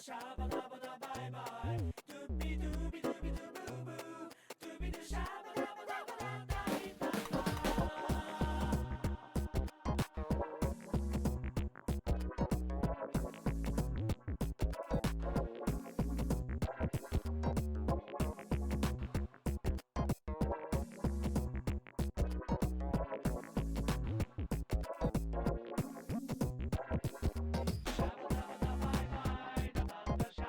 Shabba dabba dabba bye bye, dabba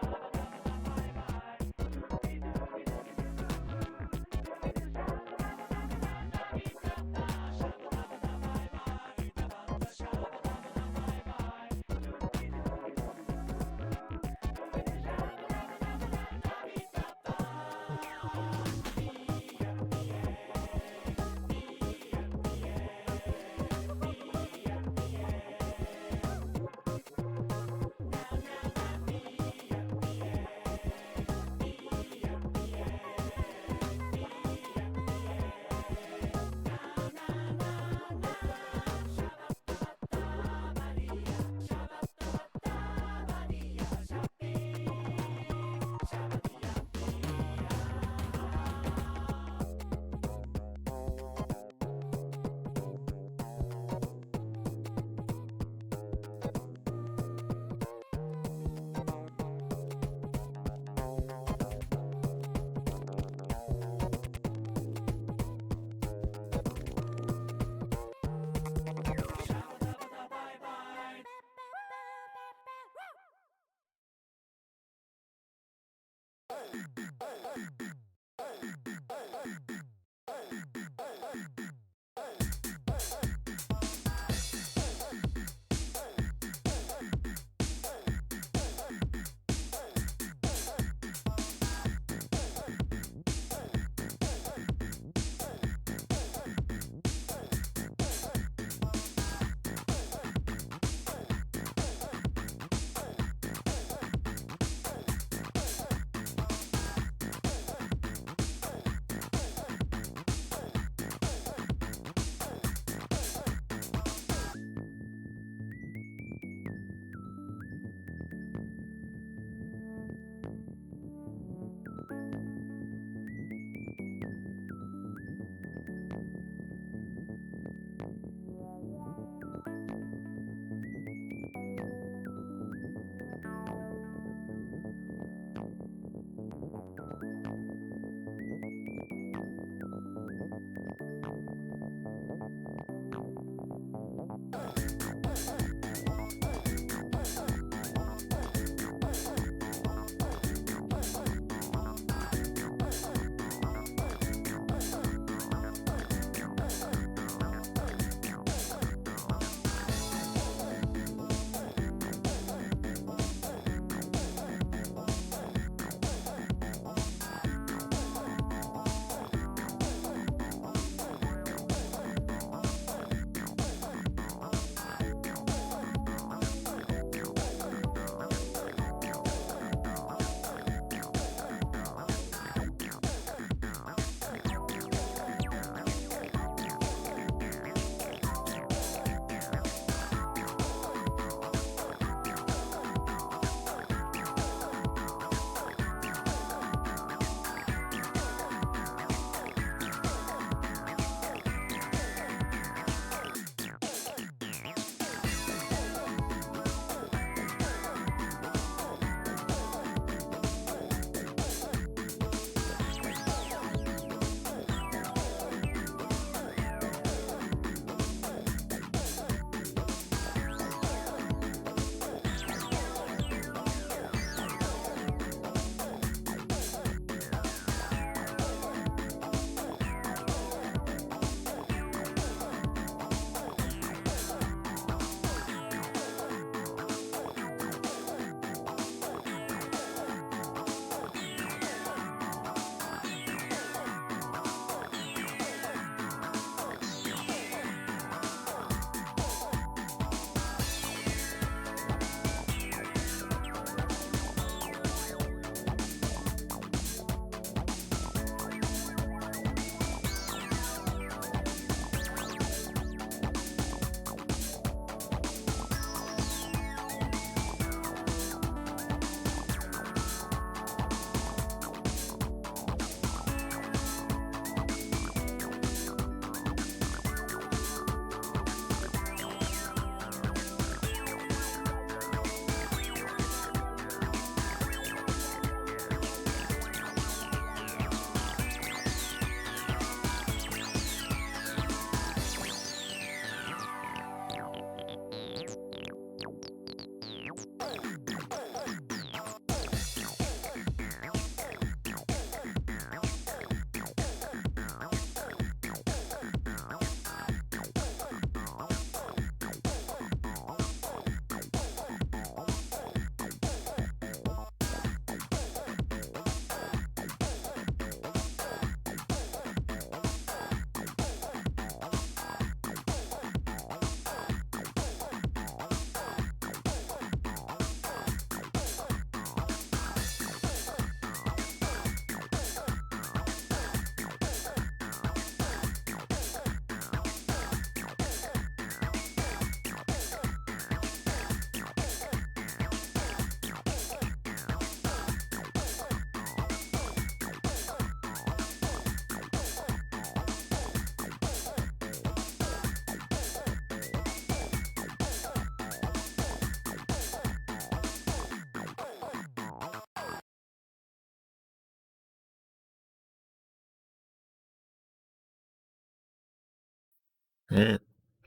Yeah.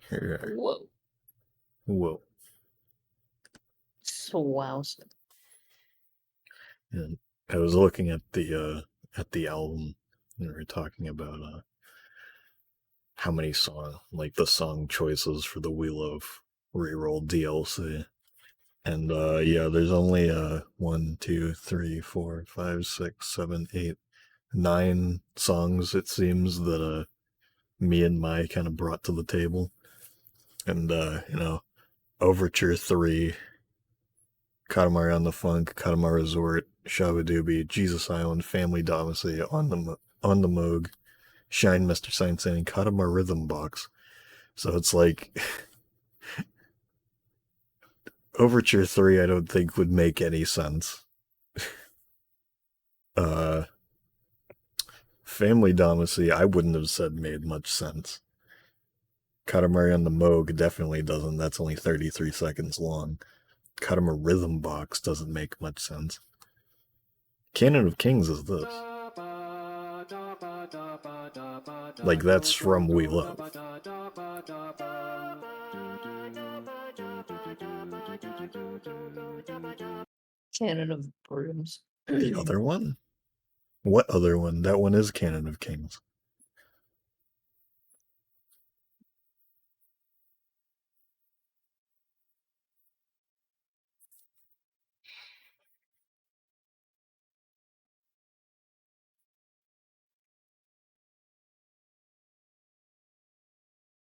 Here. Whoa. Whoa. Wow. And I was looking at the album, and we were talking about how many like the song choices for the Wheel of Reroll DLC. And yeah, there's only 1, 2, 3, 4, 5, 6, 7, 8, 9 songs, it seems, that me and Mai kind of brought to the table. And Overture 3, Katamari on the Funk, Katamari Resort, Shabadoobie, Jesus Island, Family Damacy, on the Moog, Shine Mr. Science, and Katamari Rhythm Box. So it's like Overture 3 I don't think would make any sense. Family Damacy I wouldn't have said made much sense. Katamari on the Moog definitely doesn't. That's only 33 seconds long. Katamari Rhythm Box doesn't make much sense. Canon of Kings is this. Like, that's from We Love. Canon of Brooms. The other one? What other one? That one is Canon of Kings.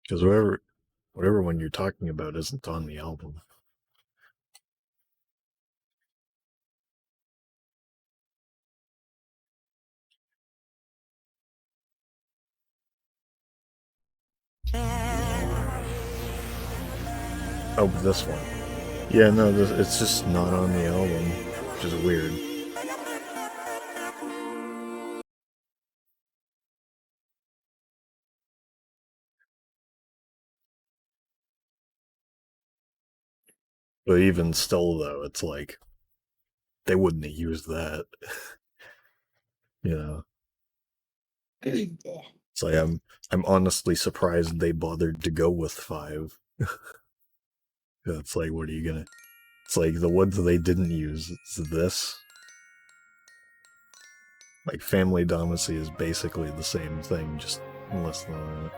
Because whatever one you're talking about isn't on the album. Oh, this one. Yeah, no, it's just not on the album, which is weird. But even still, though, it's like they wouldn't have used that. You know. It's like I'm honestly surprised they bothered to go with 5. It's like, what are you gonna? It's like the ones they didn't use is this. Like Family Damacy is basically the same thing, just less than that.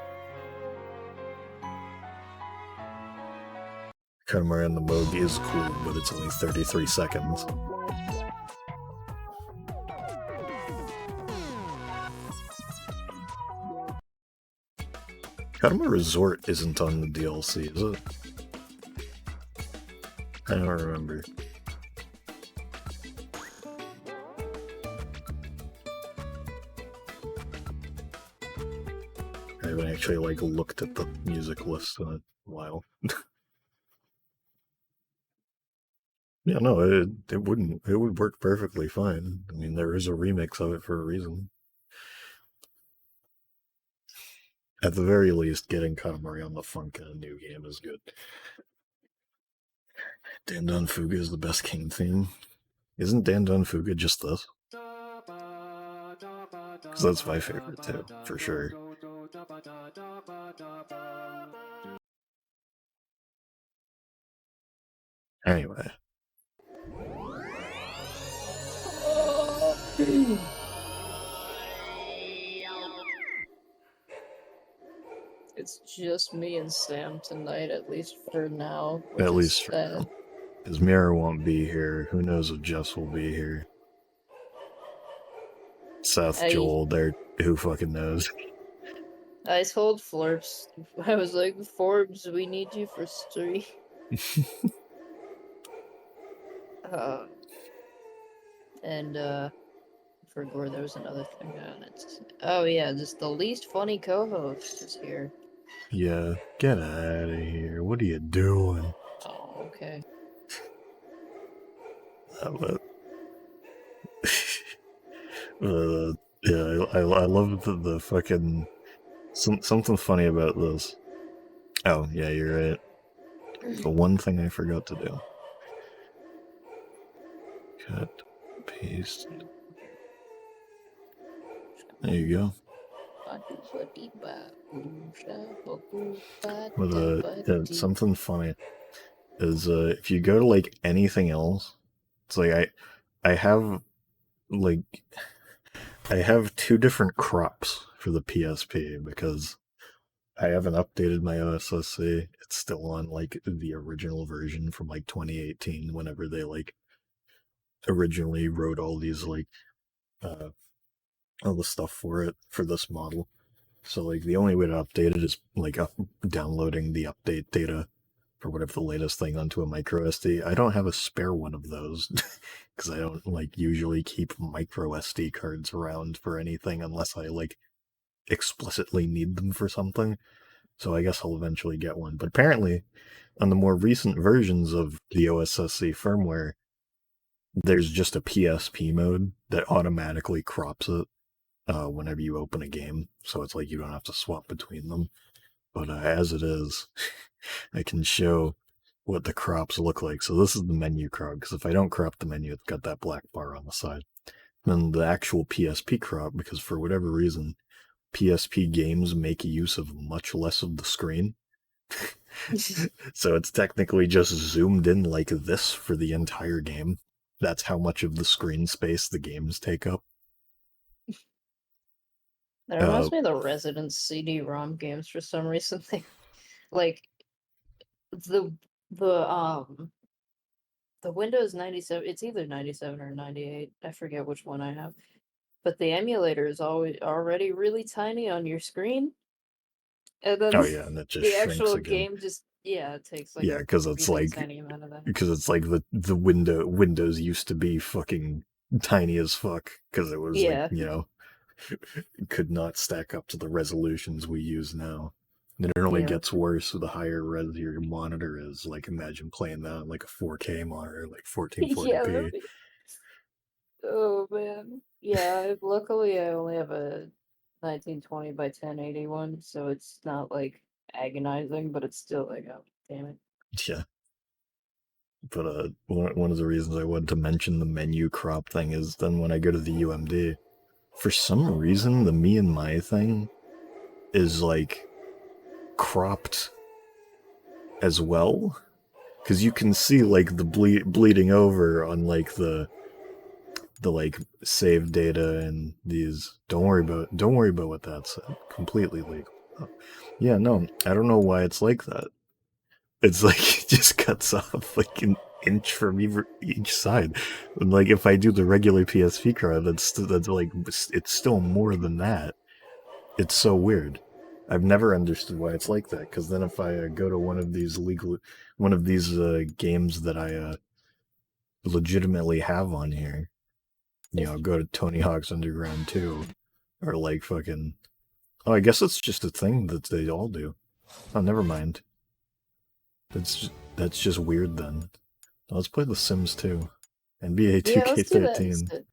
Katamari on the Moog is cool, but it's only 33 seconds. Katamari Resort isn't on the DLC, is it? I don't remember. I haven't actually looked at the music list in a while. Yeah, no, it wouldn't. It would work perfectly fine. I mean, there is a remix of it for a reason. At the very least, getting Katamari on the Funk in a new game is good. Dandan Fuga is the best King theme. Isn't Dandan Fuga just this? Because that's my favorite too, for sure. Anyway. It's just me and Sam tonight, at least for now. At least for now. Because Mira won't be here. Who knows if Jess will be here. Seth, Joel, who fucking knows? I told Forbes, I was like, Forbes, we need you for 3. And for Gore, there was another thing on it. Oh yeah, just the least funny co-host is here. Yeah, get out of here. What are you doing? Oh, okay. Yeah, I love the fucking... something funny about this. Oh, yeah, you're right. The one thing I forgot to do. Cut, paste. There you go. With something funny is if you go to like anything else, it's like I have like I have two different crops for the PSP because I haven't updated my OSSC. It's still on like the original version from like 2018 whenever they like originally wrote all these like uh all the stuff for it for this model. So like the only way to update it is like downloading the update data for whatever the latest thing onto a micro SD. I don't have a spare one of those because I don't like usually keep micro SD cards around for anything unless I like explicitly need them for something. So I guess I'll eventually get one. But apparently, on the more recent versions of the OSSC firmware, there's just a PSP mode that automatically crops it whenever you open a game. So it's like you don't have to swap between them. But as it is, I can show what the crops look like. So this is the menu crop, because if I don't crop the menu, it's got that black bar on the side. Then the actual PSP crop, because for whatever reason, PSP games make use of much less of the screen. So it's technically just zoomed in like this for the entire game. That's how much of the screen space the games take up. That reminds me of the Resident CD-ROM games for some reason. Like the the Windows 97, it's either 97 or 98. I forget which one I have. But the emulator is always already really tiny on your screen. And then oh yeah, and it just the shrinks actual again. game just it takes like Yeah, a because it's really like tiny amount of that. because it's like the Windows used to be fucking tiny as fuck because it was like Yeah. could not stack up to the resolutions we use now. And it only Yeah. gets worse the higher res your monitor is. Like imagine playing that on like a 4K monitor, like 1440p. Yeah. Oh man. Yeah, luckily I only have a 1920 by 1081, so it's not like agonizing, but it's still like, oh, damn it. Yeah. But one of the reasons I wanted to mention the menu crop thing is then when I go to the UMD, for some reason the me and my thing is like cropped as well, because you can see like the bleeding over on like the like save data and these. Don't worry about what that said. Completely legal. Oh. Yeah, no, I don't know why it's like that. It's like it just cuts off like an inch from each side. And like if I do the regular PSP card, that's like it's still more than that. It's so weird. I've never understood why it's like that. Because then if I go to one of these games that I legitimately have on here, go to Tony Hawk's Underground 2, or like fucking. Oh, I guess it's just a thing that they all do. Oh, never mind. That's just weird then. Let's play The Sims 2, NBA Yeah, let's do that 2K13, instead.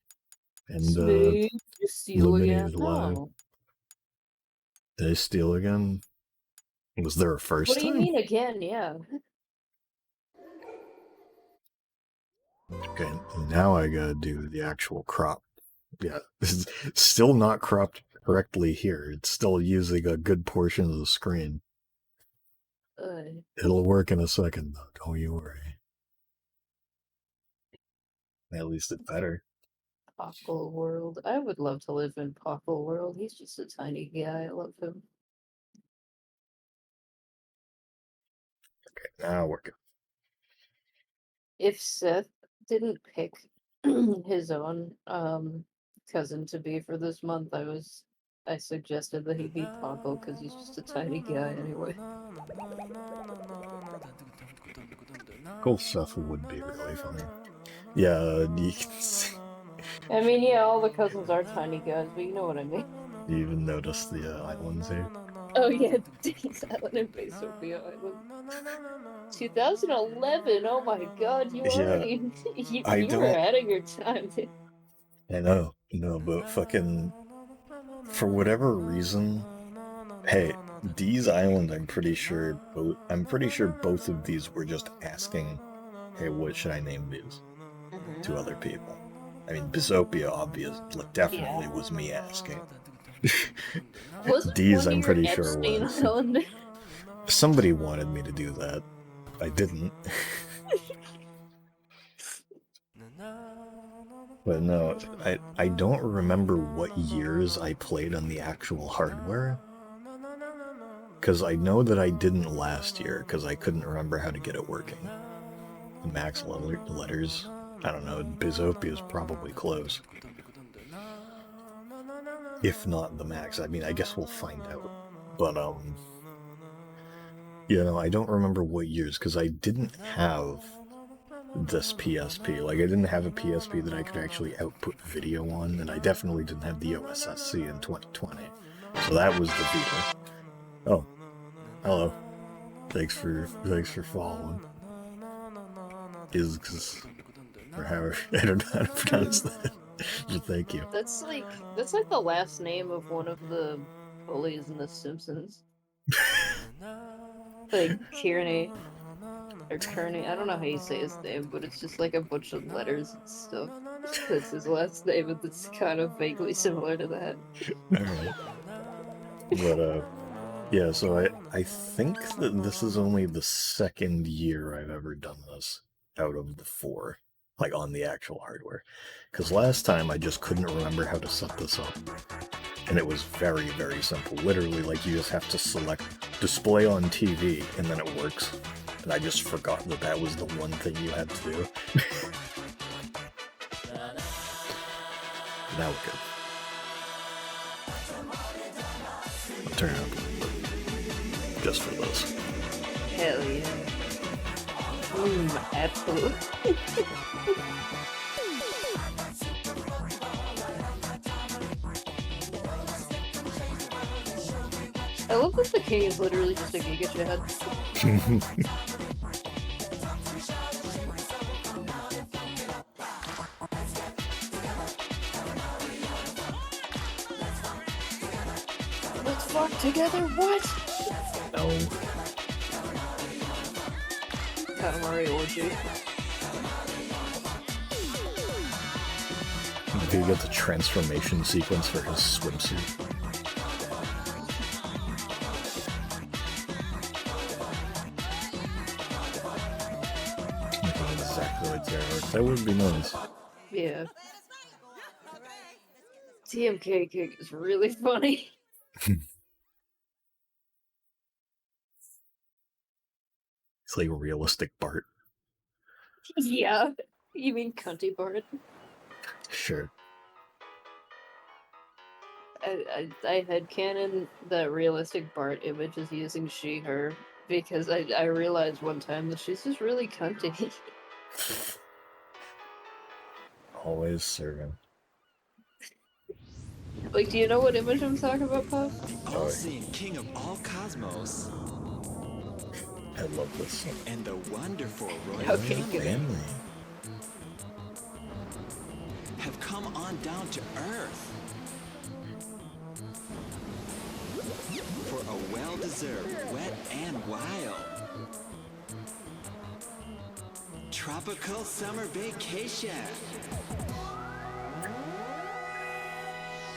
and Smooth, you steal again? Illuminated Live. No. Did I steal again? Was there a first What do you time? mean again? Yeah. Okay, now I gotta do the actual crop. Yeah, this is still not cropped correctly here. It's still using a good portion of the screen. It'll work in a second, though. Don't you worry. At least it better. Pockle World. I would love to live in Pockle World. He's just a tiny guy. I love him. Okay, now we're good. If Seth didn't pick his own cousin to be for this month, I suggested that he be Pockle because he's just a tiny guy anyway. Cool stuff would be really funny. Yeah, I mean, yeah, all the cousins are tiny guys, but you know what I mean. you even notice the islands here? Oh yeah, Dicky's Island and Basopia Island. 2011. Oh my God, you Yeah, already I you were don't. ahead of your time, dude. I know, no, but fucking for whatever reason, hey, Dee's Island. I'm pretty sure both of these were just asking, hey, what should I name these to other people? I mean, Bisopia, obvious, like, Yeah. definitely was me asking. Wasn't D's, one I'm year pretty sure Epstein was. Island? Somebody wanted me to do that. I didn't. But no, I don't remember what years I played on the actual hardware. Because I know that I didn't last year, because I couldn't remember how to get it working. The max letters, I don't know, Bizopia is probably close. If not the max, I mean, I guess we'll find out. But, you know, I don't remember what years, because I didn't have this PSP. Like, I didn't have a PSP that I could actually output video on, and I definitely didn't have the OSSC in 2020. So that was the Vita. Oh, hello. Thanks for following. Or how, I don't know how to pronounce that. So thank you. That's like the last name of one of the bullies in The Simpsons. Like Kearney or Kearney. I don't know how you say his name, but it's just like a bunch of letters and stuff. That's his last name, and it's kind of vaguely similar to that. Alright. But, yeah, so I think that this is only the second year I've ever done this out of the 4, like on the actual hardware. Because last time I just couldn't remember how to set this up. And it was very, very simple. Literally, like, you just have to select display on TV, and then it works. And I just forgot that that was the one thing you had to do. Now we're good. I'll turn it up. Just for this. Hell yeah. Apple. I love that the king is literally just a Giga Chad. Let's fuck together, what? No. Katamari orgy. Did he get the transformation sequence for his swimsuit? Exactly like Zero. That would be nice. Yeah. TMK King is really funny. It's like realistic Bart. Yeah. You mean Cunty Bart? Sure. I headcanon that realistic Bart image is using she, her, because I realized one time that she's just really cunty. Always serving. Like, do you know what image I'm talking about, Puff? All-seeing king of all cosmos. I love this song. And the wonderful royal Okay, good. Family. have come on down to Earth. For a well-deserved wet and wild tropical summer vacation.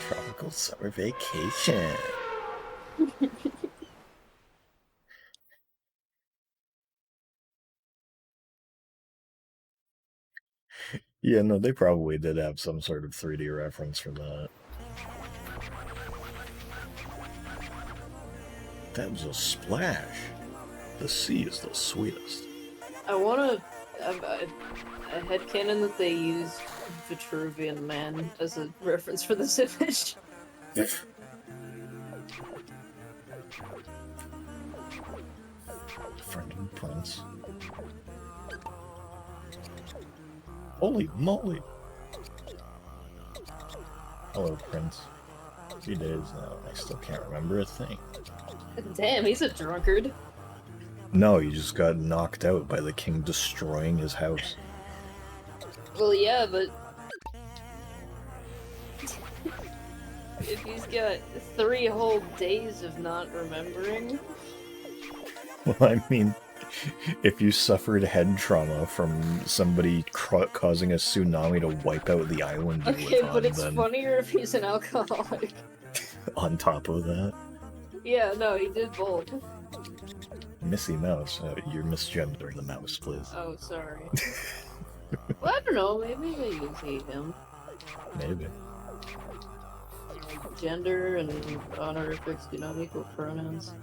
Tropical summer vacation. Yeah, no, they probably did have some sort of 3D reference for that. That was a splash. The sea is the sweetest. I wanna... I headcanon that they used Vitruvian Man as a reference for this image. Friend and Prince. Holy moly! Hello, Prince. 2 days now, I still can't remember a thing. Damn, he's a drunkard. No, he just got knocked out by the king destroying his house. Well, yeah, but... if he's got 3 whole days of not remembering... Well, I mean, if you suffered head trauma from somebody causing a tsunami to wipe out the island you Okay, live but on, it's then... funnier if he's an alcoholic. on top of that. Yeah, no, he did both. Missy Mouse, you're misgendering the mouse, please. Oh, sorry. Well, I don't know, maybe they use hate him. Maybe. Gender and honorifics do not equal pronouns.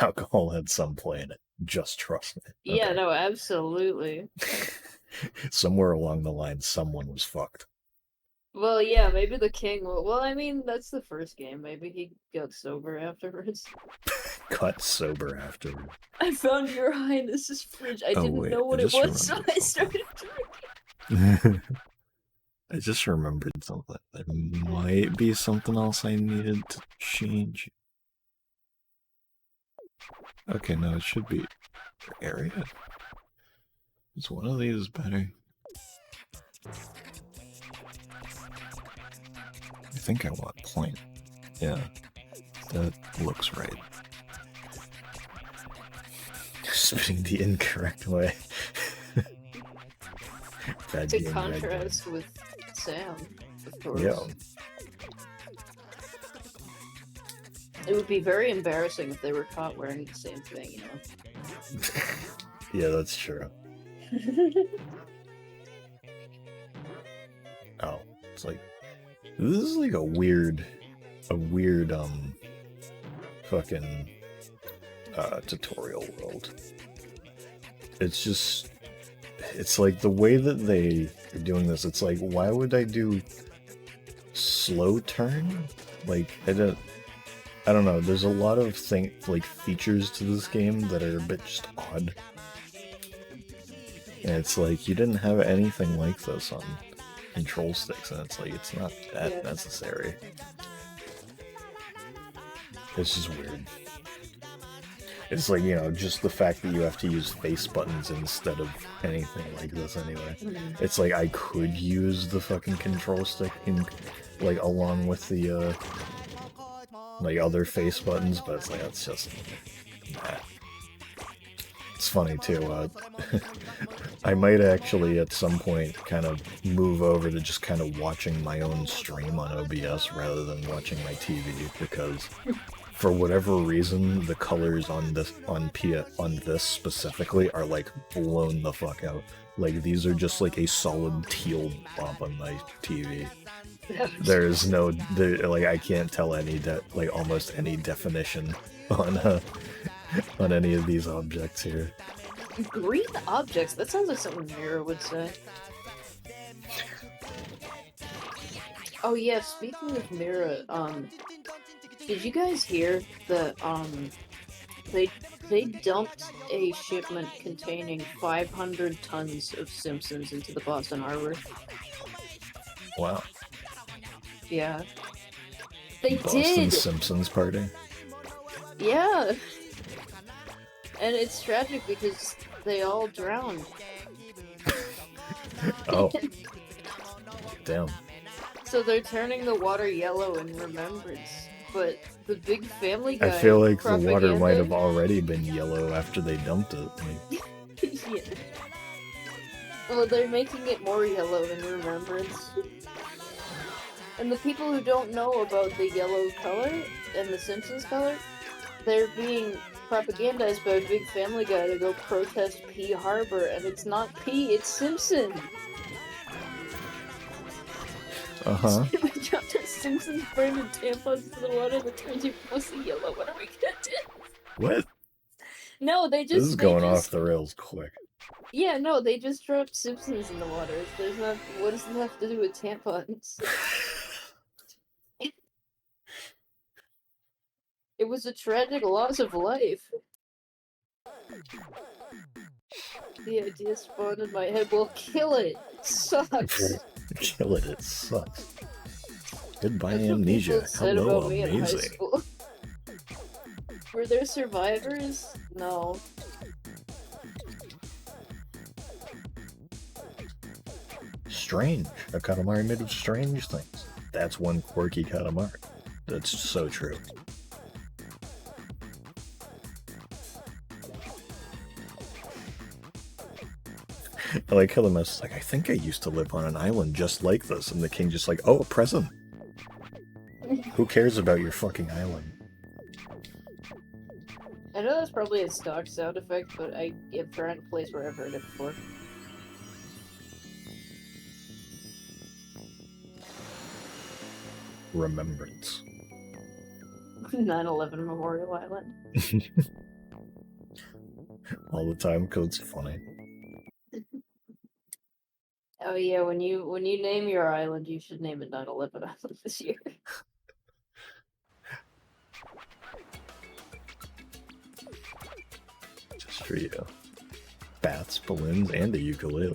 Alcohol had some play in it. Just trust me. Yeah, Okay. no, absolutely. Somewhere along the line, someone was fucked. Well, yeah, maybe the king will. Well, I mean, that's the first game. Maybe he got sober afterwards. Cut sober afterward. I found your highness's fridge. I Oh, didn't wait, know what I it just was, so remembered I something. started drinking. I just remembered something. There might be something else I needed to change. Okay, no, it should be area. Is one of these better? I think I want point. Yeah, that looks right. Spitting the incorrect way. Bad To game, bad game. contrast with Sam, of course. Yeah. It would be very embarrassing if they were caught wearing the same thing, you know? Yeah, that's true. Oh, it's like this is like a weird fucking tutorial world. It's just, it's like the way that they are doing this, it's like, why would I do slow turn? Like, I don't know, there's a lot of features to this game that are a bit just odd. And it's like, you didn't have anything like this on control sticks, and it's like, it's not that necessary. It's just weird. It's like, you know, just the fact that you have to use face buttons instead of anything like this anyway. It's like, I could use the fucking control stick in, like, along with the, like, other face buttons, but it's like, that's just, nah. It's funny, too, I might actually, at some point, kind of move over to just kind of watching my own stream on OBS rather than watching my TV, because for whatever reason, the colors on this specifically are like blown the fuck out. Like, these are just like a solid teal bump on my TV. There's no, like, I can't tell almost any definition on any of these objects here. Green objects? That sounds like something Mira would say. Oh yeah, speaking of Mira, did you guys hear that, they dumped a shipment containing 500 tons of Simpsons into the Boston Harbor? Wow. Yeah. They Boston did! Simpsons party? Yeah! And it's tragic because they all drowned. Oh. Damn. So they're turning the water yellow in remembrance. But the big Family Guy I feel like the water propaganda- might have already been yellow after they dumped it. Like, Yeah. Well, they're making it more yellow in remembrance. And the people who don't know about the yellow color and the Simpsons color, they're being propagandized by a big Family Guy to go protest P Harbor, and it's not P, it's Simpson! uh-huh. We dropped our Simpsons branded tampons into the water that turns your pussy yellow. What are we gonna do? What? No, they just. This is going off the rails quick. Yeah, no, they just dropped Simpsons in the water. There's not. What does it have to do with tampons? It was a tragic loss of life. The idea spawned in my head. Well, kill it. It sucks. Kill it, it sucks. Goodbye, That's what amnesia. people said Hello, about me in high amazing. school. Were there survivors? No. Strange. A Katamari made of strange things. That's one quirky Katamari. That's so true. I like how the mouse is like, I think I used to live on an island just like this, and the king just like, oh, a present. Who cares about your fucking island? I know that's probably a stock sound effect, but it's for a place where I've heard it before. Remembrance. 9/11 Memorial Island. All the time because it's funny. Oh yeah, when you name your island, you should name it 9/11 Island this year. Just for you. Bats, balloons, and a ukulele.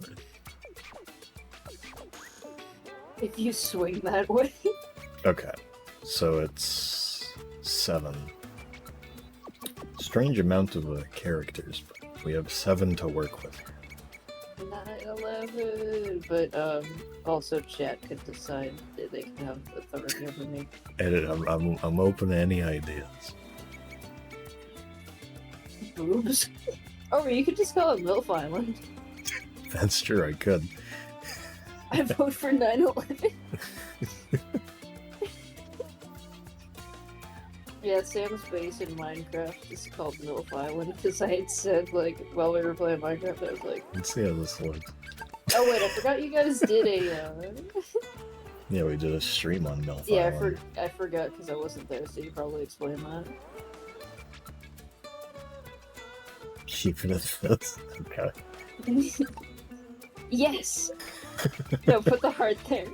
If you swing that way. Okay, so it's 7. Strange amount of characters, but we have 7 to work with. 9/11, but also chat could decide that they can have authority over me. Edit. I'm open to any ideas. Boobs. Or you could just call it MILF Island. That's true. I could. I vote for 9/11. Yeah, Sam's base in Minecraft is called MILF Island because I had said, like, while we were playing Minecraft, I was like, Let's see how this looks. oh wait, I forgot you guys did a, Yeah, we did a stream on Milf Yeah, Island. I forgot because I wasn't there, so you probably explain that. Keep it at this. Okay. Yes! No, put the heart there.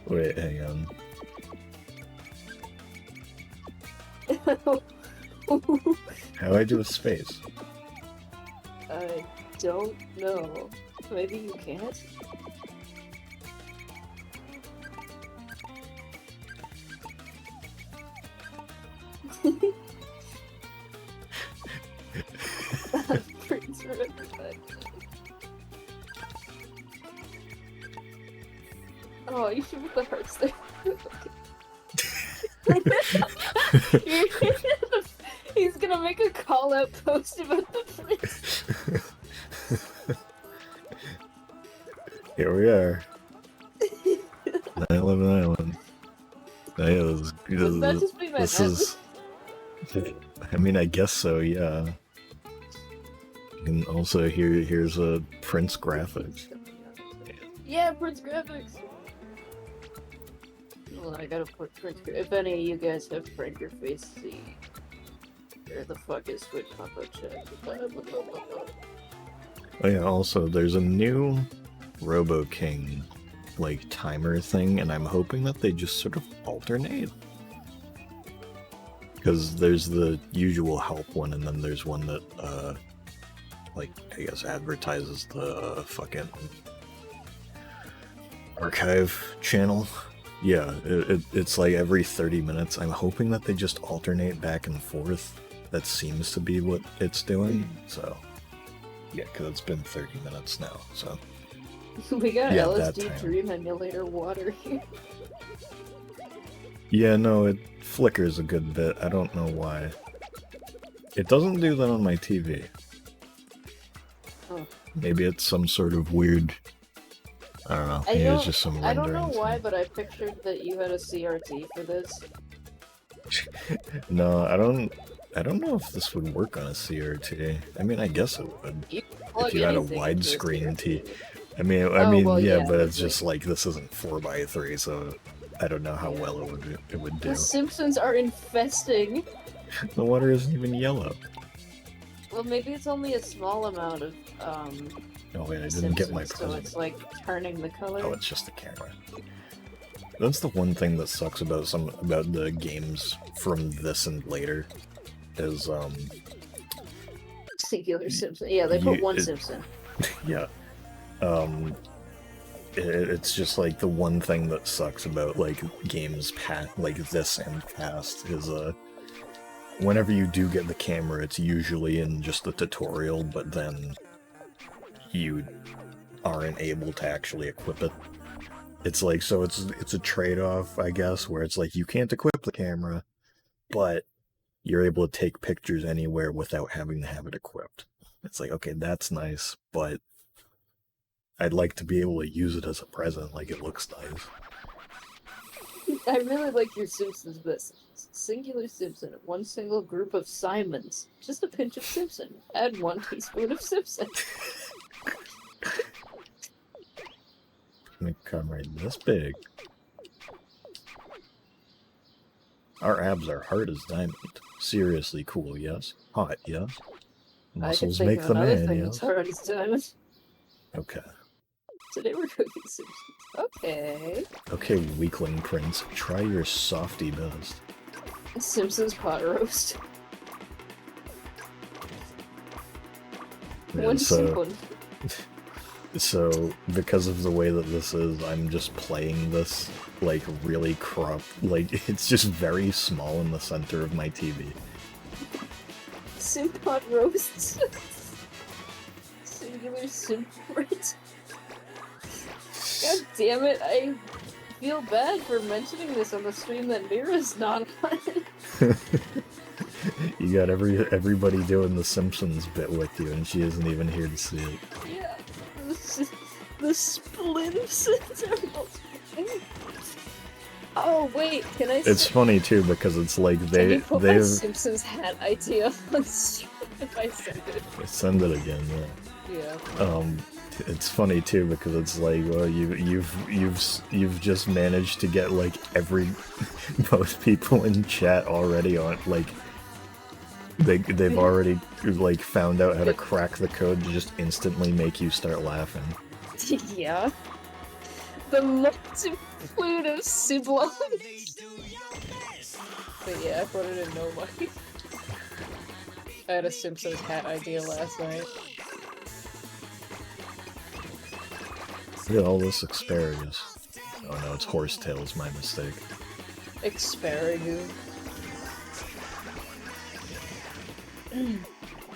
Wait, hang on. How do I do a space? I don't know. Maybe you can't? Prince remember that. Oh, you should put the hearts there. He's gonna make a call out post about the prince. Here we are. 9/11 Island. Oh, yeah, Wouldn't that just be this Manhattan? is. I mean, I guess so. Yeah. And also here's a Prince graphics. Yeah, Prince graphics. Well, I gotta put Prince. If any of you guys have Pranker Face, see where the fuck is Switch Combo Check? Oh yeah. Also, there's a new Robo King like timer thing, and I'm hoping that they just sort of alternate. Because there's the usual help one, and then there's one that, like, I guess advertises the fucking archive channel. Yeah, it's like every 30 minutes. I'm hoping that they just alternate back and forth. That seems to be what it's doing, so... Yeah, because it's been 30 minutes now, so... We got Yeah, that LSD time. Dream Emulator water here. Yeah, no, it flickers a good bit. I don't know why. It doesn't do that on my TV. Oh. Maybe it's some sort of weird... I don't know. Maybe it's just some I don't know rendering why, thing. but I pictured that you had a CRT for this. No, I don't know if this would work on a CRT. I mean, I guess it would. You plug If you had a anything into widescreen CRT. TV. I mean, Oh, well, yeah, yeah, but it's but, just like this isn't 4x3, so I don't know how well it would do. The Simpsons are infesting. The water isn't even yellow. Well, maybe it's only a small amount of Oh wait, I didn't get my Simpsons, so present. it's like turning the color. Oh, it's just the camera. That's the one thing that sucks about the games from this and later, is Singular Simpson. Yeah, they put You- one it- Simpson. yeah, it's just like the one thing that sucks about like games like this and past is whenever you do get the camera, it's usually in just the tutorial, but then you aren't able to actually equip it. It's like, so it's a trade-off, I guess, where it's like you can't equip the camera, but you're able to take pictures anywhere without having to have it equipped. It's like, okay, that's nice, but I'd like to be able to use it as a present, like it looks nice. I really like your Simpsons best. Singular Simpson, one single group of Simons. Just a pinch of Simpson. Add 1 teaspoon of Simpson. Gonna come right this big. Our abs are hard as diamond. Seriously cool, yes. Hot, yes. I can Muscles think make of the another man, thing that's yes. hard as diamond. Okay. Today we're cooking Simpsons. Okay. Okay, weakling prince, try your softy best. Simpsons pot roast. Yeah, One simple. So, because of the way that this is, I'm just playing this, like, really like, it's just very small in the center of my TV. Simp pot roasts. Singular simp right? God damn it, I feel bad for mentioning this on the stream that Mira's not on. You got everybody doing the Simpsons bit with you, and she isn't even here to see it. Yeah. The spliffs. Oh wait, can I? It's funny too because it's like Can you put my they've Simpsons hat idea on stream if I send it? send it again. Yeah. It's funny too because it's like, well, you've just managed to get like most people in chat already on like they've already like found out how to crack the code to just instantly make you start laughing. Yeah. The multitude of siblings. But yeah, I put it in no money. I had a Simpsons hat idea last night. Look at all this asparagus. Oh no, it's horsetails, my mistake. Asparagus.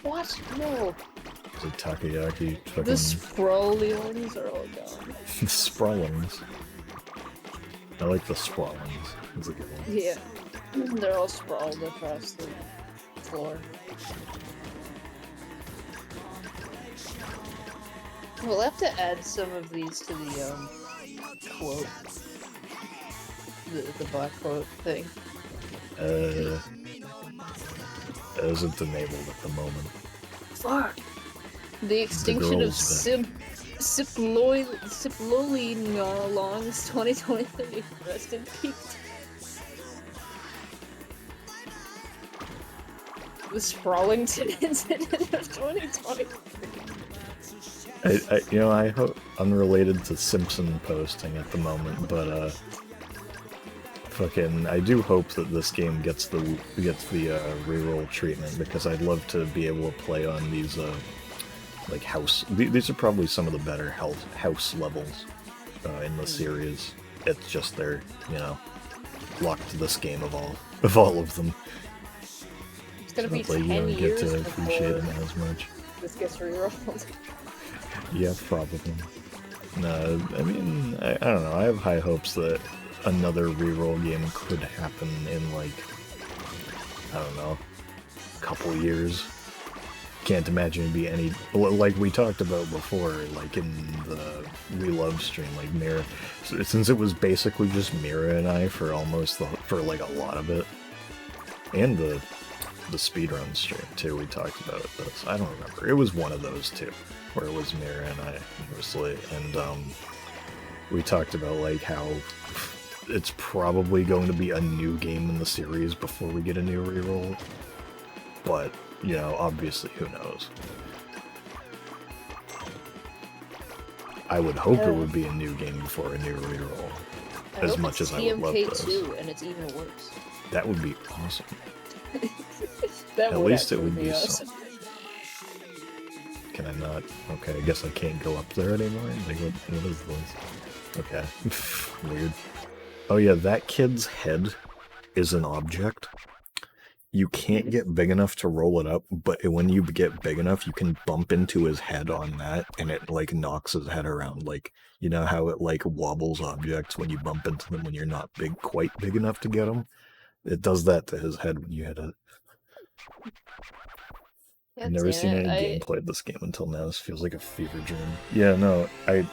What? No. The takoyaki fucking... The Sprolions are all gone. Sprawlings. I like the sprawlings. It's a good one. Yeah. They're all sprawled across the floor. We'll have to add some of these to the, quote. The black quote thing. It isn't enabled at the moment. Fuck! The extinction of Siplolings 2023. Rest in peace. The Sprawlington incident of 2020. I hope, unrelated to Simpson posting at the moment, but fucking, I do hope that this game gets the reroll treatment because I'd love to be able to play on these like house. These are probably some of the better house levels in the series. It's just they're locked to this game of all of them. It's gonna be Hopefully 10 you don't get years to appreciate before them as much. this gets rerolled. Yeah, probably. No, I mean, I don't know. I have high hopes that another reroll game could happen in, like, I don't know, a couple years. Can't imagine it'd be any, like we talked about before, like in the We Love stream, like Mira, since it was basically just Mira and I for like a lot of it, and the speedrun stream too, we talked about this. I don't remember. It was one of those two, where it was Mira and I mostly, and we talked about like how it's probably going to be a new game in the series before we get a new reroll, but obviously, who knows? I would hope it would be a new game before a new reroll, as much as I would love this. TMK2, and it's even worse. That would be awesome. At least it would be awesome. something. Can I not? Okay, I guess I can't go up there anymore. Like, what is this? Okay. Weird. Oh yeah, that kid's head is an object. You can't get big enough to roll it up, but when you get big enough, you can bump into his head on that, and it, like, knocks his head around. Like, you know how it, like, wobbles objects when you bump into them when you're not quite big enough to get them? It does that to his head when you hit it. I've never seen any gameplay of this game until now. This feels like a fever dream. Yeah, no, I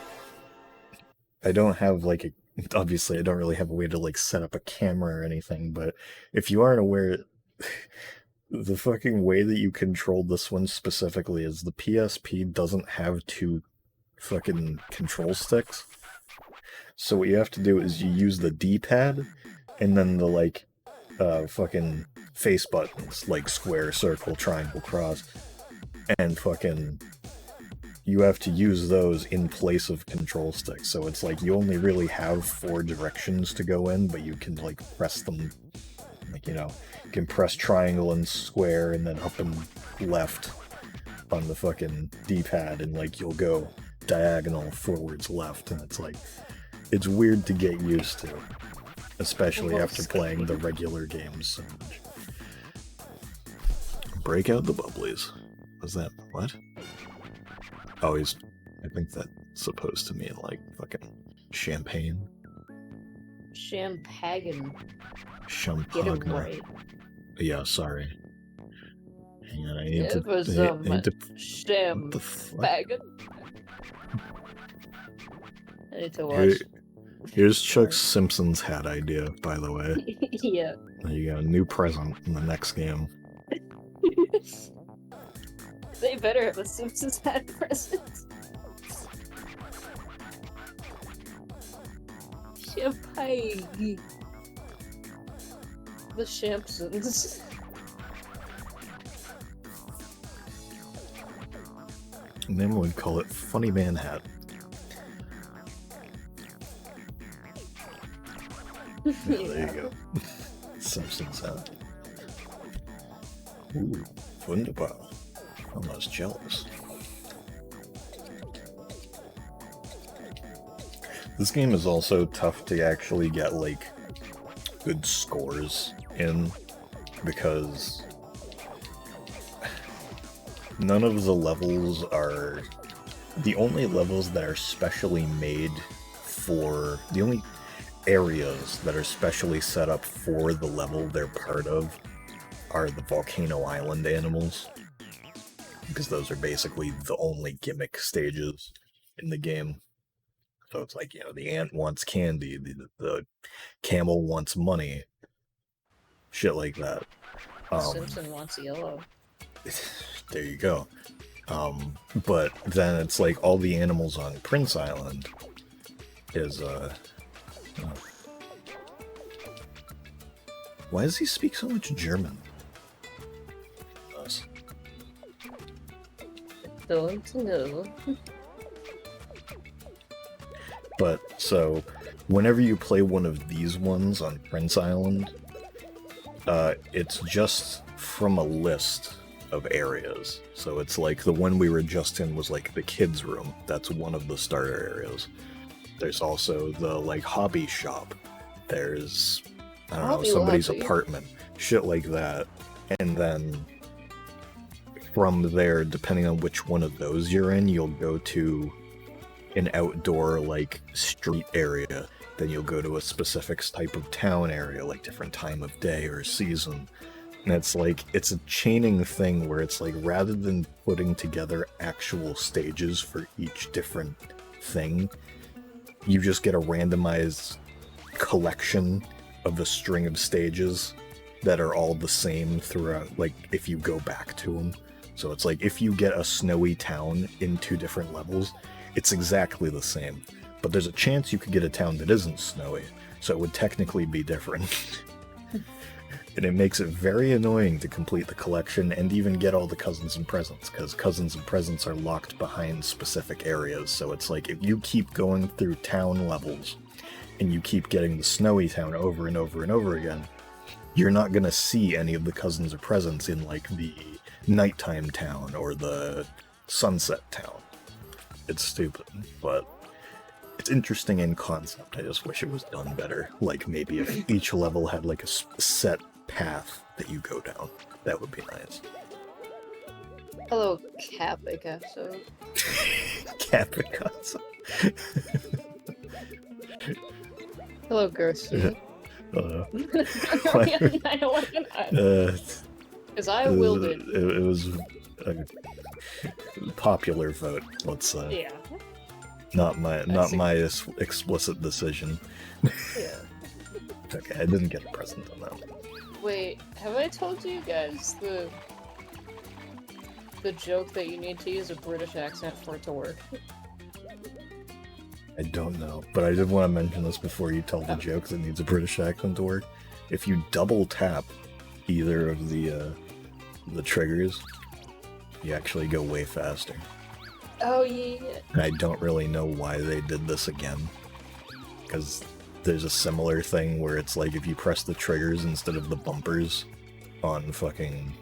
don't have, like, obviously I don't really have a way to like set up a camera or anything, but if you aren't aware, the fucking way that you control this one specifically is the PSP doesn't have two fucking control sticks. So what you have to do is you use the D-pad and then the like fucking face buttons, like square, circle, triangle, cross, and fucking you have to use those in place of control sticks. So it's like you only really have 4 directions to go in, but you can like press them, like, you know, you can press triangle and square and then up and left on the fucking D-pad, and like you'll go diagonal forwards left, and it's like, it's weird to get used to, especially after playing the regular games so much. Break out the bubblies. Was that what? Oh, I think that's supposed to mean like fucking champagne. Champagne. Champagne. Get it right. Yeah, sorry. Hang on, I need It was what the fuck? champagne. I need to watch. Here's Chuck's Simpsons hat idea, by the way. Yeah. There you go, new present in the next game. They better have a Simpsons hat present. Champagne. The Shampsons. And then we'd call it Funny Man Hat. Yeah, there you go. Simpsons hat. Ooh, wunderbar. Almost jealous. This game is also tough to actually get, like, good scores in, because none of the levels are... The only levels that are specially made for... The only areas that are specially set up for the level they're part of are the Volcano Island animals, because those are basically the only gimmick stages in the game. So it's like, you know, the ant wants candy, the camel wants money, shit like that. Simpson wants yellow. There you go. But then it's like all the animals on Prince Island is, why does he speak so much German? Us. Don't know. But, so, whenever you play one of these ones on Prince Island, it's just from a list of areas. So it's like the one we were just in was like the kids' room. That's one of the starter areas. There's also the, like, hobby shop. There's, I don't know, somebody's apartment. Shit like that. And then from there, depending on which one of those you're in, you'll go to an outdoor, like, street area. Then you'll go to a specific type of town area, like different time of day or season. And it's like, it's a chaining thing where it's like, rather than putting together actual stages for each different thing, you just get a randomized collection of a string of stages that are all the same throughout, like, if you go back to them. So it's like, if you get a snowy town in 2 different levels, it's exactly the same. But there's a chance you could get a town that isn't snowy, so it would technically be different. And it makes it very annoying to complete the collection and even get all the cousins and presents, because cousins and presents are locked behind specific areas. So it's like, if you keep going through town levels and you keep getting the snowy town over and over and over again, you're not going to see any of the cousins or presents in, like, the nighttime town or the sunset town. It's stupid, but it's interesting in concept. I just wish it was done better. Like, maybe if each level had, like, a set path that you go down. That would be nice. Hello, Cap Picasso. Cap Picasso. Hello, Garcia. I I don't want to. Because I willed it. It was a popular vote, let's say. Yeah. Not see. my explicit decision. Yeah. Okay, I didn't get a present on that one. Wait, have I told you guys the joke that you need to use a British accent for it to work? I don't know, but I did want to mention this before you tell the joke that needs a British accent to work. If you double tap either of the triggers, you actually go way faster. Oh yeah. I don't really know why they did this again, because there's a similar thing where it's like if you press the triggers instead of the bumpers on fucking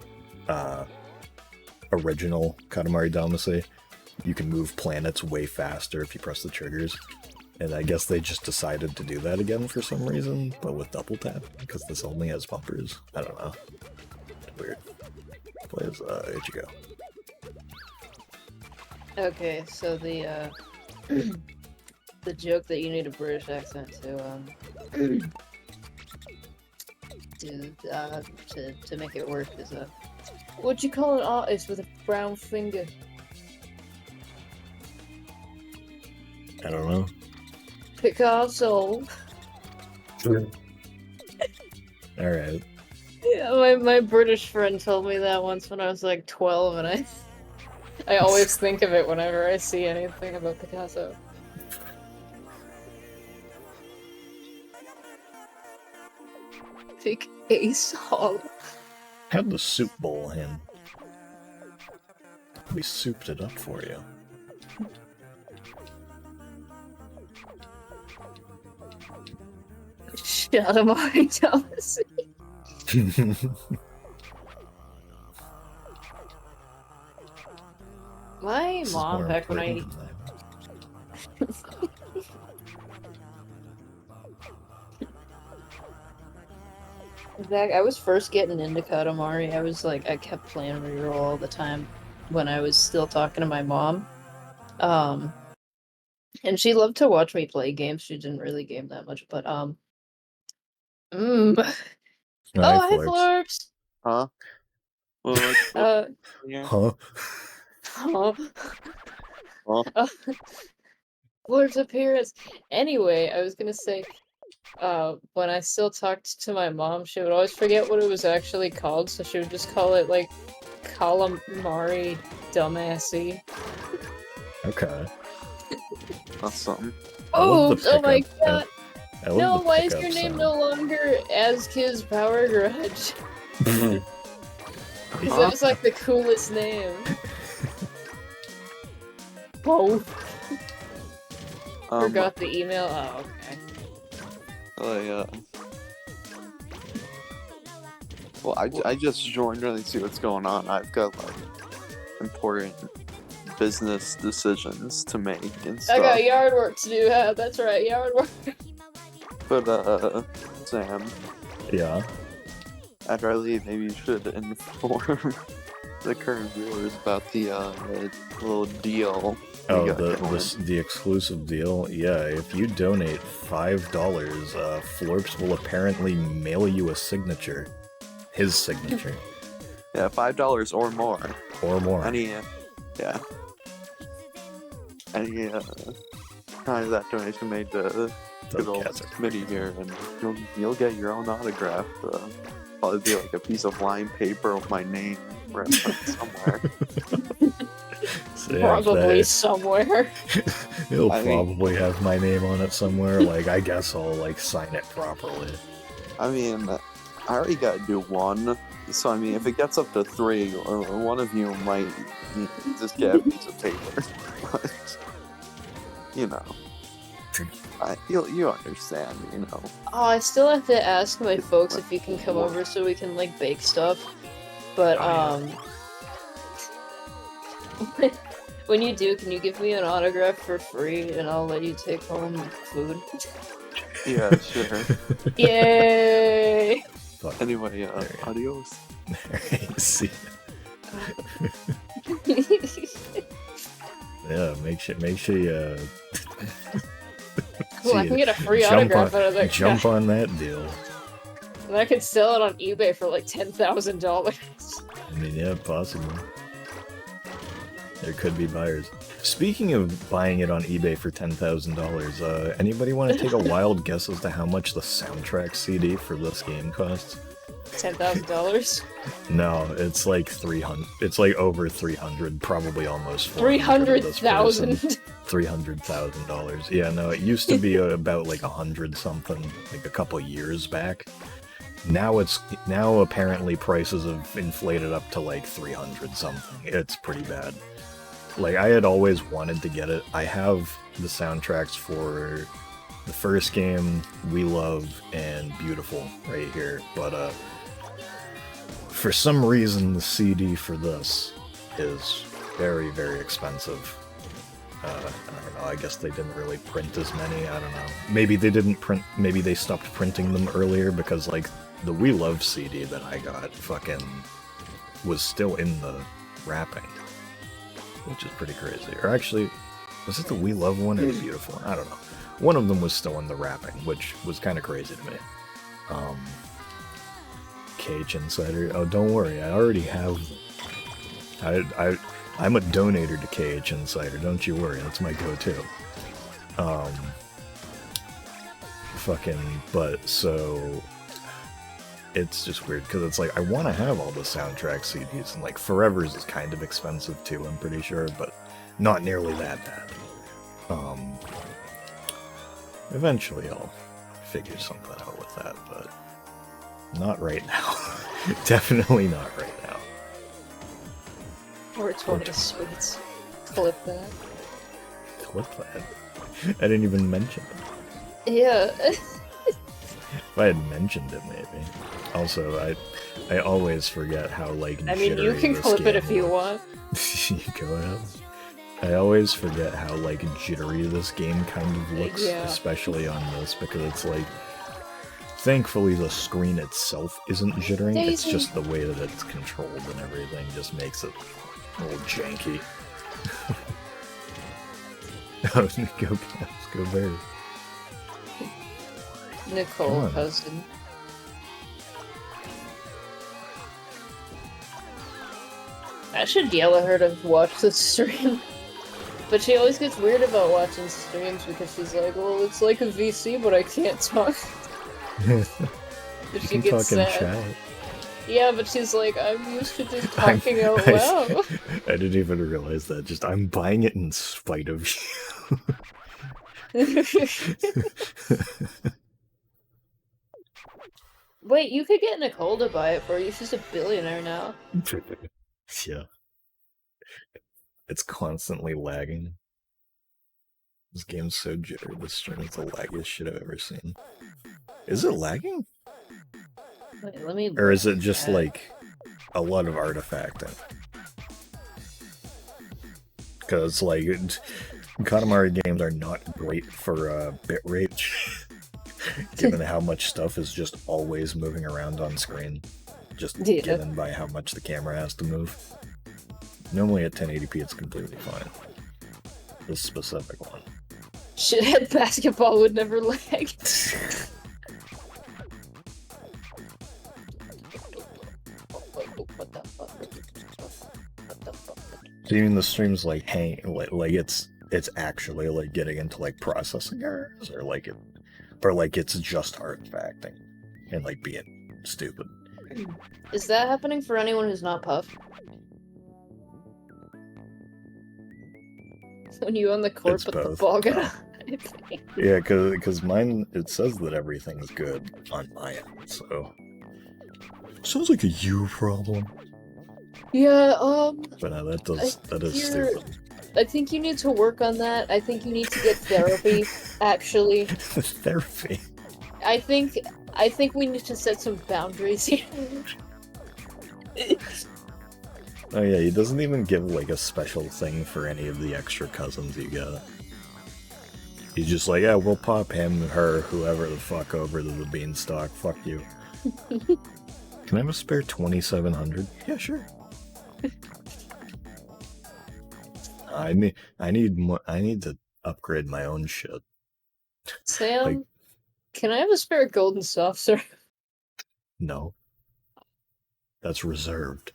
original Katamari Damacy, you can move planets way faster if you press the triggers. And I guess they just decided to do that again for some reason, but with double tap, because this only has bumpers. I don't know. Weird. Plays Ichigo. Okay, so the the joke that you need a British accent to make it work is what'd you call an artist with a brown finger? I don't know. Picasso. Alright. Yeah, my British friend told me that once when I was like 12, and I always think of it whenever I see anything about Picasso. Picasso. How'd the soup bowl in? We souped it up for you. Katamari Damacy. My This is mom, more back when important than I was first getting into Katamari, I kept playing reroll all the time when I was still talking to my mom. And she loved to watch me play games. She didn't really game that much, but that. Oh, hi, Florps. Florps. Huh? What? Yeah. Huh? Oh. Huh? Florps appearance. Anyway, I was gonna say, when I still talked to my mom, she would always forget what it was actually called, so she would just call it like Calamari Dumbassy. Okay. That's something. I love Oh, the oh my pickup. god! I love No, the why is pickup your name sound. no longer As Power Garage? Because that was like the coolest name. Oh, forgot the email. Oh, okay. Well, I just joined really to see what's going on. I've got like important business decisions to make and stuff. I got yard work to do. Yeah, that's right, yard work. But Sam, Yeah. after I leave, maybe you should inform the current viewers about the little deal. Oh, we got going. the exclusive deal? Yeah, if you donate $5, Florps will apparently mail you a signature. His signature. Yeah, $5 or more. Or more. Any kind of that donation made to the good old Cat. committee here, and you'll get your own autograph. Probably be like a piece of lined paper with my name written somewhere. So, yeah, Probably somewhere. It'll I mean- probably have my name on it somewhere. Like, I guess I'll like sign it properly. I mean, I already got to do one. So I mean, if it gets up to 3, or one of you might just get a piece of paper. But, you know, you understand. You know. Oh, I still have to ask my folks if you can come over so we can like bake stuff. But when you do, can you give me an autograph for free and I'll let you take home food? Yeah, sure. Yay! Fuck. Anyway, adios. See. Yeah, make sure you Cool, I can get a free jump autograph on, out of that jump guy. on that deal. And I could sell it on eBay for like $10,000. I mean, yeah, possible. There could be buyers. Speaking of buying it on eBay for $10,000, anybody want to take a wild guess as to how much the soundtrack CD for this game costs? $10,000. No, it's like 300. It's like over 300, probably almost 400 for this person. $300,000. $300,000. Yeah, no, it used to be about like 100 something, like a couple years back. Now apparently prices have inflated up to like 300 something. It's pretty bad. Like, I had always wanted to get it. I have the soundtracks for the first game, We Love, and Beautiful right here, but for some reason the CD for this is very, very expensive. I don't know, I guess they didn't really print as many, I don't know. Maybe they didn't print, maybe they stopped printing them earlier because, like, the We Love CD that I got fucking was still in the wrapping. Which is pretty crazy. Or actually, was it the We Love one or the Beautiful one? I don't know. One of them was still in the wrapping, which was kind of crazy to me. KH Insider. Oh, don't worry, I already have them. I'm a donator to KH Insider, don't you worry, that's my go-to. But so... It's just weird, because it's like, I want to have all the soundtrack CDs, and like, Forever's is kind of expensive too, I'm pretty sure, but not nearly that bad. Eventually I'll figure something out with that, but not right now. Definitely not right now. Or 20 sweets. Clip that. Clip that? I didn't even mention it. Yeah. If I had mentioned it, maybe. Also, I always forget how, like, I mean, you can clip it if you want. Go ahead. I always forget how, like, jittery this game kind of looks, especially on this, because it's like, thankfully the screen itself isn't jittering, it's just the way that it's controlled and everything just makes it a little janky. Go Barry. Nicole posted. I should yell at her to watch the stream. But she always gets weird about watching streams because she's like, well, it's like a VC, but I can't talk. You can talk in chat. Yeah, but she's like, I'm used to just talking out loud. I didn't even realize that. Just, I'm buying it in spite of you. Wait, you could get Nicole to buy it for you. She's a billionaire now. Yeah. It's constantly lagging. This game's so jittery. This stream is the laggiest shit I've ever seen. Is it lagging? Wait, let me. Or is it just like a lot of artifacting? Because like Katamari games are not great for bitrate, given how much stuff is just always moving around on screen. Just given by how much the camera has to move. Normally at 1080p it's completely fine. This specific one. Shithead basketball would never lag. What the fuck? Do you mean the stream's like like it's actually like getting into like processing errors, or like it's just artifacting and like being stupid? Is that happening for anyone who's not Puff? When you on the court, It's but both. the ball got Yeah, because mine, it says that everything's good on my end, so... Sounds like a you problem. Yeah, But no, that is stupid. I think you need to work on that. I think you need to get therapy, actually. Therapy? I think we need to set some boundaries here. Oh yeah, he doesn't even give like a special thing for any of the extra cousins you got. He's just like, yeah, we'll pop him, her, whoever the fuck over to the beanstalk. Fuck you. Can I have a spare 2,700? Yeah, sure. I need to upgrade my own shit. Sam, Like, can I have a spare golden soft serve? no. That's reserved.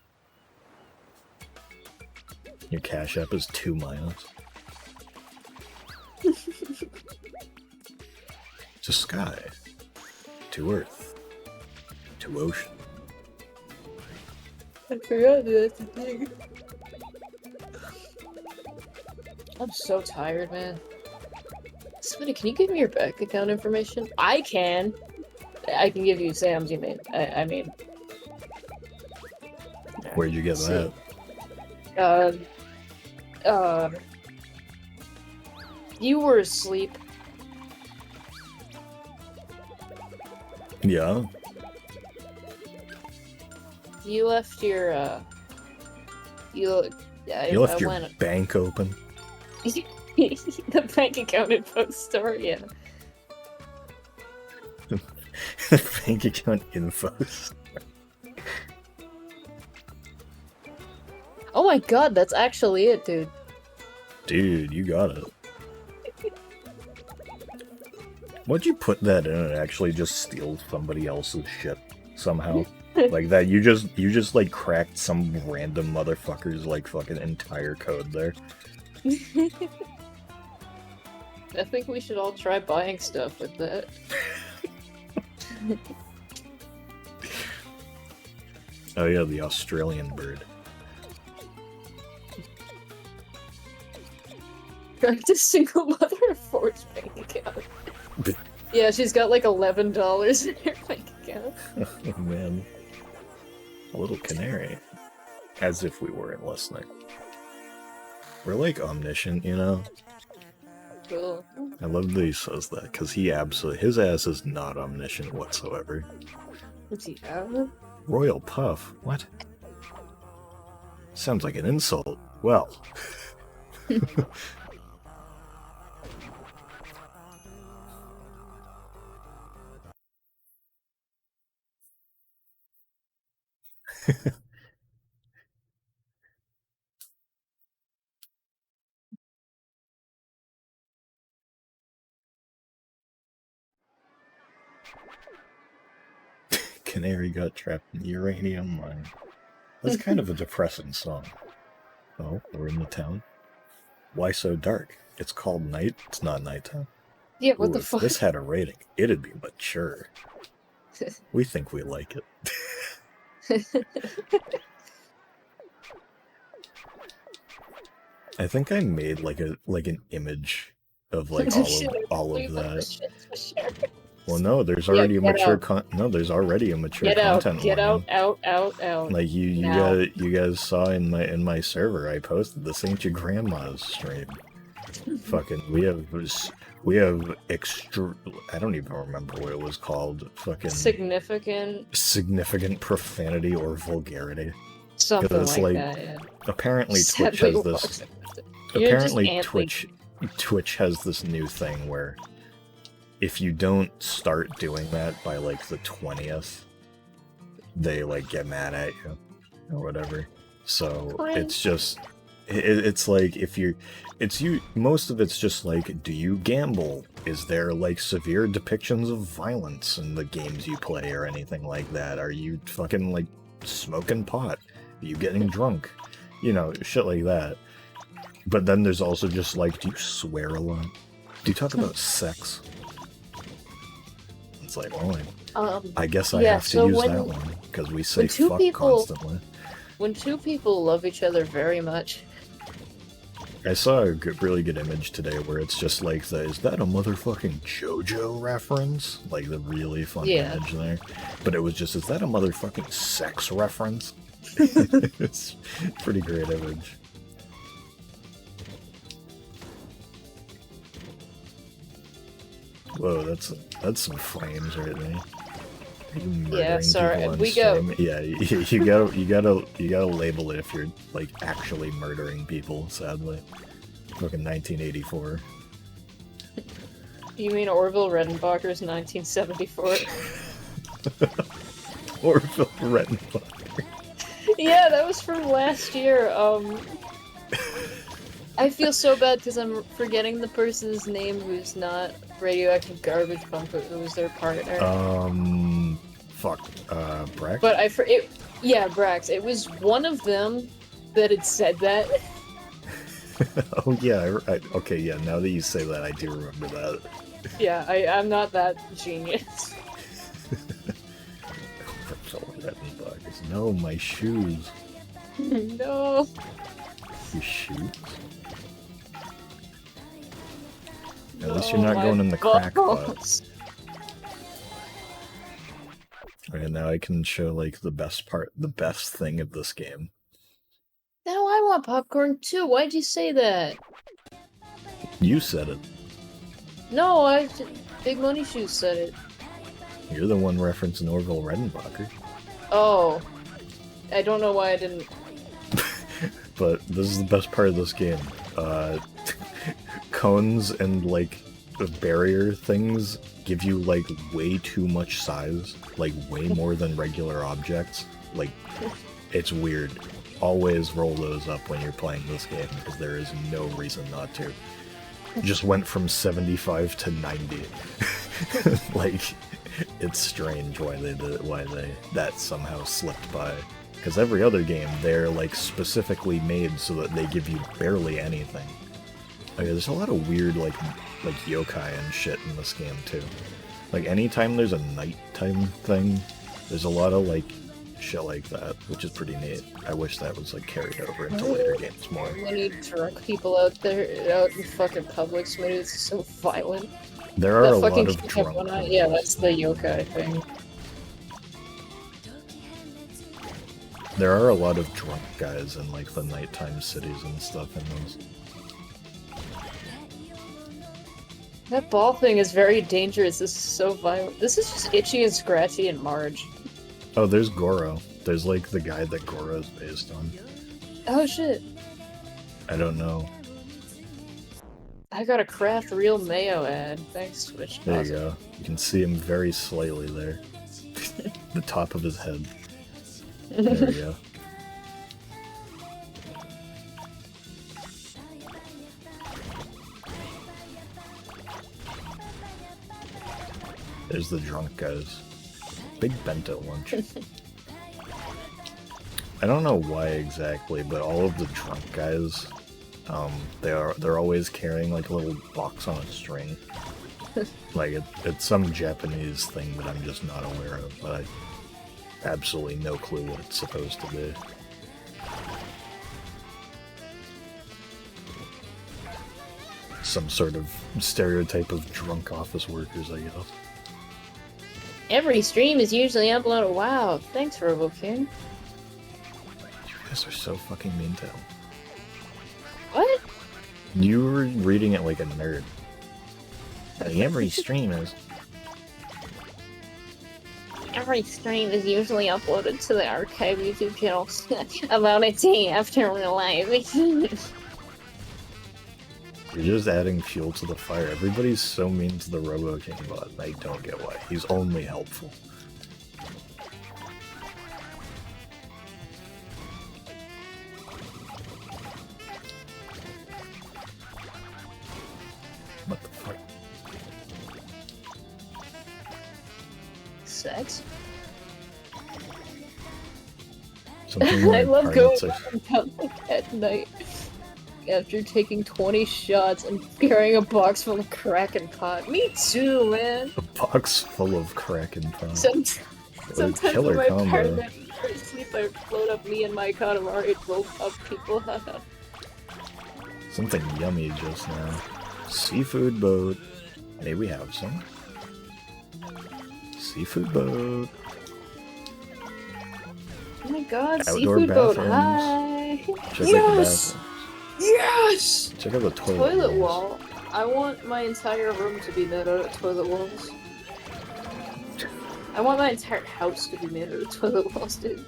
Your cash app is 2 minus. to sky, to earth, to ocean. I forgot that's a thing. I'm so tired, man. Somebody, can you give me your bank account information? I can. I can give you Sam's, you mean. I mean. Where'd you get that? You were asleep. Yeah. You left your, you left your bank open? The bank account info store, yeah. Bank account info. Oh my god, that's actually it, dude. Dude, you got it. What'd you put that in and actually just steal somebody else's shit somehow? Like that, you just like cracked some random motherfucker's like fucking entire code there. I think we should all try buying stuff with that. Oh yeah, the Australian bird. Cracked a single mother of four's bank account. Yeah, she's got like $11 in her bank account. Oh man. A little canary. As if we weren't listening. We're like omniscient, you know? Cool. I love that he says that, because his ass is not omniscient whatsoever. Yeah. Royal Puff? What? Sounds like an insult. Well. Canary got trapped in the uranium mine. That's kind of a depressing song. Oh, we're in the town. Why so dark? It's called night. It's not nighttime. Yeah, what Ooh, the if fuck? this had a rating, it'd be mature. We think we like it. I think I made like an image of like all of that. Well, no, there's already a mature there's already a mature content warning. Out. Like you guys saw in my server, I posted this ain't your grandma's stream. Fucking we have extra. I don't even remember what it was called. Fucking significant profanity or vulgarity. Something like that. Yeah. Apparently Twitch has this. Apparently Twitch has this new thing where if you don't start doing that by like the 20th, they like get mad at you or whatever. So it's just it's like most of it's just like, do you gamble? Is there like severe depictions of violence in the games you play or anything like that? Are you fucking like smoking pot? Are you getting drunk? You know, shit like that. But then there's also just like, do you swear a lot? Do you talk about sex? It's like, well, I guess I have to use that one because we say fuck constantly. When two people love each other very much. I saw a really good image today where it's just like, is that a motherfucking JoJo reference? Like the really fun image there. But it was just, is that a motherfucking sex reference? It's a pretty great image. Whoa, that's some flames right there. Yeah, sorry. We go. Yeah, you gotta label it if you're like actually murdering people. Sadly, fucking 1984. You mean Orville Redenbacher's 1974? Orville Redenbacher. Yeah, that was from last year. I feel so bad because I'm forgetting the person's name who's not Radioactive Garbage Pump, but who was their partner. Brax? But yeah, Brax. It was one of them that had said that. Oh yeah, okay, yeah. Now that you say that, I do remember that. Yeah, I'm not that genius. No, my shoes. No. Your shoes? At least No, you're not my going in the crack pot. balls. Right now I can show like the best thing of this game. Now I want popcorn too. Why'd you say that? You said it. No, Big Money Shoes said it. You're the one referencing Orville Redenbacher. Oh. I don't know why I didn't. But this is the best part of this game. Cones and like the barrier things give you like way too much size, like way more than regular objects. Like, it's weird. Always roll those up when you're playing this game because there is no reason not to. Just went from 75 to 90. Like, it's strange why that somehow slipped by. Because every other game, they're like specifically made so that they give you barely anything. Okay, there's a lot of weird like yokai and shit in this game too. Like anytime there's a nighttime thing, there's a lot of like shit like that, which is pretty neat. I wish that was like carried over into later games more. Many drunk people out there, out in fucking public, maybe it's so violent. There are That a lot fucking of drunk. Katamari, yeah, that's the yokai thing. There are a lot of drunk guys in like the nighttime cities and stuff in those. That ball thing is very dangerous. This is so violent. This is just Itchy and Scratchy and Marge. Oh, there's Goro. There's like the guy that Goro is based on. Oh shit. I don't know. I got a Kraft Real Mayo ad. Thanks, Twitch. There Awesome. you go. You can see him very slightly there. The top of his head. There we go. There's the drunk guys. Big bento lunch. I don't know why exactly, but all of the drunk guys, they're always carrying like a little box on a string. Like it's some Japanese thing that I'm just not aware of, but I absolutely no clue what it's supposed to be. Some sort of stereotype of drunk office workers, I guess. Every stream is usually uploaded. Wow, thanks, Robo King. You guys are so fucking mean to him. What? You were reading it like a nerd. Like every stream is. Every stream is usually uploaded to the archive YouTube channel about a day after we're live. You're just adding fuel to the fire. Everybody's so mean to the Robo King bot. I don't get why. He's only helpful. What the fuck? Sex? Something I love going parents down at night after taking 20 shots and carrying a box full of Kraken pot. Me too, man. a box full of Kraken pot. Sometimes killer when my combo. partner is asleep, I float up me and my Katamari and rope up people. Something yummy just now. Seafood boat. May we have some? Seafood boat. Oh my god, Outdoor seafood boat, bathrooms. hi! Check Yes! out the bathrooms. Yes! Check out the Toilet wall. I want my entire room to be made out of toilet walls. I want my entire house to be made out of toilet walls, dude.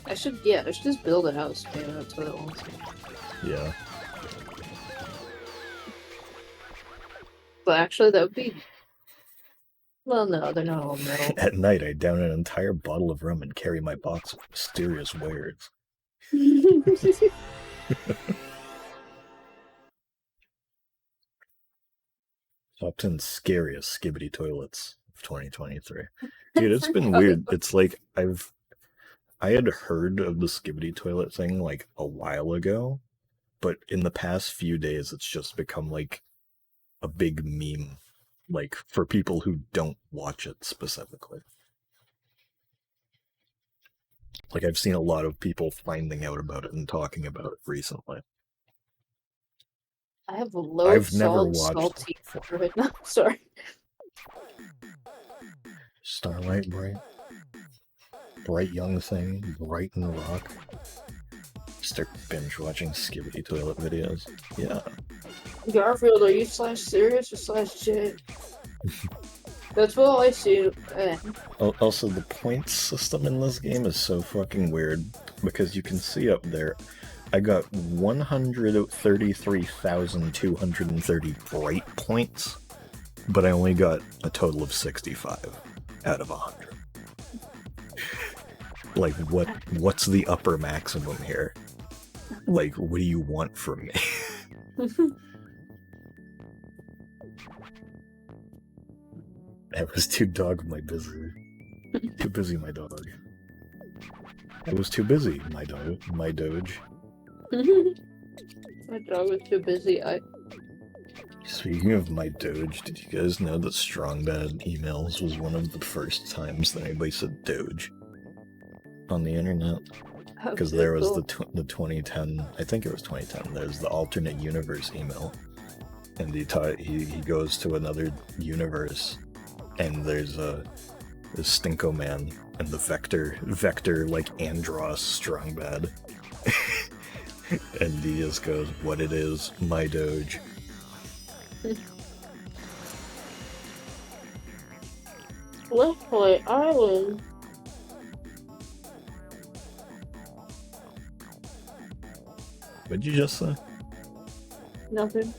I should just build a house made out of toilet walls. Yeah. But actually, that would be... Well, no, they're not all metal. At night, I down an entire bottle of rum and carry my box of mysterious wares. Top 10 scariest skibbity toilets of 2023. Dude, it's been weird. It's like I had heard of the Skibbity toilet thing like a while ago, but in the past few days it's just become like a big meme, like for people who don't watch it specifically. Like I've seen a lot of people finding out about it and talking about it recently. I have a low I've never salt, watched salty it before. favorite. No, sorry. Starlight Bright, Bright Young Thing, Bright and Rock. Start binge watching Skibbity toilet videos. Yeah. Garfield, are you /serious or /J? That's what I see. Also, the points system in this game is so fucking weird because you can see up there, I got 133,230 bright points, but I only got a total of 65 out of 100. Like, what's the upper maximum here? Like, what do you want from me? I was too busy. Too busy, my dog. I was too busy, my doge. My dog was too busy. Speaking of my doge, did you guys know that Strong Bad Emails was one of the first times that anybody said doge on the internet? Because there was the 2010, I think it was 2010, there's the alternate universe email. And he goes to another universe, and there's a Stinko Man, and the Vector like Andros Strong Bad. And he just goes, what it is, my doge. Let's play Island. What'd you just say? Nothing.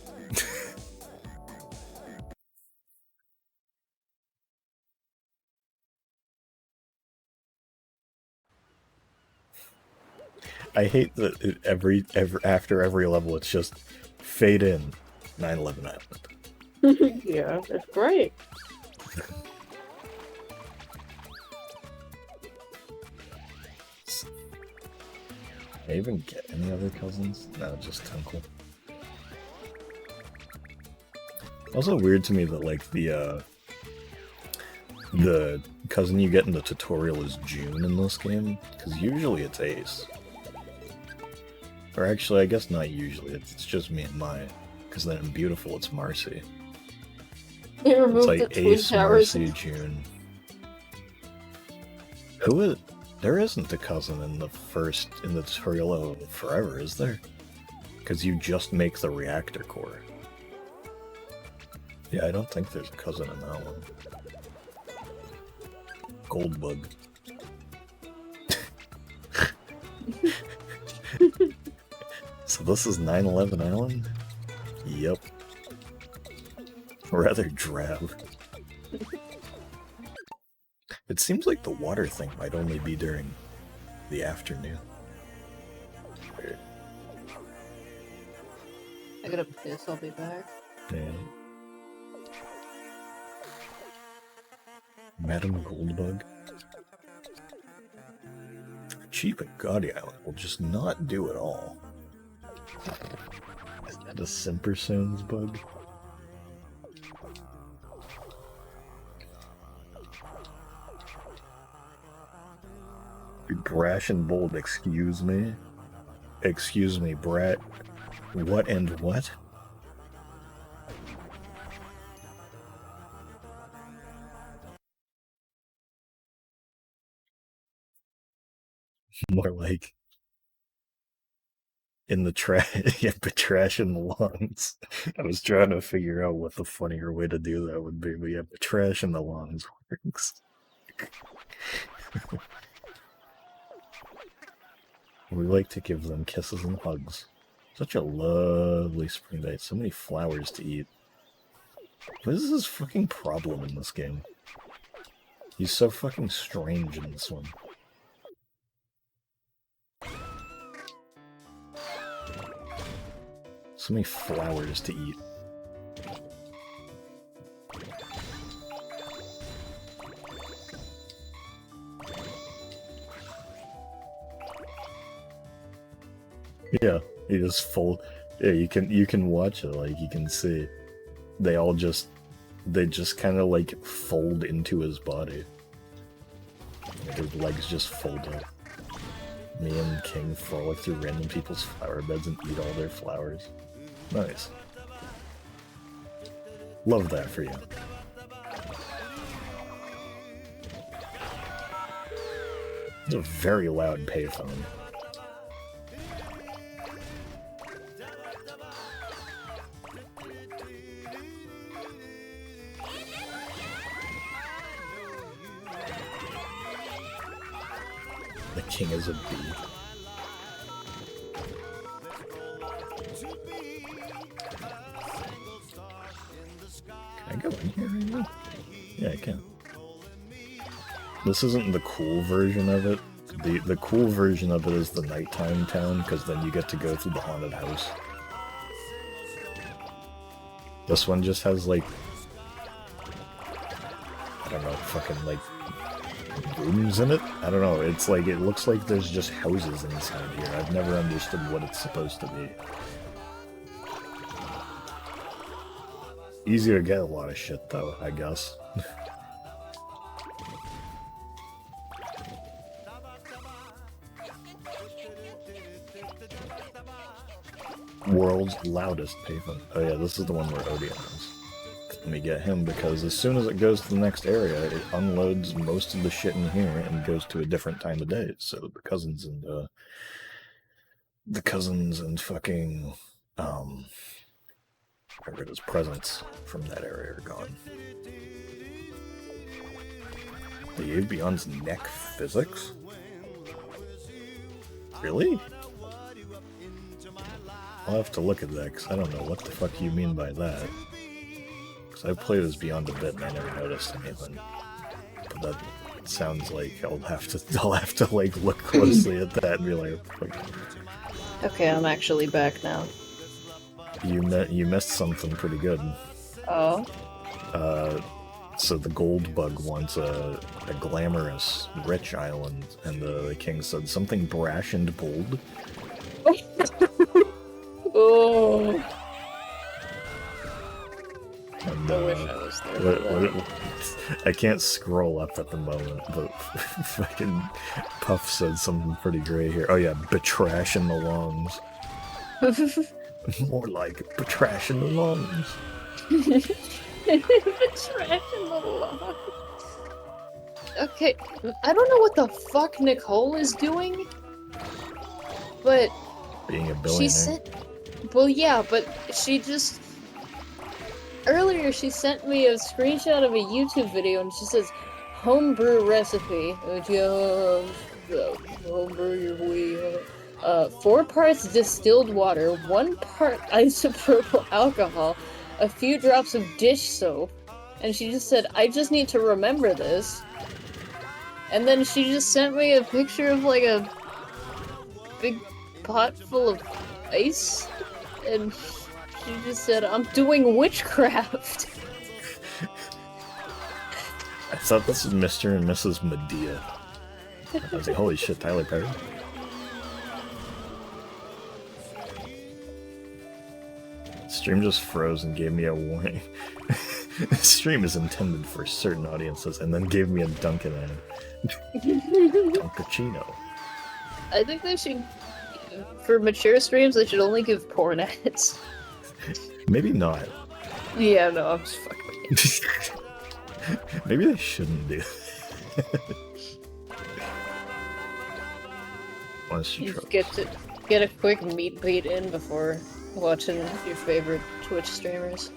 I hate that after every level it's just fade in 9/11 Island. Yeah, that's great. Can I even get any other cousins? No, just Tinkle. Also weird to me that like the cousin you get in the tutorial is June in this game, because usually it's Ace. Or actually, I guess not usually, it's just me and Mai, because then in Beautiful it's Marcy. They removed It's like the Twin Ace, Towers. Marcy, June. Who is... There isn't a cousin in the tutorial of Forever, is there? Because you just make the reactor core. Yeah, I don't think there's a cousin in that one. Goldbug. So this is 9/11 Island? Yep. Rather drab. It seems like the water thing might only be during the afternoon. Weird. I gotta piss, I'll be back. Yeah. Madam Goldbug. Cheap and gaudy Island will just not do it all. Is that a Simpersones bug? Brash and bold, excuse me? Excuse me, Brat. What and what? More like in the trash, yeah, but trash in the lungs. I was trying to figure out what the funnier way to do that would be, but yeah, but trash in the lungs works. We like to give them kisses and hugs. Such a lovely spring day. So many flowers to eat. What is his fucking problem in this game? He's so fucking strange in this one. So many flowers to eat. He just fold. Yeah, you can watch it. Like you can see, they just kind of like fold into his body. Like, his legs just fold up. Me and King frolic through random people's flower beds and eat all their flowers. Nice. Love that for you. It's a very loud payphone. The king is a bee. Can I go in here right now? Yeah, I can. This isn't the cool version of it. The cool version of it is the nighttime town, because then you get to go through the haunted house. This one just has, like, I don't know, fucking, like, rooms in it? I don't know, it's like, it looks like there's just houses inside here. I've never understood what it's supposed to be. Easier to get a lot of shit, though, I guess. World's loudest payphone. Oh yeah, this is the one where Odeon is. Let me get him, because as soon as it goes to the next area, it unloads most of the shit in here and goes to a different time of day. So the cousins and fucking whatever it is, presents from that area are gone. They gave Beyond's neck physics? Really? I'll have to look at that, because I don't know what the fuck you mean by that. Because I've played as Beyond a bit and I never noticed anything. But that sounds like I'll have to like look closely at that and be like, Okay, I'm actually back now. you missed something pretty good. Oh? So the gold bug wants a glamorous, rich island, and the king said something brash and bold. Oh! And, I wish I was there. I can't scroll up at the moment, but fucking Puff said something pretty great here. Oh yeah, betrash in the lungs. More like betrash in the lungs. Betrash in the lungs. Okay, I don't know what the fuck Nicole is doing, but Being a billionaire. she sent. Well, yeah, but she just. Earlier, she sent me a screenshot of a YouTube video, and she says, "Homebrew recipe. Homebrew your wheel. 4 parts distilled water, 1 part isopropyl alcohol, a few drops of dish soap." And she just said, "I just need to remember this." And then she just sent me a picture of like a big pot full of ice, and she just said, "I'm doing witchcraft." I thought this was Mr. and Mrs. Medea. I was like, holy shit, Tyler Perry. Stream just froze and gave me a warning. Stream is intended for certain audiences, and then gave me a Dunkin' ad. Dunkachino. I think they should, for mature streams, they should only give porn ads. Maybe not. Yeah, no, I'm just fucking with you. Maybe they shouldn't do. You get a quick meat beat in before watching your favorite Twitch streamers.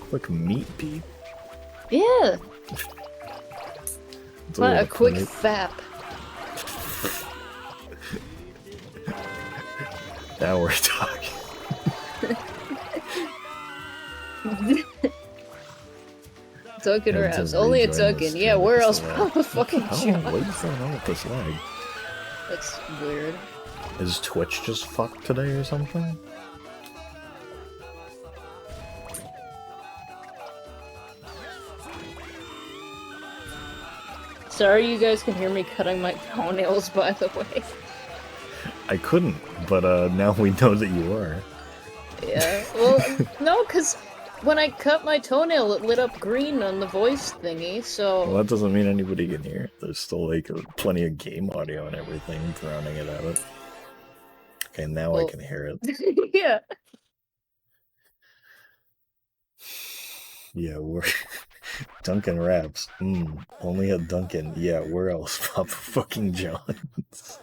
Quick meat beat. Yeah, It's not a little quick funny. fap. Now we're talking. Dunkin' Had to Raps. Only at rejoin the Dunkin'. stream Yeah, where because else? of Probably fucking What John. is going on with this lag? That's weird. Is Twitch just fucked today or something? Sorry you guys can hear me cutting my toenails, by the way. I couldn't, but now we know that you are. Yeah. Well, no, because when I cut my toenail, it lit up green on the voice thingy, so... Well, that doesn't mean anybody can hear it. There's still, like, plenty of game audio and everything drowning it out. Okay, now I can hear it. Yeah. Yeah, we're... Dunkin' Wraps. Only at Dunkin'. Yeah, where else? Papa fucking John's.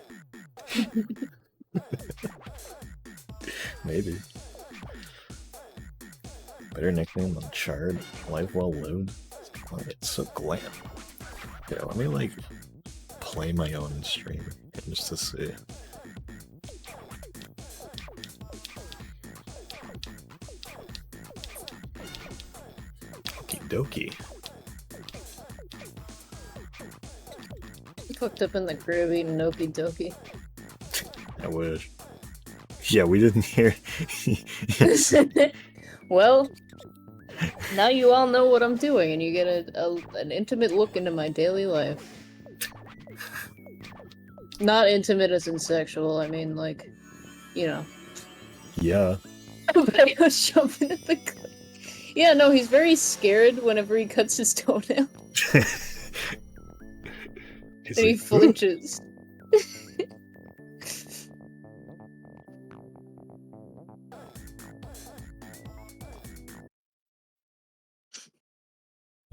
Maybe. Better nickname than Chard. Life well lived. Oh, it's so glam. Yeah, let me, like, play my own stream just to see. Okie dokie. Hooked up in the crib eating okie dokie. I wish. Yeah, we didn't hear. Yes. Well, now you all know what I'm doing, and you get an intimate look into my daily life. Not intimate as in sexual, I mean, like, you know. Yeah. But I was jumping at the cliff. Yeah, no, he's very scared whenever he cuts his toenail. And he flinches.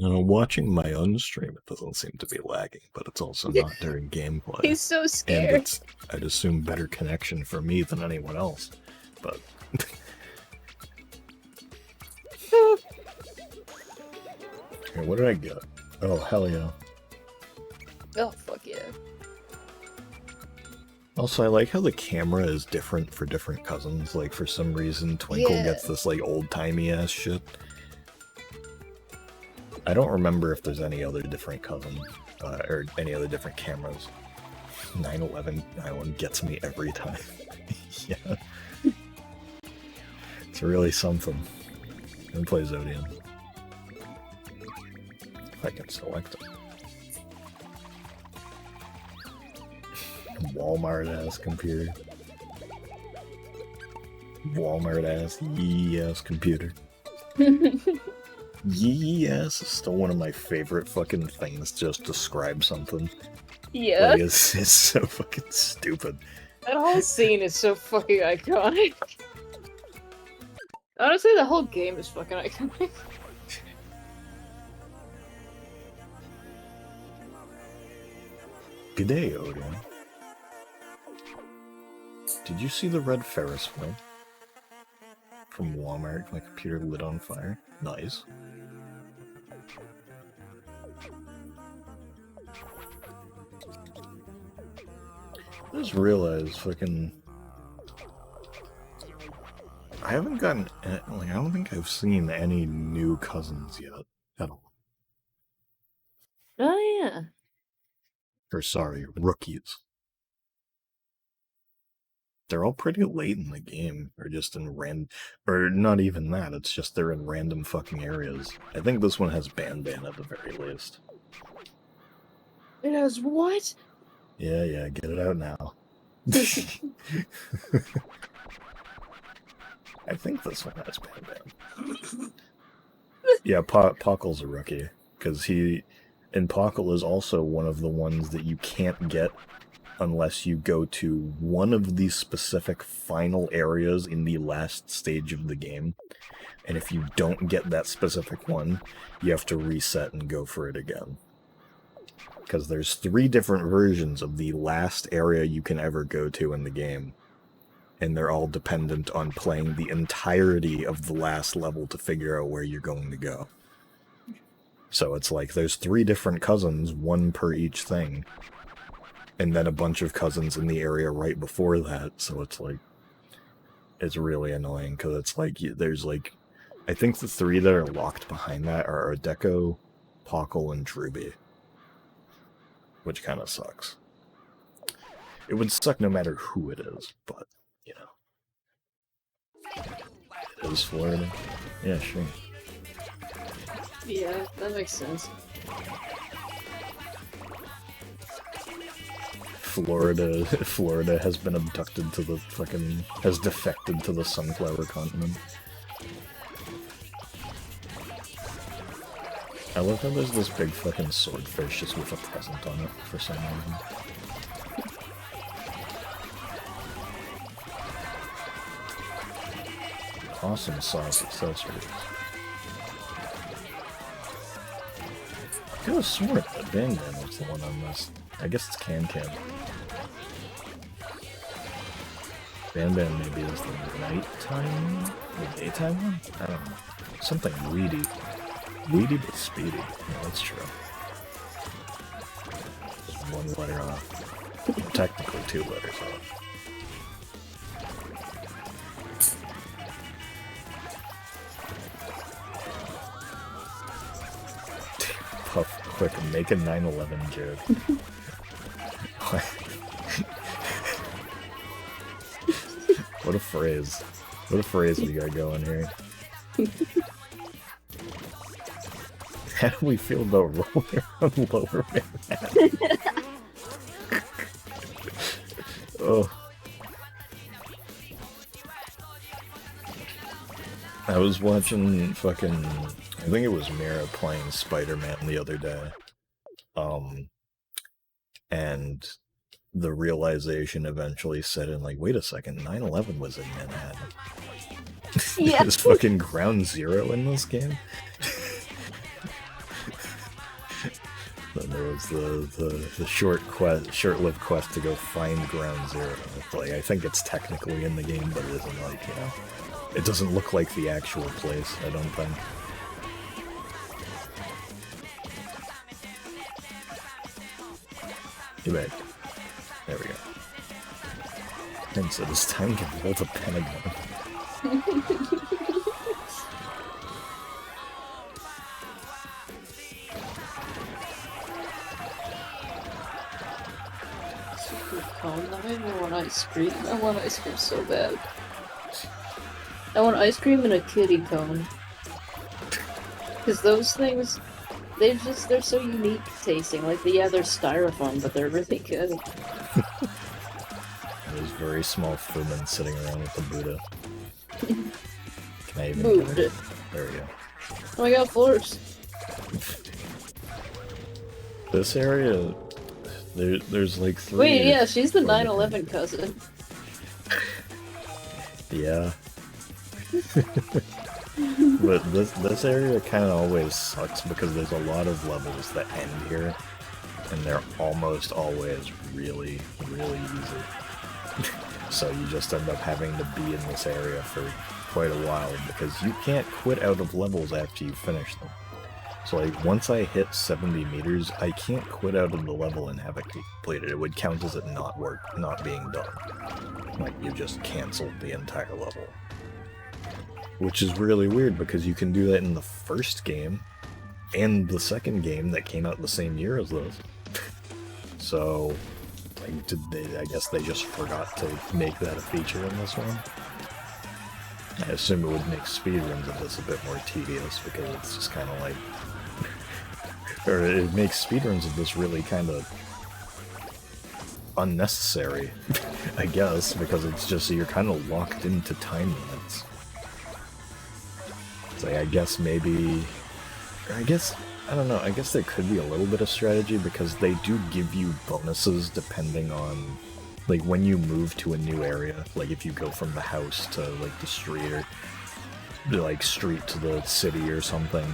Watching my own stream, it doesn't seem to be lagging, but it's also not during gameplay. He's so scared. And it's, I'd assume, better connection for me than anyone else. But... Okay, what did I get? Oh, hell yeah. Oh, fuck yeah. Also, I like how the camera is different for different cousins. Like, for some reason, Twinkle gets this, like, old-timey ass shit. I don't remember if there's any other different cousins, or any other different cameras. 9/11, that one gets me every time. Yeah. It's really something. I'm gonna play Zodian. If I can select it. Walmart-ass computer. Walmart-ass, yee-ass computer. Yes, is still one of my favorite fucking things to just describe something. Yeah. Like, it's so fucking stupid. That whole scene is so fucking iconic. Honestly, the whole game is fucking iconic. G'day, Odin. Did you see the red Ferris wheel? From Walmart, my computer lit on fire. Nice. I just realized fucking... I haven't gotten... Like, I don't think I've seen any new cousins yet. At all. Oh, yeah. Or sorry, rookies. They're all pretty late in the game, or just in or not even that, it's just they're in random fucking areas. I think this one has Ban at the very least. It has what? Yeah, get it out now. I think this one has Ban. Yeah, Pockle's a rookie, because and Pockle is also one of the ones that you can't get unless you go to one of these specific final areas in the last stage of the game. And if you don't get that specific one, you have to reset and go for it again. Because there's 3 different versions of the last area you can ever go to in the game. And they're all dependent on playing the entirety of the last level to figure out where you're going to go. So it's like there's 3 different cousins, 1 per each thing. And then a bunch of cousins in the area right before that, so it's like... It's really annoying, because it's like, there's like... I think the 3 that are locked behind that are Deco, Pockle, and Druby. Which kind of sucks. It would suck no matter who it is, but, you know. It is Florida. Yeah, sure. Yeah, that makes sense. Florida has been abducted to the has defected to the sunflower continent. I love how there's this big fucking swordfish just with a present on it for some reason. Awesome sauce accessories. I could have sworn that Bang Bang was the one on this. I guess it's Can Can. Bang Bang maybe is the nighttime? The daytime one? I don't know. Something weedy. Weedy but speedy. Yeah, that's true. Just one letter off. Technically 2 letters off. Puff, quick, make a 9/11 joke. What a phrase. What a phrase we got going here. How do we feel about rolling around Lower Manhattan? Oh. I was watching fucking, I think it was Mira playing Spider-Man the other day. And the realization eventually set in, like, wait a second, 9/11 was in Manhattan. Yeah. There's fucking Ground Zero in this game? Then there was the short-lived quest to go find Ground Zero. Like, I think it's technically in the game, but it isn't, like, you know, it doesn't look like the actual place, I don't think. Get back. There we go. And so this time can hold a pentagon. I want ice cream. I want ice cream so bad. I want ice cream and a kitty cone. Because those things, they're so unique tasting. Like, yeah, they're styrofoam, but they're really good. There's very small Fumin sitting around with the Buddha. Can I even Moved get it. There we go. Oh my god, floors. This area, there's like 3. Wait, yeah, she's the 4 9/11 cousin. Yeah. But this area kind of always sucks because there's a lot of levels that end here, and they're almost always really, really easy. So you just end up having to be in this area for quite a while because you can't quit out of levels after you finish them. So like once I hit 70 meters, I can't quit out of the level and have it completed. It would count as it not being done. Like you just canceled the entire level. Which is really weird because you can do that in the first game and the second game that came out the same year as this. So, like, I guess they just forgot to make that a feature in this one. I assume it would make speedruns of this a bit more tedious because it's just kind of like... or it makes speedruns of this really kind of unnecessary, I guess, because it's just you're kind of locked into time limits. It's like, I guess maybe... or I guess... I don't know, I guess there could be a little bit of strategy because they do give you bonuses depending on, like, when you move to a new area. Like, if you go from the house to, like, the street or, like, street to the city or something,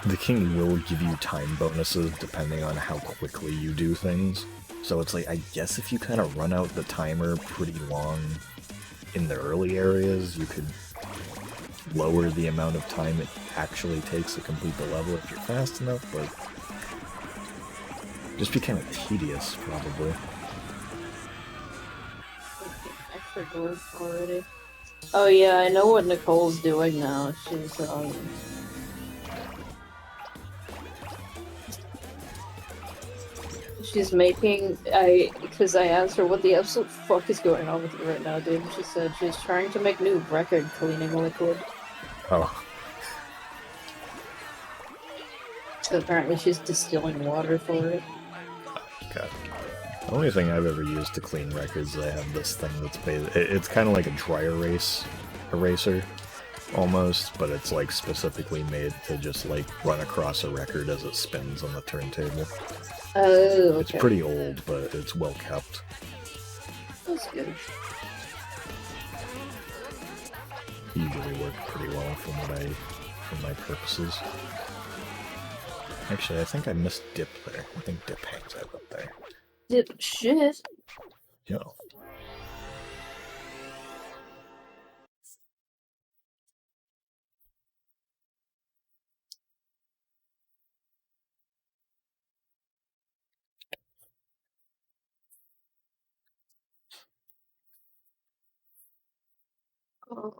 the king will give you time bonuses depending on how quickly you do things. So it's like, I guess if you kind of run out the timer pretty long in the early areas, you could lower the amount of time it actually takes to complete the level if you're fast enough, but just be kind of tedious, probably. I forgot already. Oh yeah, I know what Nicole's doing now. She's making, because I asked her what the absolute fuck is going on with you right now, dude. She said she's trying to make new record cleaning liquid. Oh. So apparently she's distilling water for it. God. The only thing I've ever used to clean records, I have this thing that's it's kind of like a dry eraser, almost, but it's like specifically made to just like run across a record as it spins on the turntable. Oh, okay. It's pretty old, but it's well kept. That's good. Usually work pretty well for my purposes. Actually, I think I missed Dip there. I think Dip hangs out up there. Dip shit. Yeah. Oh,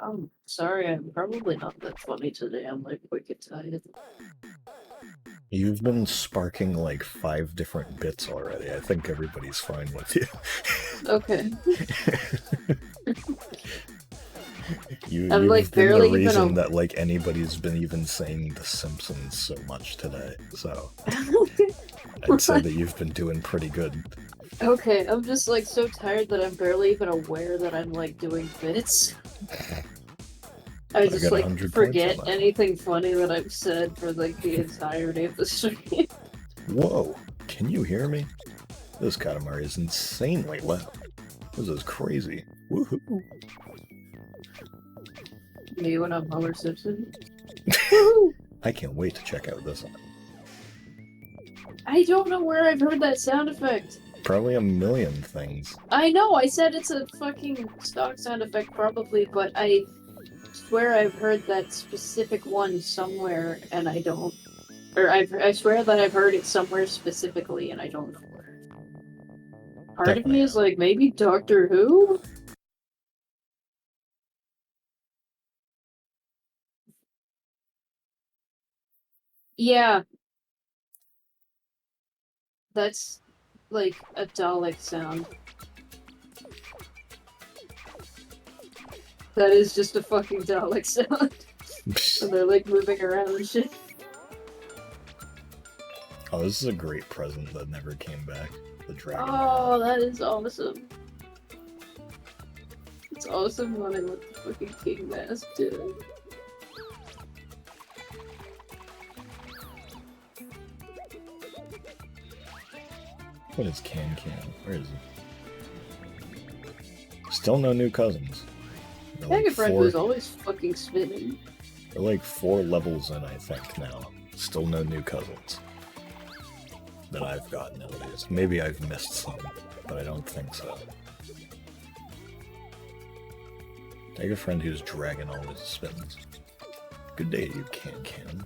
I'm sorry, I'm probably not that funny today. I'm like wicked tired. You've been sparking like 5 different bits already. I think everybody's fine with you. Okay. You've like, been the barely even reason that like anybody's been even saying The Simpsons so much today. So I'd say that you've been doing pretty good. Okay, I'm just like so tired that I'm barely even aware that I'm like doing bits. I just got like 100 points forget on that. anything funny that I've said for like the entirety of the stream. Whoa! Can you hear me? This Katamari is insanely loud. This is crazy. Woohoo! Me when I'm Homer Simpson. I can't wait to check out this one. I don't know where I've heard that sound effect. Probably a million things. I know, I said it's a fucking stock sound effect probably, but I swear I've heard that specific one somewhere and I don't. Or I swear that I've heard it somewhere specifically and I don't know where. Part of me is like, maybe Doctor Who? Yeah. That's like a Dalek sound. That is just a fucking Dalek sound. And they're like moving around and shit. Oh, this is a great present that never came back. The dragon. Oh, that is awesome. It's awesome when I let the fucking king mask do. What is Can? Where is it? Still no new cousins. Like friend was always fucking spinning. They're like 4 levels in, I think, now. Still no new cousins. That I've gotten nowadays. Maybe I've missed some, but I don't think so. Take a friend whose dragon always spins. Good day, you Can.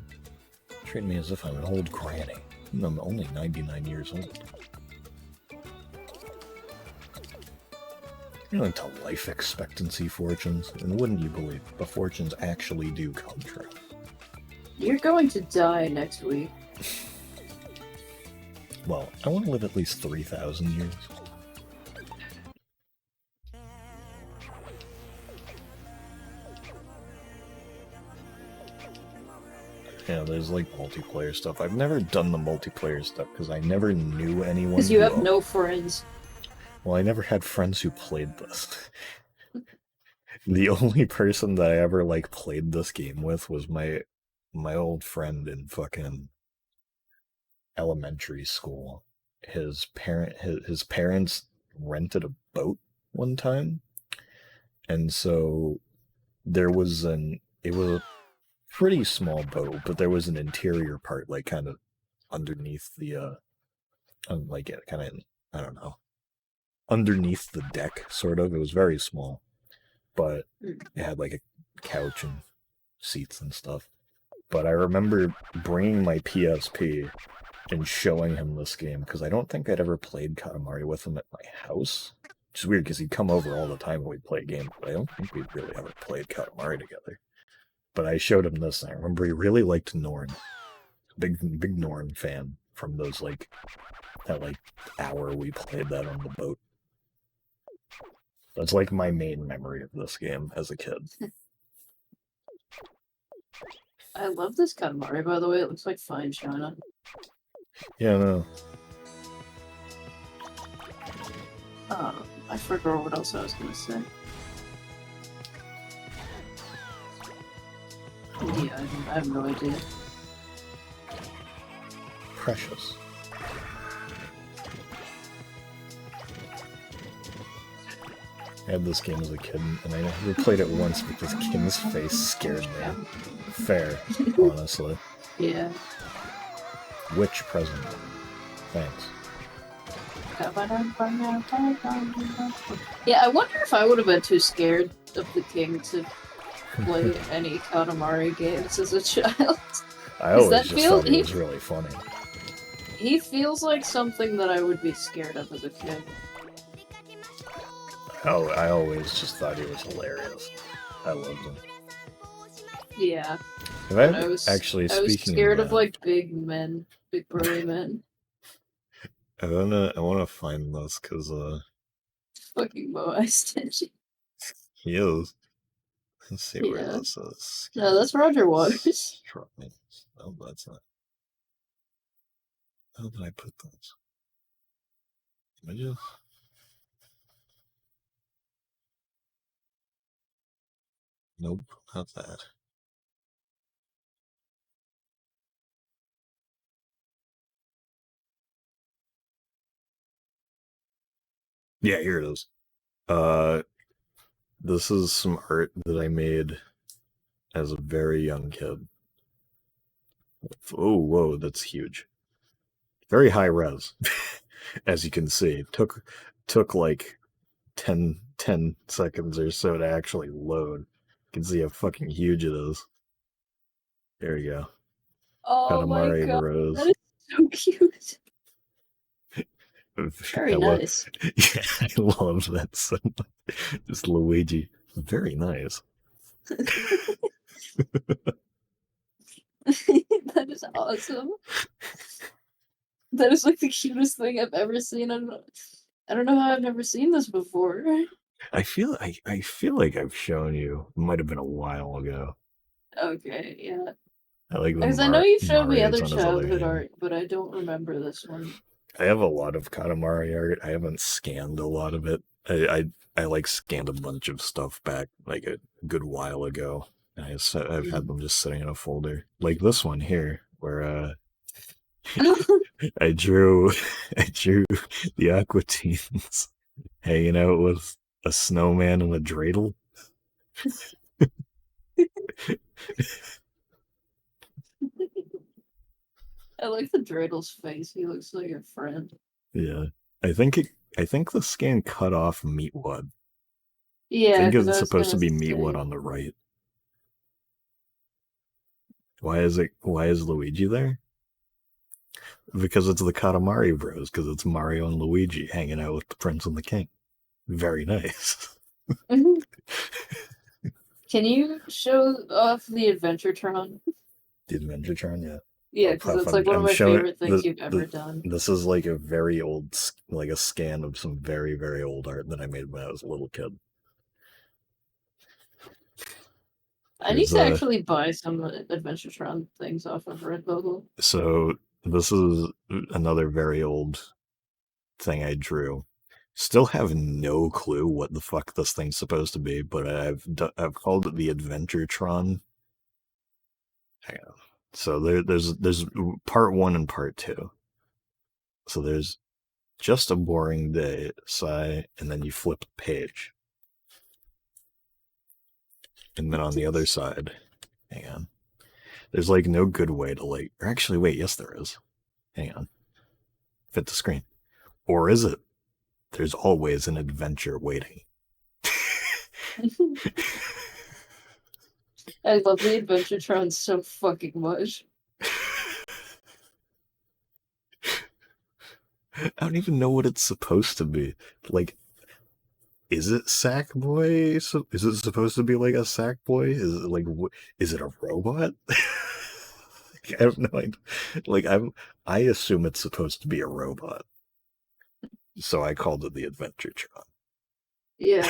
Treat me as if I'm an old granny. And I'm only 99 years old. You're into life expectancy fortunes, and wouldn't you believe the fortunes actually do come true? You're going to die next week. Well, I want to live at least 3,000 years. Yeah, there's like multiplayer stuff. I've never done the multiplayer stuff because I never knew anyone. Because you have no friends. Well, I never had friends who played this. The only person that I ever like played this game with was my old friend in fucking elementary school. His parents rented a boat one time, and so it was a pretty small boat, but there was an interior part like kind of underneath the like it kind of, I don't know, underneath the deck, sort of. It was very small, but it had like a couch and seats and stuff. But I remember bringing my PSP and showing him this game, because I don't think I'd ever played Katamari with him at my house. Which is weird, because he'd come over all the time when we'd play games, but I don't think we'd really ever played Katamari together. But I showed him this, and I remember he really liked Norn. Big Norn fan from those, like, that, like, hour we played that on the boat. That's, like, my main memory of this game as a kid. I love this Katamari, by the way. It looks like fine china. Yeah, no. I forgot what else I was gonna say. Yeah, I have no idea. Precious. I had this game as a kid, and I never played it once because Kim's face scared me. Fair, honestly. Yeah. Which present? Thanks. Yeah, I wonder if I would have been too scared of the king to play any Katamari games as a child. I always that just feel- thought he was really funny. He feels like something that I would be scared of as a kid. Oh, I always just thought he was hilarious. I loved him. Yeah. Have But I was speaking scared of that, like big men, big burly men. I wanna find this because Fucking Moai Stingy. he is. Let's see where Yeah. this is. No, that's Roger Waters. Oh, that's not. How did I put those? Images? Nope, not that. Yeah, here it is. This is some art that I made as a very young kid. Oh, whoa, that's huge. Very high res, as you can see. Took like 10 seconds or so to actually load. You can see how fucking huge it is. There you go. Oh my Katamari god, Bros. that is so cute. Very nice. Yeah, I love that so much. Just Luigi. Very nice. That is awesome. That is like the cutest thing I've ever seen. I don't know how I've never seen this before. I feel like I've shown you. It might have been a while ago. Okay, yeah. I like the Because I know you showed me Mario's other on his childhood hand. art, but I don't remember this one. I have a lot of Katamari art. I haven't scanned a lot of it. I like scanned a bunch of stuff back like a good while ago. And I've had them just sitting in a folder. Like this one here, where I drew the Aqua Teens hanging out with a snowman and a dreidel. I like the Dreidel's face. He looks like a friend. Yeah. I think the scan cut off Meatwood. Yeah, I think 'cause I it's was supposed to gonna be say- Meatwood on the right. Why is Luigi there? Because it's the Katamari Bros, because it's Mario and Luigi hanging out with the Prince and the King. Very nice. Can you show off the Adventure Tron? The Adventure Tron, yeah. Yeah, I'll because pop it's on- like one of I'm my showing- favorite things the- you've ever done. This is like a very old, like a scan of some very, very old art that I made when I was a little kid. I need There's, to actually buy some Adventure Tron things off of Redbubble. So this is another very old thing I drew. Still have no clue what the fuck this thing's supposed to be, but I've called it the Adventure Tron. Hang on. So there's part 1 and part 2. So there's just a boring day, sigh, and then you flip the page. And then on the other side, hang on. There's like no good way to like, or actually wait, yes there is. Hang on. Fit the screen. Or is it? There's always an adventure waiting. I love the Adventure Tron so fucking much. I don't even know what it's supposed to be. Like, is it Sackboy? So, is it supposed to be like a Sackboy? Is it like, is it a robot? I have no idea. Like, I assume it's supposed to be a robot. So I called it the Adventure Tron. Yeah,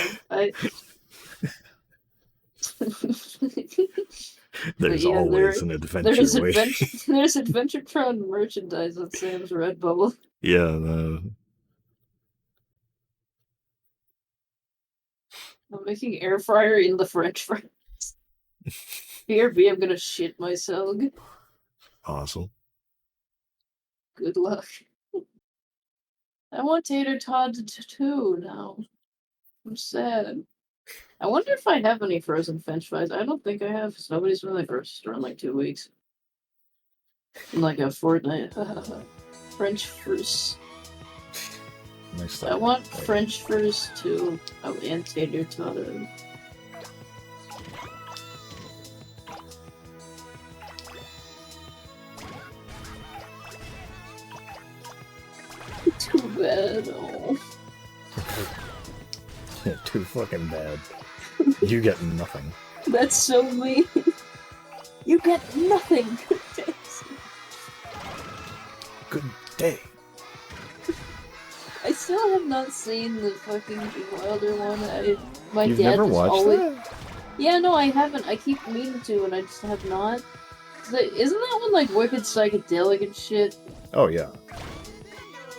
There's yeah, always an adventure waiting. There's Adventure Tron merchandise on Sam's Redbubble. Yeah, I'm making air fryer in the French fries. BRB, I'm gonna shit myself. Awesome. Good luck. I want tater tots too now. I'm sad. I wonder if I have any frozen French fries. I don't think I have, because nobody's really purchased around like 2 weeks. In like a fortnight. French fries. Nice I want French fries too. Oh, and tater tot. Too bad. Oh. Too fucking bad. You get nothing. That's so mean. You get nothing. Good day. I still have not seen the fucking Gene Wilder one. My You've dad never just watched always... that? Yeah, no, I haven't. I keep meaning to, and I just have not. Isn't that one like wicked psychedelic and shit? Oh yeah.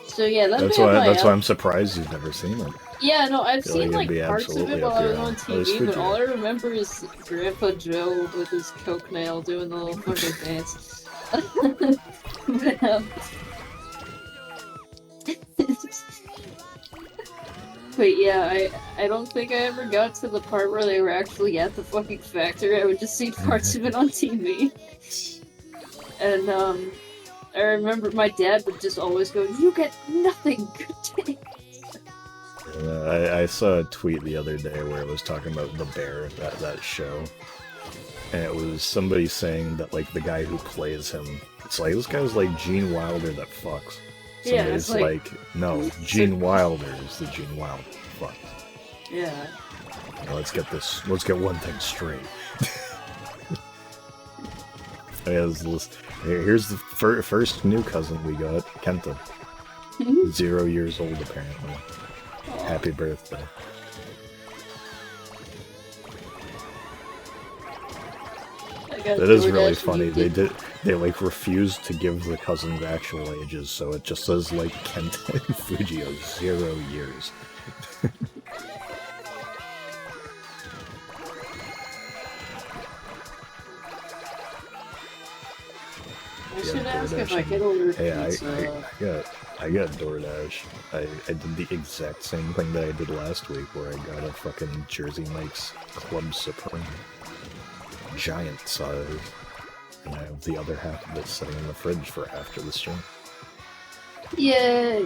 So yeah, That's why I'm surprised you've never seen it. Yeah, no, I've feel seen like it'd like be parts of it absolutely while up I your was on alley. Oh, it's TV, but all I Fuji. remember is Grandpa Joe with his coke nail doing the little fucking dance. But yeah, I don't think I ever got to the part where they were actually at the fucking factory. I would just see parts of it on TV. And I remember my dad would just always go, "You get nothing, good day." I saw a tweet the other day where it was talking about the bear, that show, and it was somebody saying that like the guy who plays him, it's like this guy's like Gene Wilder that fucks. Yeah, it's Somebody's like, no, Gene Wilder is the Gene Wilder that fucks. Yeah. Now, let's get one thing straight. Here's the first new cousin we got, Kenta. 0 years old apparently. Happy birthday. That is really funny. They like refused to give the cousins actual ages, so it just says like Kenta and Fujio 0 years. I should ask if I could order pizza. I got DoorDash. I did the exact same thing that I did last week, where I got a fucking Jersey Mike's Club Supreme. Giant size. And I have the other half of it sitting in the fridge for after the stream. Yay!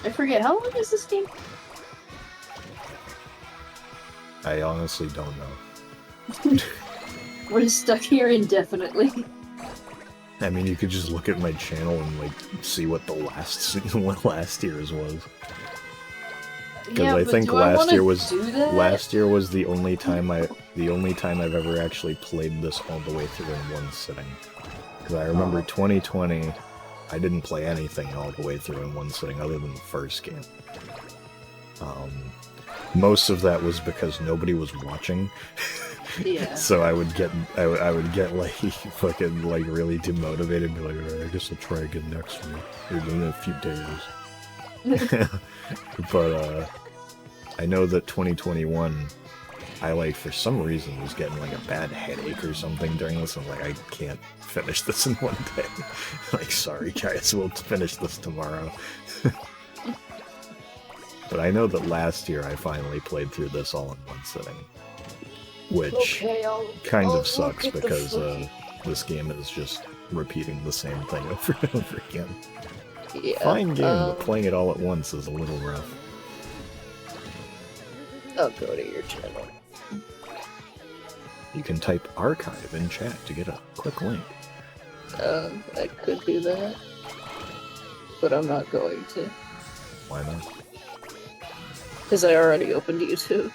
I forget, how long is this game? I honestly don't know. We're just stuck here indefinitely. I mean, you could just look at my channel and like see what the last year's was. Because I think last year was the only time I've ever actually played this all the way through in one sitting. Because I remember 2020, I didn't play anything all the way through in one sitting other than the first game. Most of that was because nobody was watching. Yeah. So I would get like fucking like really demotivated and be like, alright, I guess I'll try again next week. Or in a few days. But I know that 2021 I like for some reason was getting like a bad headache or something during this. I'm like, I can't finish this in one day. Like, sorry guys, we'll finish this tomorrow. But I know that last year I finally played through this all in one sitting. Which kind of sucks because this game is just repeating the same thing over and over again. Yeah, Fine game, but playing it all at once is a little rough. I'll go to your channel. You can type archive in chat to get a quick link. I could do that. But I'm not going to. Why not? Because I already opened YouTube.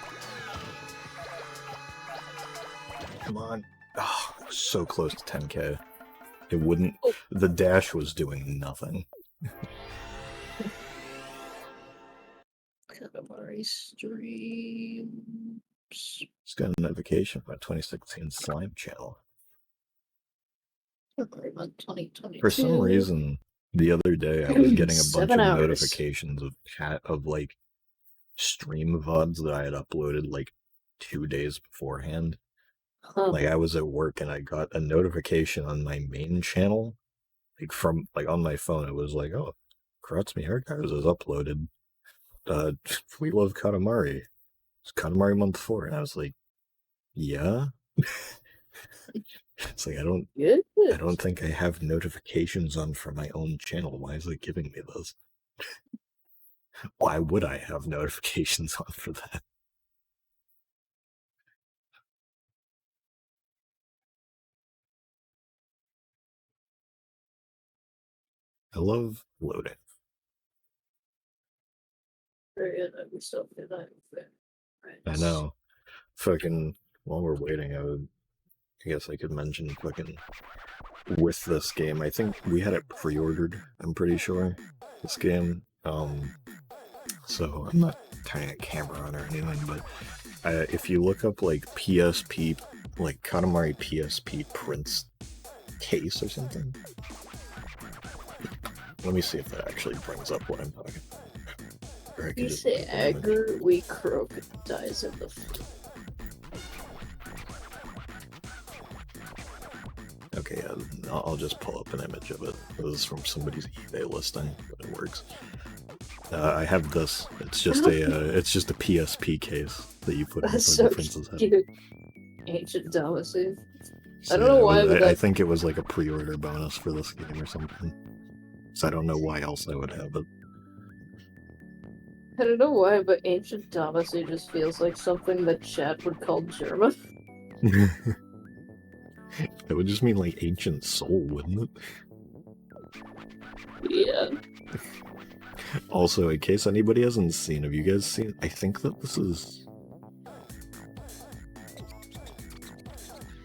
Come on. Oh, so close to 10k. It wouldn't... The dash was doing nothing. Katamari streams. Just got a notification from my 2016 Slime channel. For some reason, the other day I was getting a bunch of notifications of like stream VODs that I had uploaded like 2 days beforehand. Huh. Like I was at work and I got a notification on my main channel, like from like on my phone. It was like, oh, Karatsume Archives is uploaded. We love Katamari. It's Katamari month 4, and I was like, yeah. It's like I don't think I have notifications on for my own channel. Why is it giving me this? Why would I have notifications on for that? I love loading. I know. Fucking, while we're waiting, I guess I could mention fucking with this game. I think we had it pre-ordered, I'm pretty sure. This game. So I'm not turning a camera on or anything, but if you look up like PSP, like Katamari PSP Prince case or something. Let me see if that actually brings up what I'm talking about. You say Agger, we crocodiles in the Okay, I'll just pull up an image of it. This is from somebody's eBay listing, but it works. I have this. It's just a PSP case that you put That's inside so the prince's head. cute. Ancient Damacy. So, I don't know why, but I think it was like a pre-order bonus for this game or something. So I don't know why else I would have it. I don't know why, but Ancient Damacy just feels like something that chat would call German. It would just mean like ancient soul, wouldn't it? Yeah. Also, in case anybody hasn't seen, have you guys seen? I think that this is.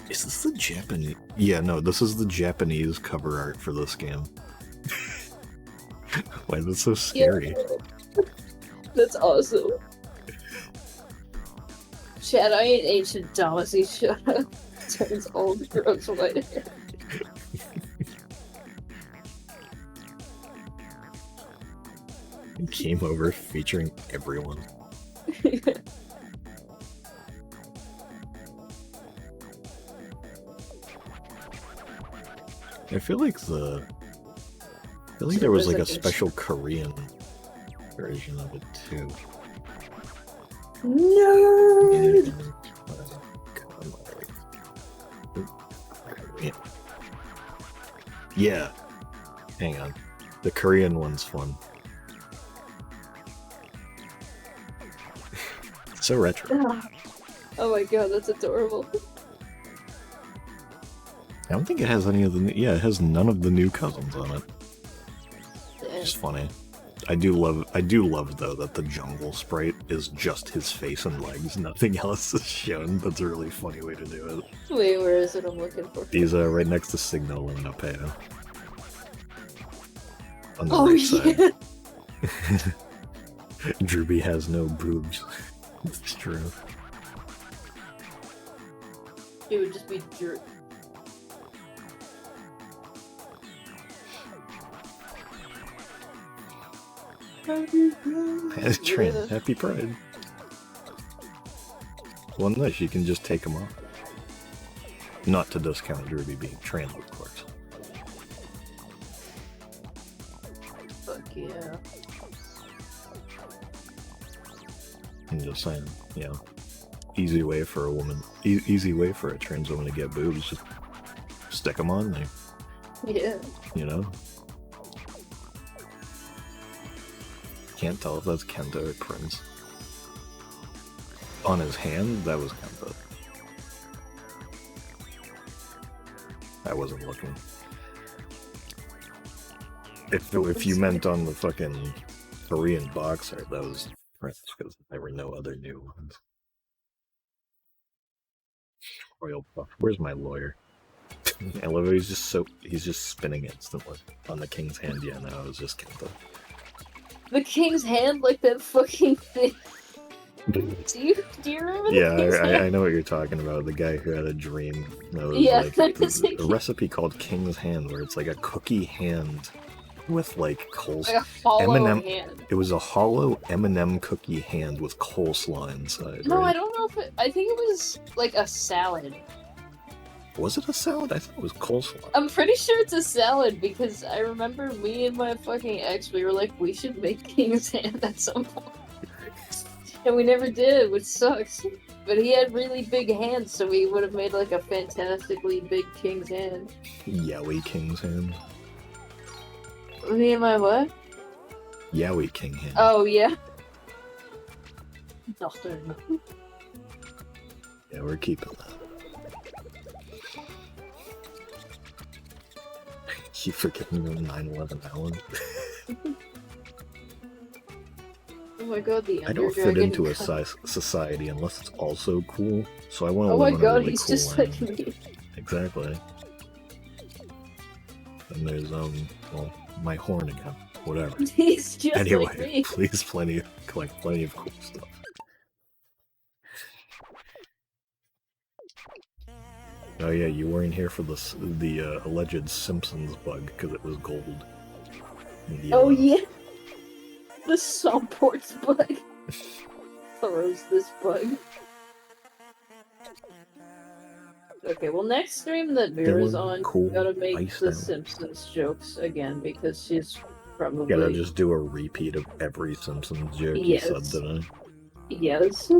Is this the Japanese? Yeah, no, this is the Japanese cover art for this game. Why is it so scary? Yeah. That's awesome. Chat, I ain't Ancient Damacy, shut up. Turns old gross white hair. Came over featuring everyone. I feel like there was like a special Korean version of it too. Nerd! Yeah. Hang on. The Korean one's fun. So retro. Oh my god, that's adorable. I don't think it has any of the. Yeah, it has none of the new cousins on it. It's funny. I do love though that the jungle sprite is just his face and legs. Nothing else is shown. That's a really funny way to do it. Wait, where is it? I'm looking for. He's right next to Signal and Napeo. On the Oh right yeah. side. Drewby has no boobs. It's true. It would just be jerk. Happy Pride. Yeah. Happy Pride. Well, nice. You can just take them off. Not to discount Drewby being trans, of course. Fuck yeah. I'm just saying, you know, easy way for a woman, easy way for a trans woman to get boobs. Just stick them on there. Yeah. You know? Can't tell if that's Kenta or Prince. On his hand, that was Kenta. I wasn't looking. If you meant on the fucking Korean box art, that was Prince, because there were no other new ones. Royal Puff. Where's my lawyer? I love it. He's just spinning instantly on the king's hand. Yeah, no, it was just Kenta. The king's hand, like that fucking thing. Do you remember? Yeah, the king's hand? I know what you're talking about. The guy who had a dream that was Yeah, like that's a recipe called King's Hand, where it's like a cookie hand with like Like a hollow M&M. hand. It was a hollow M&M cookie hand with coleslaw inside. No, right? I don't know if it. I think it was like a salad. Was it a salad? I thought it was coleslaw. I'm pretty sure it's a salad because I remember me and my fucking ex, we were like, we should make King's Hand at some point. And we never did, which sucks. But he had really big hands, so we would have made like a fantastically big King's Hand. Yowie King's hand. Me and my what? Yowie King hand. Oh, yeah. Nothing. Yeah, we're keeping that. You forgetting your 9/11 Alan? Oh my god, the I don't fit Dragon into a cut. society unless it's also cool, so I want to Oh my live in a god, really he's cool just land. like me. Exactly. And there's well, my horn again. Whatever. He's just Anyway, like me. please collect plenty of cool stuff. Oh yeah, you weren't here for the alleged Simpsons bug because it was gold. Oh yeah. The Sawports bug. Throws this bug. Okay, well next stream that Vera's on, cool, you gotta make iced the out. Simpsons jokes again because she's probably... Gotta just do a repeat of every Simpsons joke you said today. Yes.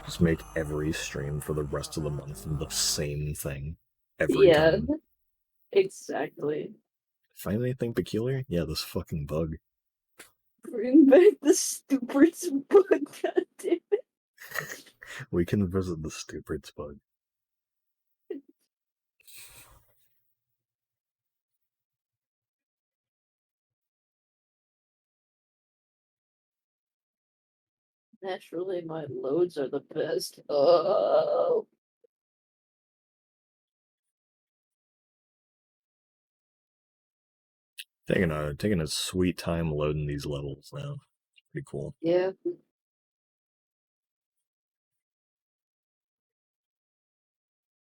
Just make every stream for the rest of the month the same thing. Every time. Exactly. Find anything peculiar? Yeah, this fucking bug. Bring back the Stuparts bug, goddammit. We can visit the Stuparts bug. Naturally, my loads are the best. Oh. Taking a sweet time loading these levels now. Pretty cool. Yeah.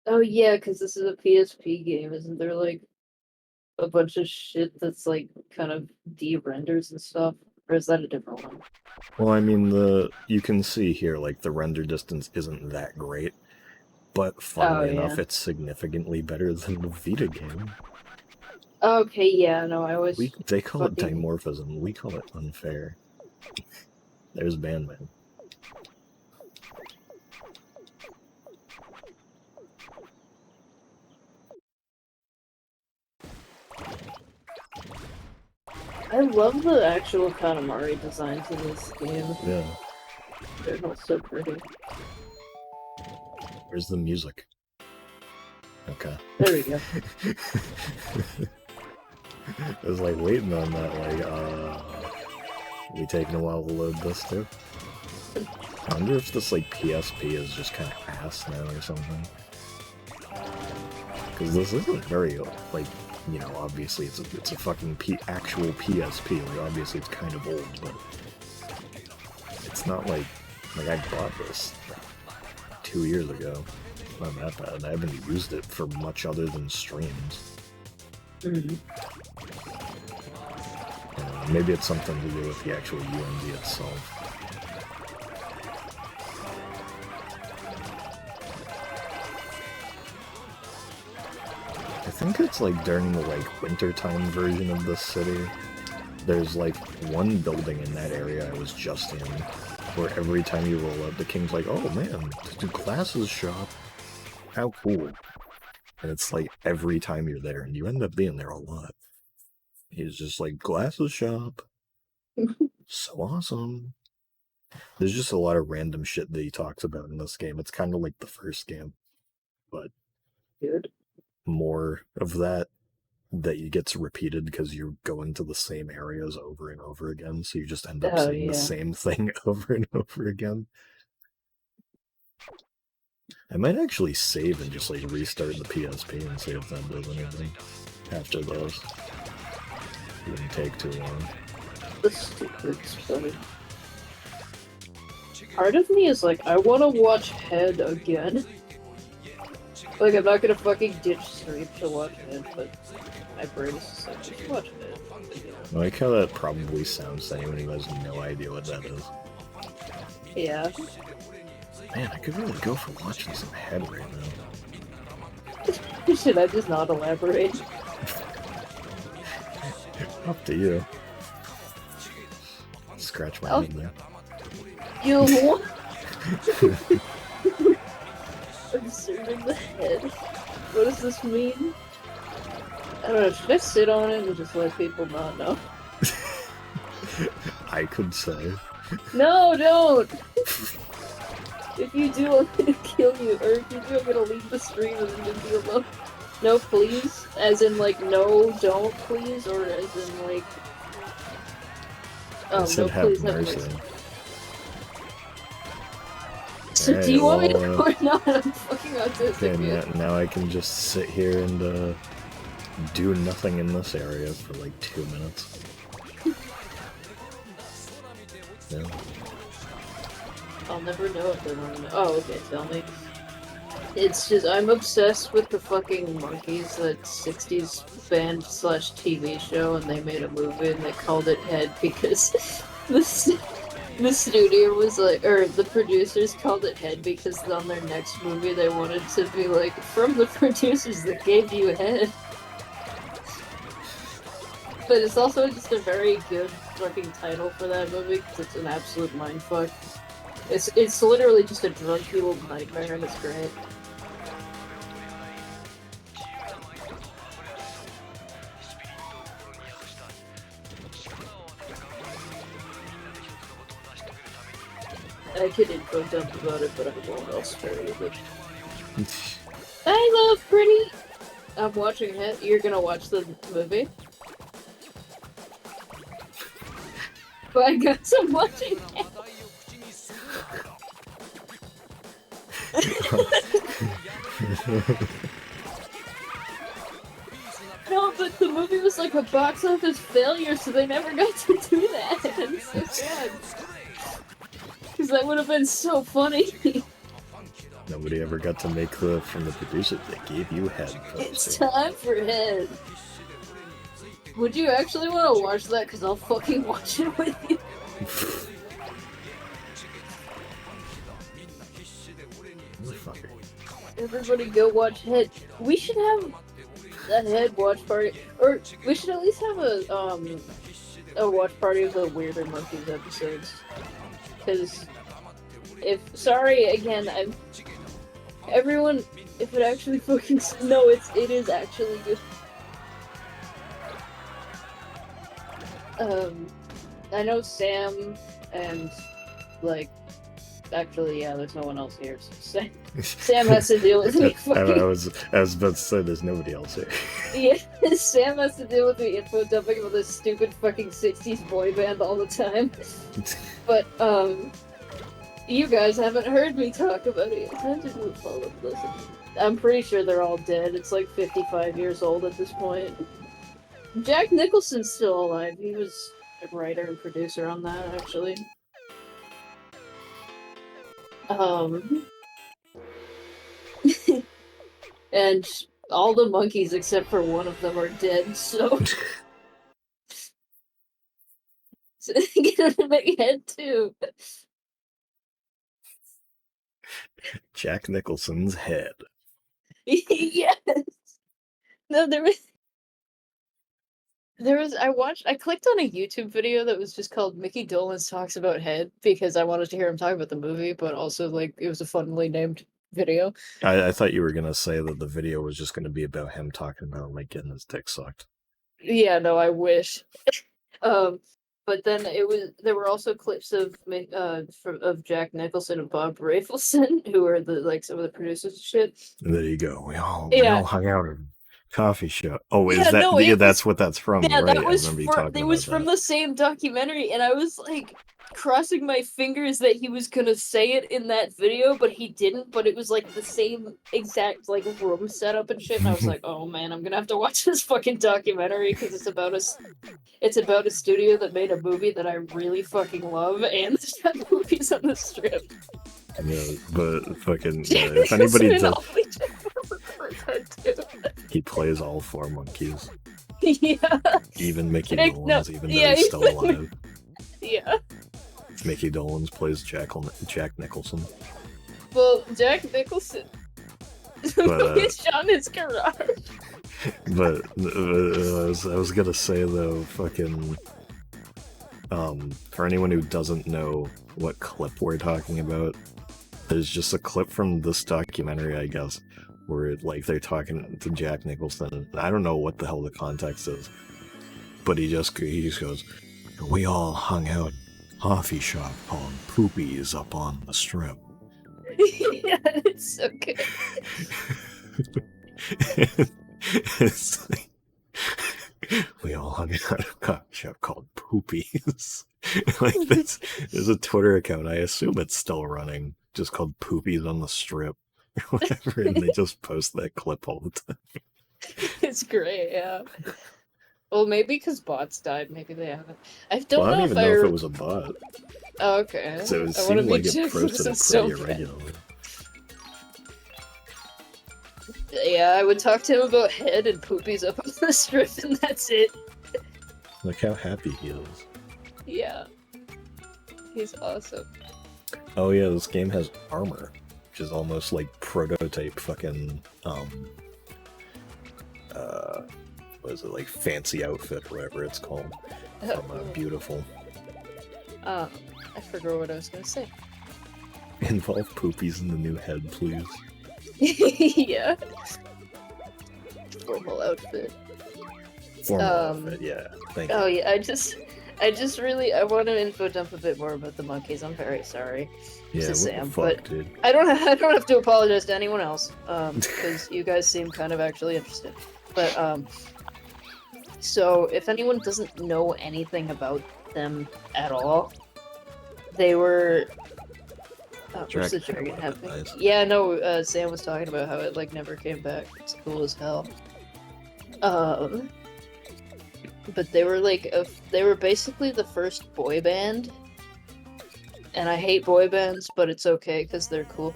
Oh yeah, because this is a PSP game, isn't there like a bunch of shit that's like kind of de-renders and stuff? Or is that a different one? Well, I mean, you can see here, like, the render distance isn't that great, but funnily enough, it's significantly better than the Vita game. Okay, yeah, no, I was... They call it dimorphism, we call it unfair. There's Bandman. I love the actual Katamari designs in this game. Yeah. They're all so pretty. Where's the music? Okay. There we go. I was like waiting on that, we taking a while to load this too? I wonder if this like PSP is just kind of ass now or something. Because this isn't very, like, you know, obviously it's a fucking actual PSP, like obviously it's kind of old, but it's not like I bought this 2 years ago. It's not that bad. I haven't used it for much other than streams. Maybe it's something to do with the actual UMD itself. I think it's like during the like wintertime version of this city, there's like one building in that area I was just in, where every time you roll up, the king's like, oh man, the glasses shop. How cool. And it's like every time you're there, and you end up being there a lot. He's just like, glasses shop. So awesome. There's just a lot of random shit that he talks about in this game. It's kind of like the first game, but good. More of that gets repeated because you're going to the same areas over and over again, so you just end up seeing the same thing over and over again. I might actually save and just like restart the PSP and see if that does anything after those. It wouldn't take too long. The stupid funny. Part of me is like, I want to watch Head again. Like, I'm not gonna fucking ditch stream to watch Head, but my brain is just like, just watch it. I like how that probably sounds to anyone who has no idea what that is. Yeah. Man, I could really go for watching some head right now. Should I just not elaborate? Up to you. Scratch my head there. You what? Inserting the head. What does this mean? I don't know, should I sit on it and just let people not know? I could say. No, don't! If you do, I'm gonna kill you. Or if you do, I'm gonna leave the stream and leave you alone. No, please? As in, like, no, don't, please? Or as in, like... I said no, have please, mercy. have mercy. So Alright, do you want me to well, or not? I'm fucking autistic, okay, man. now I can just sit here and do nothing in this area for like 2 minutes. Yeah. I'll never know if they're wrong. Oh, okay, tell me. It's just, I'm obsessed with the fucking Monkeys, that 60s band slash TV show, and they made a movie and they called it Head because the studio was like, or the producers called it Head because on their next movie they wanted to be like, from the producers that gave you Head. But it's also just a very good fucking title for that movie because it's an absolute mindfuck. It's literally just a drug-fueled nightmare and it's great. I could info dump about it, but I won't. I'll spare you. But... I love Pretty! I'm watching it. You're gonna watch the movie? But I guess I'm watching it. No, but the movie was like a box office failure, so they never got to do that. It's so sad. Because that would have been so funny. Nobody ever got to make the from the producers that gave you Head. It's time for Head. Would you actually want to watch that? Because I'll fucking watch it with you. Everybody go watch Head. We should have a Head watch party, or we should at least have a watch party of the Weirder Monkeys episodes. Because sorry again, everyone, if it actually fucking no, it is actually good. I know Sam and like. Actually, yeah, there's no one else here. So Sam has to deal with me. I was about to say there's nobody else here. Yeah, Sam has to deal with me info dumping about this stupid fucking 60s boy band all the time. But you guys haven't heard me talk about it. I just will follow listen. I'm pretty sure they're all dead. It's like 55 years old at this point. Jack Nicholson's still alive. He was a writer and producer on that, actually. And all the monkeys except for one of them are dead, so... So get a big Head too. Jack Nicholson's Head. Yes! No, I clicked on a YouTube video that was just called Mickey Dolenz Talks About Head because I wanted to hear him talk about the movie, but also, like, it was a funnily named video. I thought you were gonna say that the video was just gonna be about him talking about, like, getting his dick sucked. Yeah, no, I wish. But then there were also clips of Jack Nicholson and Bob Rafelson, who are some of the producers and shit. And there you go. We all hung out at a coffee shop. Oh, that's what that's from, yeah, right? That was I remember you talking it was about from that. the same documentary, and I was like crossing my fingers that he was gonna say it in that video, but he didn't. But it was like the same exact like room setup and shit, and I was like, oh man, I'm gonna have to watch this fucking documentary because it's about a studio that made a movie that I really fucking love, and there's got movies on the strip. Yeah, but fucking if anybody does, he plays all 4 monkeys. Yeah. Even Mickey Like, no, Dolenz, even though yeah, he's still alive. Yeah. Mickey Dolenz plays Jack Nicholson. Well, Jack Nicholson But is Sean his garage. but I was gonna say though, fucking for anyone who doesn't know what clip we're talking about, there's just a clip from this documentary, I guess, where they're talking to Jack Nicholson. I don't know what the hell the context is, but he just goes, "We all hung out coffee shop called Poopies up on the strip." Yeah, it's so good. It's like, we all hung out at a coffee shop called Poopies. Like this, there's a Twitter account. I assume it's still running, just called Poopies on the Strip or whatever, and they just post that clip all the time. It's great, yeah. Well, maybe because bots died, maybe they haven't. I don't Well, I know don't if even know if it was a bot. Oh, okay. So it I want to seemed be like it sure posted it it's so pretty bad. irregularly. Yeah, I would talk to him about head and poopies up on the strip, and that's it. Look how happy he is. Yeah. He's awesome. Oh yeah, this game has armor, which is almost like prototype fucking what is it, like fancy outfit, whatever it's called, from Beautiful. I forgot what I was gonna say. Involve poopies in the new head, please. Yeah. Formal outfit. Formal outfit, yeah. Thank Oh you. yeah, I just really want to info dump a bit more about the monkeys. I'm very sorry. Yeah, to what Sam, the fuck, dude? I don't have to apologize to anyone else, because you guys seem kind of actually interested. But so if anyone doesn't know anything about them at all, they were. Where's the dragon happening? Nice. Yeah, no. Sam was talking about how it like never came back. It's cool as hell. But they were like they were basically the first boy band. And I hate boy bands, but it's okay because they're cool.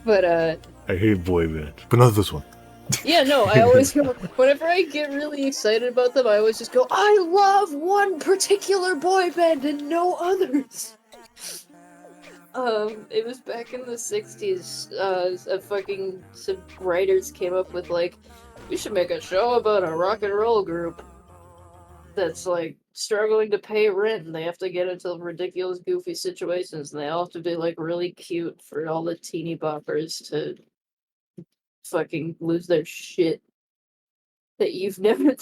But I hate boy bands, but not this one. yeah, no, I always go, whenever I get really excited about them, I always just go, I love one particular boy band and no others. It was back in the 60s, some writers came up with like, we should make a show about a rock and roll group that's like struggling to pay rent and they have to get into ridiculous, goofy situations and they all have to be like really cute for all the teeny boppers to fucking lose their shit that you've never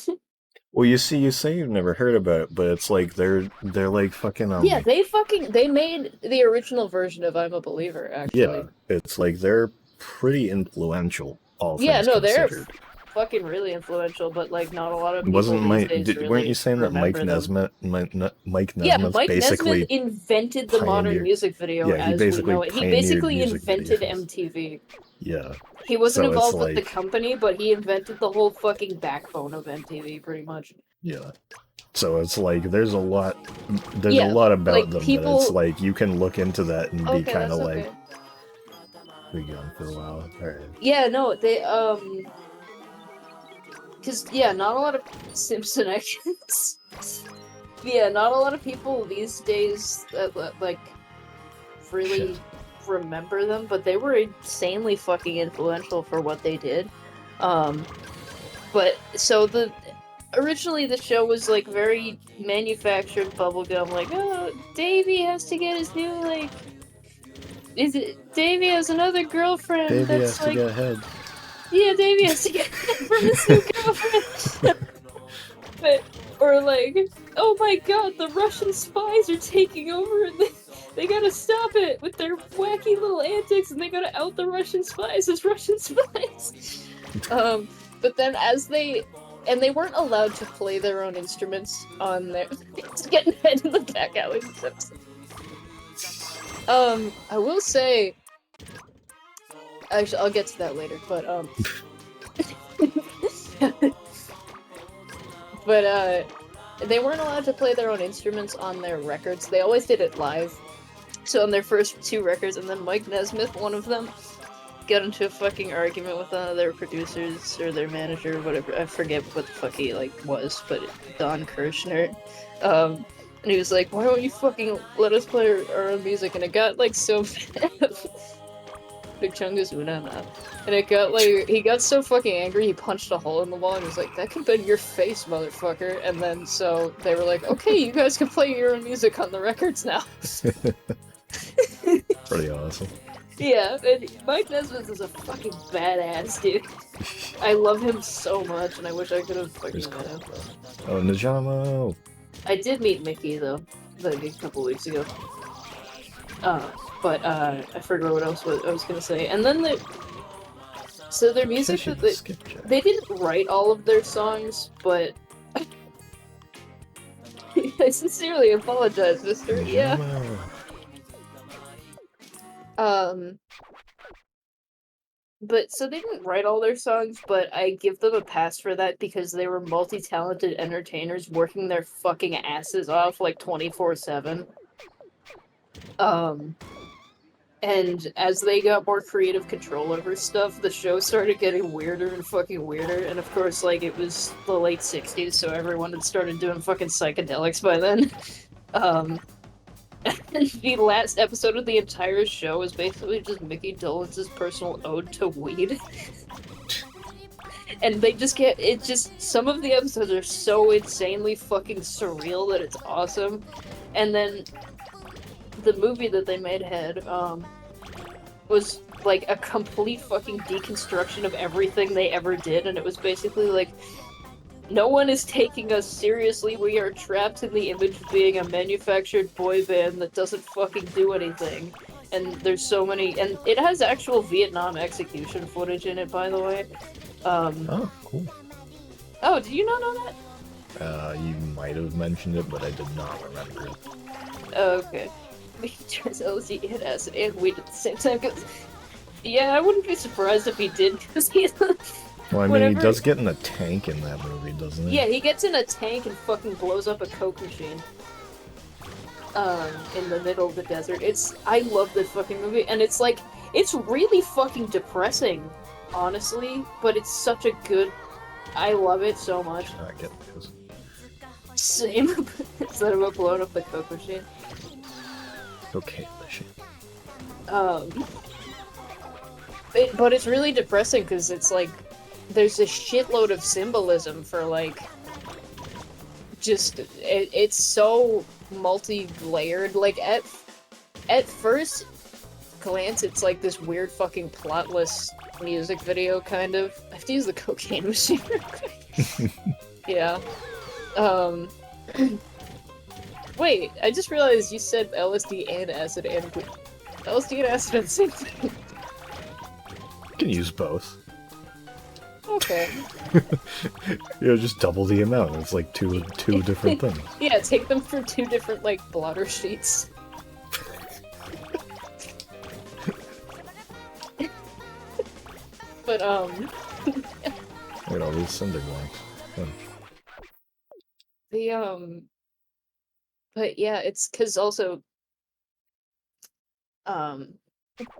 Well, you say you've never heard about it, but it's like they're like fucking Yeah, they made the original version of I'm a Believer, actually. yeah, it's like they're pretty influential, all Yeah, things no, they're considered. fucking really influential, but like not a lot of people Wasn't these days really weren't you saying that Mike remember them. Nesmith, Mike Yeah, Nesmith Mike basically Nesmith invented the modern pioneered- music video yeah, he as we basically know it. He pioneered basically music invented videos. MTV. Yeah. He wasn't So it's involved with the like- company, but he invented the whole fucking backbone of MTV, pretty much. Yeah. So it's like there's a lot Yeah, a lot about like, them people- that it's like you can look into that and be Okay, kind of that's like okay. we gone for a while. All right. Yeah, no, they because yeah, not a lot of Simpsonians. Yeah, not a lot of people these days like really Shit. remember them, but they were insanely fucking influential for what they did. But so originally the show was like very manufactured bubblegum, like, oh, Davey has to get his new like Davey has another girlfriend Davey that's has to like get ahead. yeah, Davey has to get from his new girlfriend. But, or like, oh my god, the Russian spies are taking over and they gotta stop it with their wacky little antics and they gotta out the Russian spies as Russian spies. But then and they weren't allowed to play their own instruments on their, it's getting head in the back alley. I will say, actually, I'll get to that later, but, but, they weren't allowed to play their own instruments on their records. They always did it live. So on their first two records, and then Mike Nesmith, one of them, got into a fucking argument with one of their producers or their manager, whatever. I forget what the fuck he like was, but Don Kirshner. And he was like, "Why don't you fucking let us play our own music?" And it got like so bad. Big Chungus Una man. And it got like he got so fucking angry he punched a hole in the wall and was like, "That could been your face, motherfucker." And then so they were like, "Okay, you guys can play your own music on the records now." Pretty awesome. Yeah, and Mike Nesmith is a fucking badass, dude. I love him so much, and I wish I could have fucking met him. Oh, Najamo! I did meet Mickey though, like a couple weeks ago. But I forgot what else I was gonna say. And then so their music that they didn't write all of their songs, but I sincerely apologize, mister. Yeah. But so they didn't write all their songs, but I give them a pass for that because they were multi-talented entertainers working their fucking asses off like 24/7. And as they got more creative control over stuff, the show started getting weirder and fucking weirder. And of course, like, it was the late 60s, so everyone had started doing fucking psychedelics by then. And the last episode of the entire show is basically just Mickey Dolenz' personal ode to weed. And they just some of the episodes are so insanely fucking surreal that it's awesome. And then the movie that they made was like a complete fucking deconstruction of everything they ever did, and it was basically like, no one is taking us seriously, we are trapped in the image of being a manufactured boy band that doesn't fucking do anything. And there's so many, and it has actual Vietnam execution footage in it, by the way. Oh, cool. Oh, did you not know that? You might have mentioned it, but I did not remember it. Okay. He turns LSD and acid and weed at the same time, cause yeah, I wouldn't be surprised if he did, because he's Well, I mean, he does get in a tank in that movie, doesn't he? Yeah, he gets in a tank and fucking blows up a Coke machine. In the middle of the desert. I love this fucking movie, and it's like, it's really fucking depressing, honestly, but it's such a good, I love it so much. I get this. Same, instead of blowing up the Coke machine. Okay, machine. But it's really depressing, because it's like, there's a shitload of symbolism for, like, just, it's so multi-layered. Like, at first glance, it's like this weird fucking plotless music video, kind of. I have to use the cocaine machine real quick. Yeah. Wait, I just realized you said LSD and acid and LSD and acid are the same thing. You can use both. Okay. Just double the amount. It's like two different things. Yeah, take them from two different, like, blotter sheets. But, Look at all these cinder blocks. But yeah, it's because also,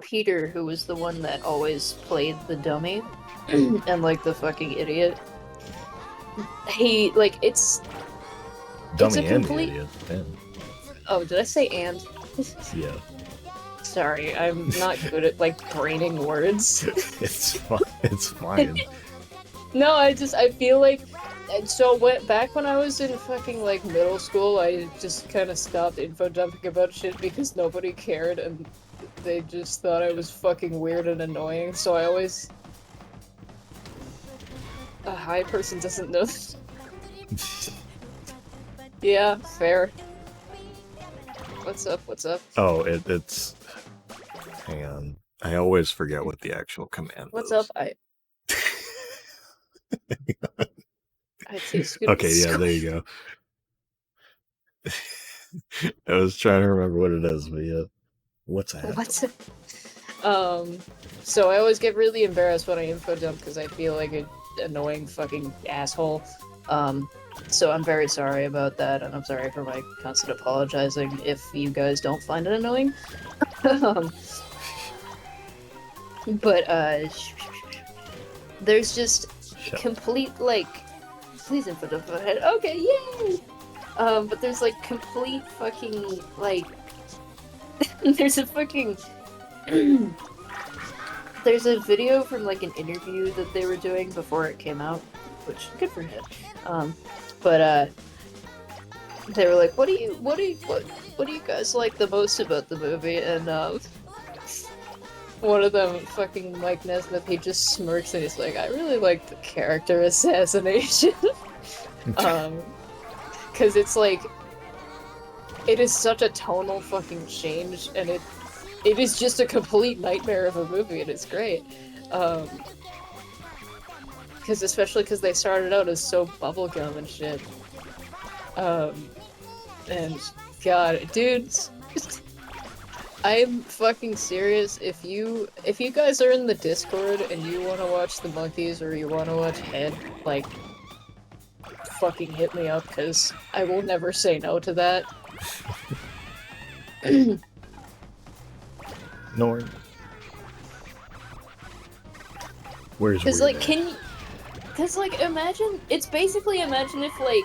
Peter, who was the one that always played the dummy, and, like, the fucking idiot, he, like, it's Dummy a complete... and idiot. Damn. Oh, did I say and? Yeah. Sorry, I'm not good at, like, braining words. It's fine. It's fine. No, I feel like... So, back when I was in fucking, like, middle school, I just kind of stopped info dumping about shit because nobody cared, and they just thought I was fucking weird and annoying, so I always... A high person doesn't know this. Yeah, fair. What's up, what's up? Oh, it's... Hang on. I always forget what the actual command What's is. up? I taste good. Okay, yeah, there you go. I was trying to remember what it is, but yeah. What's that? What's it? So I always get really embarrassed when I info dump because I feel like an annoying fucking asshole. So I'm very sorry about that, and I'm sorry for my constant apologizing if you guys don't find it annoying. But there's just Shut complete like, please input of my head. Okay, yay! But there's like complete fucking like, there's a fucking. There's a video from like an interview that they were doing before it came out, which good for him. But they were like, what do you guys like the most about the movie? And one of them, fucking Mike Nesmith, he just smirks and he's like, I really like the character assassination. Because it's like, it is such a tonal fucking change, and it is just a complete nightmare of a movie, and it's great. Especially because they started out as so bubblegum and shit. And god, dudes, I'm fucking serious. If you guys are in the Discord and you want to watch the monkeys or you want to watch Head, like, fucking hit me up, because I will never say no to that. Nor. Where's Because, like, imagine, it's basically, imagine if, like,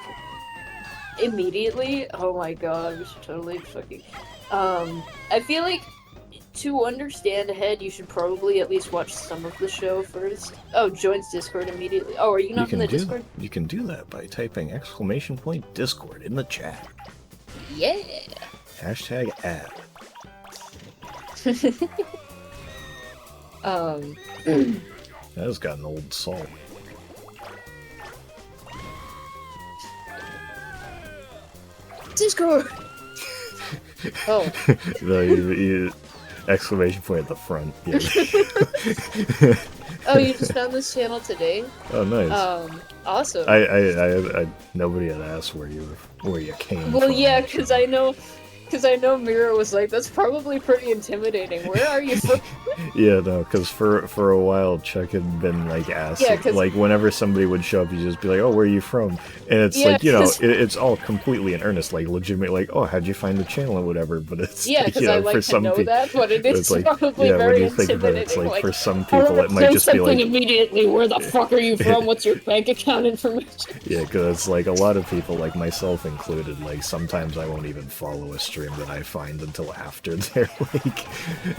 immediately, oh my god, we should totally fucking, I feel like, to understand Head, you should probably at least watch some of the show first. Oh, joins Discord immediately. Oh, are you not in the Discord? You can do that by typing !Discord in the chat. Yeah! #ad. That has got an old soul. Discord! Oh. The !at the front. Yeah. Oh, you just found this channel today? Oh, nice. Awesome. I nobody had asked where you came from. Well, yeah, because I know Mira was like, that's probably pretty intimidating. Where are you from? Yeah, no, because for a while Chuck had been like asking, like whenever somebody would show up, he'd just be like, "Oh, where are you from?" And it's like, you know, it's all completely in earnest, like legitimate, like, "Oh, how'd you find the channel or whatever?" But it's because you know, I like for to some know people, that, but it is like, probably yeah, very when you think about intimidating. it, it's like for some I people wanna it might just be something like immediately. Where the fuck are you from? What's your bank account information? Yeah, because like a lot of people, like myself included, like sometimes I won't even follow a stream that I find until after they're like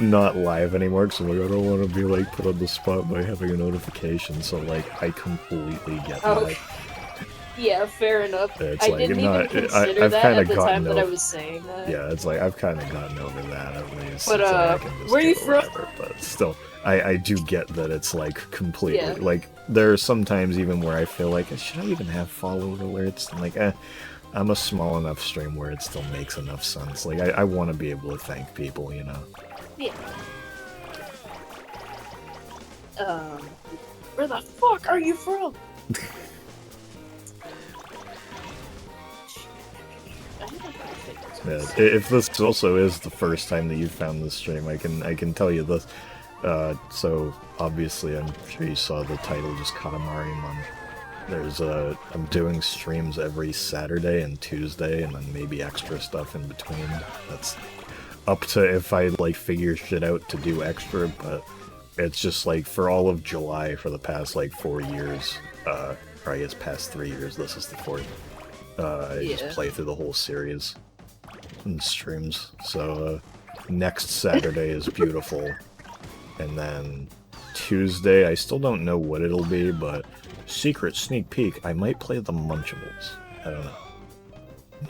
not live anymore, because I'm like, I don't want to be like put on the spot by having a notification. So like I completely get that. Yeah, fair enough. It's I like, didn't even consider I've that kinda at the time gotten that I over- was saying that. Yeah, it's like I've kind of gotten over that at least. But It's like, I can just where are you do from? whatever, but still, I do get that it's like completely Yeah. like there are some times even where I feel like should I even have follow alerts? I'm like, I'm a small enough stream where it still makes enough sense. Like I want to be able to thank people, you know. Yeah. Where the fuck are you from? Yeah, if this also is the first time that you found this stream, I can tell you this. So obviously, I'm sure you saw the title, just Katamari month. There's I'm doing streams every Saturday and Tuesday, and then maybe extra stuff in between. That's up to if I like figure shit out to do extra, but it's just like for all of July for the past like 4 years, or I guess past 3 years. This is the 4th. I just play through the whole series and streams. So next Saturday is beautiful, and then Tuesday I still don't know what it'll be, but secret sneak peek, I might play the Munchables. I don't know.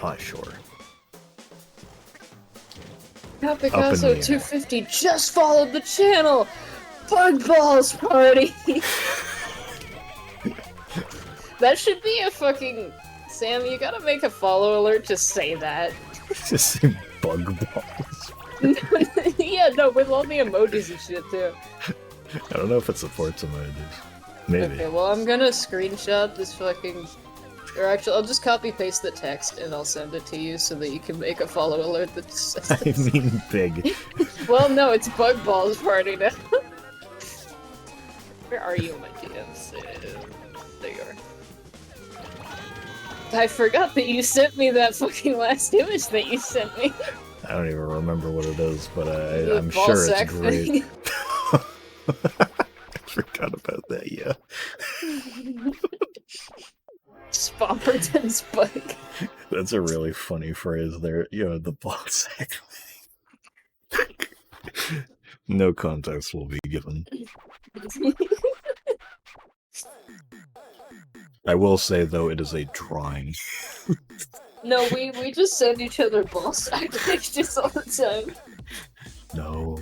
Not sure. Picasso 250 just followed the channel. Bug balls party. That should be a fucking Sam. You gotta make a follow alert to say that. Just say bug balls. Yeah, no, with all the emojis and shit too. I don't know if it supports emojis. Maybe. Okay, well I'm gonna screenshot this fucking. Or actually, I'll just copy paste the text and I'll send it to you so that you can make a follow alert that says I this. mean big. Well, no, it's Bug Balls party now. Where are you, my DMs? There you are. I forgot that you sent me that fucking last image that you sent me. I don't even remember what it is, but The I'm ball sure it's sack great. thing. I forgot about that, yeah. Spompert and Spike. That's a really funny phrase there. You know, the ball sack. No context will be given. I will say, though, it is a drawing. No, we just send each other ball sack pictures all the time. No.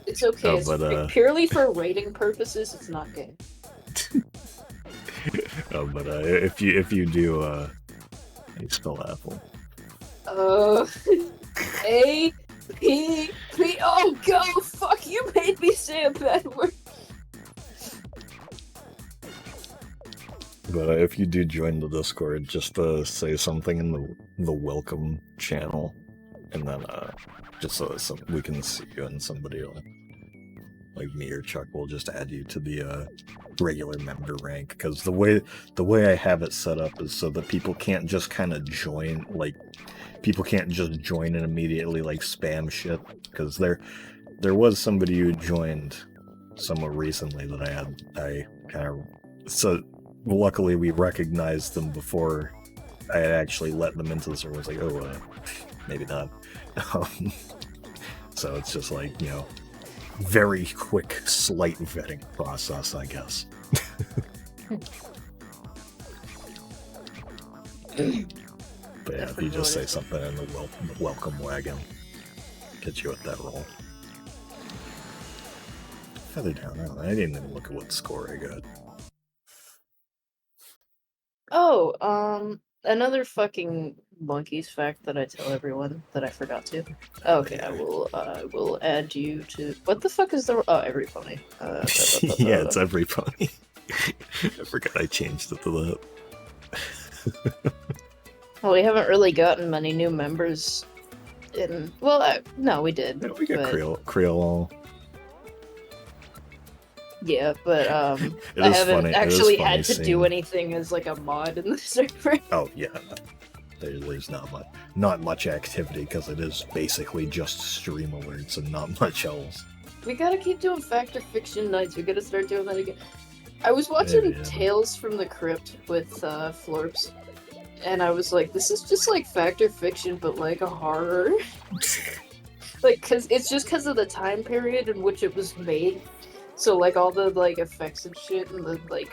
It's okay. Oh, It's but, purely for rating purposes. It's not gay. Oh, but if you do, how do you spell apple? A P P. Oh, go! Fuck! You made me say a bad word. But if you do join the Discord, just say something in the welcome channel, and then just so we can see you, and somebody will, like me or Chuck will just add you to the regular member rank. Because the way I have it set up is so that people can't just kind of join, like people can't just join and immediately like spam shit. Because there was somebody who joined somewhat recently that I kind of so. Luckily, we recognized them before I had actually let them into the server. I was like, oh, maybe not. So it's just like, you know, very quick, slight vetting process, I guess. But yeah, if you just say something in the welcome wagon, get you at that roll. Feather down. I didn't even look at what score I got. Oh, another fucking monkeys fact that I tell everyone that I forgot to. Okay, I will add you to. What the fuck is the? Oh, every pony. Yeah, it's every pony. I forgot I changed it to that. Well, we haven't really gotten many new members. Well, no, we did. Yeah, we got Creole. Yeah, but It I is haven't funny. actually It is funny had to do anything as like a mod in the server. Oh yeah, there's not much activity because it is basically just stream alerts and not much else. We gotta keep doing Fact or Fiction nights. We gotta start doing that again. I was watching Yeah. Tales from the Crypt with Florps, and I was like, this is just like Fact or Fiction, but like a horror. Like, cause it's just because of the time period in which it was made. So like all the like effects and shit and the like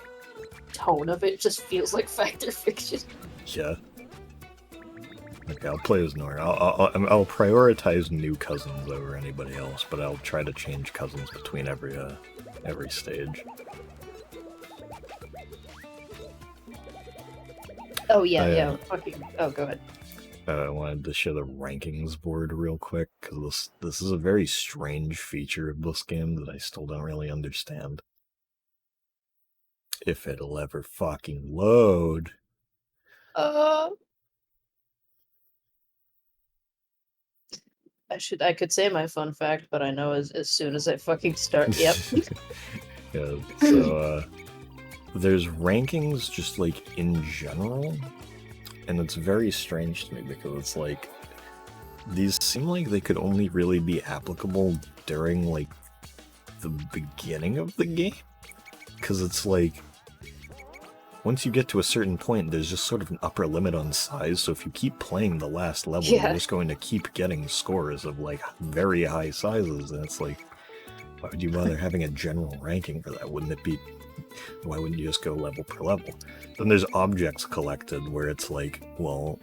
tone of it just feels like Fact or Fiction. Yeah. Okay, I'll play as Nora. I'll prioritize new cousins over anybody else, but I'll try to change cousins between every stage. Oh yeah. Fucking. Oh, go ahead. I wanted to show the rankings board real quick, because this is a very strange feature of this game that I still don't really understand. If it'll ever fucking load. I could say my fun fact, but I know as soon as I fucking start. Yep. Yeah, so there's rankings just like in general, and it's very strange to me because it's like these seem like they could only really be applicable during like the beginning of the game, because it's like once you get to a certain point, there's just sort of an upper limit on size, so if you keep playing the last level, Yeah. you're just going to keep getting scores of like very high sizes, and it's like, why would you bother having a general ranking for that? Why wouldn't you just go level per level? Then there's objects collected, where it's like, well,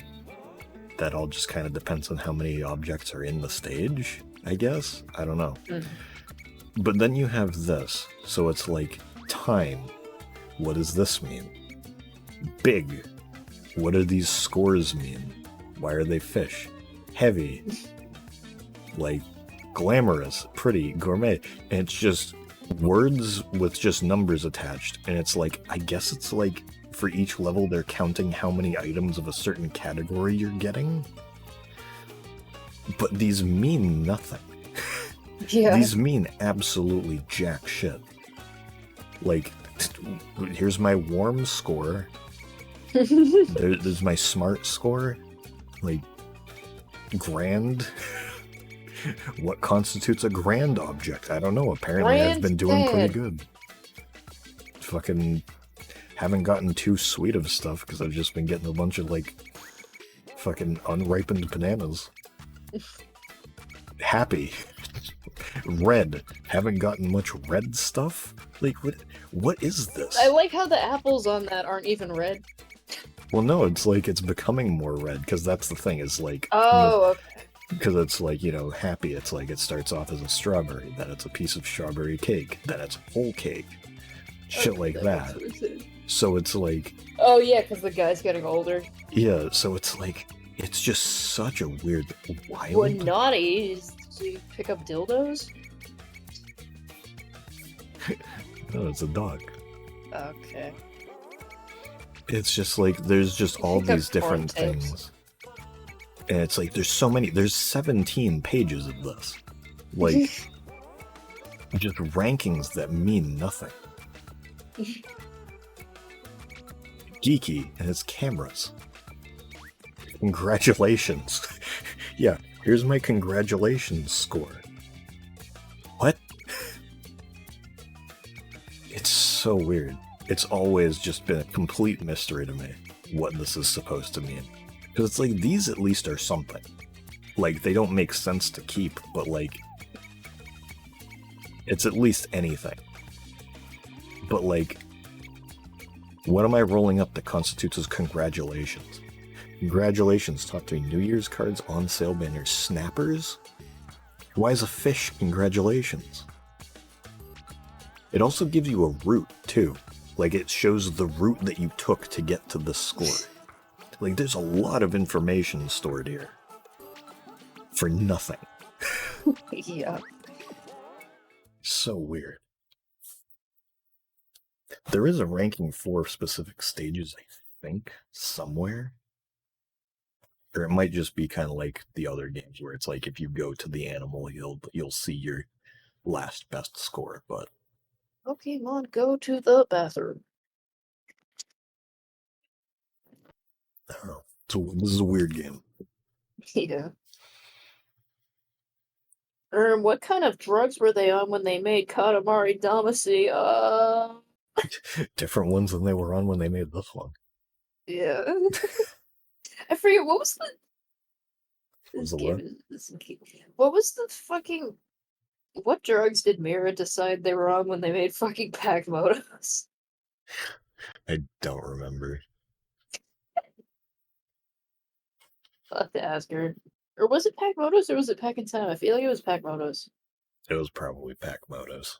that all just kind of depends on how many objects are in the stage, I guess? I don't know. But then you have this, so it's like, time. What does this mean? Big. What do these scores mean? Why are they fish? Heavy. Like, glamorous, pretty, gourmet. And it's just words with just numbers attached. And it's like, I guess it's like, for each level, they're counting how many items of a certain category you're getting. But these mean nothing. Yeah. These mean absolutely jack shit. Like, here's my warm score. There's my smart score. Like, grand. What constitutes a grand object? I don't know. Apparently, I've been doing pretty good. Fucking haven't gotten too sweet of stuff because I've just been getting a bunch of like fucking unripened bananas. Happy. Red. Haven't gotten much red stuff. Like what is this? I like how the apples on that aren't even red. Well, no, it's like it's becoming more red because that's the thing. Is like Oh, okay. because it's like, you know, happy. It's like it starts off as a strawberry, then it's a piece of strawberry cake, then it's a whole cake, shit Okay, like that. So it's like, oh yeah, because the guy's getting older. yeah. So it's like it's just such a weird, wild. What naughty is to pick up dildos? No, it's a dog. Okay. It's just like there's just all Pick up these different porn tapes. things, and it's like there's so many. There's 17 pages of this, like just rankings that mean nothing. Geeky and its cameras. Congratulations. Yeah, here's my congratulations score. What? It's so weird. It's always just been a complete mystery to me what this is supposed to mean. Because it's like, these at least are something. Like, they don't make sense to keep, but like, it's at least anything. But like, what am I rolling up that constitutes as congratulations? Congratulations, top 3 New Year's cards on sale banners. Snappers? Why is a fish congratulations? It also gives you a route, too. Like, it shows the route that you took to get to this score. Like, there's a lot of information stored here. For nothing. Yeah. So weird. There is a ranking for specific stages, I think, somewhere. Or it might just be kind of like the other games where it's like if you go to the animal, you'll see your last best score, but Pokemon, go to the bathroom. I don't know. So this is a weird game. Yeah. What kind of drugs were they on when they made Katamari Damacy? Different ones than they were on when they made this one. Yeah. I forget, what was the... Was the what? What was the fucking... What drugs did Mira decide they were on when they made fucking Pac-Motos? I don't remember. I'll have to ask her. Or was it Pac-Motos or was it Pac in Time? I feel like it was Pac-Motos. It was probably Pac-Motos.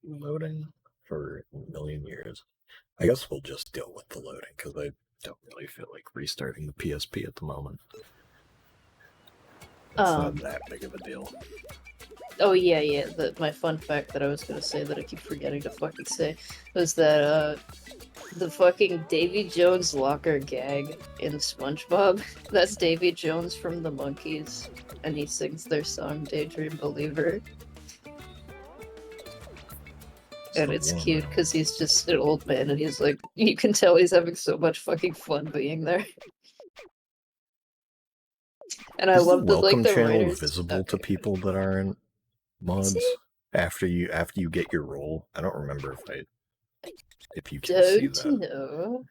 Loading for a million years. I guess we'll just deal with the loading, because I don't really feel like restarting the PSP at the moment. It's not that big of a deal. Oh yeah. My fun fact that I was gonna say that I keep forgetting to fucking say was that the fucking Davy Jones locker gag in SpongeBob, that's Davy Jones from the Monkees, and he sings their song Daydream Believer. And it's cute because he's just an old man and he's like, you can tell he's having so much fucking fun being there. And I love that, like, the channel writers... visible to people that aren't mods after you get your role. I don't remember if you can see that. know.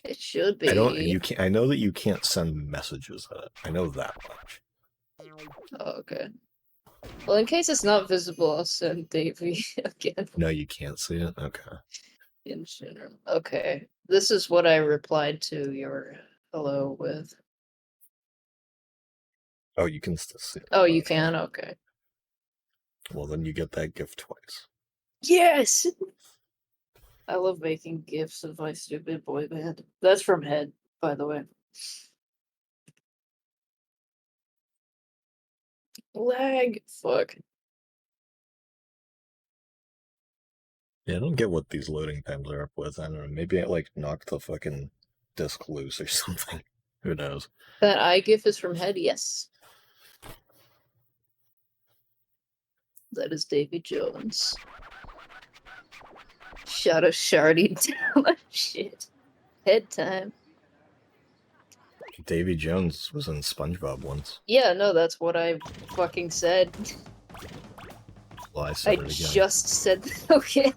It should be. I know that you can't send messages at it. I know that much. Oh, okay. Well, in case it's not visible, I'll send Davey again. No, you can't see it? Okay. In general. Okay. This is what I replied to your hello with. Oh, you can still see it. Oh, you can? Okay. Well, then you get that gift twice. Yes! I love making gifs of my stupid boy band. That's from Head, by the way. Lag. Fuck. Yeah, I don't get what these loading times are up with. I don't know. Maybe I like knocked the fucking disc loose or something. Who knows? That eye gif is from Head, yes. That is Davy Jones. Shot a shardy down. Shit. Head time. Davy Jones was in SpongeBob once. Yeah, no, that's what I fucking said. Well, I I said it again. just said okay.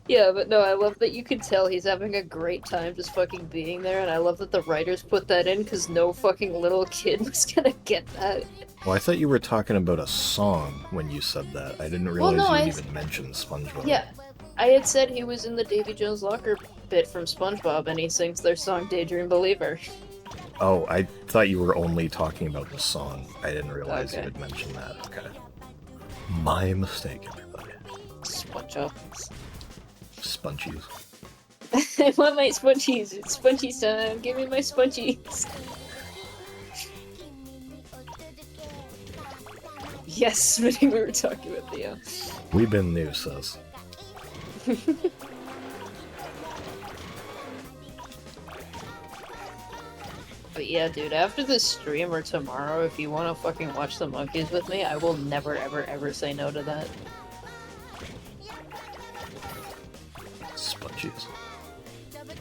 Yeah, but no, I love that you can tell he's having a great time just fucking being there, and I love that the writers put that in because no fucking little kid was gonna get that. Well, I thought you were talking about a song when you said that. I didn't realize no, you I- even mentioned SpongeBob. Yeah, I had said he was in the Davy Jones Locker bit from SpongeBob, and he sings their song Daydream Believer. Oh, I thought you were only talking about the song. I didn't realize you Okay. had mentioned that. Okay. My mistake, everybody. SpongeBob. Spongies. I want my spongies. It's spongies time. Give me my spongies. Yes, we were talking about Theo. We've been new, sis. But yeah, dude, after this stream or tomorrow, if you want to fucking watch the monkeys with me, I will never, ever, ever say no to that. Spongies.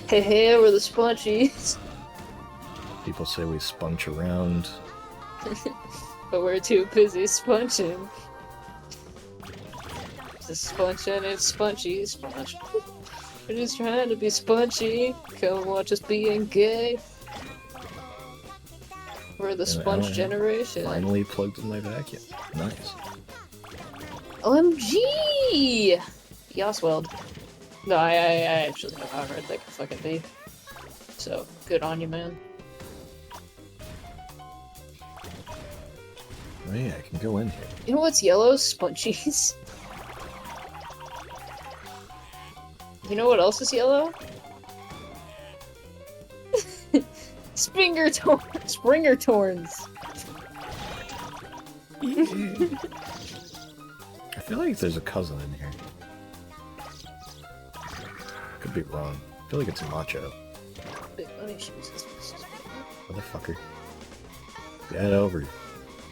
Hey, hey, we're the spongies. People say we sponge around. But we're too busy sponging. Just sponging and spongy sponge. We're just trying to be spongy. Come watch us being gay. We're the And sponge I generation. Finally plugged in my vacuum. Nice. OMG! Yosweld. No, I actually know how hard that can fucking be. So, good on you, man. Oh yeah, I can go in here. You know what's yellow? Spongies. You know what else is yellow? Springer Torns. I feel like there's a cousin in here. Could be wrong. I feel like it's a macho. Wait, let me choose this. Motherfucker. Get over.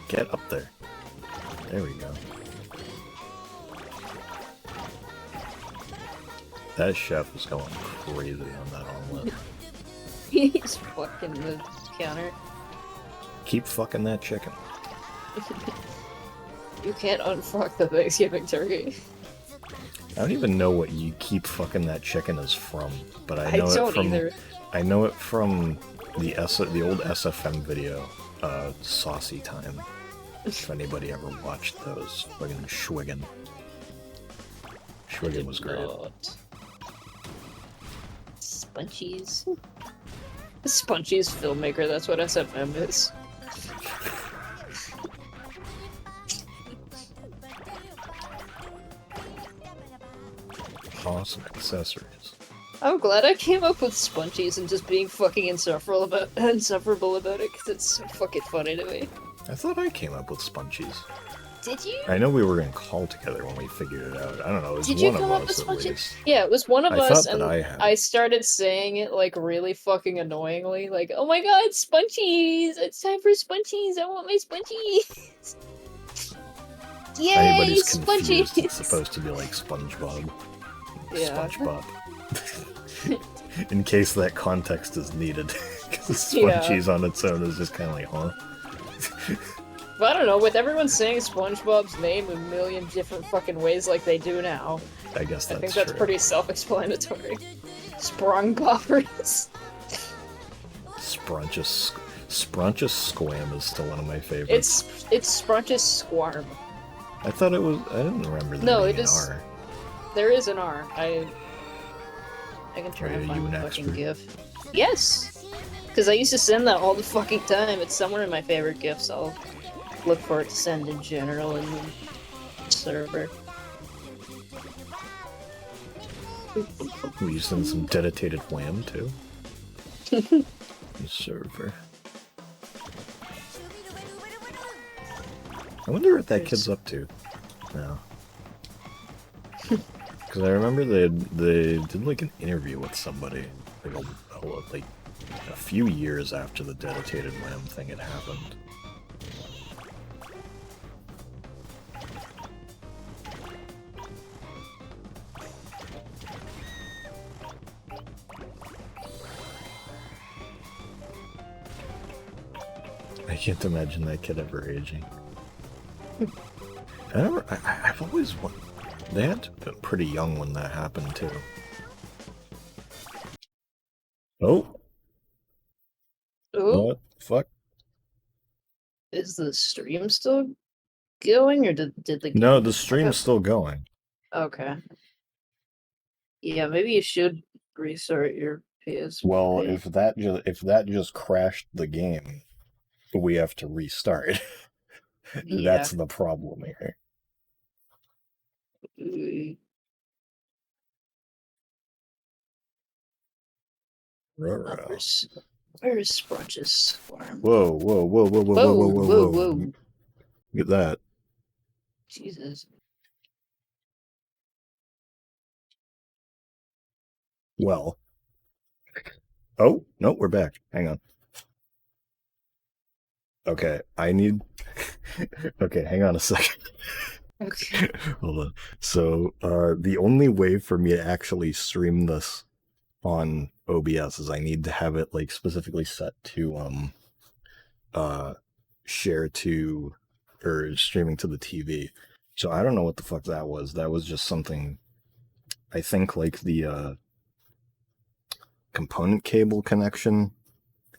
Get up there. There we go. That chef is going crazy on that omelet. He's fucking the counter. Keep fucking that chicken. You can't unfuck the Thanksgiving turkey. I don't even know what you keep fucking that chicken is from, but I know don't it from either. I know it from the old SFM video, Saucy Time. If anybody ever watched those, fucking Schwiggin. Schwiggin was great. Spongies. Spongies filmmaker, that's what SFM is. Awesome accessories. I'm glad I came up with spongies and just being fucking insufferable about it, because it's so fucking funny to me. I thought I came up with spongies. Did you? I know we were in call together when we figured it out. I don't know, it was Did you one come of up with us at spongies? least. Yeah, it was one of I us, thought and that I had. I started saying it like really fucking annoyingly, like, "Oh my god, spongies! It's time for spongies! I want my spongies! If Yay, anybody's confused, spongies!" it's supposed to be like SpongeBob. Yeah. SpongeBob. In case that context is needed. Because Yeah. Spongies on its own is just kind of like, huh? But I don't know, with everyone saying SpongeBob's name a million different fucking ways like they do now, I guess that's I think that's true. pretty self-explanatory. Sprung boppers. Sprunchus Squam is still one of my favorites. It's Sprunchus Squarm. I thought it was. I didn't remember there No, being it an is- R. There is an R. I can try Are and you find an the fucking expert? GIF. Yes! Because I used to send that all the fucking time. It's somewhere in my favorite GIFs. I'll look for it to send in general in the server. We used in some dedicated wham too. The server. I wonder what that kid's up to now. Because I remember they did like an interview with somebody like a few years after the dedicated wham thing had happened. I can't imagine that kid ever aging. I've always wanted. They had to have been pretty young when that happened too. Oh, Oh, what the fuck? is the stream still going, or did the game? No, the stream's still going. Okay. Yeah, maybe you should restart your PSP. Well, if that just crashed the game, we have to restart. Yeah. That's the problem here. Where's Sprunch's farm? Whoa, whoa, whoa, whoa, whoa, whoa, whoa, whoa, whoa. Look at that. Jesus. Well. Oh, no, we're back. Hang on. Okay, I need... Okay, hang on a second. Okay. Hold on. So, the only way for me to actually stream this on OBS is I need to have it, like, specifically set to, share to, or streaming to the TV. So I don't know what the fuck that was. That was just something, I think, like, the, component cable connection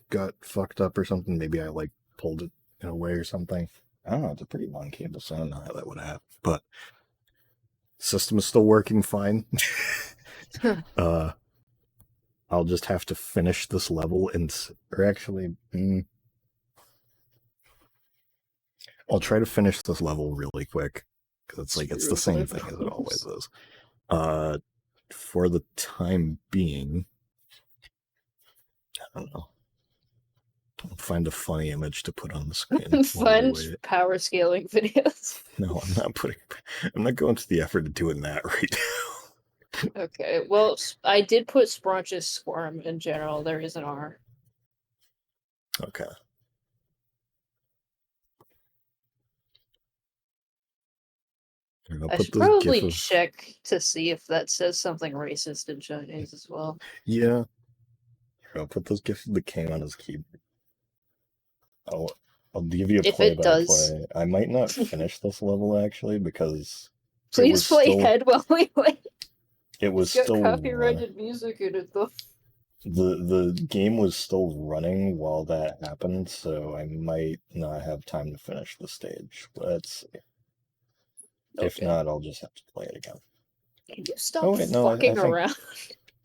got fucked up or something. Maybe I, like, pulled it in a way or something. I don't know, it's a pretty long cable, so I don't know how that would happen. But system is still working fine. I'll just have to finish this level or actually, I'll try to finish this level really quick because it's like it's the same thing as it always is. For the time being, I don't know. I'll find a funny image to put on the screen. Fun power scaling videos. No, I'm not going to the effort of doing that right now. Okay, well, I did put Sprunch's Squirm in general. There is an R. Okay. I should probably check to see if that says something racist in Chinese as well. Yeah. I'll put this GIF of the king on his keyboard. I'll give you a play-by-play. I might not finish this level actually because please play ahead while we wait. It was still copyrighted music in it though. The game was still running while that happened, so I might not have time to finish the stage. Let's see. Okay. If not, I'll just have to play it again. Can you stop fucking around?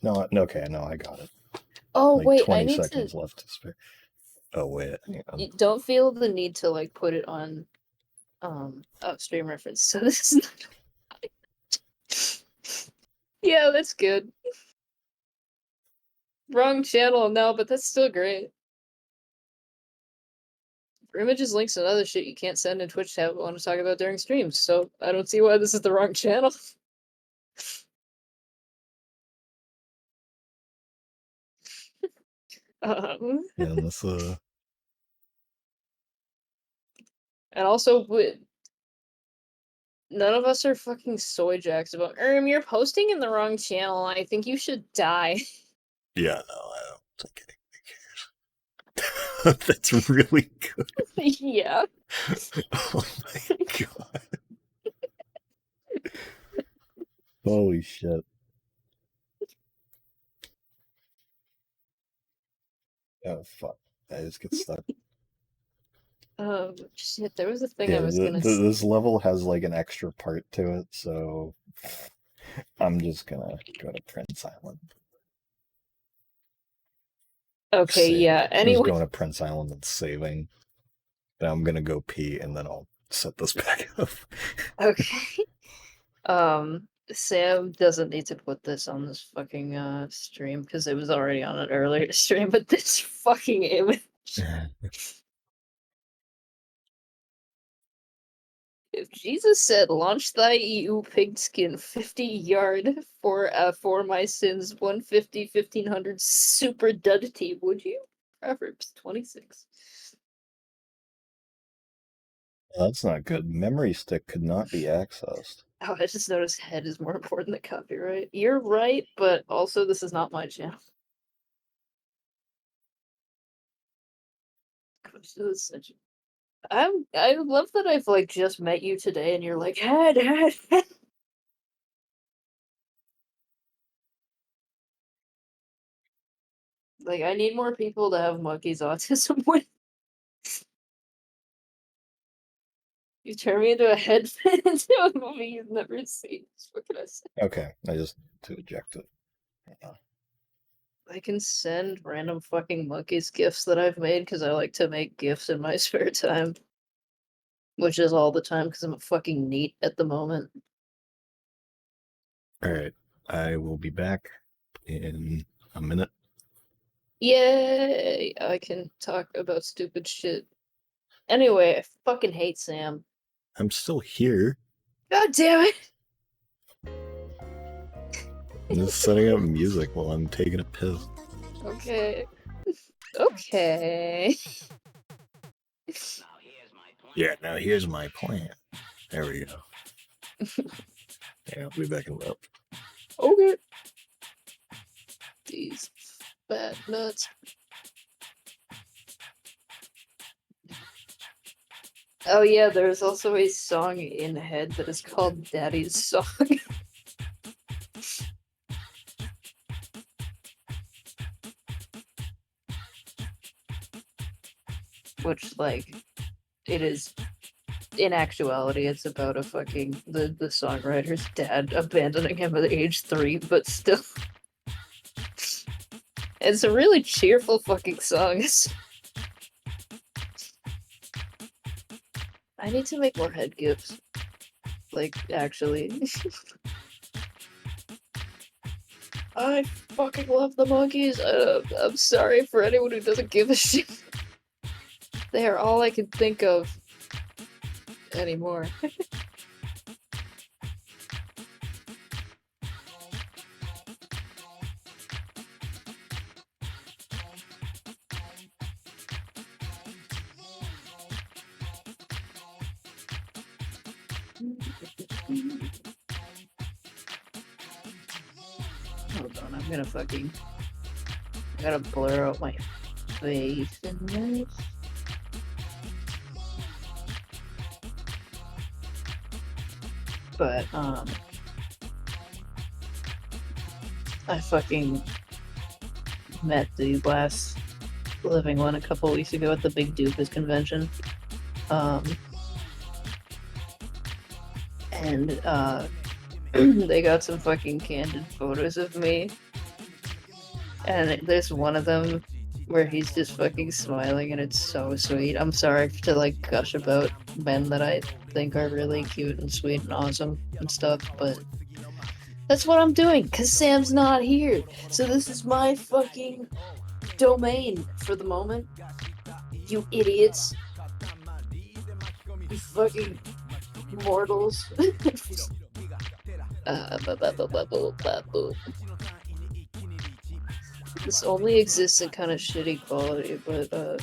No, okay, no, I got it. Oh, like wait, 20 seconds left to spare. Oh, wait. You don't feel the need to, like, put it on, stream reference, so this is not... Yeah, that's good. Wrong channel, no, but that's still great. For images, links, and other shit you can't send in Twitch tab want to talk about during streams, so I don't see why this is the wrong channel. Yeah, this, And also, none of us are fucking soy jacks about, you're posting in the wrong channel, I think you should die. Yeah, no, I don't think anybody cares. That's really good. Yeah. Oh my god. Holy shit. Oh fuck. I just get stuck. Shit, there was a thing I was gonna say. This level has like an extra part to it, so I'm just gonna go to Prince Island. Okay, yeah, anyway. Just going to Prince Island and saving. Then I'm gonna go pee and then I'll set this back up. Okay. Sam doesn't need to put this on this fucking stream because it was already on an earlier stream, but this fucking image. If Jesus said, "Launch thy EU pigskin 50-yard for my sins 150 1500 super dudity," would you? Proverbs 26. That's not good. Memory stick could not be accessed. Oh, I just noticed head is more important than copyright. You're right, but also this is not my channel. It was such. I love that I've like just met you today, and you're like head. Like I need more people to have Monkey's autism with. You turn me into a head fan into a movie you've never seen. What can I say? Okay, I just to eject it. I can send random fucking monkeys gifs that I've made because I like to make gifs in my spare time. Which is all the time because I'm a fucking neat at the moment. Alright, I will be back in a minute. Yay! I can talk about stupid shit. Anyway, I fucking hate Sam. I'm still here. God damn it! I'm just setting up music while I'm taking a piss. Okay. Okay. Yeah, now here's my plan. There we go. Yeah, I'll be back in a minute. Okay. These fat nuts. Oh yeah, there's also a song in Head that is called Daddy's Song. Which, like, it is, in actuality, it's about a fucking, the songwriter's dad abandoning him at age 3, but still. It's a really cheerful fucking song. I need to make more head gifs. Like, actually. I fucking love the monkeys. I'm sorry for anyone who doesn't give a shit. They are all I can think of anymore. Hold on, I'm gonna fucking... I gotta blur out my face in this. But, I fucking met the last living one a couple weeks ago at the Big Doofus convention. And, they got some fucking candid photos of me. And there's one of them where he's just fucking smiling and it's so sweet. I'm sorry to like gush about men that I think are really cute and sweet and awesome and stuff, but that's what I'm doing because Sam's not here. So this is my fucking domain for the moment. You idiots. You fucking mortals. This only exists in kind of shitty quality, but I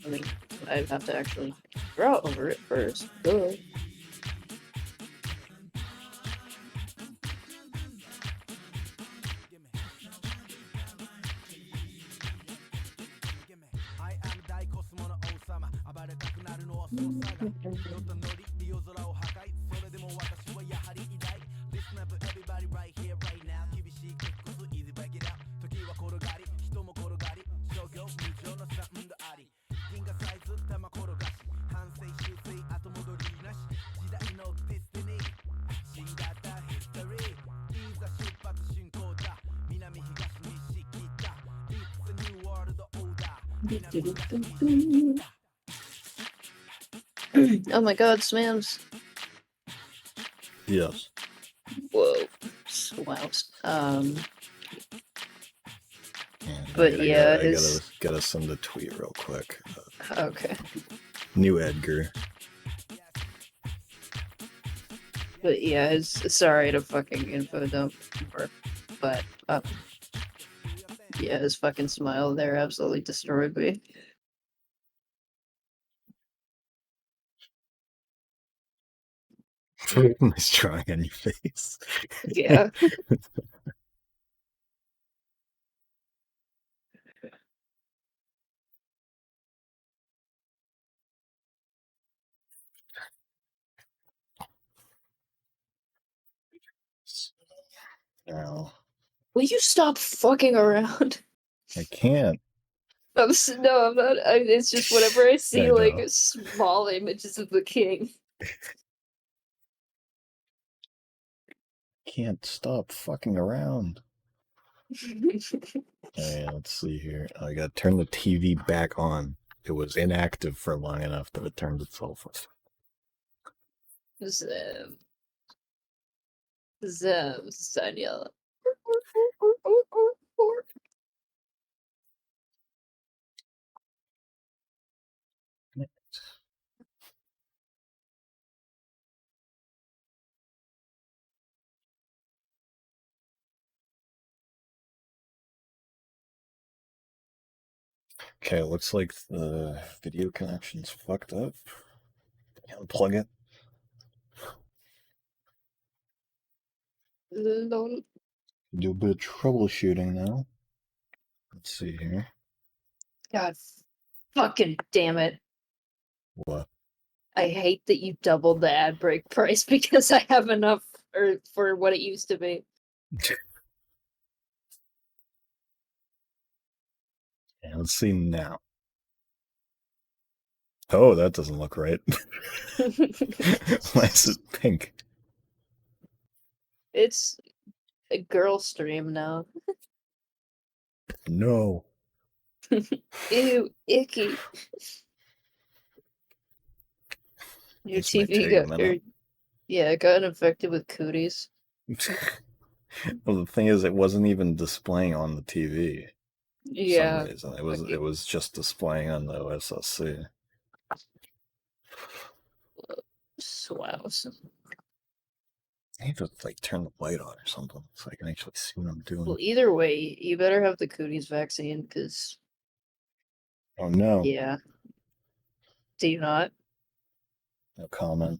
mean, I have to actually draw over it first. Duh. Oh my god, Smams. Yes. Whoa. Wow. But yeah, I gotta send a tweet real quick. Okay. New Edgar. But yeah, sorry to fucking info dump more, but yeah, his fucking smile there absolutely destroyed me. Nice drawing on your face. Yeah. No, Will you stop fucking around? I can't. No, I'm not. It's just whenever I see I like know. small images of the king. Can't stop fucking around. Alright, let's see here. I gotta turn the TV back on. It was inactive for long enough that it turned itself off. Zam. Sanya. Okay, it looks like the video connection's fucked up. Unplug it. Lol. Do a bit of troubleshooting now. Let's see here. God fucking damn it. What? I hate that you doubled the ad break price because I have enough for what it used to be. Yeah, let's see now. Oh, that doesn't look right. Why is it pink? It's a girl stream now. No. Ew, icky. Your This might TV take a got minute. it got infected with cooties. Well, the thing is, it wasn't even displaying on the TV. For some Yeah. reason, it was just displaying on the OSSC. Swouse. I need to like turn the light on or something so I can actually see what I'm doing. Well, either way, you better have the cooties vaccine, because Oh no. yeah. Do you not? No comment.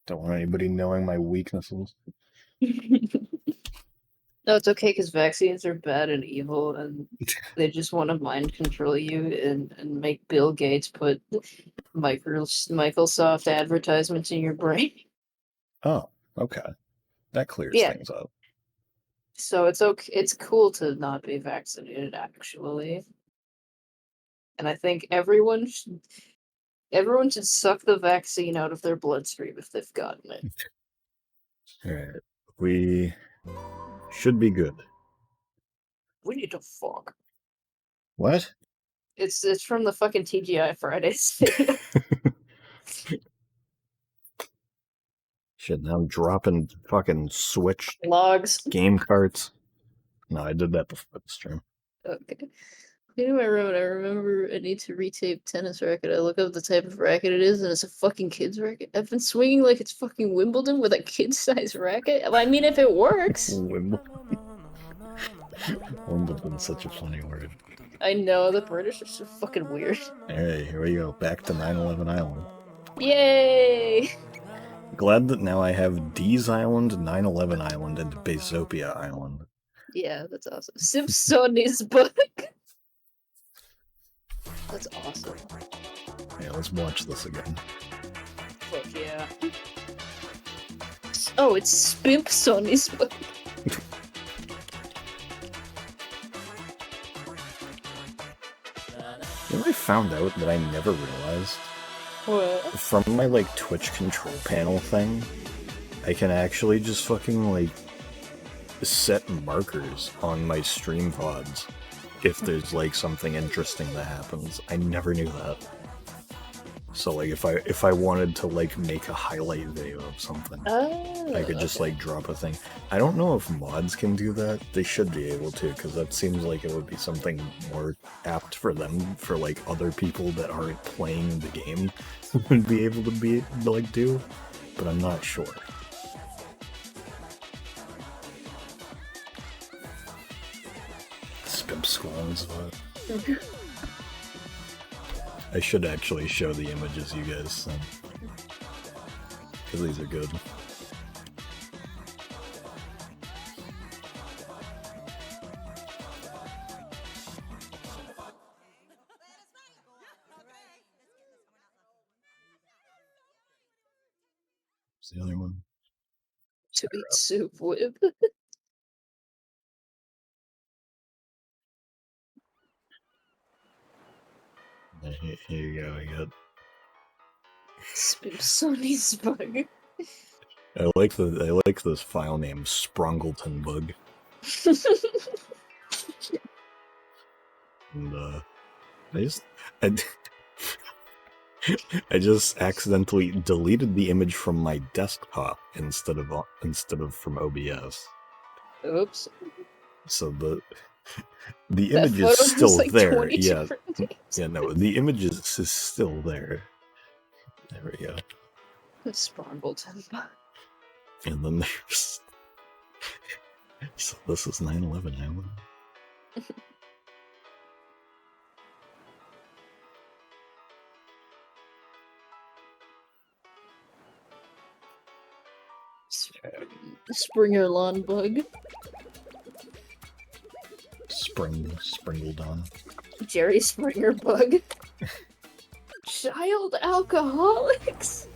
Don't want anybody knowing my weaknesses. No, it's okay because vaccines are bad and evil, and they just want to mind control you and make Bill Gates put Microsoft advertisements in your brain. Oh, okay. That clears Yeah. things up. So it's okay. It's cool to not be vaccinated, actually. And I think everyone should suck the vaccine out of their bloodstream if they've gotten it. Alright. We should be good. We need to fuck. What? It's from the fucking TGI Fridays. Shit, now I'm dropping fucking Switch Logs. game carts. No, I did that before the stream. Okay. In my room, I remember I need to retape tennis racket. I look up the type of racket it is, and it's a fucking kid's racket. I've been swinging like it's fucking Wimbledon with a kid-sized racket. Well, I mean, if it works. Wimbledon. Wimbledon's such a funny word. I know, the British are so fucking weird. Alright, here we go. Back to 9/11 Island. Yay! Glad that now I have Dees Island, 9/11 Island, and Basopia Island. Yeah, that's awesome. Simpsoni's book. That's awesome. Yeah, let's watch this again. Fuck yeah. Oh, it's Spimpsoni's book. You know what I found out that I never realized? What? From my, like, Twitch control panel thing, I can actually just fucking, like, set markers on my stream pods if there's, like, something interesting that happens. I never knew that. So, like, if I wanted to, like, make a highlight video of something, I could just, like, drop a thing. I don't know if mods can do that. They should be able to, because that seems like it would be something more apt for them, for, like, other people that aren't playing the game would be able to like, do. But I'm not sure. Spimp squalls, but... I should actually show the images you guys sent. Because these are good. What's the other one? To eat soup with. Here you go. I got. Sony's bug. I like this file name, Sprongleton Bug, and I just I, I just accidentally deleted the image from my desktop instead of from OBS. Oops. So the That image is photo has still like there. 20 Yeah, different names. yeah. No, the image is still there. There we go. Sprongleton bug. And then there's. So this is 9/11. Now. Springer lawn bug. Springledon. Jerry Springer bug. Child alcoholics.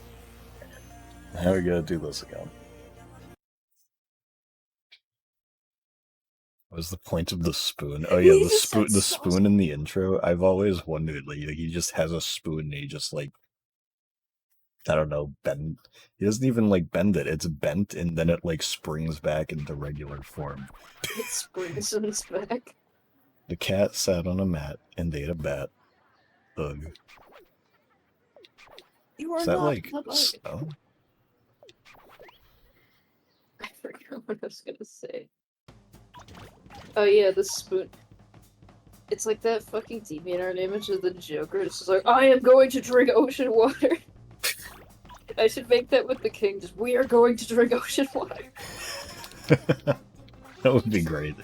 Now we gotta do this again. What was the point of the spoon? Oh yeah, He the just spoon. said The sauce. spoon in the intro. I've always wondered, like, he just has a spoon and he just like, I don't know, bend. He doesn't even like bend it. It's bent and then it like springs back into regular form. It springs in his back. The cat sat on a mat and ate a bat. Ugh. You are Is that not like the bug. snow? I forgot what I was gonna say. Oh yeah, the spoon. It's like that fucking DeviantArt image of the Joker. It's just like, I am going to drink ocean water. I should make that with the king. Just, we are going to drink ocean water. That would be great.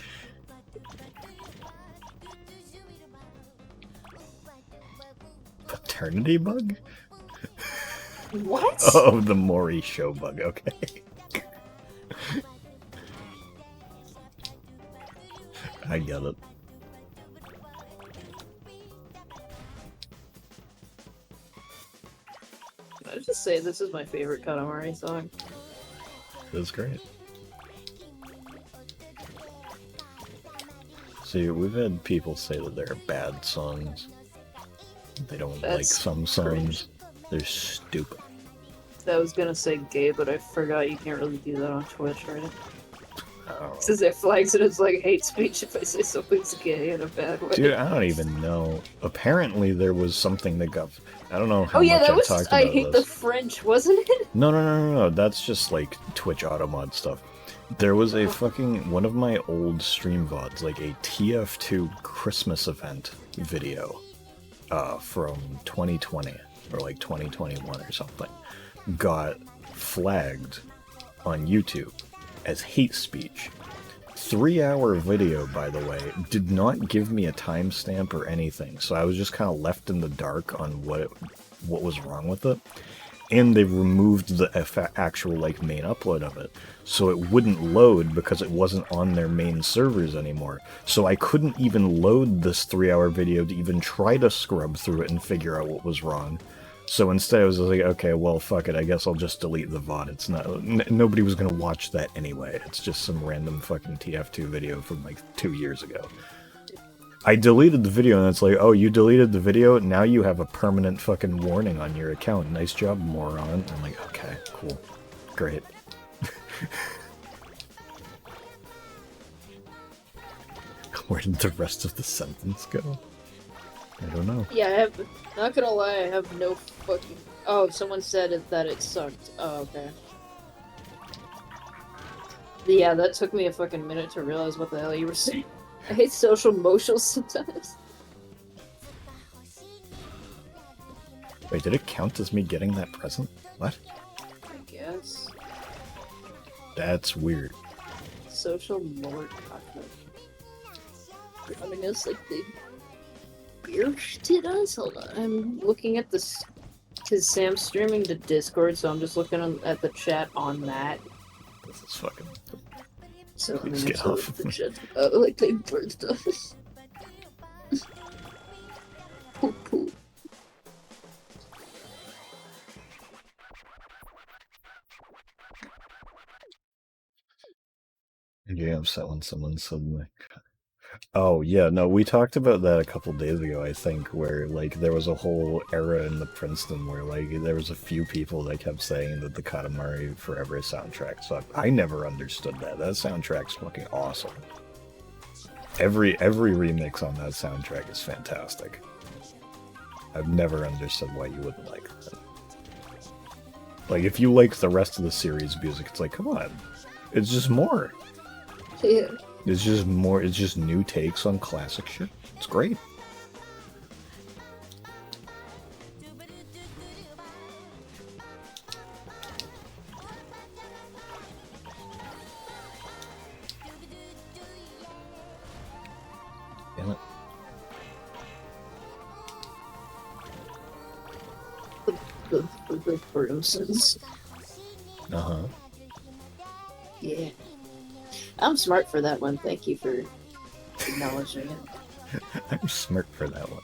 Paternity bug? What? Oh, the Maury show bug. Okay. I get it. Can I just say this is my favorite Katamari song? That's great. See, we've had people say that they're bad songs. They don't like That's some songs. They're stupid. I was gonna say gay, but I forgot you can't really do that on Twitch, right? Oh. Since it flags it as like hate speech if I say something's gay in a bad way. Dude, I don't even know. Apparently there was something that got... I don't know how Oh yeah, much that I was talked I about hate this. the French, wasn't it? No. That's just like Twitch automod stuff. There was a fucking... One of my old stream VODs, like a TF2 Christmas event video from 2020 or like 2021 or something, got flagged on YouTube as hate speech. 3-hour video, by the way, did not give me a timestamp or anything, so I was just kind of left in the dark on what was wrong with it. And they removed the actual like main upload of it, so it wouldn't load because it wasn't on their main servers anymore. So I couldn't even load this 3-hour video to even try to scrub through it and figure out what was wrong. So instead I was like, okay, well, fuck it, I guess I'll just delete the VOD. It's not... nobody was gonna watch that anyway. It's just some random fucking TF2 video from like 2 years ago. I deleted the video and it's like, oh, you deleted the video? Now you have a permanent fucking warning on your account. Nice job, moron. I'm like, okay, cool. Great. Where did the rest of the sentence go? I don't know. Yeah, I have. Not gonna lie, I have no fucking. Oh, someone said that it sucked. Oh, okay. Yeah, that took me a fucking minute to realize what the hell you were saying. I hate social motions sometimes. Wait, did it count as me getting that present? What? I guess. That's weird. Social mort. Grounding us like the beer did us? Hold on. I'm looking at this. Because Sam's streaming to Discord, so I'm just looking at the chat on that. This is fucking... So Please I'm get gonna off of the me. chat. Like they birthed us. Poo poo. Yeah, upset when someone suddenly. Oh yeah, no, we talked about that a couple days ago, I think, where like there was a whole era in the Princeton where like there was a few people that kept saying that the Katamari Forever soundtrack sucked. I never understood that. That soundtrack's fucking awesome. Every remix on that soundtrack is fantastic. I've never understood why you wouldn't like that. Like if you like the rest of the series music, it's like, come on. It's just more. Yeah. It's just more, it's just new takes on classic shit. It's great. Damn it. The Bruce's. Uh-huh. Yeah. I'm smart for that one. Thank you for acknowledging it. I'm smart for that one.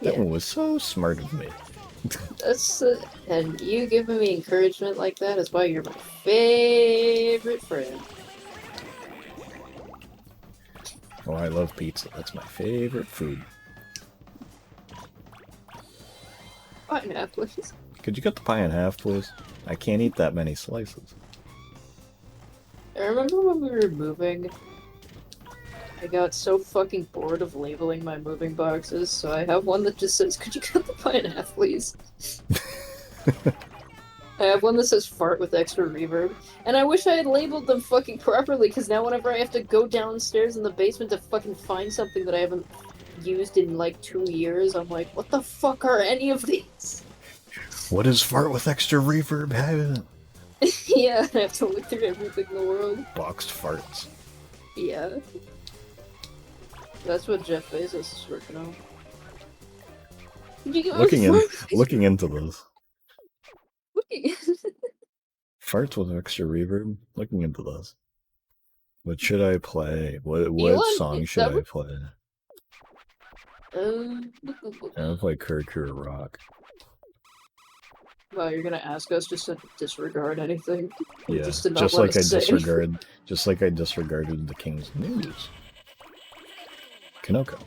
Yeah. That one was so smart of me. That's and you giving me encouragement like that is why you're my favorite friend. Oh, I love pizza. That's my favorite food. Fine, now, please. Could you cut the pie in half, please? I can't eat that many slices. I remember when we were moving, I got so fucking bored of labeling my moving boxes, so I have one that just says, "Could you cut the pie in half, please?" I have one that says "fart with extra reverb," and I wish I had labeled them fucking properly, because now whenever I have to go downstairs in the basement to fucking find something that I haven't used in like 2 years, I'm like, what the fuck are any of these? What is fart with extra reverb having? Yeah, I have to look through everything in the world. Boxed farts. Yeah. That's what Jeff Bezos is working on. Looking into this. Looking. Farts with extra reverb? Looking into this. What should I play? What Elon, song is should that I what- play? Um, I'm gonna play Kurkura Rock. Wow, you're gonna ask us just to disregard anything? Yeah, Just to not just let like I us say. disregarded the King's News. Kanoko.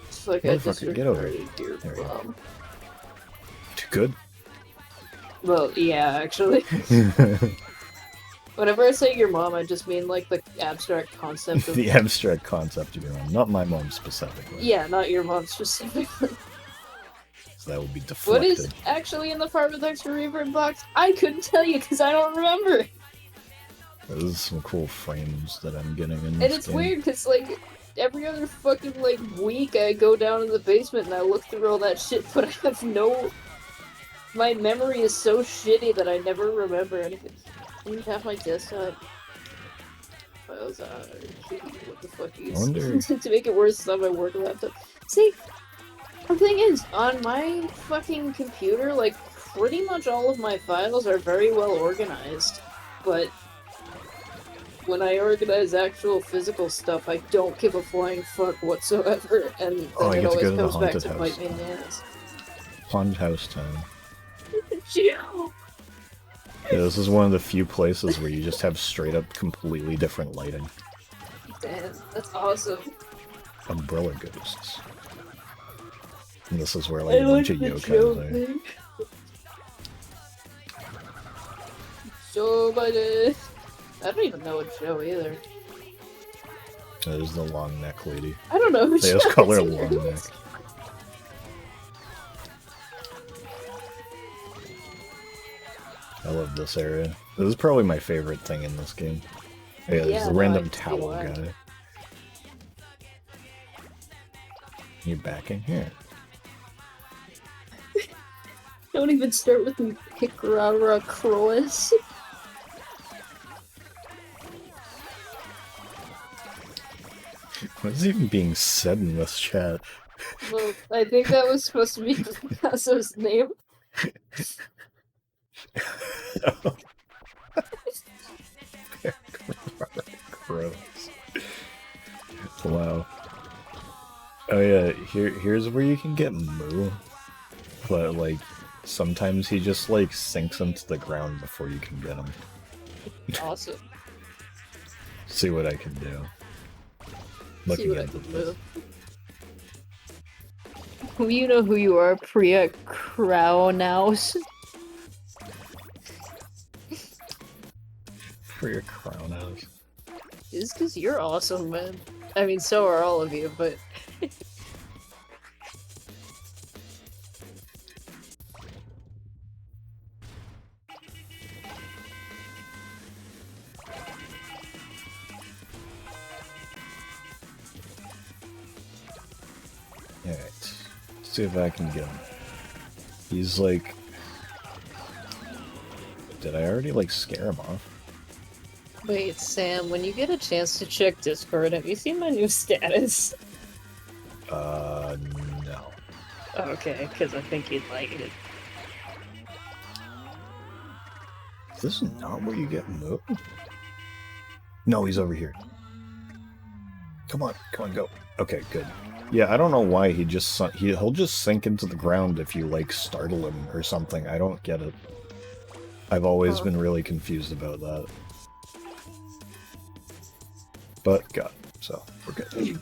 It's like I Motherfucker, get over disregarded your There we go. mom. Too good? Well, yeah, actually. Whenever I say your mom, I just mean like the abstract concept of. The abstract concept of your mom, not my mom specifically. Yeah, not your mom specifically. So that would be deflected. What is actually in the fart with extra reverb box? I couldn't tell you because I don't remember. There's some cool frames that I'm getting in this And it's game. weird because like every other fucking like week I go down in the basement and I look through all that shit, but I have no. My memory is so shitty that I never remember anything. I don't have my desktop. Files are what the fuck is Wonder- to make it worse, it's on my work laptop. See, the thing is, on my fucking computer, like pretty much all of my files are very well organized, but when I organize actual physical stuff, I don't give a flying fuck whatsoever, and then Oh, I it get to always go to the comes back haunted to house. bite me in the ass. Haunted house time. Chill. Yeah, this is one of the few places where you just have straight up completely different lighting. Damn, that's awesome. Umbrella ghosts. And this is where like a bunch of yokais are. thing. Joe Biden. I don't even know a Joe either. There's the long neck lady. I don't know who They Joe just call her is. long neck. I love this area. This is probably my favorite thing in this game. Yeah, there's the no, I random can see towel why. guy. You back in here. Don't even start with me Picarara Croas. What is even being said in this chat? Well, I think that was supposed to be Picasso's name. Gross. Wow. Oh yeah, here's where you can get Moo. But like sometimes he just like sinks into the ground before you can get him. Awesome. See what I can do. See Looking what I into can this. do. You know who you are, Priya Kraunaus. For your crown house. It's because you're awesome, man. I mean, so are all of you, but... Alright. See if I can get him. He's like... Did I already, like, scare him off? Wait, Sam, when you get a chance to check Discord, have you seen my new status? No. Okay, because I think you'd like it. This is not where you get moved? No, he's over here. Come on, go. Okay, good. Yeah, I don't know why he just... He'll just sink into the ground if you, like, startle him or something. I don't get it. I've always been really confused about that. But, got it, so we're good.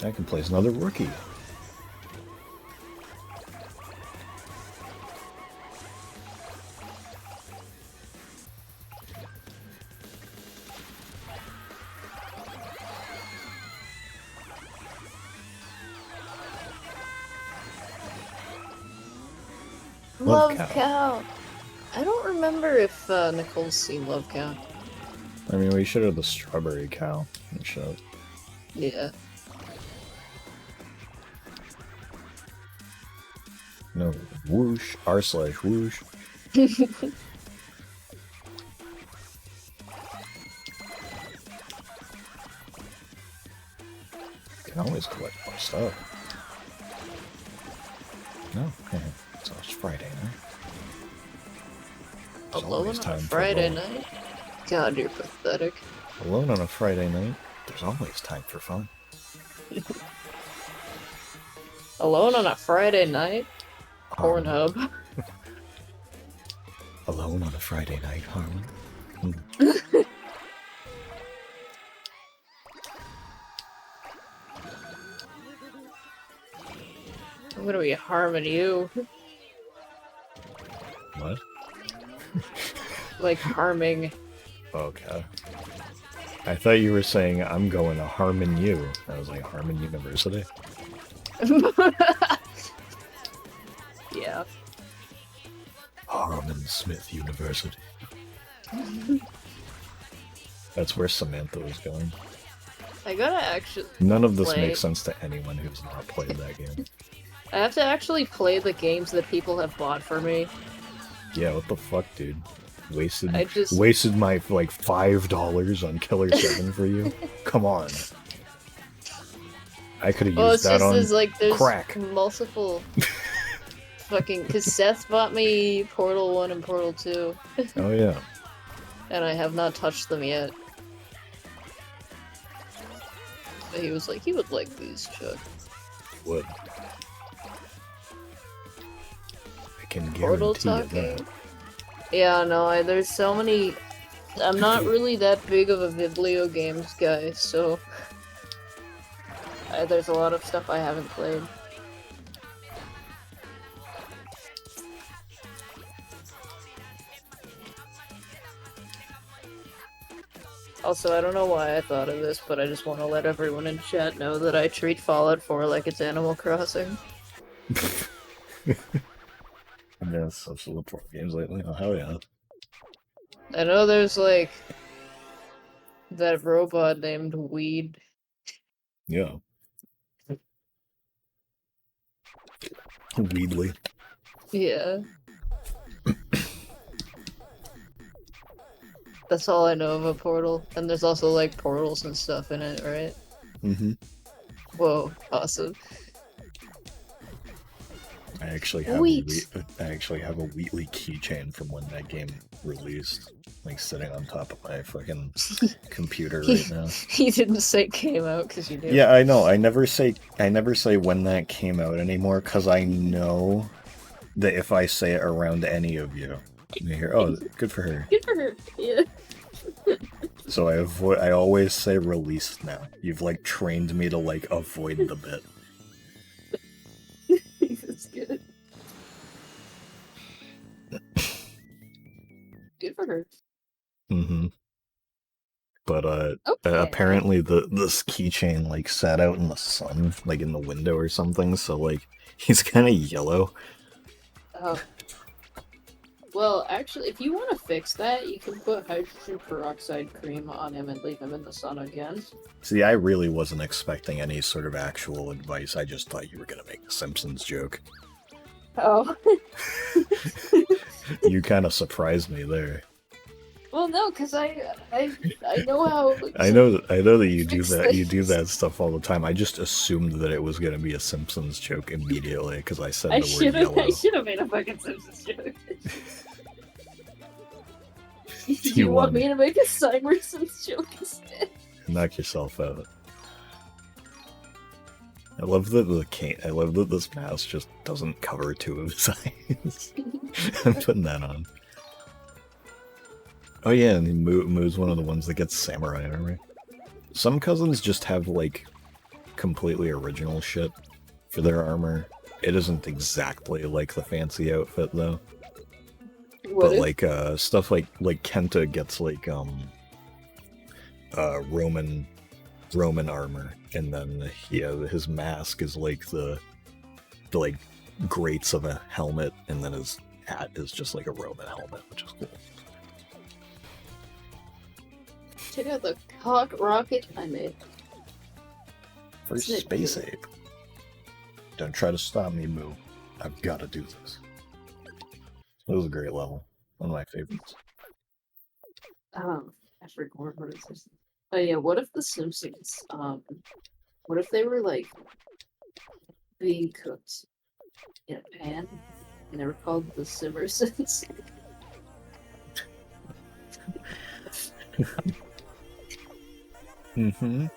I can place another rookie. Love Cow! I don't remember if Nicole's seen Love Cow. I mean, we should have the strawberry cow and show. Yeah. No, whoosh, r/whoosh. Can always collect more stuff. No, so it's Friday night. There's Alone always on a time for Friday fun. night? God, you're pathetic. Alone on a Friday night. There's always time for fun. Alone on a Friday night? Pornhub. Alone on a Friday night, Harlan. I'm gonna be harming you. What? Like harming. Okay. I thought you were saying I'm going to Harmon U. I was like, Harmon University? Yeah. Harmon Smith University. That's where Samantha was going. I gotta actually... None of this play. makes sense to anyone who's not played that game. I have to actually play the games that people have bought for me. Yeah, what the fuck, dude? Wasted my, like, $5 on Killer 7 for you? Come on. I could have used that on like, there's crack. multiple... fucking... Because Seth bought me Portal 1 and Portal 2. Oh, yeah. And I have not touched them yet. But he was like, he would like these, Chuck. Would. I can Portal guarantee you that. talking? Yeah, no, there's so many... I'm not really that big of a video games guy, so... there's a lot of stuff I haven't played. Also, I don't know why I thought of this, but I just want to let everyone in chat know that I treat Fallout 4 like it's Animal Crossing. I've been such little porn games lately. Oh, hell yeah. I know there's, like, that robot named Weed. Yeah. Weedly. Yeah. That's all I know of a portal. And there's also, like, portals and stuff in it, right? Mm-hmm. Whoa, awesome. I actually have a Wheatley keychain from when that game released, like sitting on top of my fucking computer right now. He didn't say came out because you knew. Yeah, I know. I never say when that came out anymore because I know that if I say it around any of you, you hear, oh, good for her. Good for her. Yeah. So I always say released now. You've like trained me to like avoid the bit. That's good. Good for her. Mm-hmm. But Okay. apparently this keychain like sat out in the sun, like in the window or something. So like he's kind of yellow. Oh. Well, actually, if you want to fix that, you can put hydrogen peroxide cream on him and leave him in the sun again. See, I really wasn't expecting any sort of actual advice. I just thought you were gonna make a Simpsons joke. Oh. You kind of surprised me there. Well, no, because I know how. I know that you do fix that. You do things. that stuff all the time. I just assumed that it was gonna be a Simpsons joke immediately because I said I the word should have. yellow. I should have made a fucking Simpsons joke. You You want won. me to make a Simersons joke instead? Knock yourself out. I love that this mouse just doesn't cover two of his eyes. I'm putting that on. Oh yeah, and Moo's one of the ones that gets samurai armor. Some cousins just have like completely original shit for their armor. It isn't exactly like the fancy outfit though. What But if- like stuff like Kenta gets like Roman armor, and then his mask is like the like grates of a helmet, and then his hat is just like a Roman helmet, which is cool. Check out the cock rocket I made. For Isn't it Space cute? Ape. Don't try to stop me, Moo. I've got to do this. It was a great level. One of my favorites. I forgot what it is. Oh yeah, what if the Simpsons, what if they were like being cooked in a pan and they were called the Simmersons? Mm-hmm.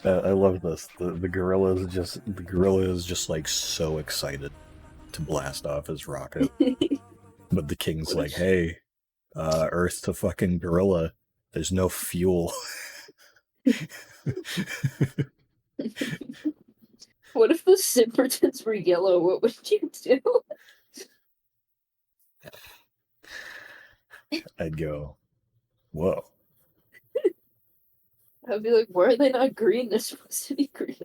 I love this. The gorilla is just like so excited to blast off his rocket. But the king's like, hey, Earth to fucking gorilla. There's no fuel. What if the Simpsons were yellow? What would you do? I'd go, whoa. I'd be like, why are they not green? They're supposed to be green.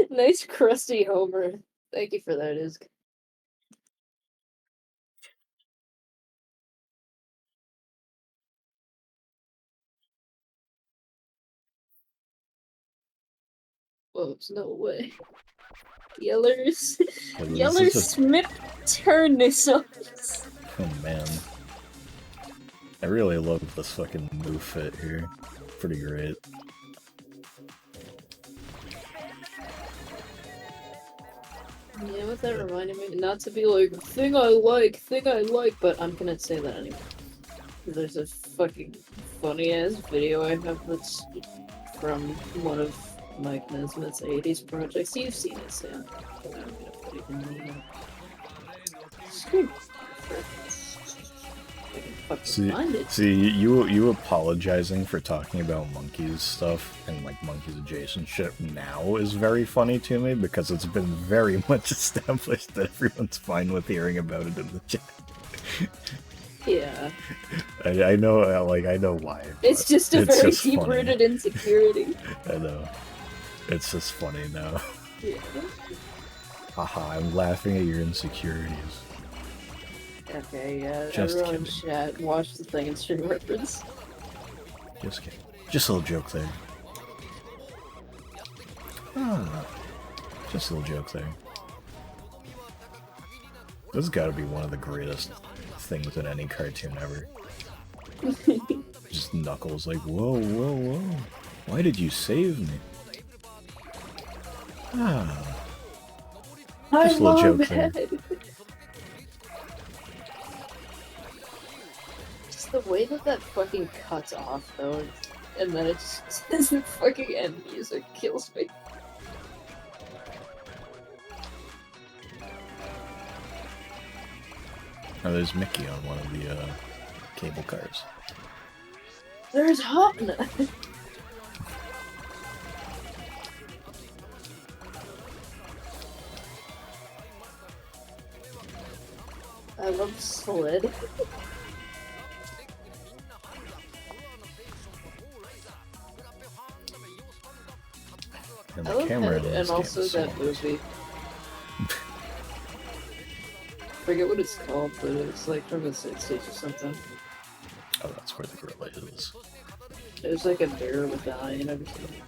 Nice crusty Homer. Thank you for that, Isk. Whoops, no way. Yellers. Yeah, this Yeller is just- Smith Turnisons. Oh man. I really love this fucking move fit here. Pretty great. Yeah, what that reminded me, not to be like, thing I like, but I'm gonna say that anyway. There's a fucking funny ass video I have that's from one of Mike Nesmith's 80s projects. You've seen it, Sam. I'm gonna put it in the screen. I can fucking find it. See, you apologizing for talking about monkeys stuff and like monkeys adjacent shit now is very funny to me because it's been very much established that everyone's fine with hearing about it in the chat. Yeah. I know, like I know why. It's but just a it's very just funny. deep-rooted insecurity. I know. It's just funny now. Yeah. Haha, I'm laughing at your insecurities. Okay, yeah, Just everyone in kidding. chat, watch the thing and stream reference. Just kidding. Just a little joke there. Ah, just a little joke there. This has got to be one of the greatest things in any cartoon ever. Just Knuckles like, whoa, whoa, whoa. Why did you save me? Ah, I Just a little love joke there. it. Just the way that fucking cuts off, though, and then it just the fucking end music kills me. Oh, there's Mickey on one of the cable cars. There's Hopna. I love Sled. And I the love camera in that, this and game also is so that nice. movie. Forget what it's called, but it's like from the 60s or something. Oh, that's where the gorilla is. It was like a bear with an eye and everything.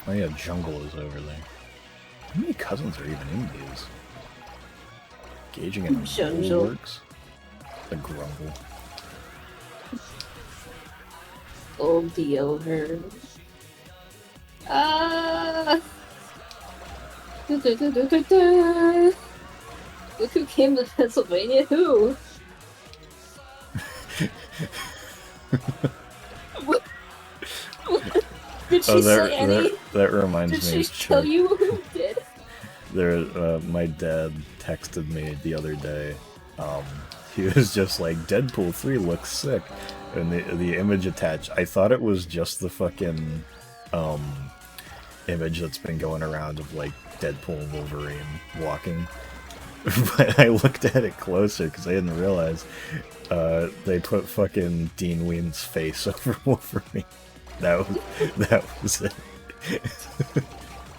Oh yeah, Jungle is over there. How many cousins are even in these? Gauging and Jungle. works. The Grumble. Old DL her. Ah! Da, da, da, da, da, da. Look who came to Pennsylvania, who? What? Did she say any? That reminds Did me. she Is tell Chuck. you who did? My dad texted me the other day. He was just like, Deadpool 3 looks sick. And the image attached, I thought it was just the fucking image that's been going around of like Deadpool and Wolverine walking. But I looked at it closer because I didn't realize they put fucking Dean Ween's face over Wolverine. That was it.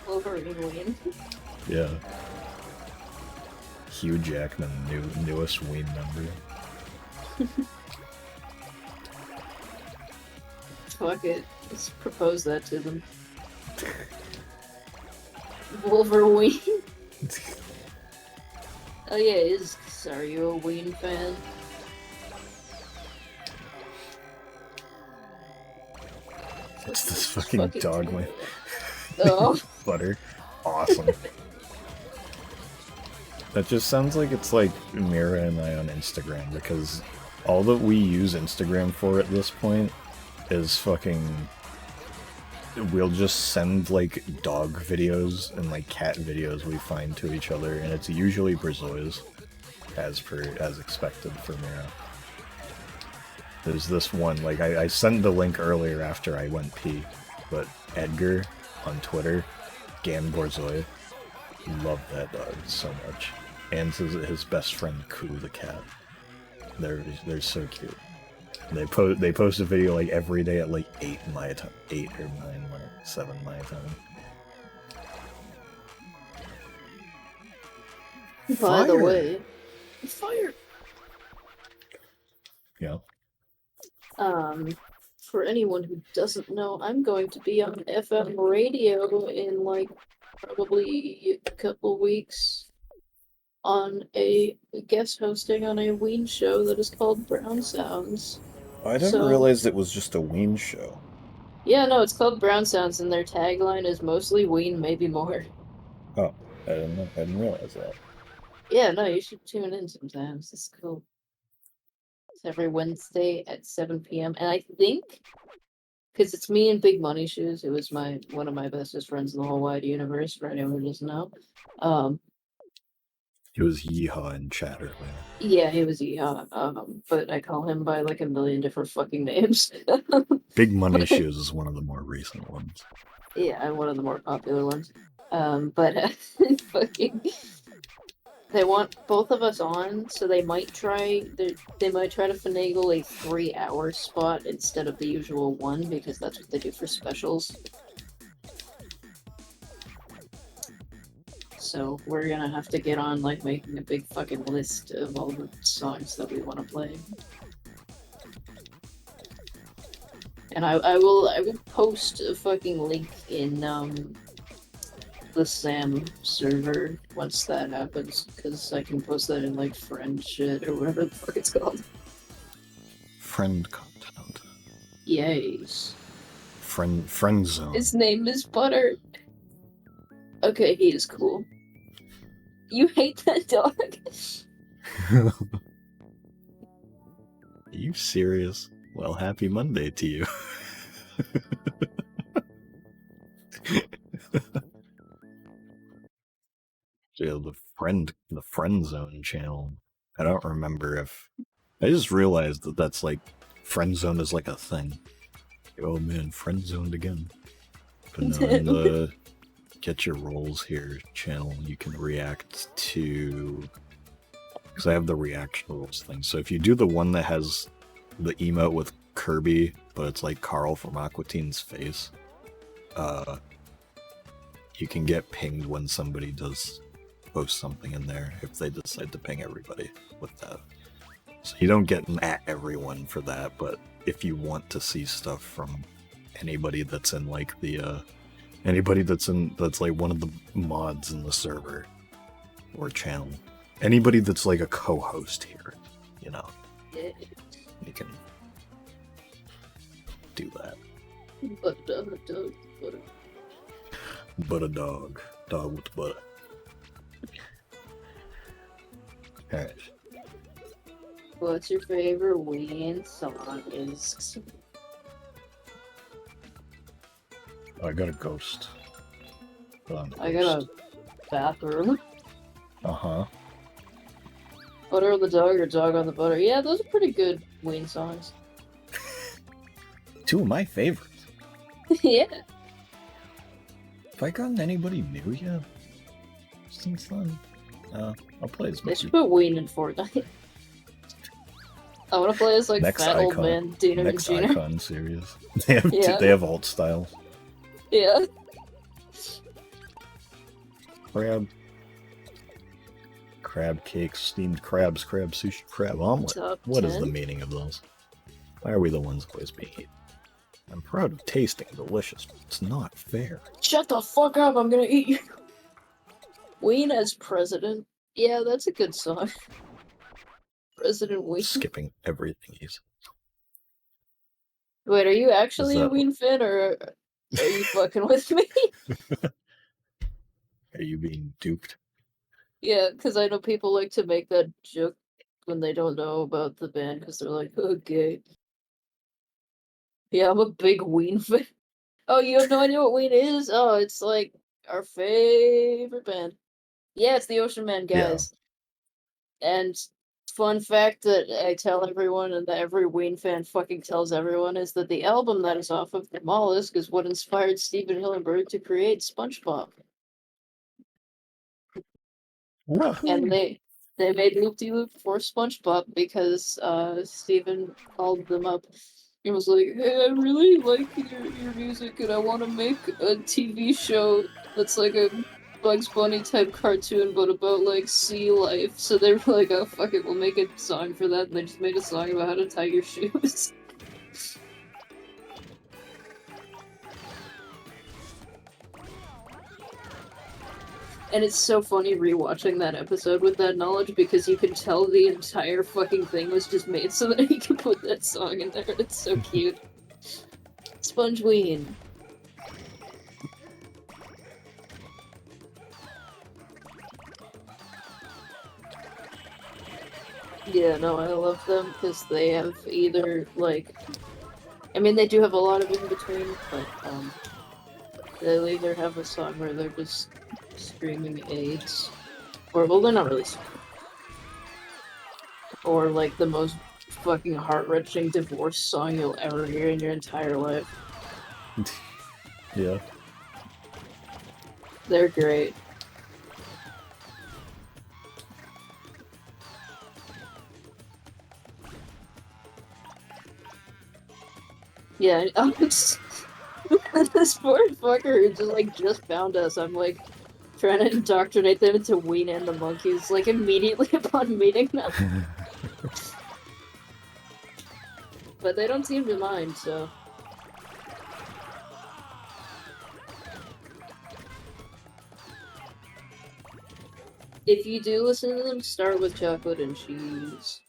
Wolverine Ween. Yeah. Hugh Jackman, newest Ween member. Fuck it. Let's propose that to them. Wolverine. Oh yeah, are you a Ween fan? What's this fucking dog with Oh. butter? Awesome. That just sounds like it's like Mira and I on Instagram, because all that we use Instagram for at this point is fucking... We'll just send like dog videos and like cat videos we find to each other, and it's usually Brazois, as expected for Mira. There's this one, like I sent the link earlier after I went pee, but Edgar on Twitter, Gan Borzoi, love that dog so much. And his best friend Koo the cat. They're so cute. They post a video like every day at like 8 my time, 8 or 9 7 my time. By the way, fire. Yeah. For anyone who doesn't know, I'm going to be on FM radio in like probably a couple weeks on a guest hosting on a Ween show that is called Brown Sounds. I didn't realize it was just a Ween show. Yeah, no, it's called Brown Sounds, and their tagline is mostly Ween, maybe more. Oh, I didn't realize that. Yeah, no, you should tune in sometimes. It's cool. It's every Wednesday at 7 p.m. And I think, because it's me and Big Money Shoes, who is one of my bestest friends in the whole wide universe, for anyone who doesn't know. It was Yeehaw in chat earlier. Yeah, he was Yeehaw, but I call him by like a million different fucking names. Big Money Shoes is one of the more recent ones. Yeah, one of the more popular ones. But fucking, they want both of us on, so they might try to finagle a 3-hour spot instead of the usual one, because that's what they do for specials. So we're gonna have to get on like making a big fucking list of all the songs that we want to play. And I will post a fucking link in the SAM server once that happens, because I can post that in like friend shit or whatever the fuck it's called. Friend content. Yes. Friend zone. His name is Butter. Okay, he is cool. You hate that dog? you serious? Well, happy Monday to you. Yeah, the friend zone channel. I don't remember if I just realized that that's like friend zone is like a thing. Oh man, friend zoned again. But no, in the Get Your Rolls Here channel, you can react to, because I have the reaction rules thing. So if you do the one that has the emote with Kirby, but it's like Carl from Aqua Teen's face, you can get pinged when somebody does post something in there if they decide to ping everybody with that. So you don't get at everyone for that, but if you want to see stuff from anybody that's in like the anybody that's like one of the mods in the server or channel, anybody that's like a co-host here, you know, you can do that. But a dog with butter. Alright. What's your favorite Ween song? Is I got a ghost. I got a bathroom. Uh-huh. Butter on the dog or dog on the butter? Yeah, those are pretty good Ween songs. Two of my favorites. Yeah. Have I gotten anybody new yet? Seems fun. I'll play as They much. should put Ween in Fortnite. I want to play as like Next fat old icon. man Dino and Next Gina. icon series. They have Yeah. they have alt styles. Yeah. Crab cakes, steamed crabs, crab sushi, crab omelet. Top What is the 10? meaning of those? Why are we the ones always being eaten? I'm proud of tasting delicious, but it's not fair. Shut the fuck up! I'm gonna eat you. Ween as president. Yeah, that's a good song. President Ween. Skipping everything he's. Wait, are you actually a that- Ween fan, or are you fucking with me? Are you being duped? Yeah, because I know people like to make that joke when they don't know about the band, because they're like, okay. Yeah, I'm a big Ween fan. Oh, you have no idea what Ween is? Oh, it's like our favorite band. Yeah, it's the Ocean Man guys. And fun fact that I tell everyone and that every Ween fan fucking tells everyone is that the album that is off of The Mollusk is what inspired Steven Hillenburg to create SpongeBob. And they made Loop De Loop for SpongeBob because Steven called them up and was like, hey, I really like your music and I want to make a TV show that's like a Bugs Bunny type cartoon but about like sea life. So they were like, oh fuck it, we'll make a song for that, and they just made a song about how to tie your shoes. And it's so funny rewatching that episode with that knowledge because you can tell the entire fucking thing was just made so that he could put that song in there. It's so cute. Spongeween. Yeah, no, I love them because they have either, like... I mean, they do have a lot of in-between, but, they'll either have a song where they're just screaming AIDS, or, well, they're not really screaming. Or, like, the most fucking heart-wrenching divorce song you'll ever hear in your entire life. Yeah. They're great. Yeah, this poor fucker who just found us. I'm like trying to indoctrinate them into Ween and the Monkeys, like immediately upon meeting them. But they don't seem to mind, so. If you do listen to them, start with Chocolate and Cheese.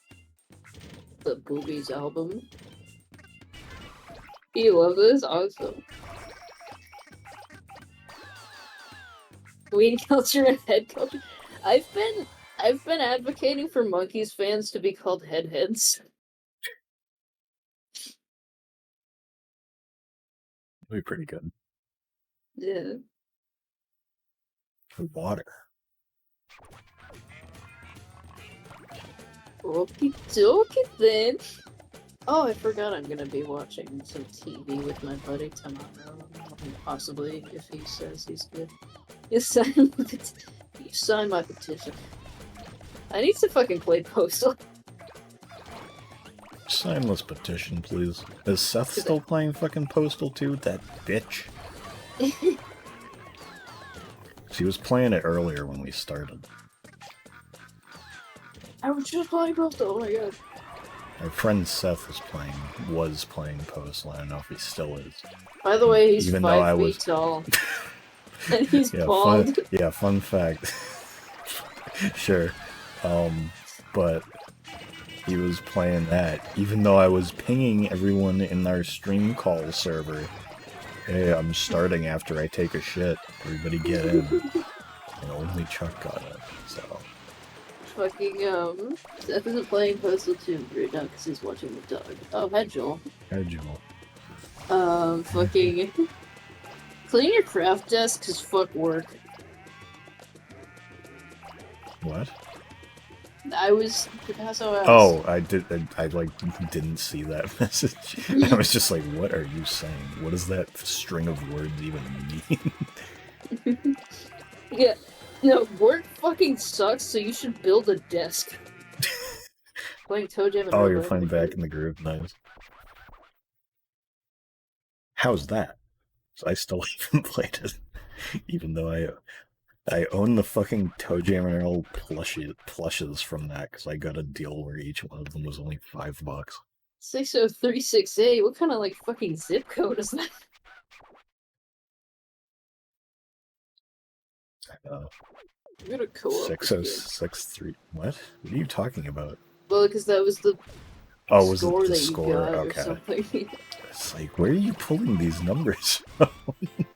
The Boobies album. You love this? Awesome. Ween culture and head culture. I've been advocating for Monkeys fans to be called headheads. It'd be pretty good. Yeah. Water. Okie dokie then. Oh, I forgot I'm gonna be watching some TV with my buddy tomorrow. Possibly, if he says he's good. You sign my petition. I need to fucking play Postal. Sign this petition, please. Is Seth still playing fucking Postal 2? That bitch. She was playing it earlier when we started. I was just playing Postal, oh my god. Our friend Seth was playing Postal. I don't know if he still is. By the way, he's Even though I 5 feet was- tall. And he's Yeah, bald. fun fact. Sure. But he was playing that, even though I was pinging everyone in our stream call server. Hey, I'm starting after I take a shit. Everybody get in. And only Chuck got it, so... Fucking, Seth isn't playing Postal 2 right now because he's watching the dog. Oh, hi, Joel. Hi, Joel. Fucking... Clean your craft desk, cause fuck work. What? That's how I was. Oh, I didn't see that message. I was just like, what are you saying? What does that string of words even mean? Yeah. No, work fucking sucks, so you should build a desk. Playing Toe Jam and Oh, Robo you're in playing the back group. in the group, nice. How's that? So I still haven't played it, even though I own the fucking Toe Jam and Earl plushes from that because I got a deal where each one of them was only $5. 60368, what kind of like fucking zip code is that? I'm gonna co-op this game. 6063. What? What are you talking about? Well, because that was the Oh, was it score the that score? you got Okay. or something. It's like, where are you pulling these numbers from?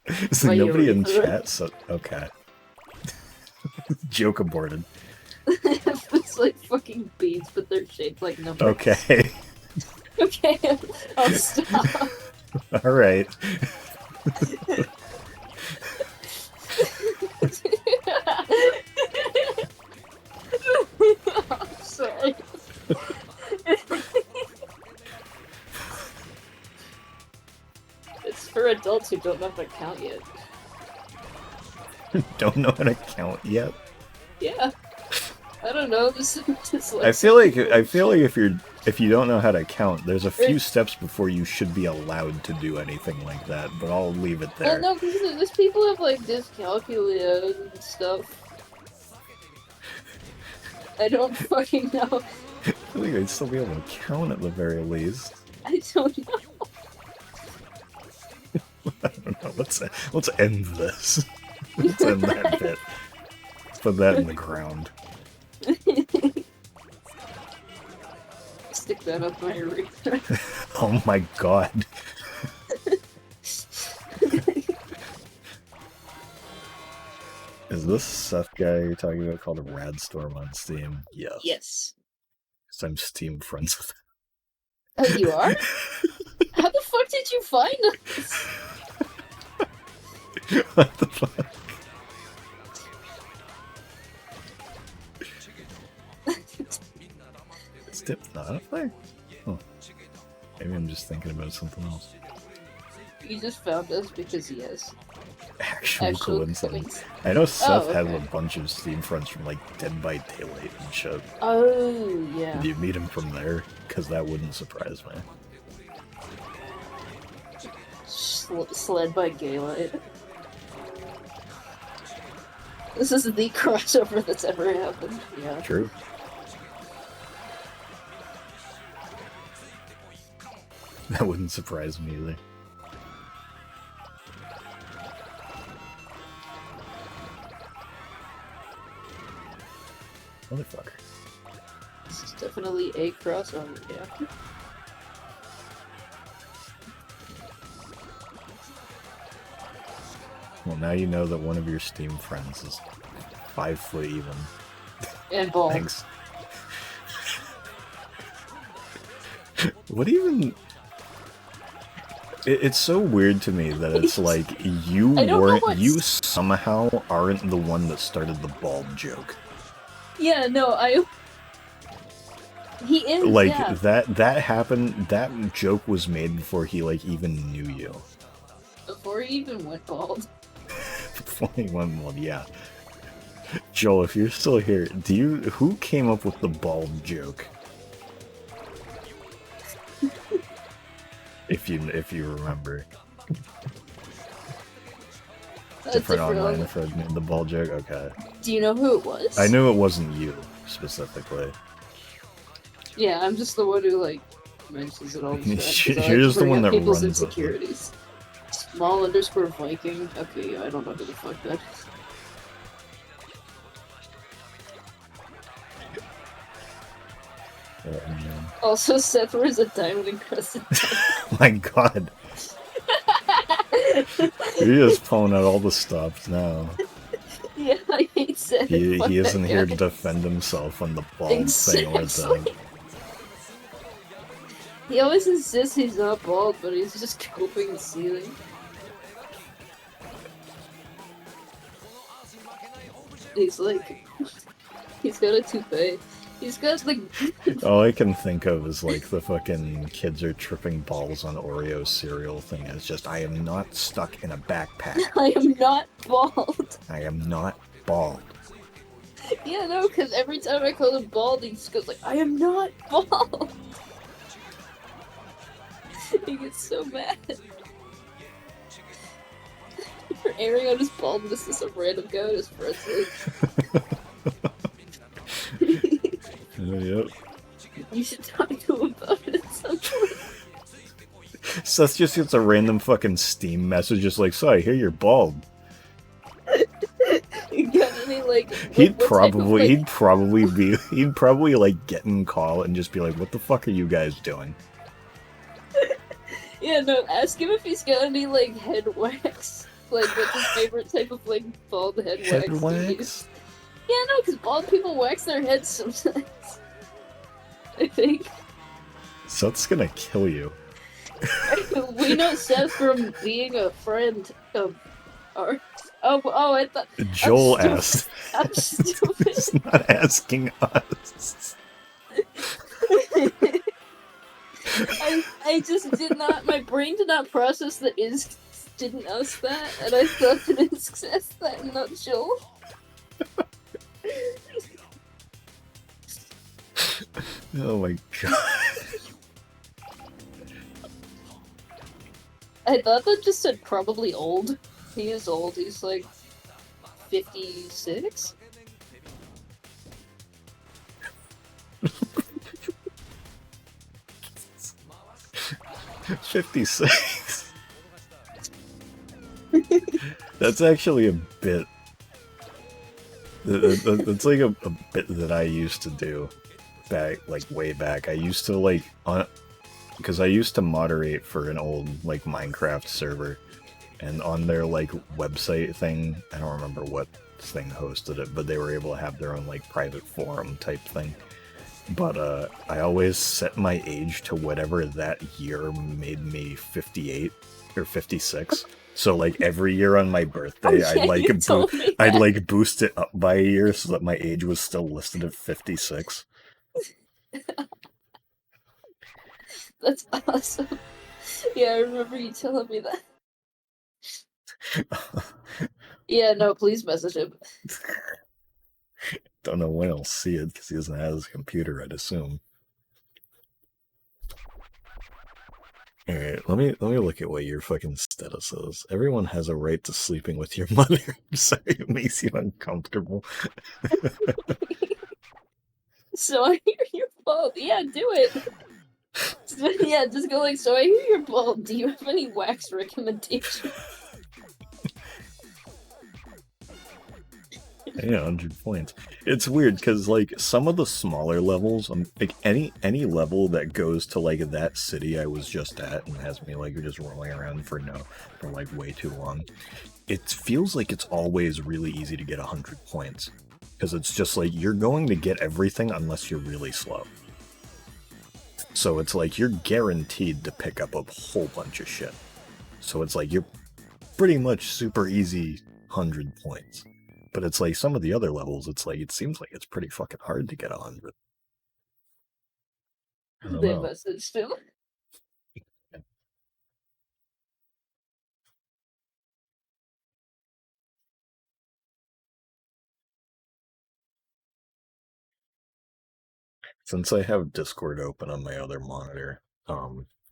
Is there My nobody in urethra. chat? So, okay. Joke aborted. It's like fucking beads, but they're shaped like numbers. Okay. Okay, I'll stop. Alright. I'm sorry. It's for adults who don't know how to count yet. Don't know how to count yet. Yeah. I don't know. Just like I feel like if you don't know how to count, there's a few steps before you should be allowed to do anything like that. But I'll leave it there. Well, no, because there's people have like dyscalculia and stuff. I don't fucking know. I feel like I'd still be able to count at the very least. I don't know. I don't know. Let's end this. Let's end that bit. Let's put that in the ground. Stick that up my urethra. Oh my god. Is this Seth guy you're talking about called a Rad Storm on Steam? Yes. Yes. Because I'm Steam friends with Oh, you are? How the fuck did you find us? him. What the fuck? Is Dip's not up there? Oh. Maybe I'm just thinking about something else. You just found us because yes. Actual coincidence. I know Seth has a bunch of Steam friends from like Dead by Daylight and shit. Oh, yeah. Did you meet him from there? Because that wouldn't surprise me. Sled by Gaylight. This is the crossover that's ever happened. Yeah. True. That wouldn't surprise me either. Motherfucker. This is definitely a crossover, yeah. Well, now you know that one of your Steam friends is 5 foot even. And bald. Thanks. What even... It's so weird to me that it's like you I don't know weren't, what's- you somehow aren't the one that started the bald joke. Yeah, no, he is, Like yeah. that happened. That joke was made before he like even knew you. Before he even went bald. Before he went bald, yeah. Joel, if you're still here, who came up with the bald joke? if you remember. Different online Fred made the bald joke. Okay. Do you know who it was? I knew it wasn't you specifically. Yeah, I'm just the one who like mentions it all the time. 'cause I You're like just to the bring one up that people's runs it. insecurities. Small underscore Viking. Okay, I don't know who the fuck that is. Oh, man. Also, Seth wears a diamond encrusted. My God. You're just pulling out all the stops now. Yeah, I hate Seth. He isn't here to defend himself on the bald thing or thing. He always insists he's not bald, but he's just coping the ceiling. He's like, he's got a toupee. He's got like. All I can think of is like the fucking kids are tripping balls on Oreo cereal thing. It's just, I am not stuck in a backpack. I am not bald. I am not bald. Yeah, no, because every time I call him bald, he just goes like, I am not bald. He gets so mad. For airing out his baldness to some random guy on his friends list. Yep. You should talk to him about it at some point. Seth just gets a random fucking Steam message just like, so I hear you're bald. You got any like? He'd what type of, like- he'd probably like get in call and just be like, what the fuck are you guys doing? Yeah, no, ask him if he's got any like head wax. Like, what's his favorite type of like bald head wax? Head to wax? use. Yeah, no, because bald people wax their heads sometimes. I think. Seth's gonna kill you. We know Seth from being a friend of ours. Oh, I thought. Joel I'm asked. I'm stupid. He's not asking us. I just did not. My brain did not process that Is didn't ask that, and I thought that it asked that, and not Joel. Oh my God. I thought that just said probably old. He is old. He's like 56. 56. That's actually a bit. That's like a bit that I used to do back, like way back. I used to like because I used to moderate for an old like Minecraft server, and on their like website thing, I don't remember what thing hosted it, but they were able to have their own like private forum type thing. But I always set my age to whatever that year made me 58 or 56. So like every year on my birthday, Oh, yeah, you told me I'd that. like boost it up by a year so that my age was still listed at 56. That's awesome. Yeah, I remember you telling me that. Yeah, no, please message him. Don't know when I'll see it because he doesn't have his computer, I'd assume. Alright, let me look at what your fucking status is. Everyone has a right to sleeping with your mother. I'm sorry it makes you uncomfortable. So I hear you're bald. Yeah, do it. Yeah, just go like, so I hear you're bald. Do you have any wax recommendations? Yeah, 100 points. It's weird because like some of the smaller levels, like any level that goes to like that city I was just at and has me like just rolling around for like way too long. It feels like it's always really easy to get 100 points because it's just like you're going to get everything unless you're really slow. So it's like you're guaranteed to pick up a whole bunch of shit. So it's like you're pretty much super easy 100 points. But it's like some of the other levels, it's like it seems like it's pretty fucking hard to get 100. I don't They know. messaged him. Since I have Discord open on my other monitor,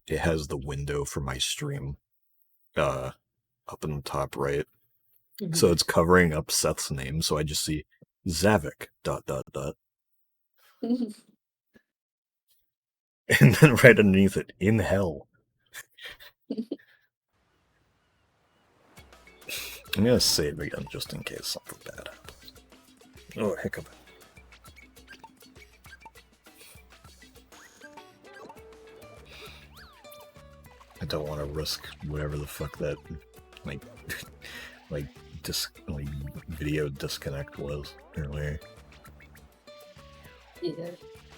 it has the window for my stream up in the top right. So it's covering up Seth's name, so I just see Zavik ... And then right underneath it, in hell. I'm gonna save again just in case something bad happens. Oh, hiccup. I don't want to risk whatever the fuck that, like, like video disconnect was earlier. Yeah.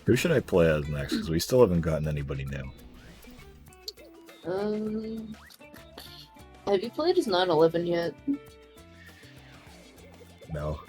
Who should I play as next? Because we still haven't gotten anybody new. Have you played as 9/11 yet? No.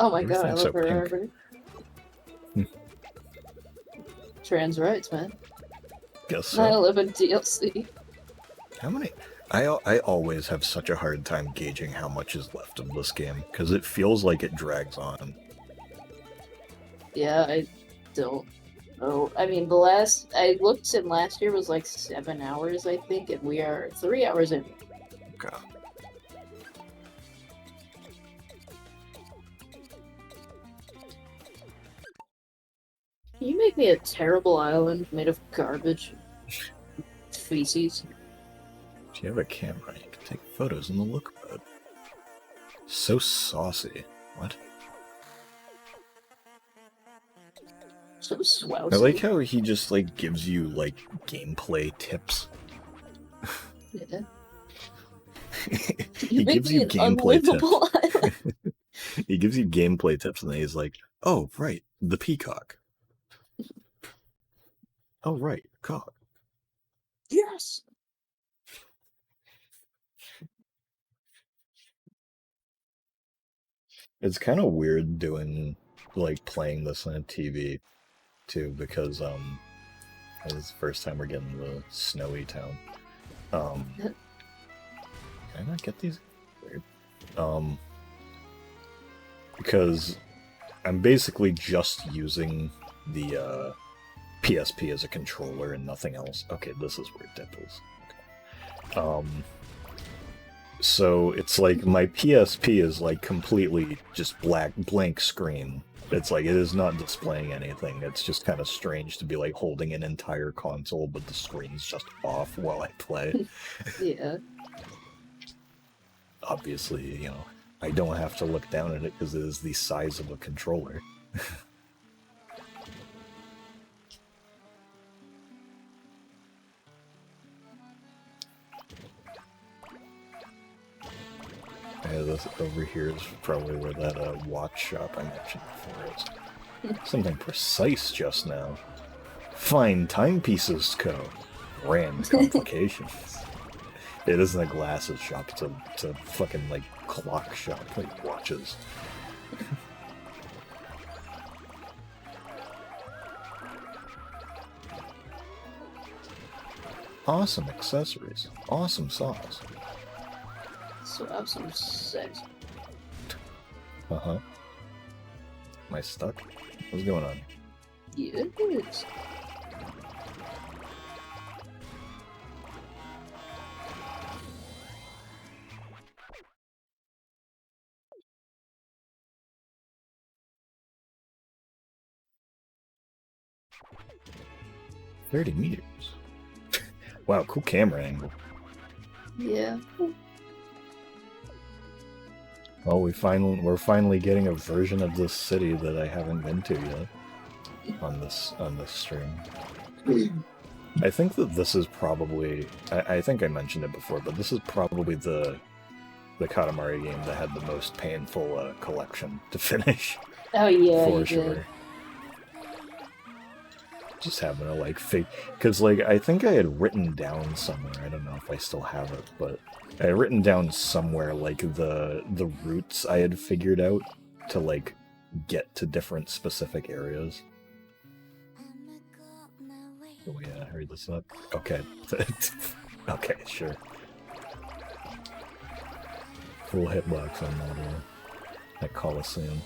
Oh my god, I Everything's love so her. pink. Trans rights, man. Guess so. 9/11 DLC. How many? I always have such a hard time gauging how much is left of this game, because it feels like it drags on. Yeah, I don't know. I mean, I looked and last year was like 7 hours, I think, and we are 3 hours in. Okay. Can you make me a terrible island made of garbage? Feces. If you have a camera, you can take photos in the look mode. So saucy. What? So swousy. I like how he just, like, gives you, like, gameplay tips. Yeah. He make gives me you an gameplay tips. unlivable island. He gives you gameplay tips, and then he's like, oh, right, the peacock. Oh, right, cock. Yes! It's kind of weird doing, like, playing this on TV, too, because, this is the first time we're getting the snowy town. Can I not get these? Weird. Because I'm basically just using the, PSP as a controller and nothing else. Okay, this is where dip is. Okay. So it's like my PSP is like completely just blank screen. It's like it is not displaying anything. It's just kind of strange to be like holding an entire console, but the screen's just off while I play. Yeah. Obviously, you know, I don't have to look down at it because it is the size of a controller. Yeah, this over here is probably where that watch shop I mentioned before is. Something precise just now. Fine timepieces co. Grand complications. It isn't a glasses shop, it's a fucking like clock shop, like watches. Awesome accessories. Awesome sauce. So have some sex. Uh-huh. Am I stuck? What's going on? Yes. $30 meters. Wow, cool camera angle. Yeah. Well, we're finally getting a version of this city that I haven't been to yet. on this stream. I think that this is probably, I think I mentioned it before, but this is probably the Katamari game that had the most painful collection to finish. Oh yeah, for you sure. did. Just having to like because like I think I had written down somewhere, I don't know if I still have it, but I had written down somewhere like the routes I had figured out to like get to different specific areas. Oh yeah, hurry this up. Okay. Okay, sure. Full hitbox on that Coliseum.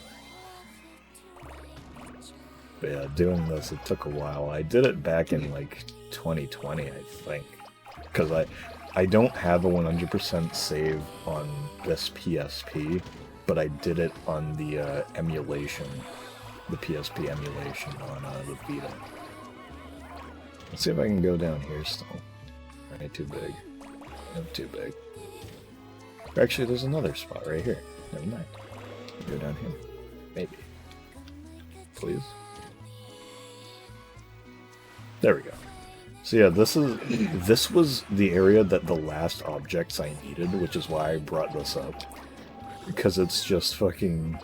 But yeah, doing this, it took a while. I did it back in like 2020, I think. Because I don't have a 100% save on this PSP, but I did it on the emulation, the PSP emulation on the Vita. Let's see if I can go down here still. Ain't too big. Not too big. Actually, there's another spot right here. Never mind. Go down here. Maybe. Please. There we go. So yeah, this was the area that the last objects I needed, which is why I brought this up. Because it's just fucking...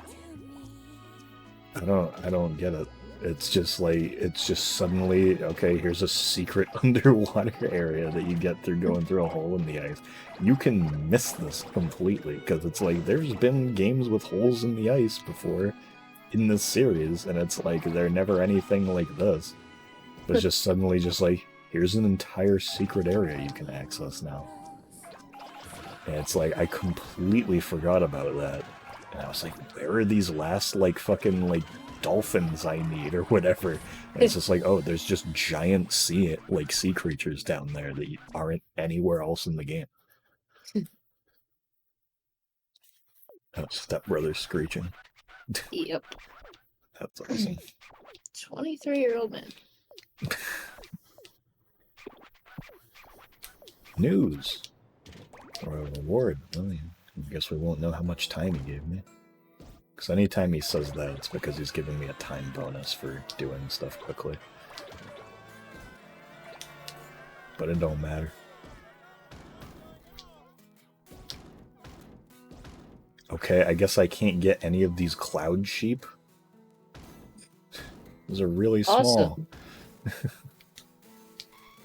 I don't get it. It's just like, it's just suddenly, okay, here's a secret underwater area that you get through going through a hole in the ice. You can miss this completely, because it's like, there's been games with holes in the ice before in this series, and it's like, they're never anything like this. It's just suddenly just like, here's an entire secret area you can access now. And it's like, I completely forgot about that. And I was like, where are these last, like, fucking, like, dolphins I need, or whatever? And it's just like, oh, there's just giant sea creatures down there that aren't anywhere else in the game. Oh, stepbrother screeching. Yep. That's awesome. 23-year-old man. News. Or a reward. I mean, I guess we won't know how much time he gave me. Because anytime he says that, it's because he's giving me a time bonus for doing stuff quickly. But it don't matter. Okay, I guess I can't get any of these cloud sheep. Those are really small. Awesome.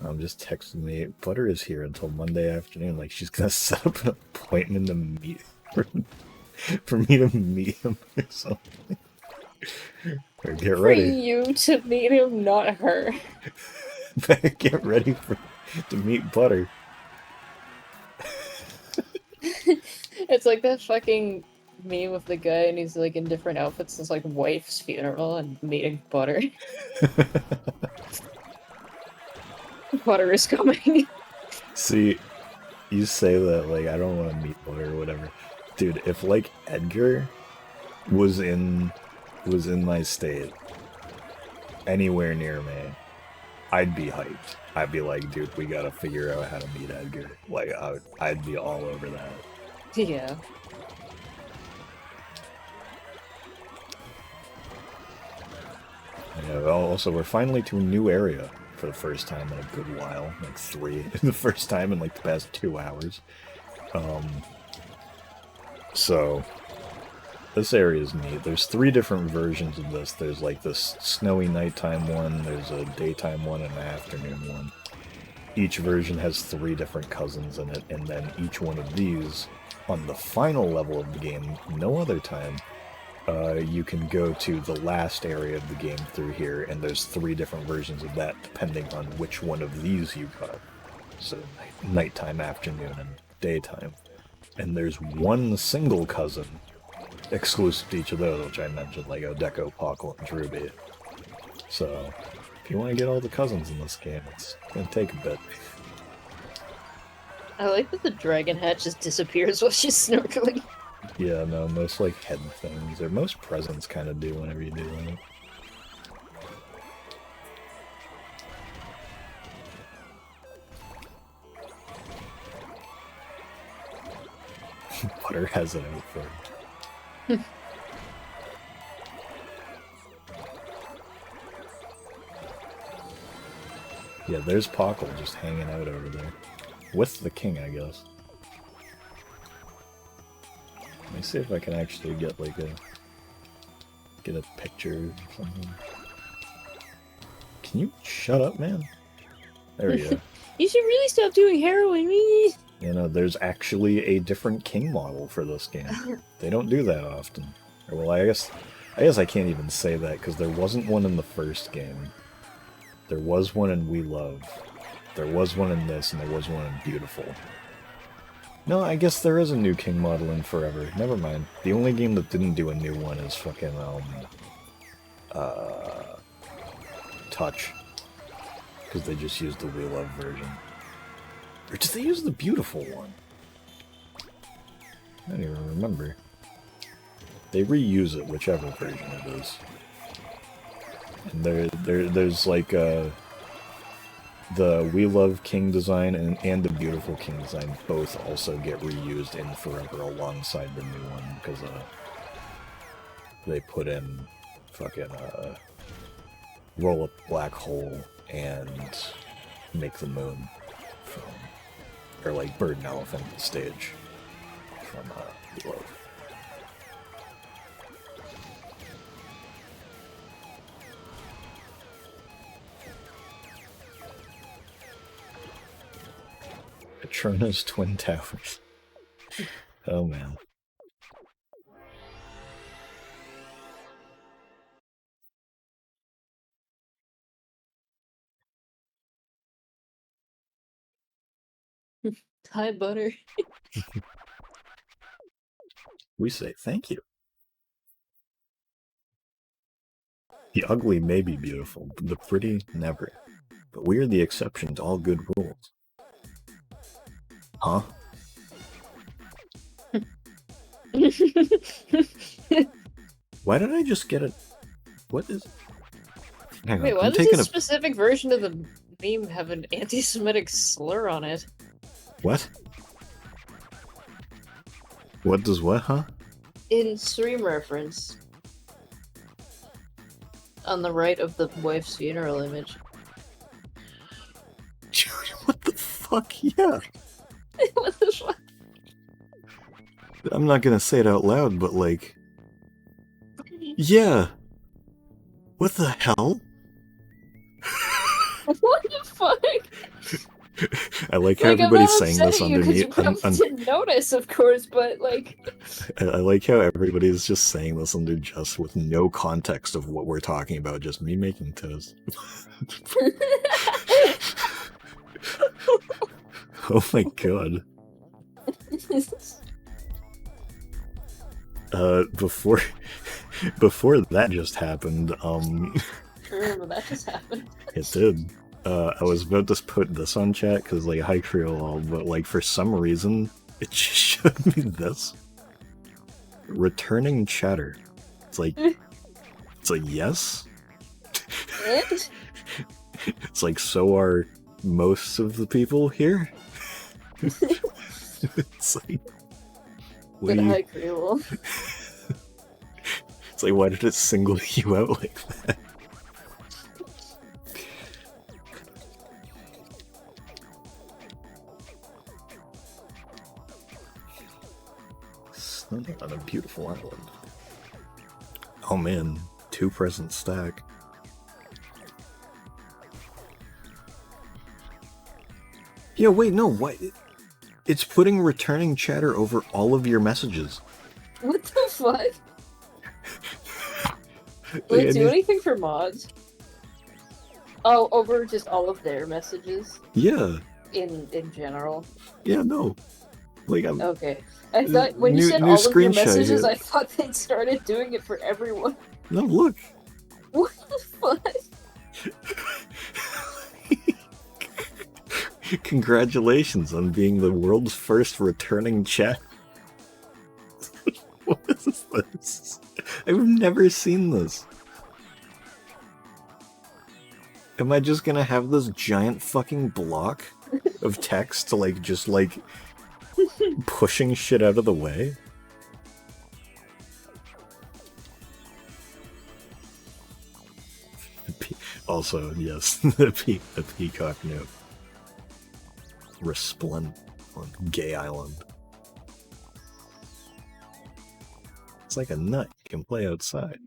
I'm just texting me. Butter is here until Monday afternoon. Like, she's gonna set up an appointment to meet for me to meet him or something. Or get ready. For you to meet him, not her. Get ready to meet Butter. It's like that fucking meme with the guy and he's like in different outfits. It's like wife's funeral and meeting Butter. Butter is coming. See, you say that like I don't want to meet Butter or whatever. Dude, if like Edgar was in my state anywhere near me, I'd be hyped. I'd be like, dude, we gotta figure out how to meet Edgar. Like, I'd be all over that. Yeah. Yeah, also, we're finally to a new area for the first time in a good while. Like 3. The first time in like the past 2 hours. So, this area is neat. There's 3 different versions of this. There's like this snowy nighttime one, there's a daytime one, and an afternoon one. Each version has 3 different cousins in it, and then each one of these, on the final level of the game, no other time, you can go to the last area of the game through here, and there's 3 different versions of that, depending on which one of these you got. So, nighttime, afternoon, and daytime. And there's one single cousin, exclusive to each of those, which I mentioned, like Odeko, Pockle, and Ruby. So, if you want to get all the cousins in this game, it's gonna take a bit. I like that the dragon hat just disappears while she's snorkeling. Yeah, no, most like head things, or most presents kind of do whenever you do that. Butter has an outfit. Yeah, there's Pockle just hanging out over there. With the king, I guess. Let me see if I can actually get like a picture or something. Can you shut up, man? There we go. You should really stop doing heroin. You know, there's actually a different king model for this game. They don't do that often. Or, well, I guess I can't even say that because there wasn't one in the first game. There was one in We Love. There was one in this, and there was one in Beautiful. No, I guess there is a new king model in Forever. Never mind. The only game that didn't do a new one is fucking, Touch. Because they just used the We Love version. Or did they use the Beautiful one? I don't even remember. They reuse it, whichever version it is. And there's like, the We Love King design and the Beautiful King design both also get reused in Forever alongside the new one, because they put in fucking Roll Up Black Hole and Make the Moon from, or like Bird and Elephant stage from We Love. Petrona's Twin Towers. Oh man. Hi, butter. We say thank you. The ugly may be beautiful, but the pretty never. But we are the exception to all good rules. Huh? Why did I just get it? What is... Hang on, Wait, why I'm does taking this specific version of the meme have an anti-Semitic slur on it? What? What does what, huh? In stream reference. On the right of the wife's funeral image. What the fuck? Yeah. What the fuck? I'm not gonna say it out loud, but like... Yeah. What the hell? What the fuck? I like how Like, I'm everybody's not saying this upsetting you because you underneath. probably didn't notice, of course, but like... I like how everybody's just saying this under just with no context of what we're talking about, just me making toast. Oh my god. Before that just happened, Remember that just happened. it did. I was about to put this on chat because like hi Creole, but like for some reason it just showed me this. Returning chatter. It's like yes. And? It's like so are most of the people here. It's like Good high Creole. It's like why did it single you out like that? Sunday on a beautiful island. Oh man, 2 present stack. Yeah, wait, no, why? It's putting returning chatter over all of your messages. What the fuck? Will it do anything for mods? Oh, over just all of their messages? Yeah. In general? Yeah, no. Like, I'm... Okay. I thought, when you said all of your messages, I thought they'd started doing it for everyone. No, look. What the fuck? Congratulations on being the world's first returning chat. What is this? I've never seen this. Am I just gonna have this giant fucking block of text to like just like pushing shit out of the way? Also, yes, the peacock note. Resplendent on Gay Island. It's like a nut. You can play outside.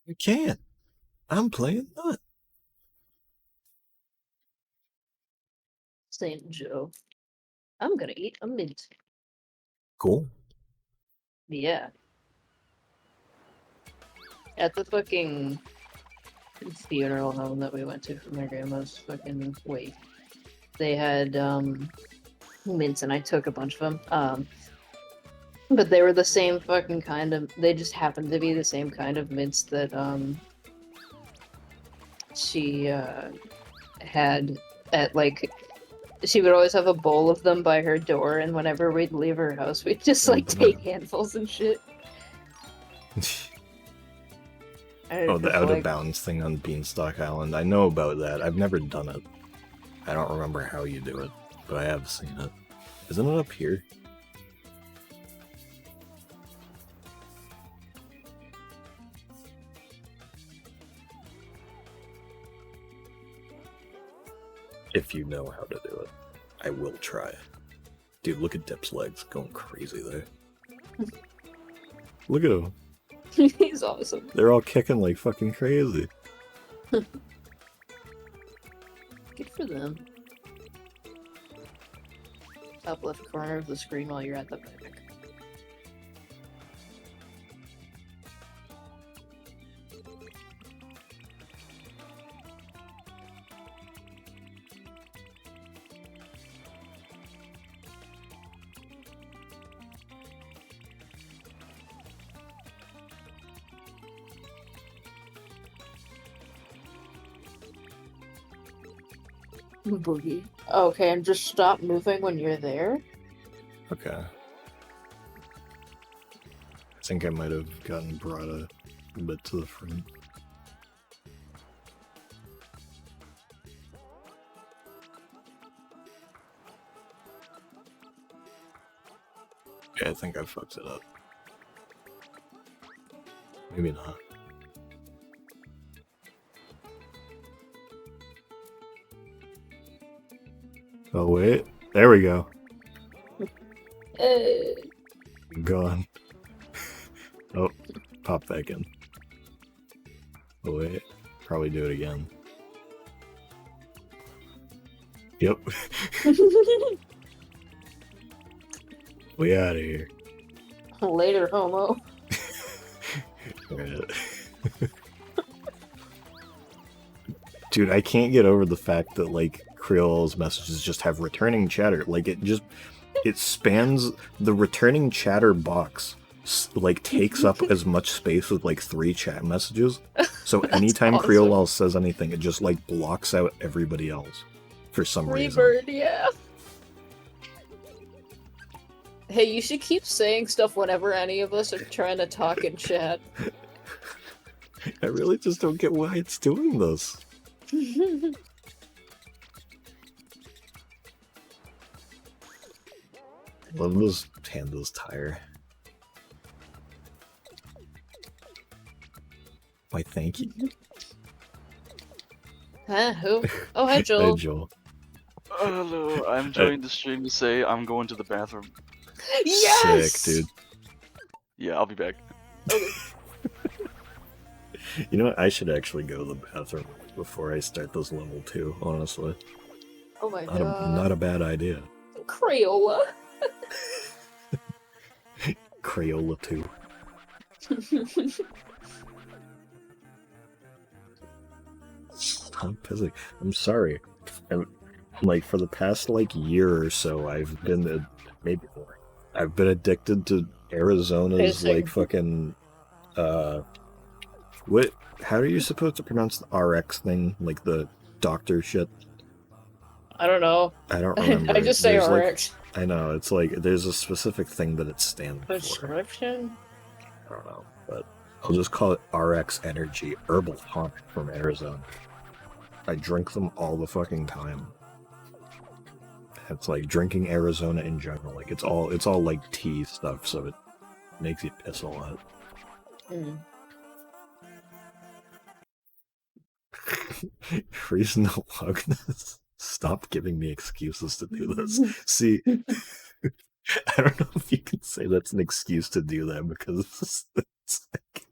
You can't. I'm playing nut. Saint Joe. I'm gonna eat a mint. Cool. Yeah. At the fucking funeral home that we went to for my grandma's fucking wake, they had mints, and I took a bunch of them. But they were the same fucking kind of. They just happened to be the same kind of mints that she had at like. She would always have a bowl of them by her door, and whenever we'd leave her house, we'd just like take handfuls and shit. Oh, the out of bounds thing on Beanstalk Island. I know about that. I've never done it. I don't remember how you do it, but I have seen it. Isn't it up here? If you know how to do it, I will try. Dude, look at Dip's legs going crazy there. Look at him. He's awesome. They're all kicking like fucking crazy. Good for them. Top left corner of the screen while you're at the back. Boogie. Okay, and just stop moving when you're there. Okay. I think I might have gotten brought a bit to the front. Yeah, I think I fucked it up. Maybe not. Oh wait, there we go. Gone. Oh, pop back in. Oh wait, probably do it again. Yep. We out of here. Later, homo. Right. Dude, I can't get over the fact that like Creole's messages just have returning chatter. Like it spans the returning chatter box. Like takes up as much space as like 3 chat messages. So anytime awesome. Creole says anything, it just like blocks out everybody else for some reason. Freebird, yeah. Hey, you should keep saying stuff whenever any of us are trying to talk in chat. I really just don't get why it's doing this. Love those handles tire. Why, thank you. Huh? Who? Oh, hi, Joel. Hey, Joel. Hello, I'm joining the stream to say I'm going to the bathroom. Yes! Sick, dude. Yeah, I'll be back. Okay. You know what? I should actually go to the bathroom before I start this level 2, honestly. Oh my god. Not a bad idea. Crayola. Crayola 2. I'm pissing. I'm sorry. Like, for the past, like, year or so, I've been, maybe more, I've been addicted to Arizona's, like, fucking, what, how are you supposed to pronounce the RX thing? Like, the doctor shit? I don't know. I don't remember. I just say There's, RX. Like, I know, it's like, there's a specific thing that it stands for. Prescription? I don't know, but I'll just call it RX Energy Herbal Tonic from Arizona. I drink them all the fucking time. It's like drinking Arizona in general. Like it's all like tea stuff, so it makes you piss a lot. Mm. Reason to log this. Stop giving me excuses to do this. See, I don't know if you can say that's an excuse to do that because it's like,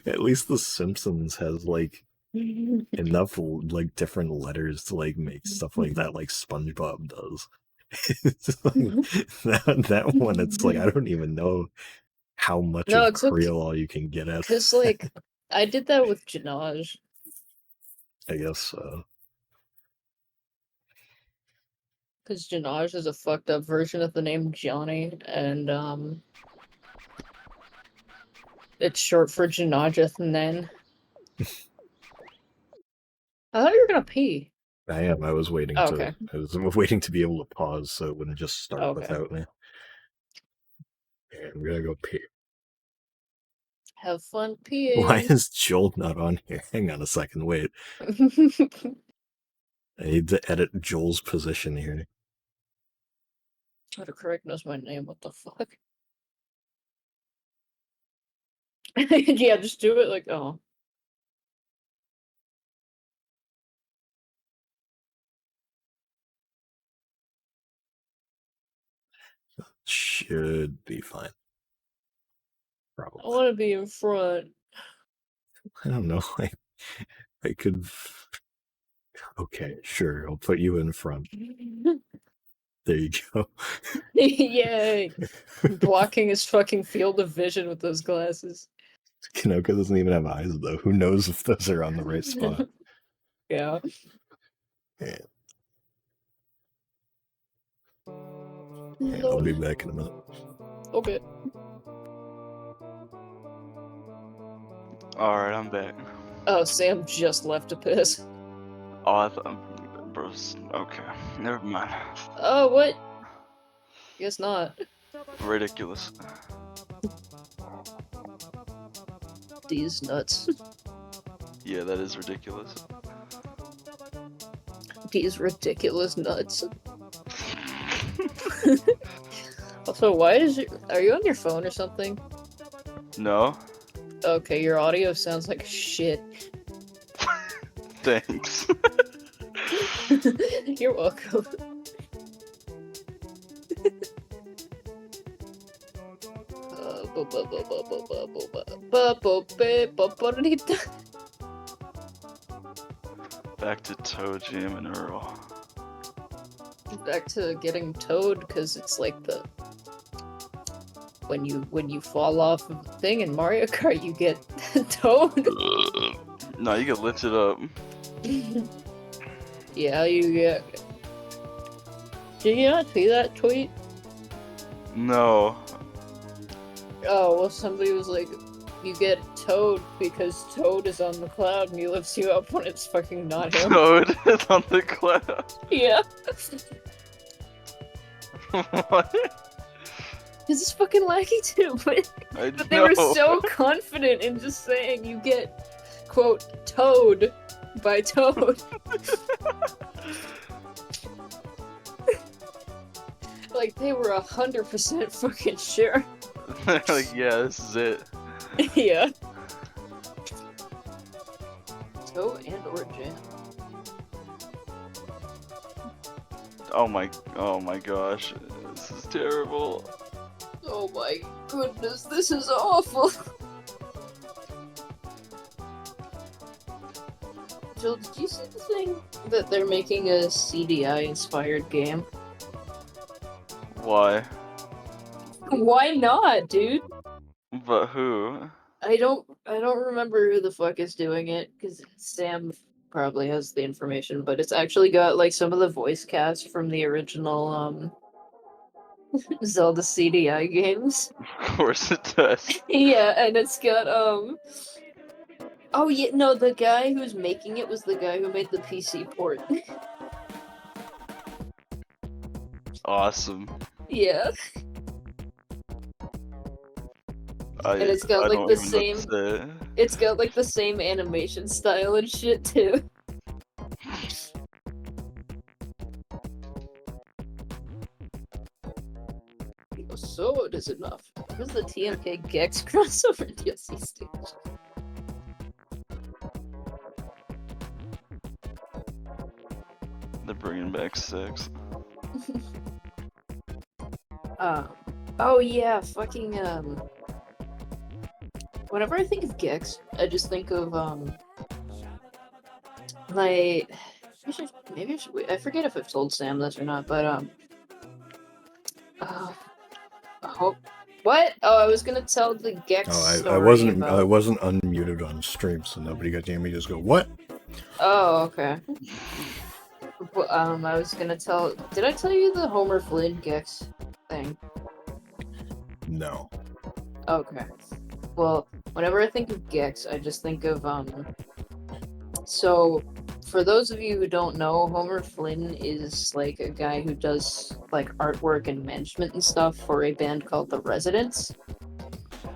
at least The Simpsons has like enough like different letters to like make stuff like that, like SpongeBob does. It's like, that one, it's like I don't even know how much No, of it's okay. Creole you can get at. Cause like I did that with Janaj. I guess so. Cause Janaj is a fucked up version of the name Johnny, and it's short for Janajeth Nen. I thought you were gonna pee. I am. I was waiting Oh, to. okay. I was waiting to be able to pause so it wouldn't just start Okay. without me. Yeah, I'm gonna go pee. Have fun peeing. Why is Joel not on here? Hang on a second. Wait. I need to edit Joel's position here. Autocorrect knows my name. What the fuck? Yeah, just do it like oh. Should be fine. I Probably. want to be in front. I don't know. I could. Okay, sure. I'll put you in front. There you go. Yay! Blocking his fucking field of vision with those glasses. Kinoka doesn't even have eyes, though. Who knows if those are on the right spot? Yeah. Yeah. Yeah, I'll be back in a minute. Okay. Alright, I'm back. Oh, Sam just left to piss. Oh, I thought, bros. Okay, never mind. Oh, what? Guess not. Ridiculous. These nuts. Yeah, that is ridiculous. These ridiculous nuts. Also, why is it? Are you on your phone or something? No? Okay, your audio sounds like shit. Thanks. You're welcome. Back to Toe Jam and Earl. Back to getting towed because it's like the when you fall off of the thing in Mario Kart, you get towed. No, you get lifted up. Yeah, you get. Did you not see that tweet? No. Oh, well, somebody was like, you get towed because Toad is on the cloud and he lifts you up when it's fucking not him. Toad is on the cloud. Yeah. What? This is fucking laggy too, but they were so confident in just saying you get, quote, towed by Toad. Like, they were 100% fucking sure. Like, yeah, this is it. Yeah. Toad and or Jam. Oh my gosh. This is terrible. Oh my goodness, this is awful. Jill, did you see the thing that they're making a CDI inspired game? Why? Why not, dude? But who? I don't remember who the fuck is doing it because Sam probably has the information, but it's actually got like some of the voice cast from the original Zelda CDI games. Of course it does. Yeah, and it's got oh yeah, no, the guy who's making it was the guy who made the PC port. Awesome. Yeah. And it's got I like don't the even know what to same. say. It's got like the same animation style and shit too. So it is enough. Where's the TMK Gex crossover DLC stage? They're bringing back sex. Oh yeah, fucking whenever I think of Gex, I just think of my maybe I should I forget if I've told Sam this or not, but oh, what? Oh, I was gonna tell the Gex story I wasn't about... unmuted on stream, so nobody got to hear me just go, what? Oh, okay. I was gonna tell... Did I tell you the Homer Flynn Gex thing? No. Okay. Well, whenever I think of Gex, I just think of, So, for those of you who don't know, Homer Flynn is, like, a guy who does, like, artwork and management and stuff for a band called The Residents.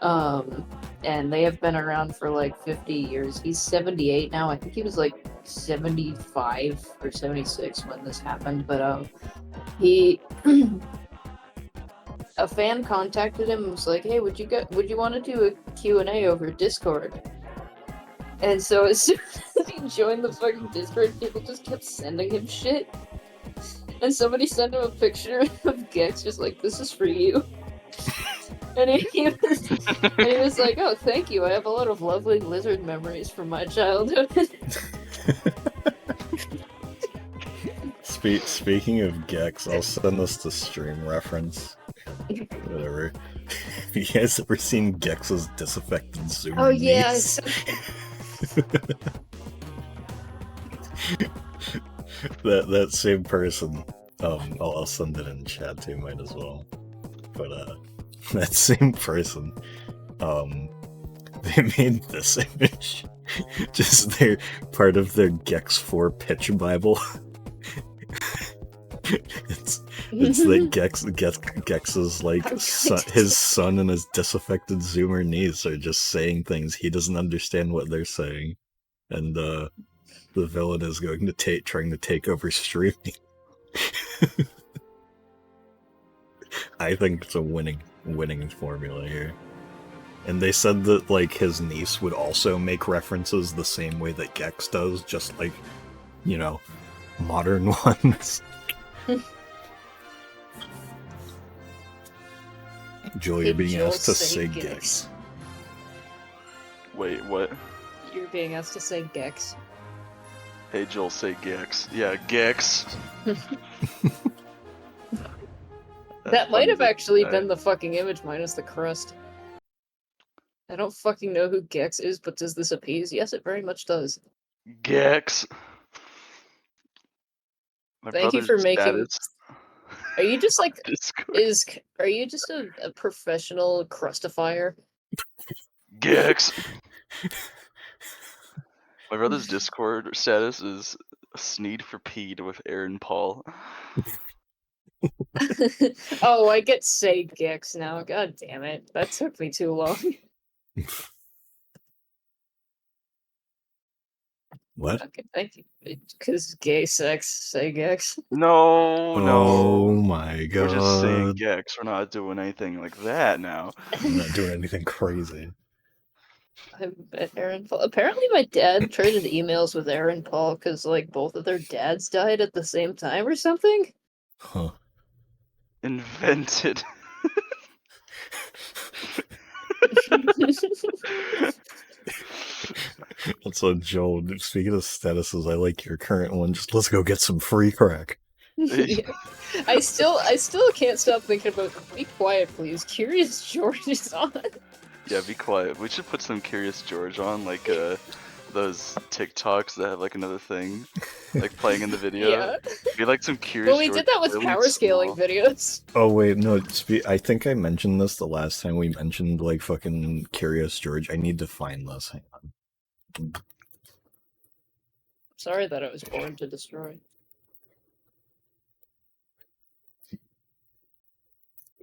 And they have been around for, like, 50 years. He's 78 now. I think he was, like, 75 or 76 when this happened, but, he... a fan contacted him and was like, "Hey, would you want to do a Q&A over Discord?" And so as soon as he joined the fucking Discord, people just kept sending him shit. And somebody sent him a picture of Gex, just like, "This is for you." And he was like, "Oh, thank you. I have a lot of lovely lizard memories from my childhood." Speaking of Gex, I'll send this to stream reference. Whatever. Have you guys ever seen Gex's disaffected Zoomer Oh yeah. niece? that same person. I'll send it in chat too, might as well. But that same person, they made this image. Just their part of their Gex 4 pitch Bible. It's that Gex's like his son and his disaffected Zoomer niece are just saying things he doesn't understand what they're saying, and the villain is going to trying to take over streaming. I think it's a winning formula here. And they said that like his niece would also make references the same way that Gex does, just like, you know, modern ones. Julia being asked to say Gex. Wait, what? You're being asked to say Gex. Hey Joel, say Gex. Yeah, Gex. That might have actually been the fucking image minus the crust. I don't fucking know who Gex is, but does this appease? Yes, it very much does. Gex. Thank you for making... Are you just like... Are you just a professional crustifier? Gex. My brother's Discord status is Sneed for Peed with Aaron Paul. Oh, I get say Gex now. God damn it. That took me too long. What? Okay, thank you. Because gay sex, say Gex. No. Oh my god. We're just saying Gex. We're not doing anything like that now. I'm not doing anything crazy. I bet Aaron Paul. Apparently, my dad traded emails with Aaron Paul because, like, both of their dads died at the same time or something. Huh. Invented. Also, Joel, speaking of statuses, I like your current one. Just let's go get some free crack. Yeah. I still can't stop thinking about, be quiet, please. Curious George is on. Yeah, be quiet. We should put some Curious George on, like those TikToks that have like another thing, like playing in the video. Yeah. Be like some Curious Well, we George did that with really power scaling small. videos. Oh wait, no. I think I mentioned this the last time we mentioned like fucking Curious George. I need to find this. Hang on. Sorry that I was born to destroy.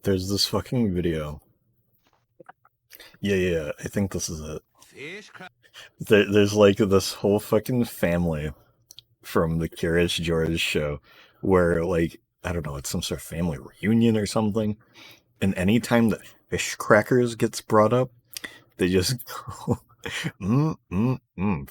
There's this fucking video. Yeah, I think this is it. There's like this whole fucking family from the Curious George show where, like, I don't know, it's some sort of family reunion or something. And anytime that fish crackers gets brought up, they just go,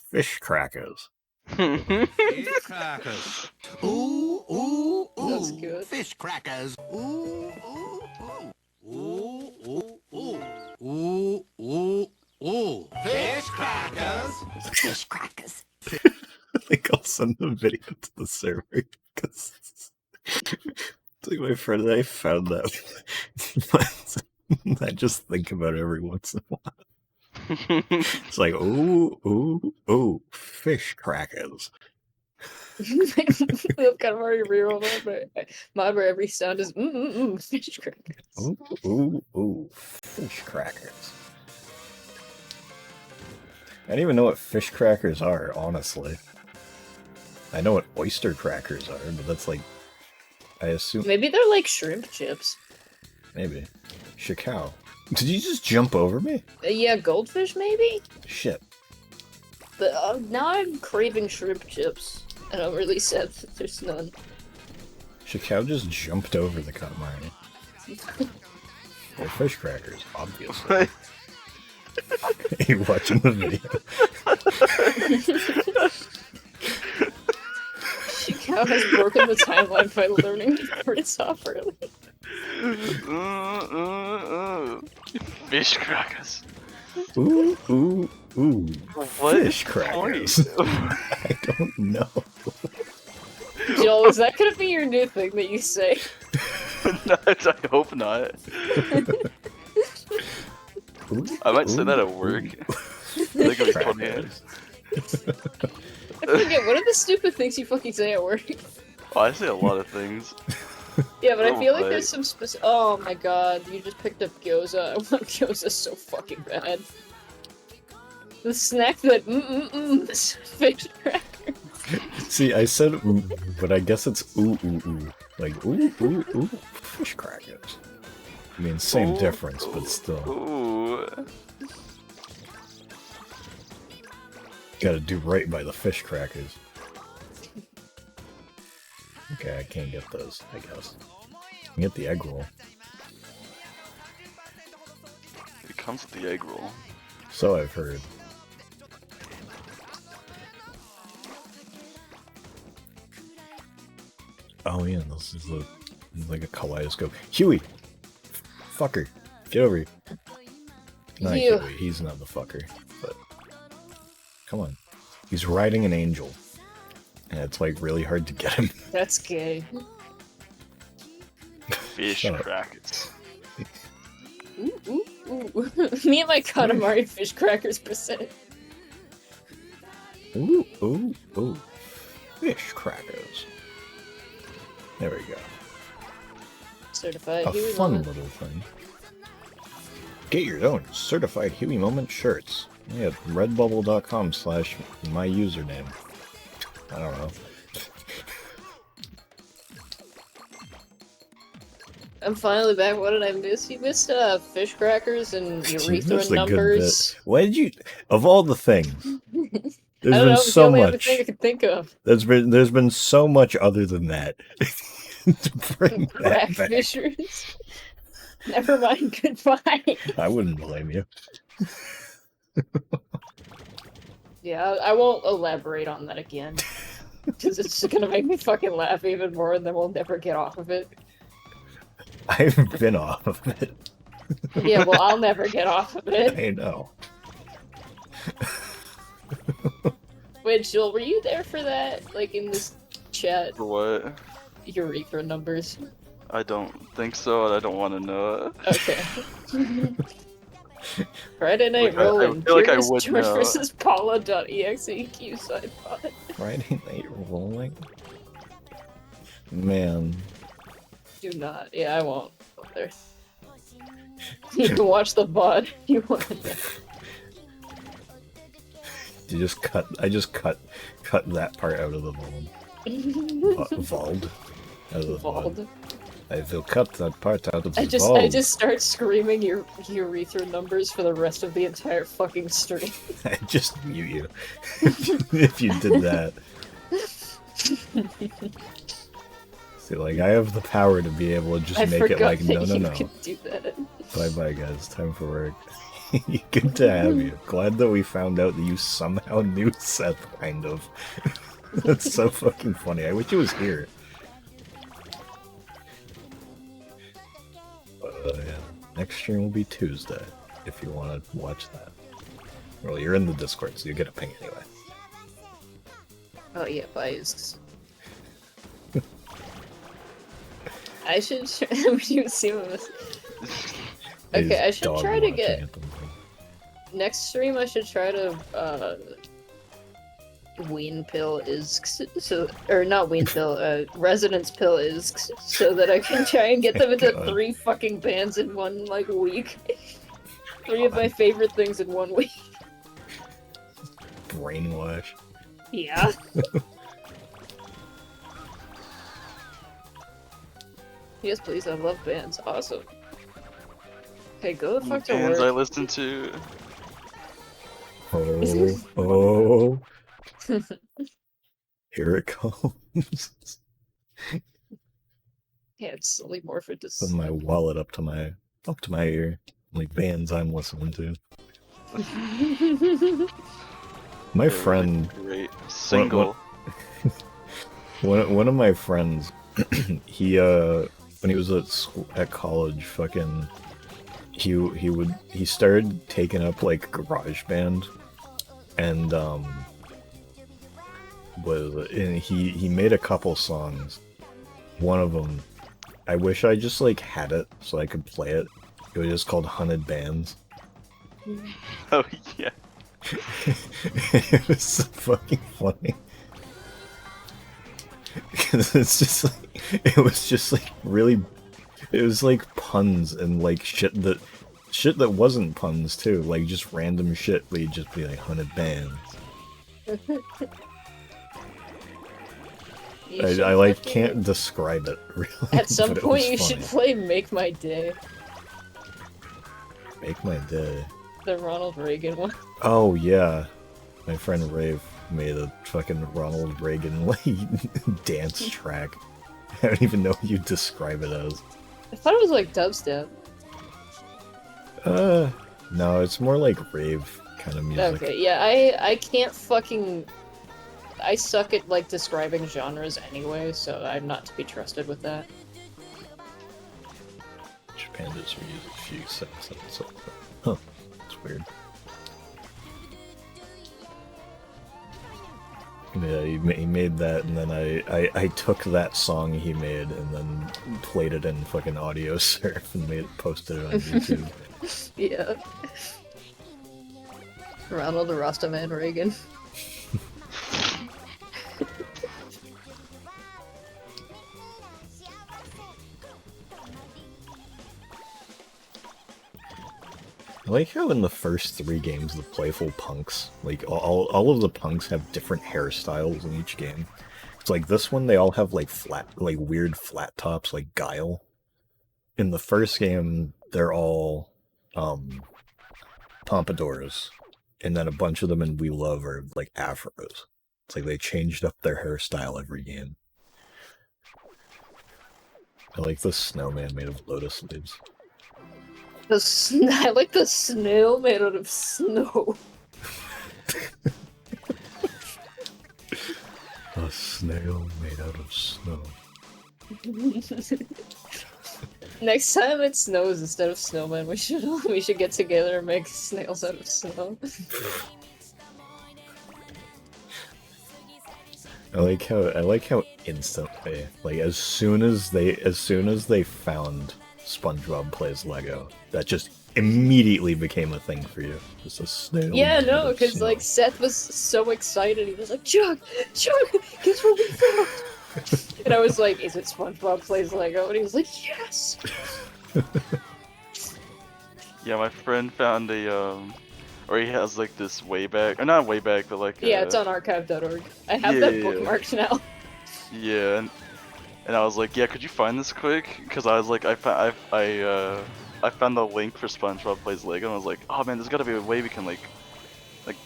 fish crackers. Fish crackers. Ooh, ooh, ooh. That's good. Fish crackers. Ooh, ooh, ooh. Ooh, ooh, ooh. Ooh, ooh, ooh. Fish crackers. Fish crackers. I think I'll send the video to the server because it's like my friend and I found that. I just think about it every once in a while. It's like, ooh, ooh, ooh, fish crackers. I've kind of already rerolled that, but mine where every sound is fish crackers. Ooh, ooh, ooh, fish crackers. I don't even know what fish crackers are, honestly. I know what oyster crackers are, but that's like, I assume... Maybe they're like shrimp chips. Maybe. Shikao. Did you just jump over me? Yeah, goldfish maybe? Shit. But now I'm craving shrimp chips, and I'm really sad that there's none. Shikao just jumped over the Katamari. They're fish crackers, obviously. Are you watching the video? Shikao has broken the timeline by learning to print off early. Fish crackers. Ooh, ooh, ooh. What Fish is the crackers. point? I don't know. Joel, is that gonna be your new thing that you say? Not, I hope not. Ooh, I might say that at work. I think it'd be funny. crackers. I forget, what are the stupid things you fucking say at work? Oh, I say a lot of things. Yeah, but I feel like Oh, there's some specific. Oh my god, you just picked up gyoza. I want gyoza so fucking bad. The snack that this fish cracker. See, I said ooh, but I guess it's ooh, ooh, ooh. Like, ooh, ooh, ooh, fish crackers. I mean, same Ooh, difference, but still. Ooh. Gotta do right by the fish crackers. Okay, I can't get those, I guess. I can get the egg roll. It comes with the egg roll. So I've heard. Oh yeah, this is like a kaleidoscope. Huey! Fucker! Get over here. Not You. Huey, he's not the fucker, but... Come on. He's riding an angel. And it's like really hard to get him. That's gay. Fish Shut up. crackers. Ooh, ooh, ooh. Me and my Katamari fish crackers percent. Ooh, ooh, ooh. Fish crackers. There we go. Certified A Huey fun moment. little thing. Get your own certified Huey Moment shirts. Yeah, redbubble.com/my username. I don't know. I'm finally back. What did I miss? You missed fish crackers and You urethra missed a good numbers. bit. Why did you? Of all the things, I there's don't been know. It's the so only other much. thing I could think of. There's been so much other than that. To bring Crack that back, fishers. Never mind. Goodbye. I wouldn't blame you. Yeah, I won't elaborate on that again. Because it's just gonna make me fucking laugh even more and then we'll never get off of it. I've been off of it. Yeah, well, I'll never get off of it. I know. Wait, Jill, were you there for that? Like, in this chat? For what? Urethra numbers. I don't think so, and I don't want to know it. Okay. Friday Night Like, I Rolling. feel like I Curious would George know. versus Paula.exe Q side pod. Friday Night Rolling? Man. Do not. Yeah, I won't go there. You can watch the VOD if you want. You just cut. I just cut that part out of the volume. Vald. Out of the VOD. VOD. I will cut that part out of the I VOD. just start screaming your urethra numbers for the rest of the entire fucking stream. I just mute you. If you did that. See, like, I have the power to be able to just I make forgot it like, that no. you could do that. Bye-bye, guys. Time for work. Good to have you. Glad that we found out that you somehow knew Seth, kind of. That's so fucking funny. I wish he was here. Yeah. Next stream will be Tuesday, if you want to watch that. Well, you're in the Discord, so you get a ping anyway. Oh yeah, biased. I should. You see what was. Okay, I should try to get. Next stream, I should try to wean pill is so, or not wean pill, residence pill is so that I can try and get them into 3 fucking bands in one like week. 3 of my favorite things in 1 week. Brainwash. Yeah. Yes, please. I love bands. Awesome. Hey, go the fuck to Bands I work. listen to. Oh. Here it comes. Yeah, it's slowly morphed into. Put my wallet up to my ear. Like bands I'm listening to. My friend, Great single. one of my friends, he when he was at school, at college, fucking, he started taking up like GarageBand, and and he made a couple songs. One of them, I wish I just like had it so I could play it. It was just called Hunted Bands. Oh yeah. It was so fucking funny. Because it was just like really, it was like puns and like shit that wasn't puns too, like just random shit where you'd just be like Hunted Bands. I like fucking... can't describe it really. At some point you funny. should play Make My Day. Make My Day. The Ronald Reagan one. Oh yeah, my friend Rave made a fucking Ronald Reagan like dance track. I don't even know what you describe it as. I thought it was like dubstep. No, it's more like rave kind of music. Okay, yeah, I can't fucking... I suck at, like, describing genres anyway, so I'm not to be trusted with that. Japan just reused a few sentences. So, huh, it's weird. Yeah, he made that, and then I took that song he made and then played it in fucking audio surf and posted it on YouTube. Yeah. Ronald the Rastaman Reagan. I like how in the first 3 games, the playful punks, like all of the punks have different hairstyles in each game. It's like this one, they all have like weird flat tops, like Guile. In the first game, they're all pompadours, and then a bunch of them in We Love are like afros. It's like they changed up their hairstyle every game. I like the snowman made of lotus leaves. I like the snail made out of snow. A snail made out of snow. Next time it snows instead of snowmen, we should get together and make snails out of snow. I like how instantly, like as soon as they found SpongeBob Plays Lego, that just immediately became a thing for you. Just a snail. Yeah, made no, out of because snow. like Seth was so excited. He was like, Chuck, guess what we found? And I was like, is it SpongeBob Plays Lego? And he was like, yes. Yeah, my friend found a or he has like this Wayback, or not Wayback, but like Yeah, it's on archive.org. I have that bookmarked now. Yeah, and I was like, yeah, could you find this quick? Because I was like, I found the link for SpongeBob Plays Lego, and I was like, oh man, there's gotta be a way we can like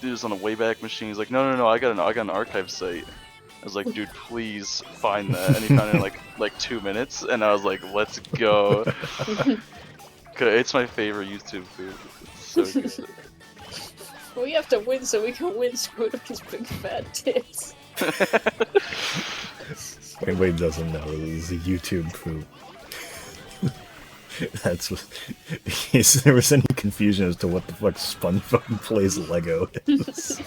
do this on a Wayback machine. He's like, no, I got an archive site. I was like, dude, please find that. And he found it in like 2 minutes, and I was like, let's go. It's my favorite YouTube food. It's so good. We have to win so we can win Squidward's big fat tits. Wait doesn't know. This is a YouTube poop. That's what. If there was any confusion as to what the fuck SpongeBob plays Lego is.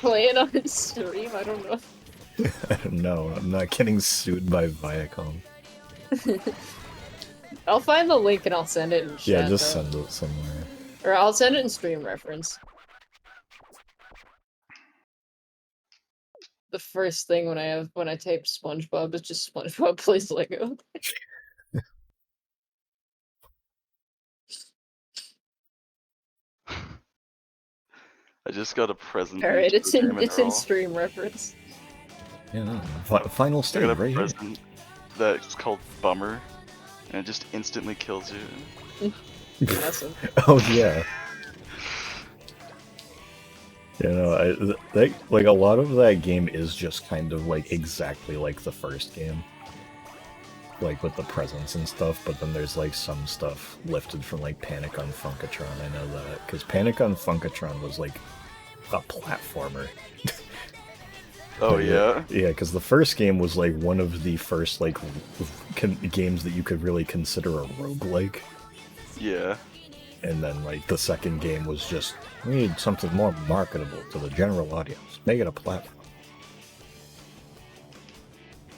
Play it on his stream, I don't know. I don't know. I'm not getting sued by Viacom. I'll find the link and I'll send it in chat. Yeah, just though. send it somewhere. Or I'll send it in stream reference. The first thing when I type SpongeBob is just SpongeBob plays Lego. I just got a present. Alright, it's in Raw. stream reference. Yeah, no. Final I stage got a right here. present that's called Bummer, and it just instantly kills you. Awesome. Oh yeah. You know, like a lot of that game is just kind of like exactly like the first game, like with the presents and stuff. But then there's like some stuff lifted from like Panic on Funkatron. I know that because Panic on Funkatron was like a platformer. Oh yeah. Yeah, because the first game was like one of the first like games that you could really consider a roguelike. Yeah. And then, like, the second game was just, we need something more marketable to the general audience. Make it a platform.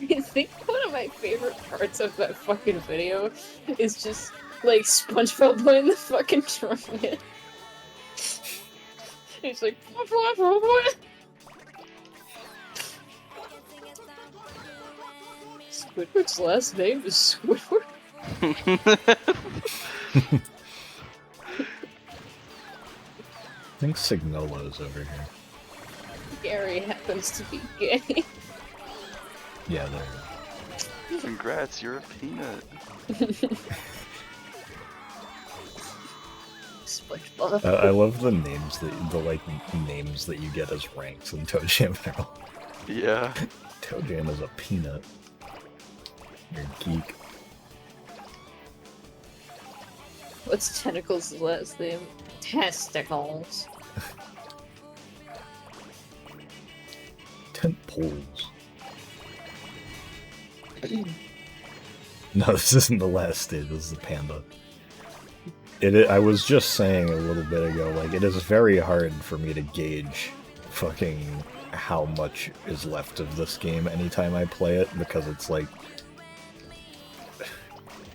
I think one of my favorite parts of that fucking video is just, like, SpongeBob playing the fucking trumpet. He's like, Squidward's last name is Squidward? I think Signolo's over here. Gary happens to be gay. Yeah, there. Congrats, you're a peanut. SpongeBob. I love the names names that you get as ranks in Toe Jam now. Yeah. Toe Jam is a peanut. You're a geek. What's Tentacles' last name? Testicles. Tent poles. No, this isn't the last stage, this is the panda. I was just saying a little bit ago, like, it is very hard for me to gauge fucking how much is left of this game anytime I play it, because it's like,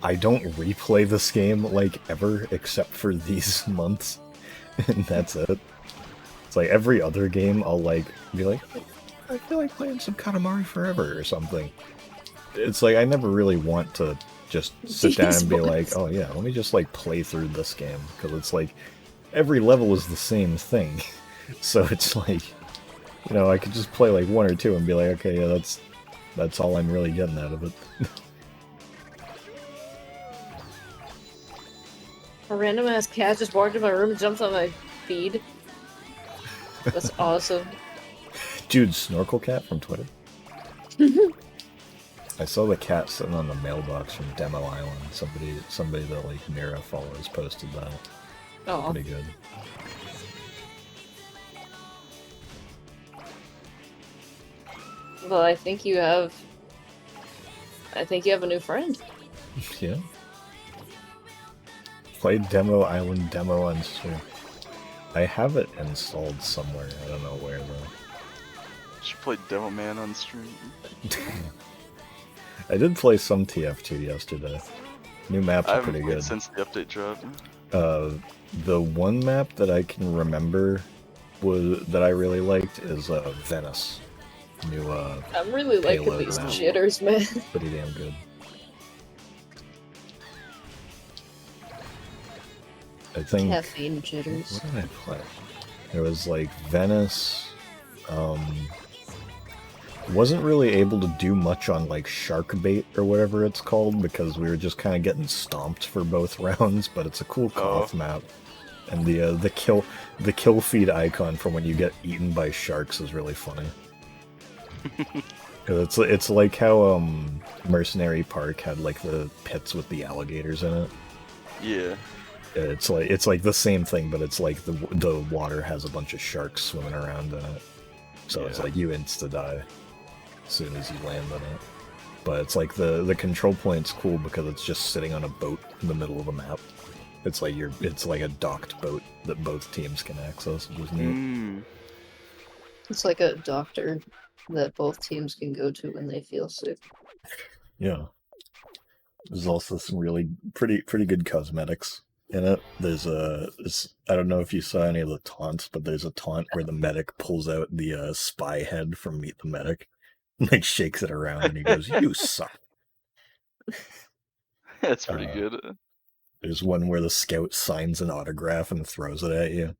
I don't replay this game, like, ever, except for these months, and that's it. It's like, every other game, I'll, like, be like, I feel like playing some Katamari Forever or something. It's like, I never really want to just sit down and be like, oh yeah, let me just, like, play through this game, because it's like, every level is the same thing. So it's like, you know, I could just play, like, one or two and be like, okay, yeah, that's all I'm really getting out of it. A random ass cat just walked in my room and jumped on my feed. That's awesome. Dude, Snorkel Cat from Twitter. I saw the cat sitting on the mailbox from Demo Island. Somebody that like Mira follows posted that. Oh, Pretty good. well, I think you have a new friend. Yeah. Played Demo Island demo on Steam. I have it installed somewhere. I don't know where though. She played Devil Man on stream. I did play some TF2 yesterday. New maps I are haven't pretty played good. since the update dropped. The one map that I can remember that I really liked is Venice. New I'm really liking Payload these map. jitters, man. Pretty damn good. I think. Caffeine jitters. What did I play? There was like Venice. Wasn't really able to do much on like shark bait or whatever it's called because we were just kind of getting stomped for both rounds. But it's a cool cough map, and the kill feed icon for when you get eaten by sharks is really funny. It's like how Mercenary Park had like the pits with the alligators in it. Yeah. It's like the same thing, but it's like the water has a bunch of sharks swimming around in it, so it's Yeah. like you insta die as soon as you land in it. But it's like the control point's cool because it's just sitting on a boat in the middle of the map. It's like it's like a docked boat that both teams can access, which is neat. Mm. It's like a doctor that both teams can go to when they feel sick. Yeah. There's also some really pretty good cosmetics in it. There's I don't know if you saw any of the taunts, but there's a taunt where the medic pulls out the spy head from Meet the Medic, and like shakes it around, and he goes, "You suck." That's pretty good. There's one where the scout signs an autograph and throws it at you.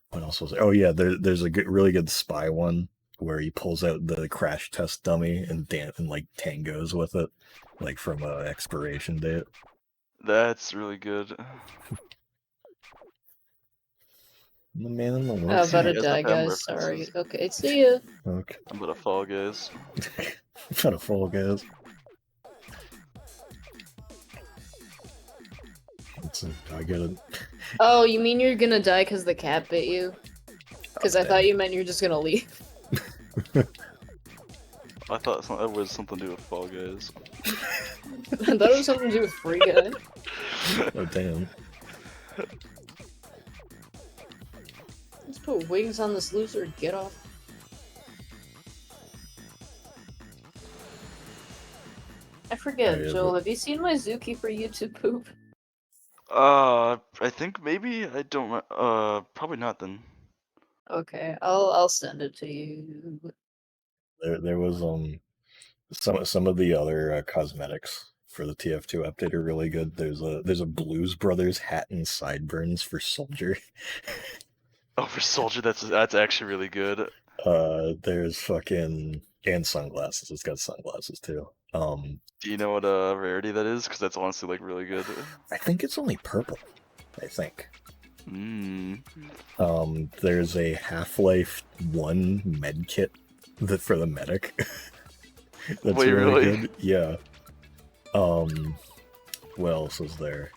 What else was there? Oh yeah, there's a really good spy one where he pulls out the crash test dummy and like tangos with it, like from expiration date. That's really good. The man in the I'm world. about to Yes, die, FM guys. Sorry. references. Okay, see ya. Okay. I'm gonna fall, guys. Trying to fall, guys. I get it. Oh, you mean you're gonna die because the cat bit you? Because I damn. thought you meant you're just gonna leave. I thought it was something to do with Fall Guys. I thought it was something to do with Free Guy. Oh damn. Let's put wings on this loser. Get off. I forget, Oh, yeah, Joel. but- Have you seen my Zookeeper YouTube poop? I think maybe I don't. Probably not then. Okay, I'll send it to you. There was some of the other cosmetics for the TF2 update are really good. There's a Blues Brothers hat and sideburns for Soldier. Oh, for Soldier, that's actually really good. There's fucking and sunglasses. It's got sunglasses too. Do you know what rarity that is? Because that's honestly like really good. I think it's only purple. I think. Mm. There's a Half-Life 1 med kit for the medic. That's Wait, really? good. Yeah. What else is there?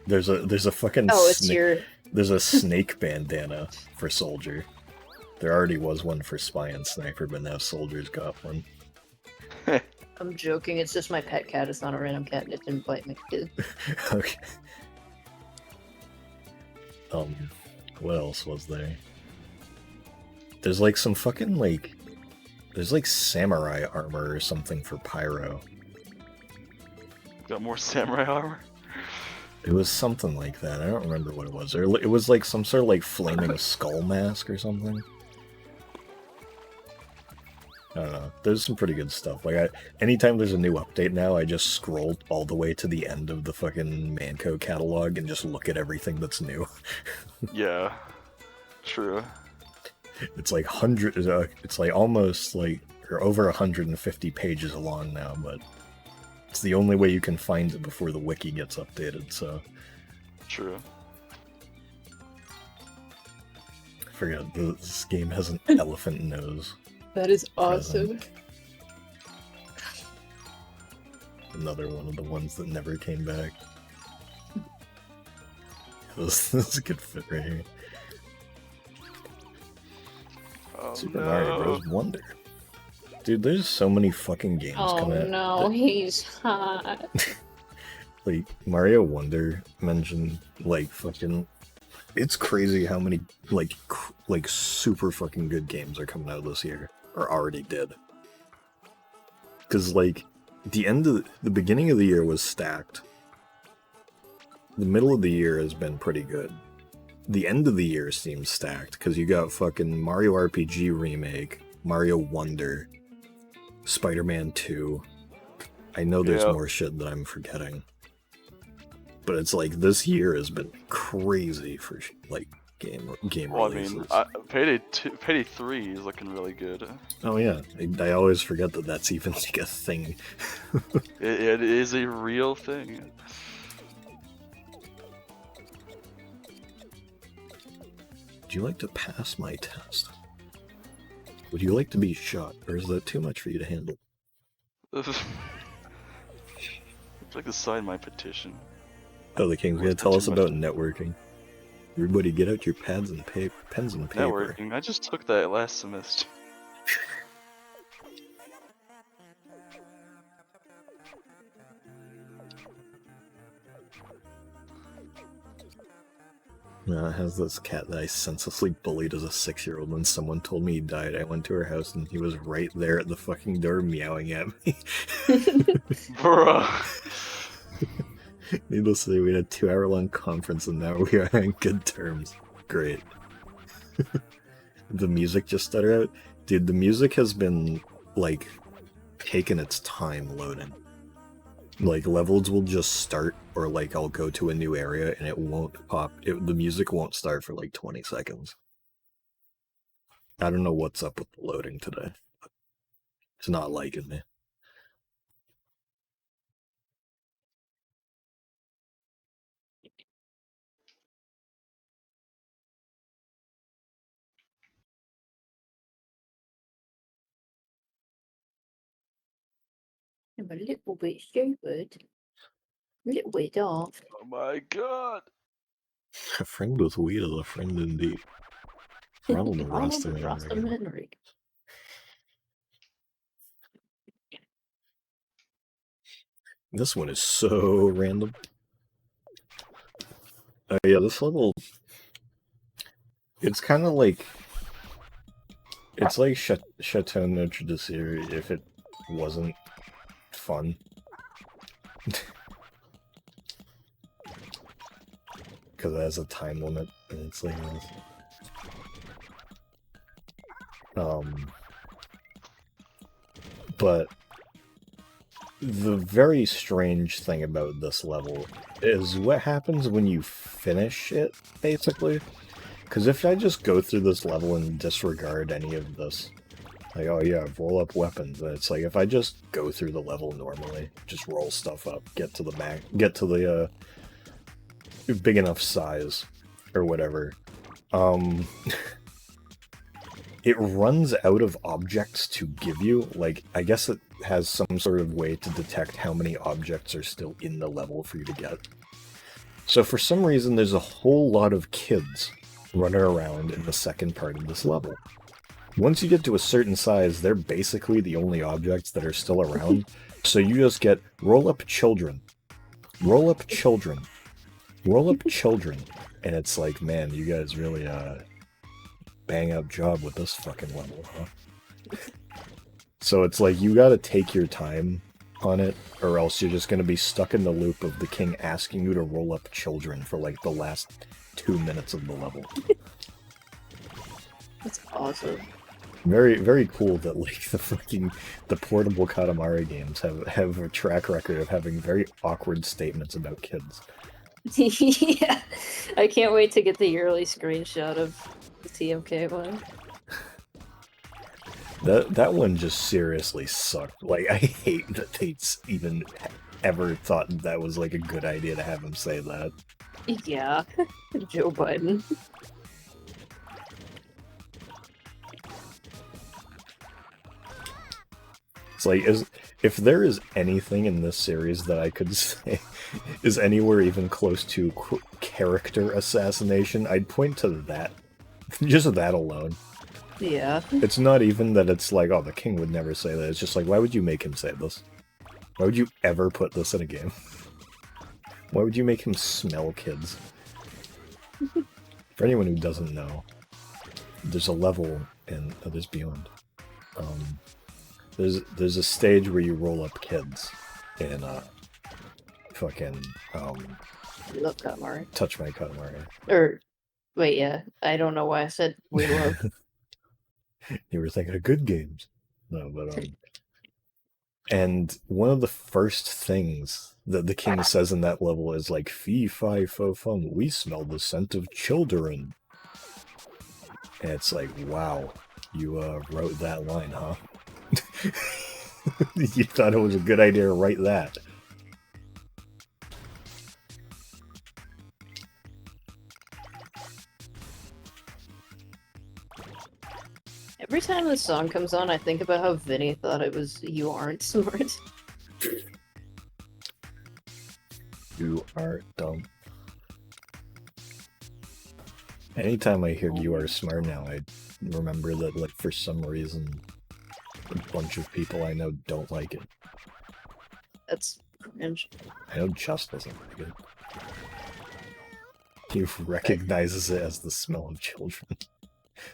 There's a fucking Oh, it's your. there's a snake bandana for Soldier. There already was one for Spy and Sniper, but now Soldier's got one. I'm joking. It's just my pet cat. It's not a random cat. It didn't bite me. Okay. What else was there? There's like some fucking there's like samurai armor or something for Pyro. Got more samurai armor. It was something like that. I don't remember what it was. It was like some sort of like flaming skull mask or something. I don't know. There's some pretty good stuff. Like anytime there's a new update now, I just scroll all the way to the end of the fucking Manco catalog and just look at everything that's new. Yeah. True. It's like it's like almost like or over 150 pages long now, but it's the only way you can find it before the wiki gets updated. So True. I forget this game has an elephant nose. That is awesome. Another one of the ones that never came back. This is a good fit right here. Oh, Super no. Mario Bros. Wonder. Dude, there's so many fucking games Oh coming out. no, he's hot. Like, Mario Wonder mentioned, like, fucking... It's crazy how many, like super fucking good games are coming out this year. Or already did. Because, like, the beginning of the year was stacked. The middle of the year has been pretty good. The end of the year seems stacked, because you got fucking Mario RPG Remake, Mario Wonder, Spider-Man 2. I know there's Yeah. more shit that I'm forgetting. But it's like, this year has been crazy for, like, game Well, I releases. mean, Payday 3 is looking really good. Oh yeah, I always forget that that's even like a thing. It is a real thing. Would you like to pass my test? Would you like to be shot, or is that too much for you to handle? like to sign my petition. Oh, the King's Or gonna is that tell too us much? about networking. Everybody get out your pens and paper. Networking. I just took that last semester. I has this cat that I senselessly bullied as a 6-year-old. When someone told me he died, I went to her house and he was right there at the fucking door meowing at me. Bruh. Needless to say, we had a 2-hour-long conference and now we are on good terms. Great. The music just started out. Dude, the music has been, like, taking its time loading. Like, levels will just start, or like I'll go to a new area and it won't pop. The music won't start for like 20 seconds. I don't know what's up with the loading today. It's not liking me. I'm a little bit stupid. A little bit daft. Oh my god. A friend with weed is a friend indeed. Ronald Ronald Rustin. Rustin Henry. This one is so random. Yeah, this level... It's kind of like... It's like Chateau Notre Dame if it wasn't fun. Because it has a time limit, and it's like this. But the very strange thing about this level is what happens when you finish it, basically. Because if I just go through this level and disregard any of this, like, oh yeah, roll up weapons, and it's like, if I just go through the level normally, just roll stuff up, get to the big enough size, or whatever, it runs out of objects to give you. Like, I guess it has some sort of way to detect how many objects are still in the level for you to get. So for some reason, there's a whole lot of kids running around in the second part of this level. Once you get to a certain size, they're basically the only objects that are still around. So you just get roll up children, roll up children, roll up children, and it's like, man, you guys really bang up job with this fucking level, huh? So it's like, you gotta take your time on it, or else you're just gonna be stuck in the loop of the king asking you to roll up children for like the last 2 minutes of the level. That's awesome. Very, very cool that like the portable Katamari games have a track record of having very awkward statements about kids. Yeah, I can't wait to get the yearly screenshot of the TMK one. That one just seriously sucked. Like, I hate that they even ever thought that was like a good idea to have him say that. Yeah, Joe Biden. It's like, if there is anything in this series that I could say is anywhere even close to character assassination, I'd point to that. Just that alone. Yeah. It's not even that it's like, oh, the king would never say that. It's just like, why would you make him say this? Why would you ever put this in a game? Why would you make him smell kids? For anyone who doesn't know, there's a level in Others Beyond. There's a stage where you roll up kids in fucking Love Katamari. Touch My Katamari. Or, wait, yeah. I don't know why I said we love. You were thinking of good games. No, but and one of the first things that the king says in that level is like, fee fi fo fum, we smell the scent of children. And it's like, wow, you wrote that line, huh? You thought it was a good idea to write that. Every time this song comes on, I think about how Vinny thought it was You Aren't Smart. You are dumb. Anytime I hear you are smart now, I remember that, like, for some reason, a bunch of people I know don't like it. That's cringe. I know Just doesn't like it. He recognizes it as the smell of children.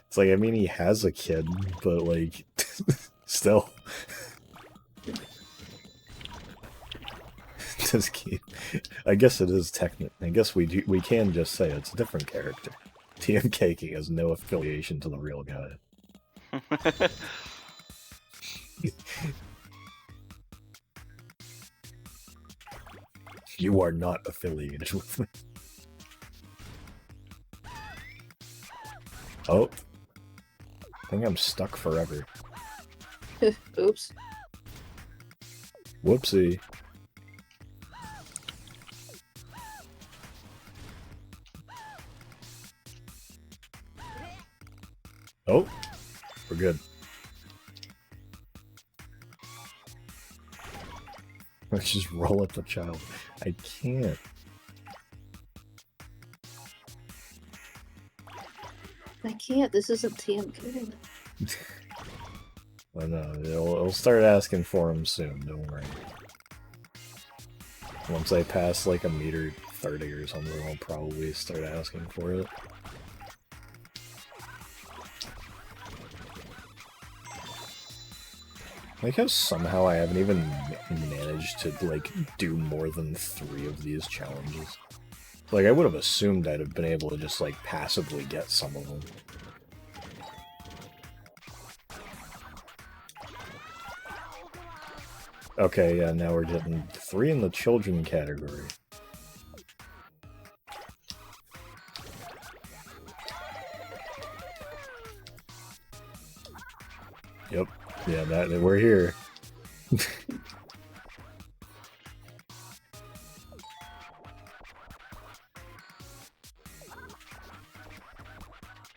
It's like, I mean, he has a kid, but, like, still. Just keep. I guess it is technically. I guess we can just say it's a different character. TMK has no affiliation to the real guy. You are not affiliated with me. Oh. I think I'm stuck forever. Oops. Whoopsie. Oh, we're good. Let's just roll up the child. I can't. I can't. This isn't TMK. I know. It'll start asking for him soon. Don't worry. Once I pass like 1.30 meters or something, I'll probably start asking for it. Like how somehow I haven't even managed to, like, do more than 3 of these challenges. Like, I would have assumed I'd have been able to just, like, passively get some of them. Okay, yeah, now we're getting 3 in the children category. Yep. Yeah, we're here.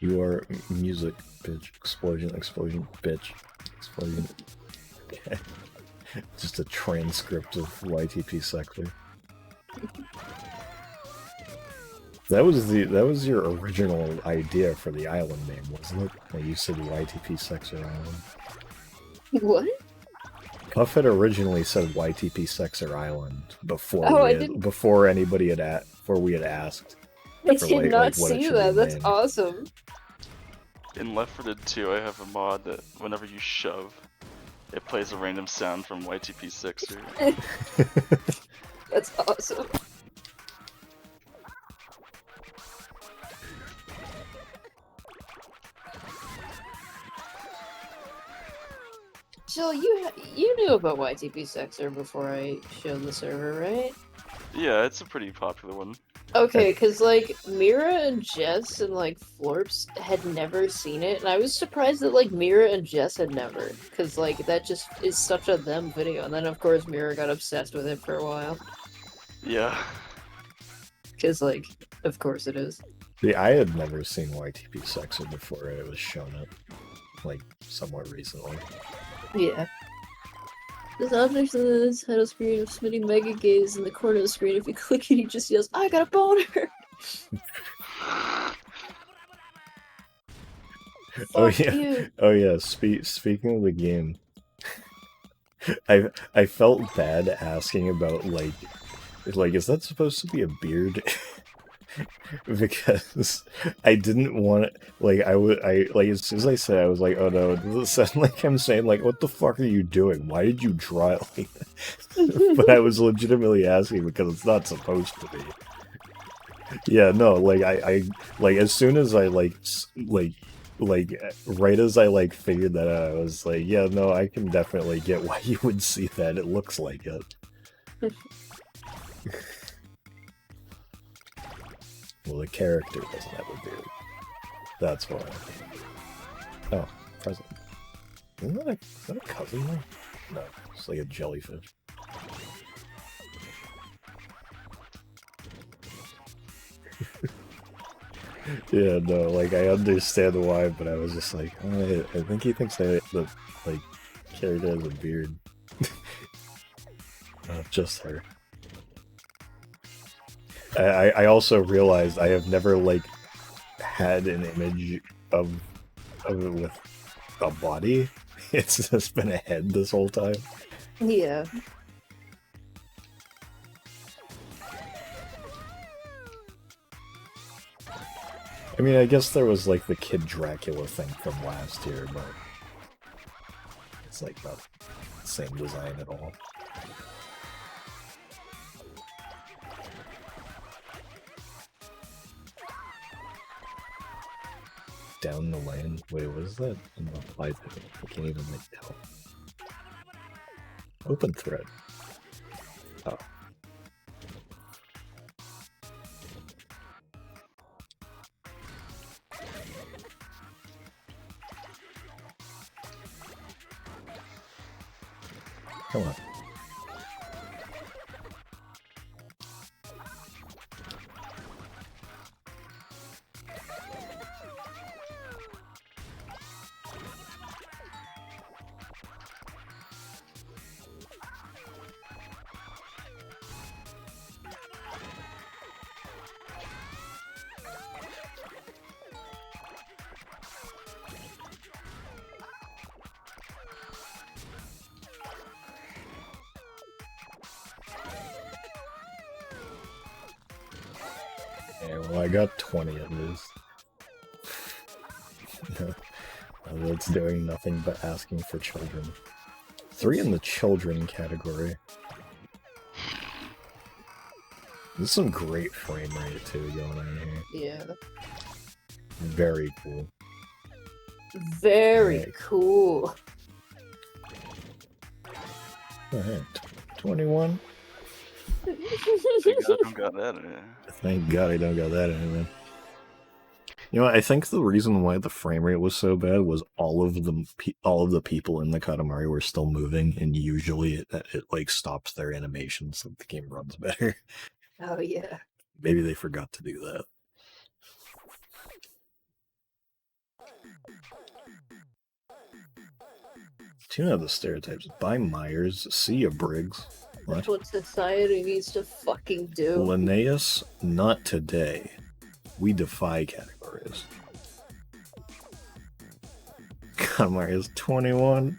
You are music, bitch. Explosion, bitch. Explosion. Okay. Just a transcript of YTP Sector. That was your original idea for the island name, wasn't it? Like you said YTP Sector Island. What? Puff had originally said YTP Sector Island before before anybody before we had asked. I For, did not what it see should that. be That's named. awesome. In Left 4 Dead 2, I have a mod that whenever you shove, it plays a random sound from YTP Sector. That's awesome. Jill, you knew about YTP Sector before I showed the server, right? Yeah, it's a pretty popular one. Okay, because, like, Mira and Jess and, like, Florps had never seen it, and I was surprised that, like, Mira and Jess had never, because, like, that just is such a them video, and then, of course, Mira got obsessed with it for a while. Yeah. Because, like, of course it is. See, I had never seen YTP Sector before it was shown up, like, somewhat recently. Yeah. This object in the title screen of Smitty Mega Gaze in the corner of the screen. If you click it, he just yells, I got a boner! Oh Fuck yeah. you. Oh yeah. Speaking of the game, I felt bad asking about like is that supposed to be a beard? Because I didn't want it. Like as soon as I said, I was like, oh no, does it sound like I'm saying like, what the fuck are you doing? Why did you draw it like that? But I was legitimately asking because it's not supposed to be. Yeah, no, like I like as soon as I like right as I like figured that out, I was like, yeah, no, I can definitely get why you would see that. It looks like it. Well, the character doesn't have a beard. That's why. Oh, present. Is that a cousin though? No, it's like a jellyfish. Yeah, no, like I understand why, but I was just like, oh, I think he thinks that the like character has a beard. Just her. I also realized I have never like had an image of it with a body. It's just been a head this whole time. Yeah. I mean, I guess there was like the Kid Dracula thing from last year, but it's like not the same design at all. Down the lane? Wait, what is that? In the live video? I can't even like tell. Open thread. Oh. Come on. Yeah, well, I got 20 at least. That's doing nothing but asking for children. 3 in the children category. There's some great frame rate too going on here. Yeah. Very cool. Very Right. cool. Alright, 21. Thank God I don't got that in it. Thank God I don't got that in it, man. You know, I think the reason why the frame rate was so bad was all of the people in the Katamari were still moving, and usually it like stops their animation so the game runs better. Oh yeah. Maybe they forgot to do that. Tune out the stereotypes. Buy Myers, see a Briggs. That's What? what society needs to fucking do. Linnaeus, not today. We defy categories. Katamari is 21.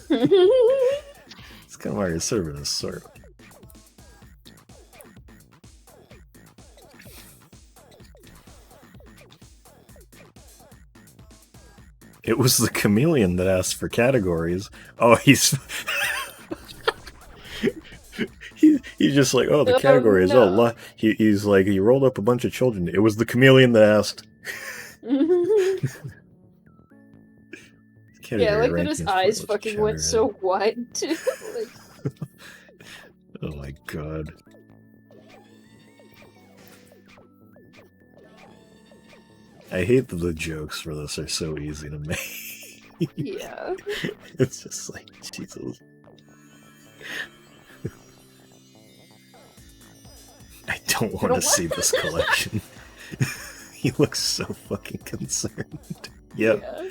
This Katamari is serving as sort. It was the chameleon that asked for categories. Oh, he's he's just like, oh, the Oh, categories. no. Oh, he's like, he rolled up a bunch of children. It was the chameleon that asked. Yeah, I like that ranking his is eyes pointless, fucking went Chatterhead. so wide too. Like, Oh my god. I hate that the jokes for this are so easy to make. yeah. It's just like, Jesus. I don't want to don't see want- this collection. He looks so fucking concerned. Yep. Yeah.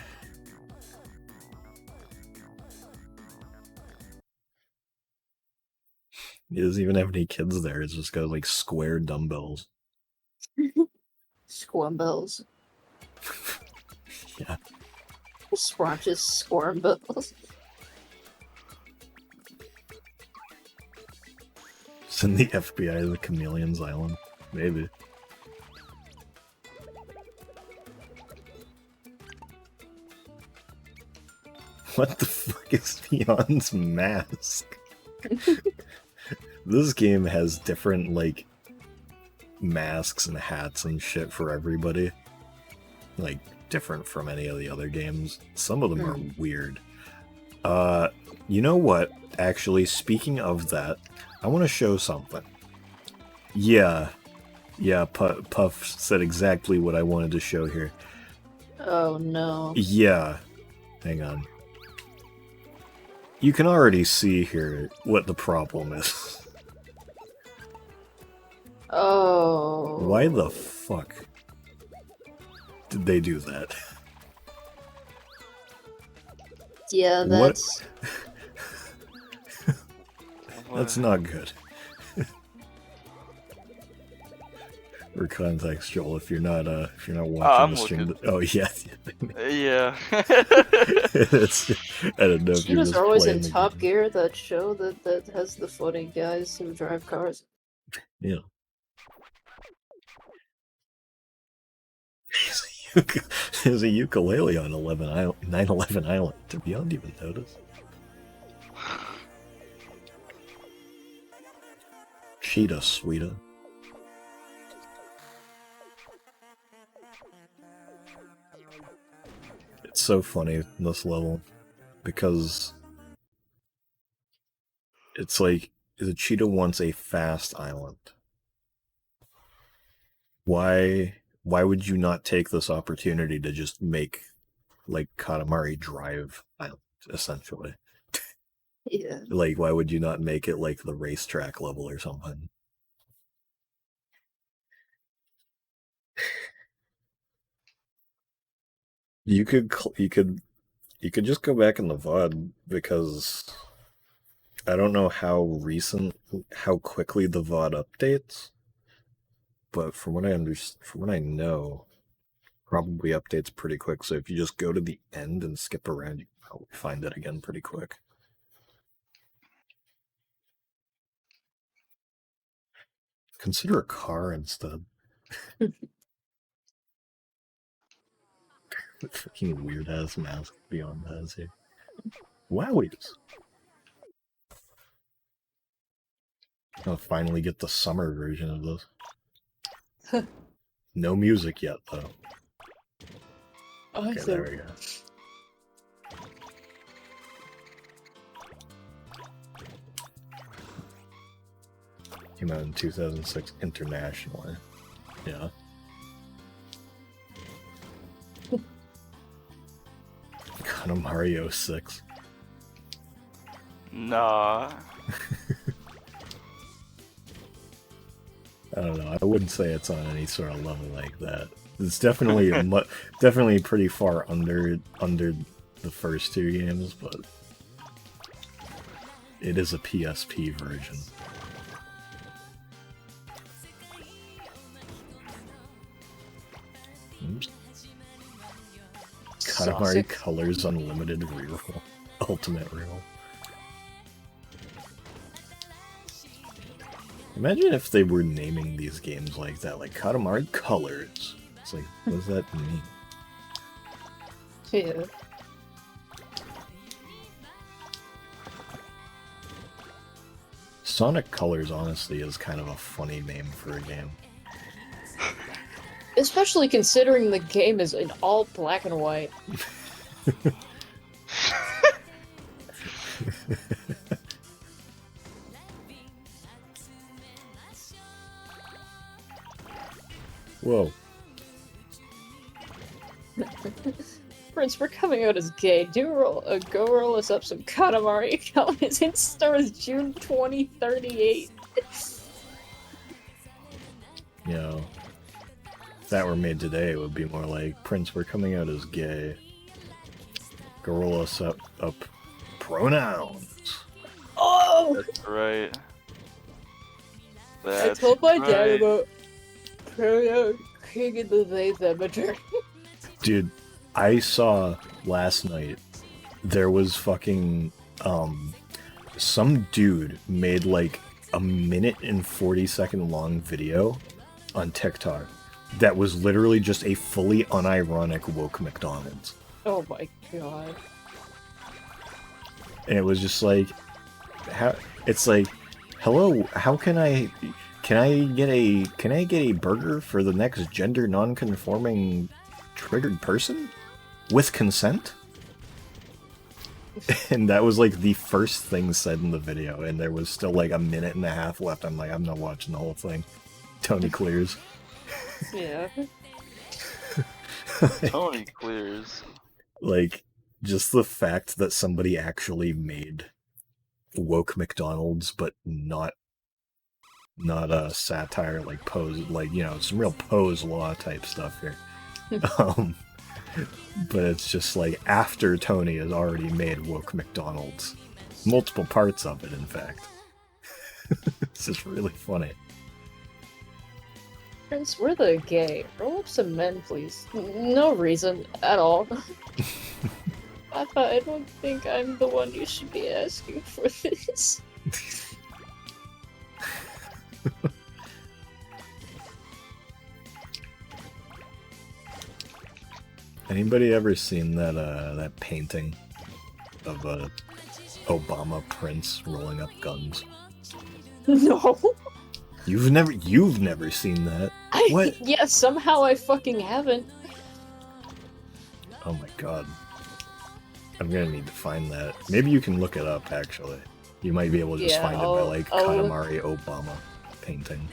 He doesn't even have any kids there. It's just got like square dumbbells. Squambills. Yeah. Scrunches squambills. Send the FBI to the Chameleon's Island. Maybe. What the fuck is Beyond's mask? This game has different, like, masks and hats and shit for everybody. Like, different from any of the other games. Some of them are weird. You know what? Actually, speaking of that, I want to show something. Yeah, Puff said exactly what I wanted to show here. Oh no. Yeah. Hang on. You can already see here what the problem is. Oh. Why the fuck did they do that? Yeah, What? that's That's not good. For context, Joel, if you're not I'm watching the stream, looking. oh yeah, Yeah. it's, I don't know if you're Cheetahs just are always playing in the Top game. Gear, that show that has the funny guys who drive cars. Yeah. There's a ukulele on 9/11 Island. Did you even notice? Cheetah, sweeter. It's so funny in this level because it's like the cheetah wants a fast island. Why would you not take this opportunity to just make like Katamari Drive Island, essentially? Yeah. Like, why would you not make it like the racetrack level or something? You could just go back in the VOD because I don't know how quickly the VOD updates, but from what I know, probably updates pretty quick. So if you just go to the end and skip around, you can probably find it again pretty quick. Consider a car instead. Freaking weird ass mask beyond that here. Wowies! I'll finally get the summer version of this. No music yet, though. Okay, there we go. Came out in 2006 internationally. Yeah. Katamari 06. Nah. I don't know. I wouldn't say it's on any sort of level like that. It's definitely definitely pretty far under the first two games, but it is a PSP version. Oops. Katamari Colors Unlimited Reroll. Ultimate Reroll. Imagine if they were naming these games like that, like Katamari Colors. It's like, what does that mean? Yeah. Sonic Colors, honestly, is kind of a funny name for a game. Especially considering the game is in all black and white. Whoa. Prince, we're coming out as gay. Go roll us up some Katamari Colors. It stars June 2038. You know, if that were made today, it would be more like, Prince, we're coming out as gay. Go roll us up pronouns. Oh! That's right. I told my dad about pronoun king in the they cemetery. Dude, I saw last night there was fucking some dude made like a 1:40 long video on TikTok that was literally just a fully unironic woke McDonald's. Oh my god. And it was just like, it's like, hello, how can I get a burger for the next gender non-conforming triggered person with consent? And that was like the first thing said in the video, and there was still like a 1.5 minutes left. I'm like, I'm not watching the whole thing. Tony clears. Yeah. Tony clears. Like, just the fact that somebody actually made woke McDonald's, but not a satire, like pose, like, you know, some real pose law type stuff here. But it's just like after Tony has already made woke McDonald's, multiple parts of it, in fact. It's just really funny. Prince, we're the gay. Roll up some men, please. No reason at all. I don't think I'm the one you should be asking for this. Anybody ever seen that painting of a Obama Prince rolling up guns? No. You've never seen that? What? Yeah, somehow I fucking haven't. Oh my god. I'm gonna need to find that. Maybe you can look it up, actually. You might be able to just Yeah, find it by, I'll like, look. Katamari Obama painting.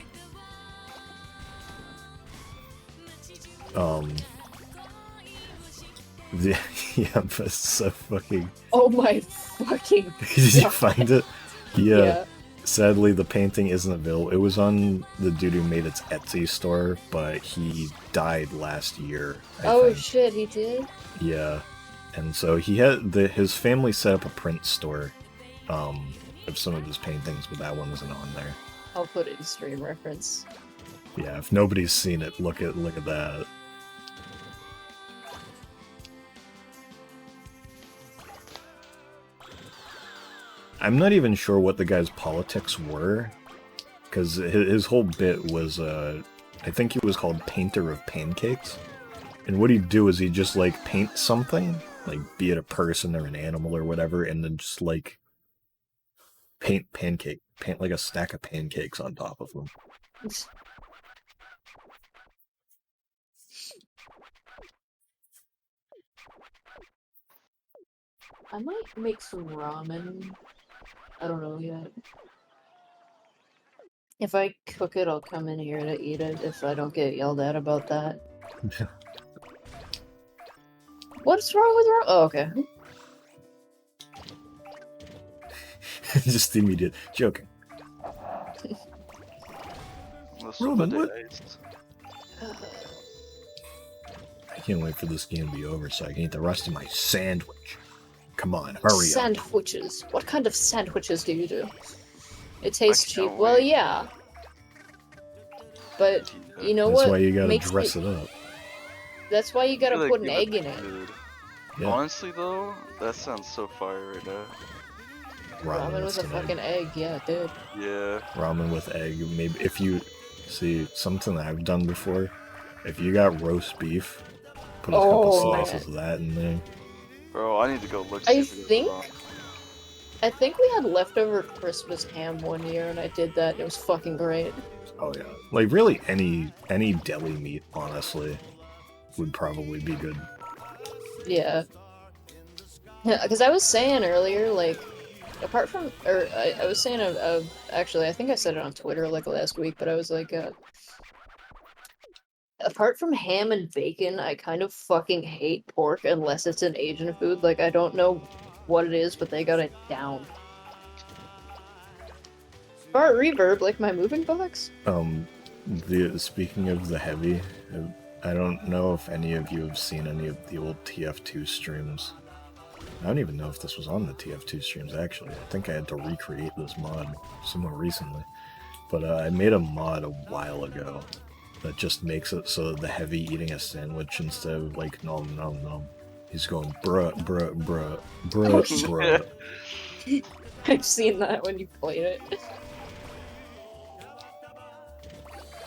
Yeah, but it's so fucking... Oh my fucking Did you God. find it? Yeah. Yeah. Sadly, the painting isn't available. It was on the dude who made its Etsy store, but he died last year, I Oh think. shit, he did? Yeah. And so he had... his family set up a print store of some of his paintings, but that one isn't on there. I'll put it in stream reference. Yeah, if nobody's seen it, look at that. I'm not even sure what the guy's politics were, because his whole bit was, I think he was called Painter of Pancakes, and what he'd do is he'd just, like, paint something, like, be it a person or an animal or whatever, and then just, like, paint like a stack of pancakes on top of them. I might make some ramen. I don't know yet. If I cook it, I'll come in here to eat it if I don't get yelled at about that. What's wrong with ramen? Oh, okay. Just immediate joking. Roman, what? I can't wait for this game to be over so I can eat the rest of my sandwich. Come on, hurry up. Sandwiches. What kind of sandwiches do you do? It tastes cheap. can't Well, wait. yeah. But you know That's what? why you gotta makes dress it up. That's why you gotta Like, put an give egg in it. Dude. Yeah. Honestly though, that sounds so fire right now. Ramen with a an fucking egg. Yeah, dude. Yeah. Ramen with egg. Maybe if you see something that I've done before, if you got roast beef, put a couple Oh, slices man. of that in there. Bro, I need to go look I see if it think- is wrong. I think we had leftover Christmas ham one year, and I did that. And it was fucking great. Oh yeah, like really any deli meat, honestly, would probably be good. Yeah. Yeah, because I was saying earlier, like, apart from, or I was saying, actually, I think I said it on Twitter, like, last week, but I was like, apart from ham and bacon, I kind of fucking hate pork unless it's an Asian food. Like, I don't know what it is, but they got it down. Or reverb, like my moving box. Speaking of the heavy, I don't know if any of you have seen any of the old TF2 streams. I don't even know if this was on the TF2 streams, actually. I think I had to recreate this mod somewhere recently. But I made a mod a while ago that just makes it so the heavy eating a sandwich instead of like nom nom nom. He's going bruh bruh bruh bruh bruh. I've seen that when you played it.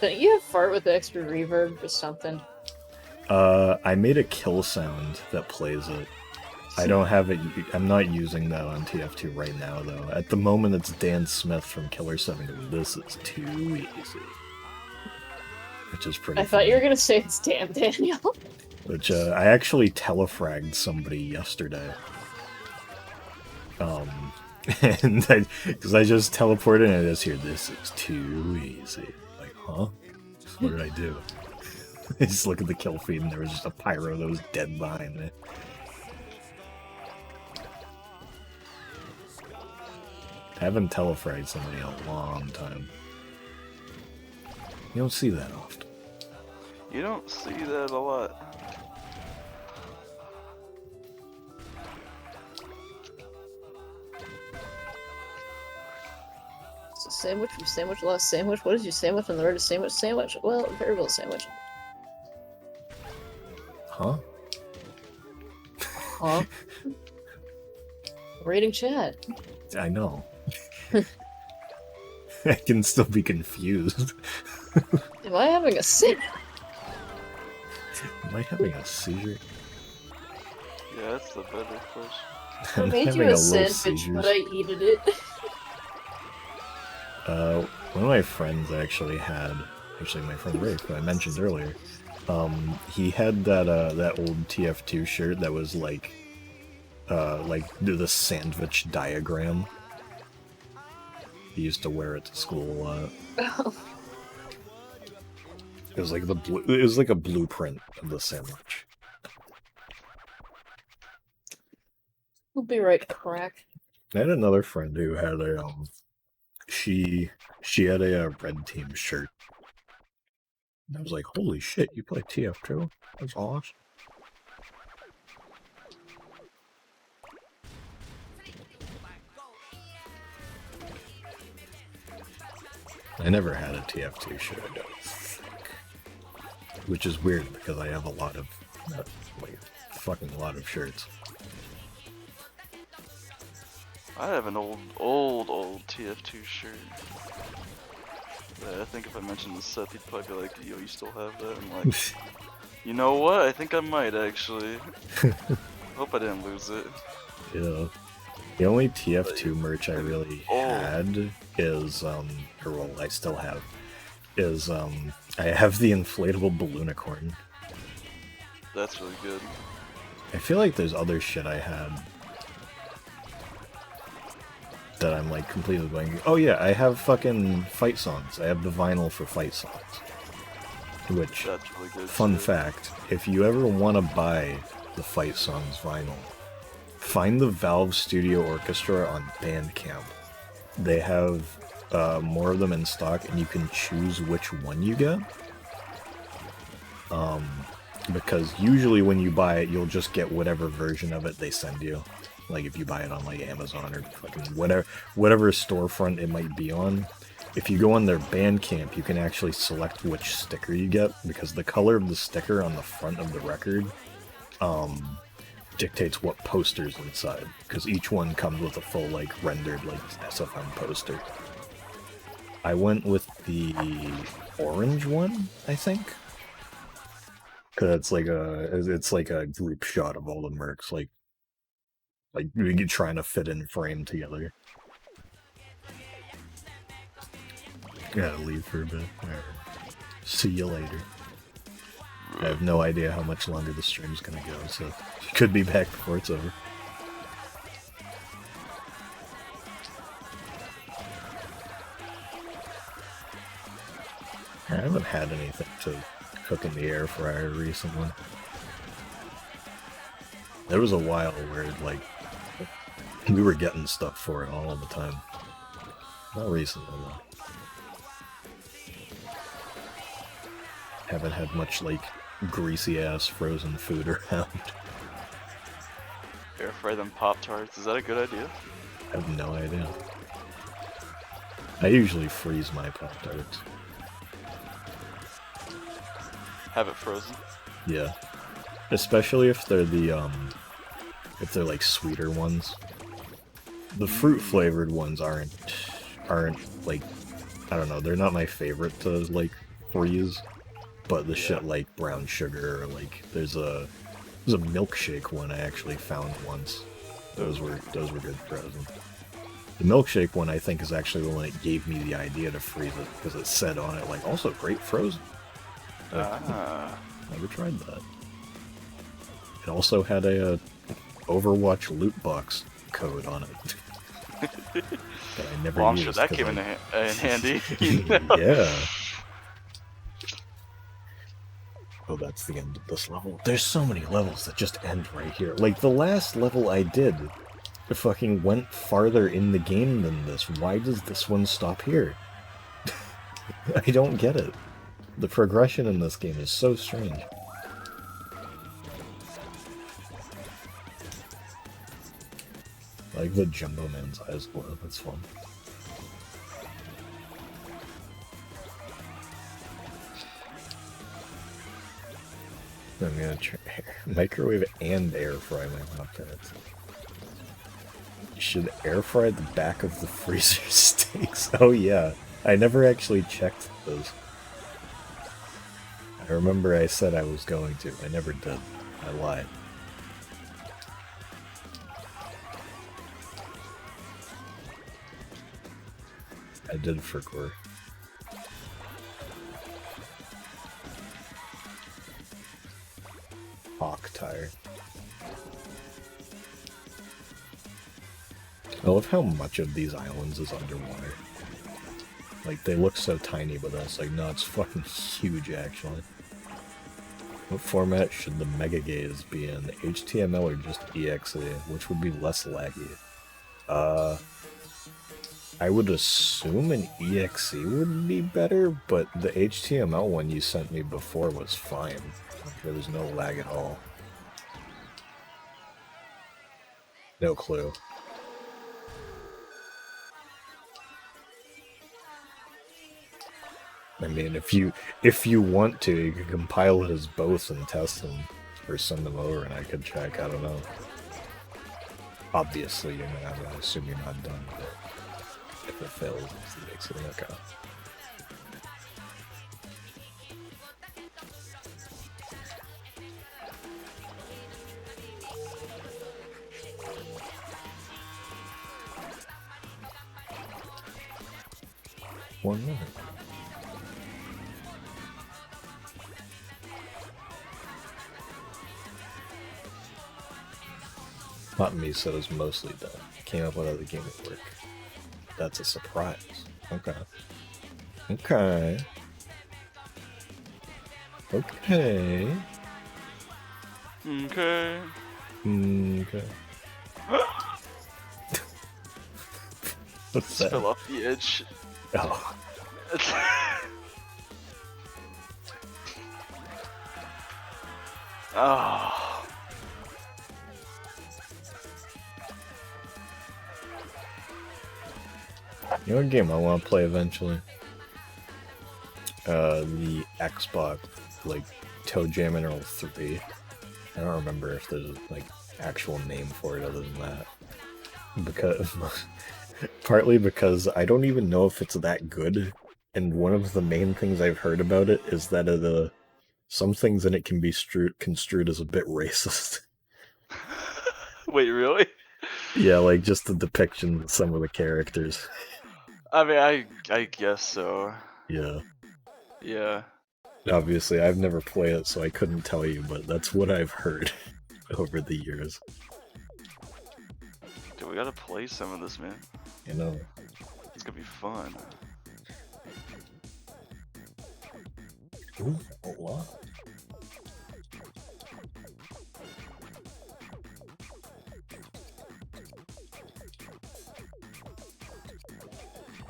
Don't you have fart with extra reverb or something? I made a kill sound that plays it. I don't have it. I'm not using that on TF2 right now, though. At the moment, it's Dan Smith from Killer 7 going, "This is too easy," which is pretty. I thought you were gonna say it's damn Daniel. Which I actually telefragged somebody yesterday. And because I just teleported and I just hear, "This is too easy." Like, huh? What did I do? I just look at the kill feed and there was just a pyro that was dead behind me. I haven't telefragged somebody in a long time. You don't see that often. You don't see that a lot. Sandwich from sandwich lost sandwich. What is your sandwich on the road to sandwich? Sandwich? Well, variable sandwich. Huh? Huh? Reading chat. I know. I can still be confused. Am I having a seizure? Am I having a seizure? Yeah, that's the better question. I I'm made you having a little sandwich, seizures. but I eated it. One of my friends actually had, my friend Rafe, who I mentioned earlier, he had that old TF2 shirt that was like the sandwich diagram. He used to wear it to school a lot. It was like it was like a blueprint of the sandwich. We'll be right crack. I had another friend who had a she had a red team shirt. And I was like, holy shit, you play TF2? That's awesome. I never had a TF2 shirt, I don't think. Which is weird because I have a lot of, like, fucking a lot of shirts. I have an old TF2 shirt. Yeah, I think if I mentioned to Seth, he'd probably be like, yo, you still have that? I'm like, you know what? I think I might actually. Hope I didn't lose it. Yeah. The only TF2 merch I really had is, or well, I still have, is, I have the inflatable balloonicorn. That's really good. I feel like there's other shit I had that I'm like completely blanking. Oh yeah, I have fucking fight songs. I have the vinyl for fight songs. Which, That's really good. fun too. fact, if you ever want to buy the fight songs vinyl, find the Valve Studio Orchestra on Bandcamp. They have more of them in stock, and you can choose which one you get. Because usually when you buy it, you'll just get whatever version of it they send you. Like if you buy it on like Amazon or fucking whatever storefront it might be on. If you go on their Bandcamp, you can actually select which sticker you get, because the color of the sticker on the front of the record dictates what poster's inside, because each one comes with a full like rendered like SFM poster. I went with the orange one, I think, because it's like a group shot of all the mercs, like you're trying to fit in frame together. Gotta leave for a bit. Alright. See you later. I have no idea how much longer the stream's gonna go, so you could be back before it's over. I haven't had anything to cook in the air fryer recently. There was a while where, like, we were getting stuff for it all the time. Not recently, though. Haven't had much, like, greasy-ass frozen food around. Air fry them Pop-Tarts. Is that a good idea? I have no idea. I usually freeze my Pop-Tarts. Have it frozen? Yeah. Especially if they're if they're like sweeter ones. The fruit flavored ones aren't like, I don't know, they're not my favorite to like freeze. But the shit like brown sugar, or like there's a milkshake one I actually found once. Those were good frozen. The milkshake one I think is actually the one that gave me the idea to freeze it, because it said on it like also great frozen. Never tried that. It also had a Overwatch loot box code on it that I never Well, I'm used. sure that 'cause came in handy. Yeah. Oh, that's the end of this level. There's so many levels that just end right here. Like, the last level I did fucking went farther in the game than this. Why does this one stop here? I don't get it. The progression in this game is so strange. Like the Jumbo Man's eyes glow, that's fun. I'm gonna try microwave and air fry my Pop-Tarts. You should air fry the back of the freezer steaks. Oh yeah, I never actually checked those. I remember I said I was going to. I never did. I lied. I did for Gore. Hawk tire. I love how much of these islands is underwater. Like, they look so tiny, but it's like, no, it's fucking huge, actually. What format should the Mega Gaze be in? HTML or just EXE? Which would be less laggy? I would assume an EXE would be better, but the HTML one you sent me before was fine. There was no lag at all. No clue. I mean, if you want to, you can compile it as both and test them, or send them over, and I could check. I don't know. Obviously, you're not. I assume you're not done. But if it fails, it makes it okay. One minute. Not me said it was mostly done. Came up with other game at work. That's a surprise. Okay. Okay. Okay. Okay. Okay. What's Just that? fell off the edge. Oh. Oh. You know what game I want to play eventually? The Xbox, like, Toe Jam Interval 3. I don't remember if there's, like, actual name for it other than that. Because, partly because I don't even know if it's that good, and one of the main things I've heard about it is that some things in it can be construed as a bit racist. Wait, really? Yeah, like, just the depiction of some of the characters. I mean, I guess so. Yeah. Yeah. Obviously, I've never played it, so I couldn't tell you, but that's what I've heard over the years. Dude, we gotta play some of this, man. You know? It's gonna be fun. Ooh, a lot.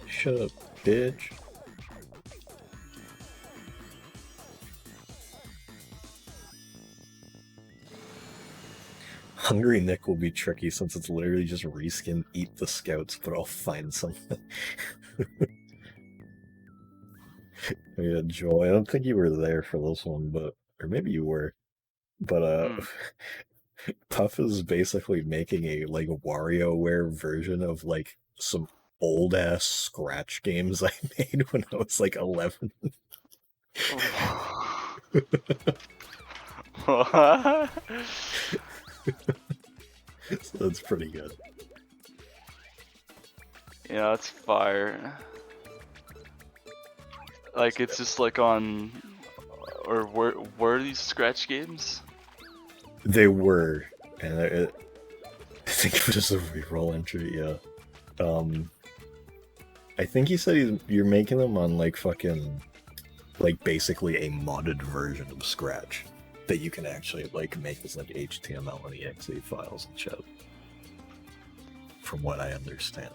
Shut up, bitch. Hungry Nick will be tricky since it's literally just reskin eat the scouts, but I'll find something. Yeah, Joel, I don't think you were there for this one, but or maybe you were. But Puff is basically making a like WarioWare version of like some old ass Scratch games I made when I was like 11. What? So that's pretty good. Yeah, it's fire. Like, it's just like on... Or were these Scratch games? They were, and I think it was a reroll entry, yeah. I think he said you're making them on like fucking, like basically a modded version of Scratch that you can actually like make as like HTML and exe files and shit. From what I understand.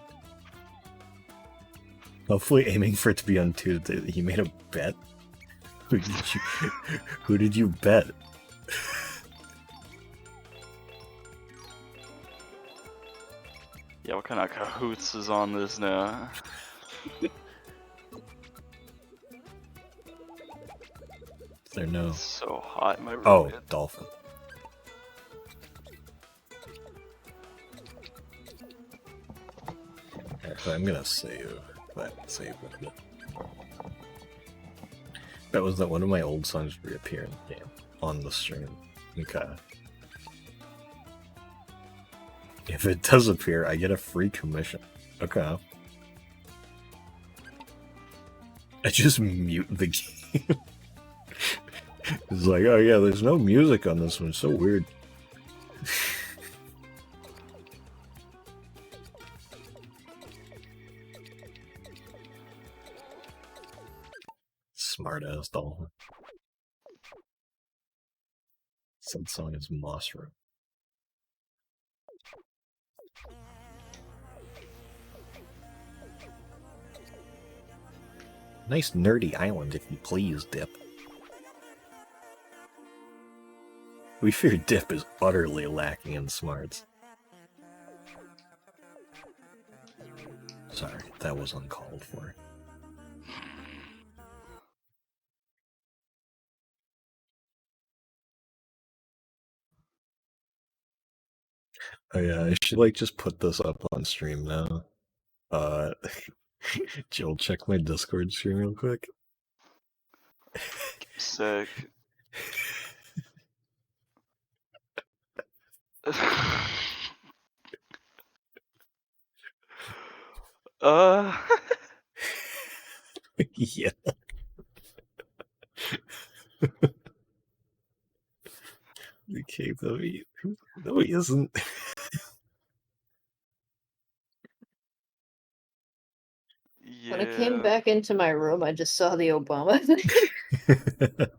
Hopefully aiming for it to be on Tuesday. He made a bet? Who did you bet? Yeah, what kind of cahoots is on this now? There no. It's so hot in my room. Oh, man. dolphin. Actually, I'm gonna save that save window. That was that one of my old songs reappear in the game on the stream. Okay. If it does appear, I get a free commission. Okay. I just mute the game. It's like, oh yeah, there's no music on this one. It's so weird. Smart ass dolphin. Said song is Moss Room. Nice nerdy island, if you please, Dip. We fear Dip is utterly lacking in smarts. Sorry, that was uncalled for. Oh yeah, I should like just put this up on stream now. Jill, check my Discord stream real quick. Sick. Yeah. Okay, no, he isn't. Yeah. When I came back into my room, I just saw the Obama thing.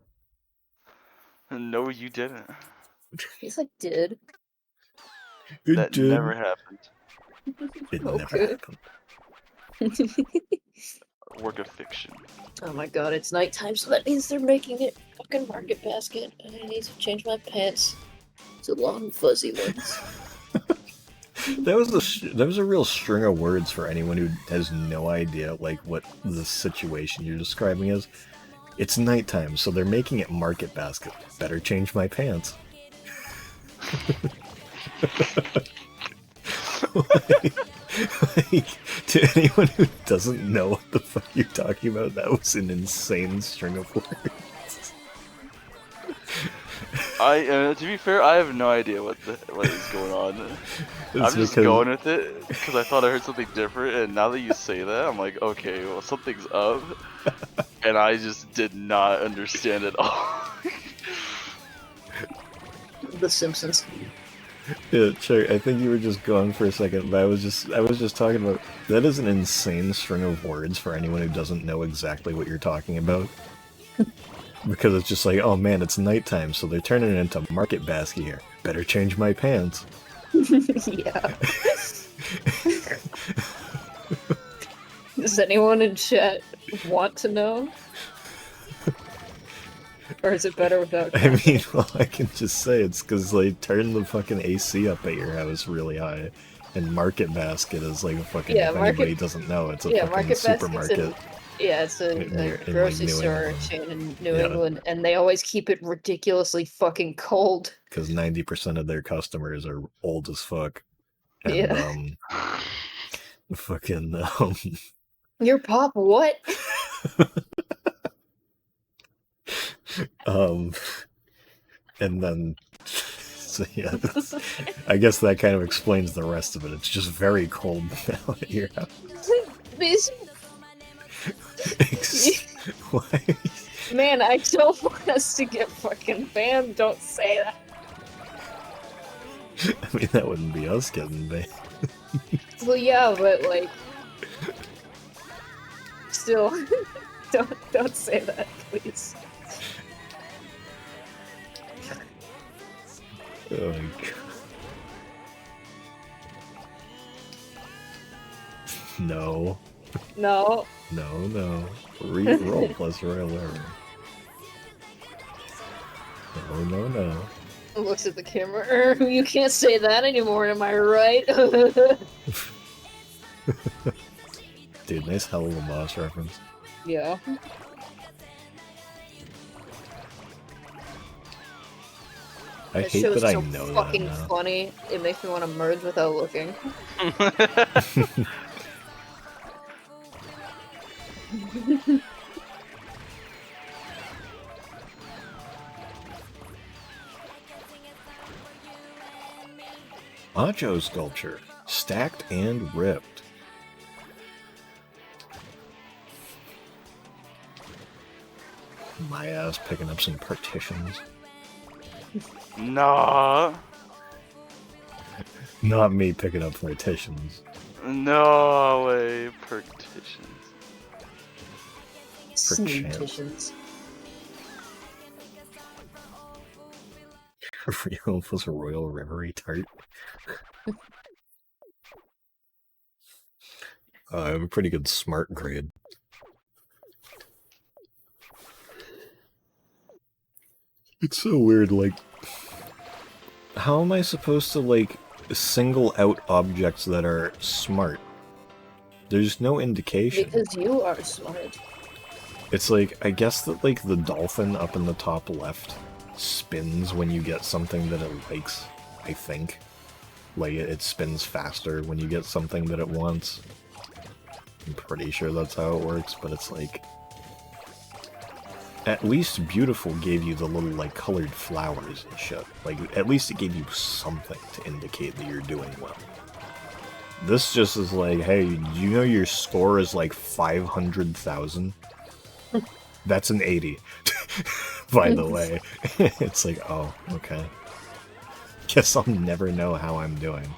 No, you didn't. He's like, did. That never happened. It Oh, never good. happened. Work of fiction. Oh my god, it's nighttime, so that means they're making it fucking Market Basket. I need to change my pants to long fuzzy ones. That was a real string of words for anyone who has no idea like what the situation you're describing is. It's nighttime, so they're making it Market Basket. Better change my pants. like, to anyone who doesn't know what the fuck you're talking about, that was an insane string of words. To be fair, I have no idea what is going on. I'm just going with it because I thought I heard something different, and now that you say that, I'm like, okay, well, something's up, and I just did not understand at all. The Simpsons. Yeah, sure. I think you were just going for a second, but I was just talking about that is an insane string of words for anyone who doesn't know exactly what you're talking about. Because it's just like, oh man, it's nighttime, so they're turning it into Market Basket here. Better change my pants. Yeah. Does anyone in chat want to know? Or is it better without I context? mean, well, I can just say it's because they turn the fucking AC up at your house really high, and Market Basket is like a fucking. Yeah, if anybody doesn't know, it's a fucking Market Basket's supermarket. it's a in, grocery like, New store England. chain in New Yeah. England, and they always keep it ridiculously fucking cold. Because 90% of their customers are old as fuck. And, Yeah. fucking, Your pop what? and then, so yeah, I guess that kind of explains the rest of it. It's just very cold now at your house. Why? Man, I don't want us to get fucking banned. Don't say that. I mean, that wouldn't be us getting banned. Well, yeah, but like, still, don't say that, please. Oh my god. No. No. No. Re-roll plus royal error. No. Looks at the camera. You can't say that anymore, am I right? Dude, nice Hell of a Boss reference. Yeah. I That hate show's that I so know that fucking now. funny. It makes me want to merge without looking. Macho sculpture, stacked and ripped. My ass picking up some partitions. Nah. Not me picking up partitions. No way. Partitions. Sneetitions. Real was a Royal Reverie tart. I have a pretty good smart grade. It's so weird, like, how am I supposed to, like, single out objects that are smart? There's no indication. Because you are smart. It's like, I guess that, like, the dolphin up in the top left spins when you get something that it likes, I think. Like, it spins faster when you get something that it wants. I'm pretty sure that's how it works, but it's like... At least Beautiful gave you the little, like, colored flowers and shit. Like, at least it gave you something to indicate that you're doing well. This just is like, hey, do you know your score is like 500,000? That's an 80. By the way. It's like, oh, okay. Guess I'll never know how I'm doing.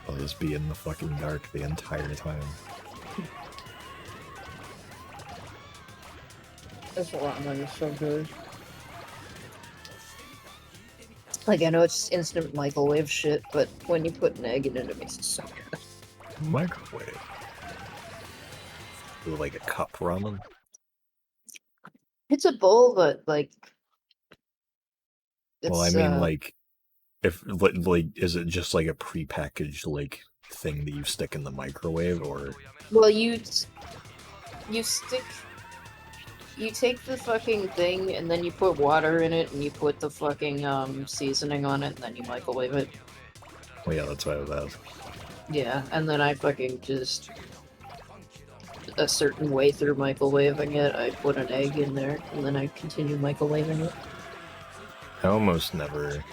I'll just be in the fucking dark the entire time. This ramen is so good. Like, I know it's instant microwave shit, but when you put an egg in it, it makes it so good. Microwave. Like a cup ramen? It's a bowl, but, like... Well, I mean, like, if, like, is it just like a prepackaged, like, thing that you stick in the microwave, or... Well, you stick... You take the fucking thing, and then you put water in it, and you put the fucking, seasoning on it, and then you microwave it. Well, yeah, that's what I was asking. Yeah, and then I fucking just... A certain way through microwaving it, I put an egg in there, and then I continue microwaving it. I almost never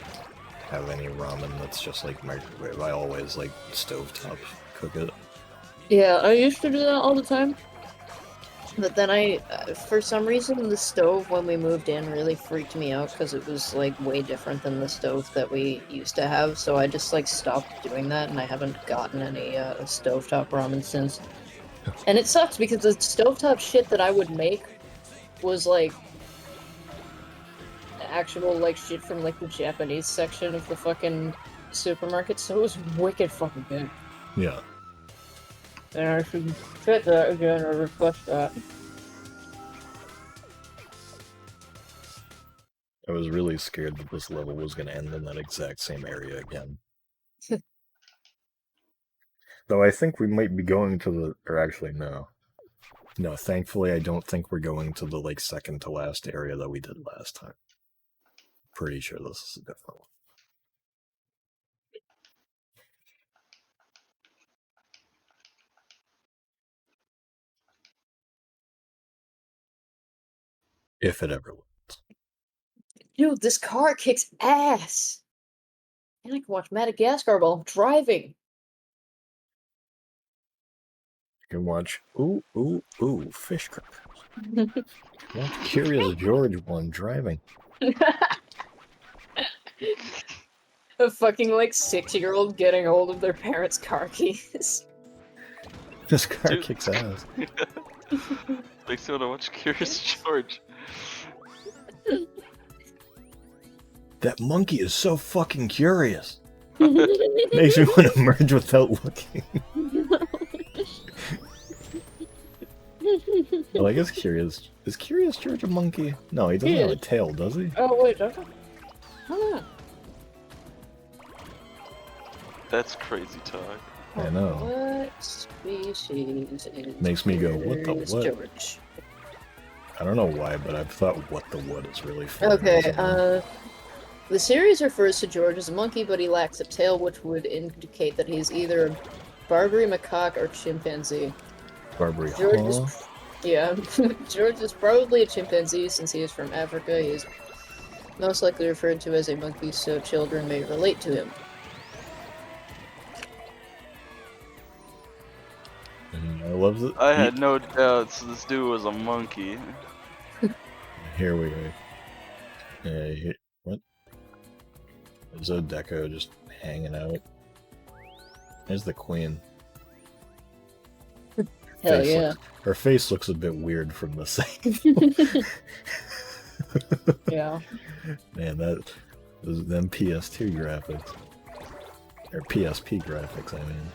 have any ramen that's just like microwave. I always like stovetop cook it. Yeah, I used to do that all the time. But then for some reason, the stove when we moved in really freaked me out because it was like way different than the stove that we used to have. So I just like stopped doing that, and I haven't gotten any stovetop ramen since. And it sucks because the stovetop shit that I would make was like actual like shit from like the Japanese section of the fucking supermarket. So it was wicked fucking good. Yeah. And I should fit that again or request that. I was really scared that this level was going to end in that exact same area again. Though I think we might be going to the... Or actually, no. No, thankfully I don't think we're going to the, like, second to last area that we did last time. Pretty sure this is a different one. If it ever was. Dude, this car kicks ass! And I can watch Madagascar while I'm driving. You can watch... Ooh, fish crackers. Watch Curious George while I'm driving. A fucking, like, 6-year-old getting hold of their parents' car keys. This car Dude. kicks ass. Makes me want to watch Curious George. That monkey is so fucking curious. Makes me want to merge without looking. Well, I guess Curious... Is Curious George a monkey? No, he doesn't have a tail, does he? Oh, wait, does it? Oh, That's crazy talk. I know. what species is Makes me go, what the Curious what? George? I don't know why, but I've thought "What the Wood" is really funny. Okay, the series refers to George as a monkey, but he lacks a tail, which would indicate that he's either a Barbary macaque or chimpanzee. Barbary George Hall. is, yeah, George is probably a chimpanzee since he is from Africa. He is most likely referred to as a monkey, so children may relate to him. I love it. I had no doubts this dude was a monkey. Here we go. Yeah, what? There's Deco just hanging out. There's the queen. Hell Face yeah. Her face looks a bit weird from the side. Yeah. Man, them PS2 graphics. Or PSP graphics, I mean.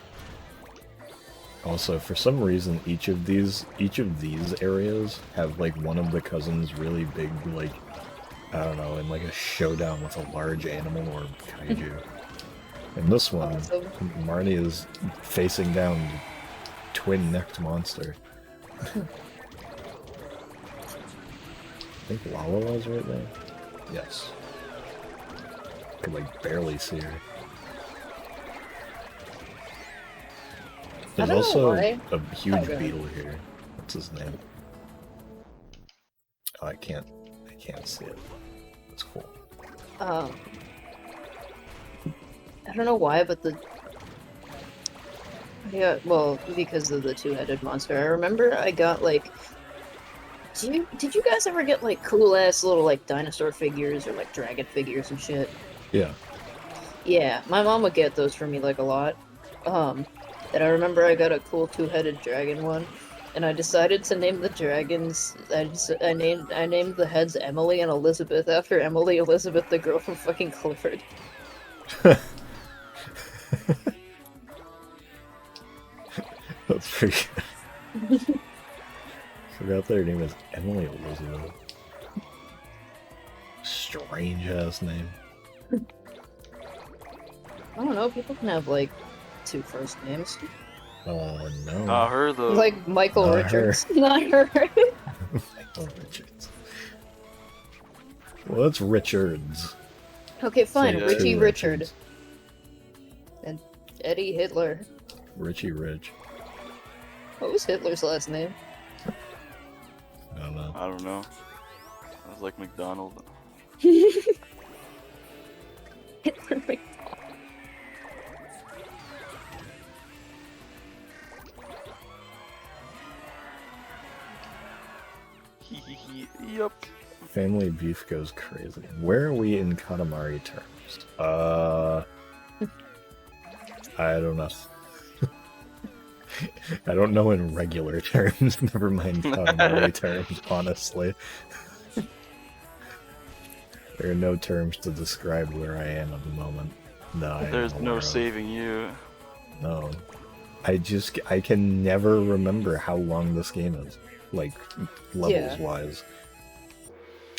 Also, for some reason, each of these areas have like one of the cousins really big, like, I don't know, in like a showdown with a large animal or kaiju. And this one, Awesome. Marnie is facing down twin-necked monster. I think Lala's right there. Yes. I could like barely see her. I There's don't know also why. a huge Okay. beetle here. What's his name? Oh, I can't see it. It's cool. I don't know why, but yeah, well, because of the two-headed monster. I remember I got like, did you guys ever get like cool ass little like dinosaur figures or like dragon figures and shit? Yeah. Yeah, my mom would get those for me like a lot. And I remember I got a cool two-headed dragon one, and I decided to name the dragons. I named the heads Emily and Elizabeth after Emily Elizabeth, the girl from fucking Clifford. That's pretty good. Forgot their name is Emily Elizabeth. Strange ass name. I don't know, people can have like two first names. Oh no. Not her though. Like Michael Not Richards. Not her. Michael Richards. Well, it's Richards. Okay, fine. yeah, Richie two Richard. Richards. And Eddie Hitler. Richie Rich. What was Hitler's last name? I don't know. I don't know. It was like McDonald. Hitler McDonald. Yup. Family beef goes crazy. Where are we in Katamari terms? I don't know. I don't know in regular terms, never mind Katamari terms, honestly. There are no terms to describe where I am at the moment. No, I am There's aware no of. saving you. No. I can never remember how long this game is. Like, levels wise.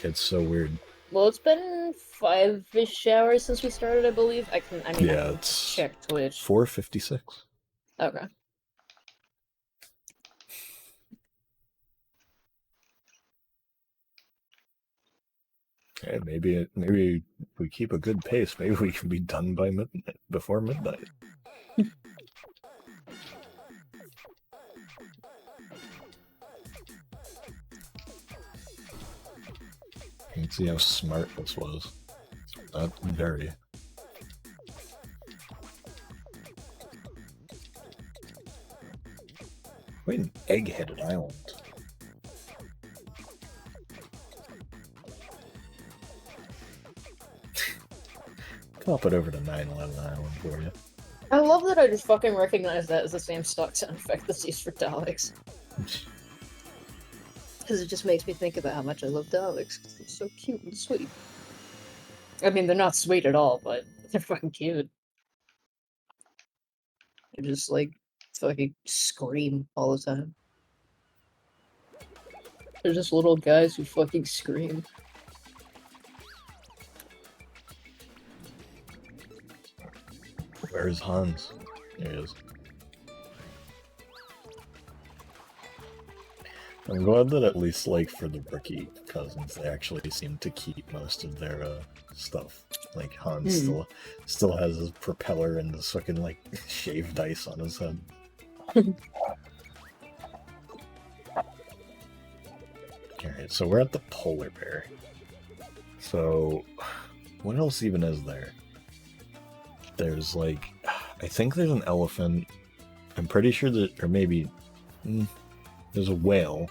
It's so weird. Well, it's been 5-ish hours since we started, I believe. I mean, Yeah, I can it's check Twitch. 4:56. Okay. Hey, maybe if we keep a good pace, maybe we can be done by midnight, before midnight. You can see how smart this was. Not very. Quite an egg-headed island. Pop it over to 9/11 Island for you. I love that I just fucking recognize that as the same stock sound effect that's used for Daleks. Because it just makes me think about how much I love Daleks, because they're so cute and sweet. I mean, they're not sweet at all, but they're fucking cute. They just, like, fucking scream all the time. They're just little guys who fucking scream. Where's Hans? There he is. I'm glad that at least, like, for the rookie cousins, they actually seem to keep most of their stuff. Like, Hans still has his propeller and this fucking, like, shaved ice on his head. Alright, so we're at the polar bear. So, what else even is there? There's, like, I think there's an elephant. I'm pretty sure that, or maybe, there's a whale.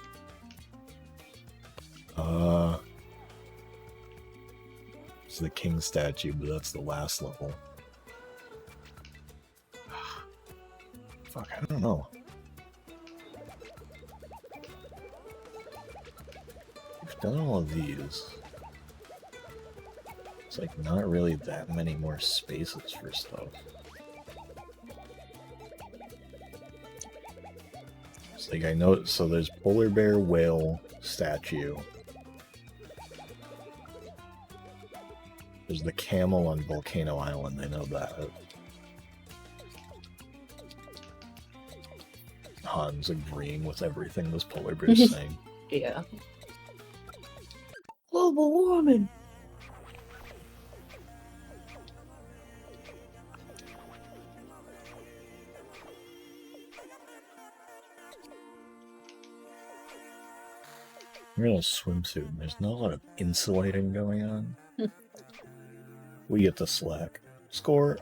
It's the king statue, but that's the last level. Fuck, I don't know. We've done all of these. It's like not really that many more spaces for stuff. It's like I know, so there's polar bear, whale, statue. There's the camel on Volcano Island, I know that. Hans agreeing with everything this polar bear is saying. Yeah. Global warming! We're in a swimsuit and there's not a lot of insulating going on. We get the slack. Score!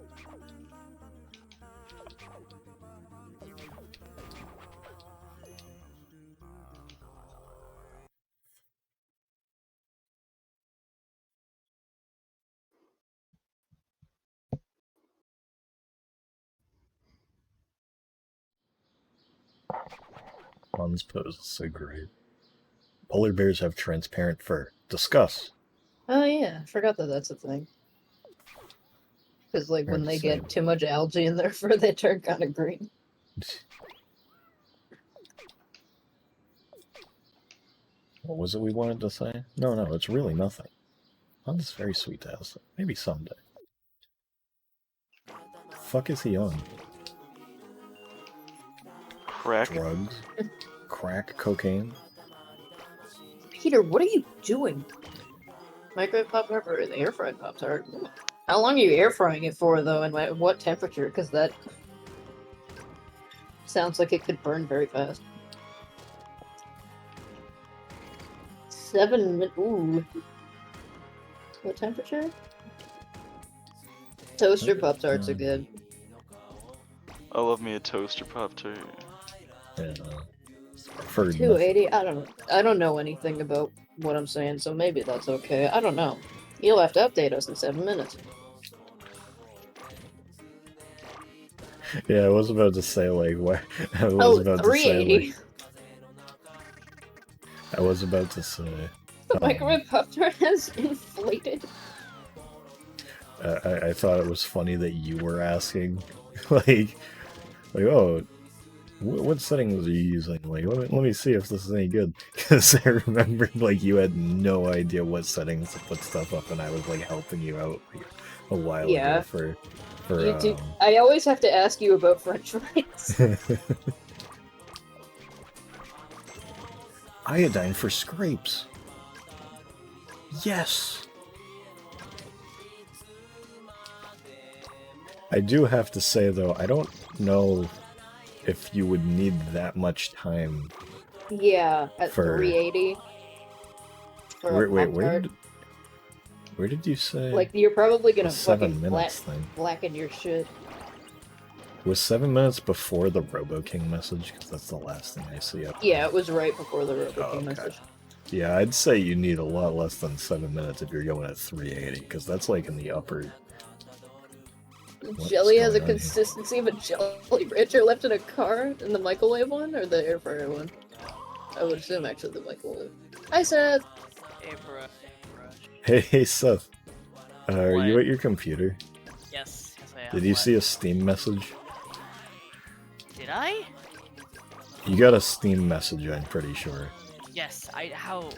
Hans pose is so great. Polar bears have transparent fur. Discuss. Oh yeah, I forgot that that's a thing. Because, like, when they get too much algae in their fur, they turn kind of green. What was it we wanted to say? No, it's really nothing. Hans is very sweet to us. Maybe someday. The fuck is he on? Crack. Drugs? Crack? Cocaine? Peter, what are you doing? Microwave Pop-Tart or the air fried Pop-Tart? How long are you air frying it for, though, and at what temperature? Because that sounds like it could burn very fast. 7 minutes. Ooh. What temperature? Toaster Pop-Tarts are good. I love me a toaster Pop-Tart. Yeah. For 280? I don't know anything about what I'm saying, so maybe that's okay. I don't know. You'll have to update us in 7 minutes. Yeah, I was about to say, like, what? I was about 380. to say, like, I was about to say. The microwave Pop-Tart has inflated. I thought it was funny that you were asking, like, oh, what settings are you using? Like, let me see if this is any good. Because I remembered, like, you had no idea what settings to put stuff up, and I was, like, helping you out like, a while ago for I always have to ask you about French fries. Iodine for scrapes. Yes. I do have to say though, I don't know if you would need that much time. Yeah, at 380. Where did you say? Like, you're probably gonna 7 fucking minutes thing. blacken your shit. Was 7 minutes before the Robo King message? Because that's the last thing I see up. Yeah, it was right before the Robo King message. Yeah, I'd say you need a lot less than 7 minutes if you're going at 380, because that's like in the upper. Jelly has a consistency of a jelly rancher left in a car in the microwave one or the air fryer one? I would assume actually the microwave. Hi Seth! Hey bro. Hey Seth. Are you at your computer? Yes, I am. Did you see a Steam message? Did I? You got a Steam message, I'm pretty sure. Yes, how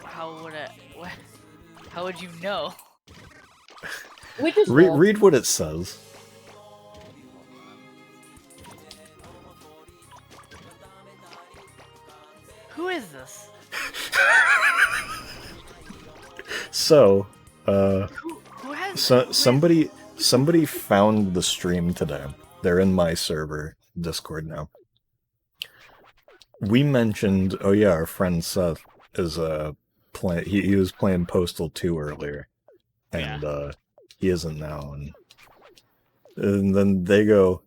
would I, what? How would you know? We just read what it says. Who is this? So, Who has somebody found the stream today. They're in my server Discord now. We mentioned, oh yeah, our friend Seth is he was playing Postal 2 earlier, and he isn't now. And then they go,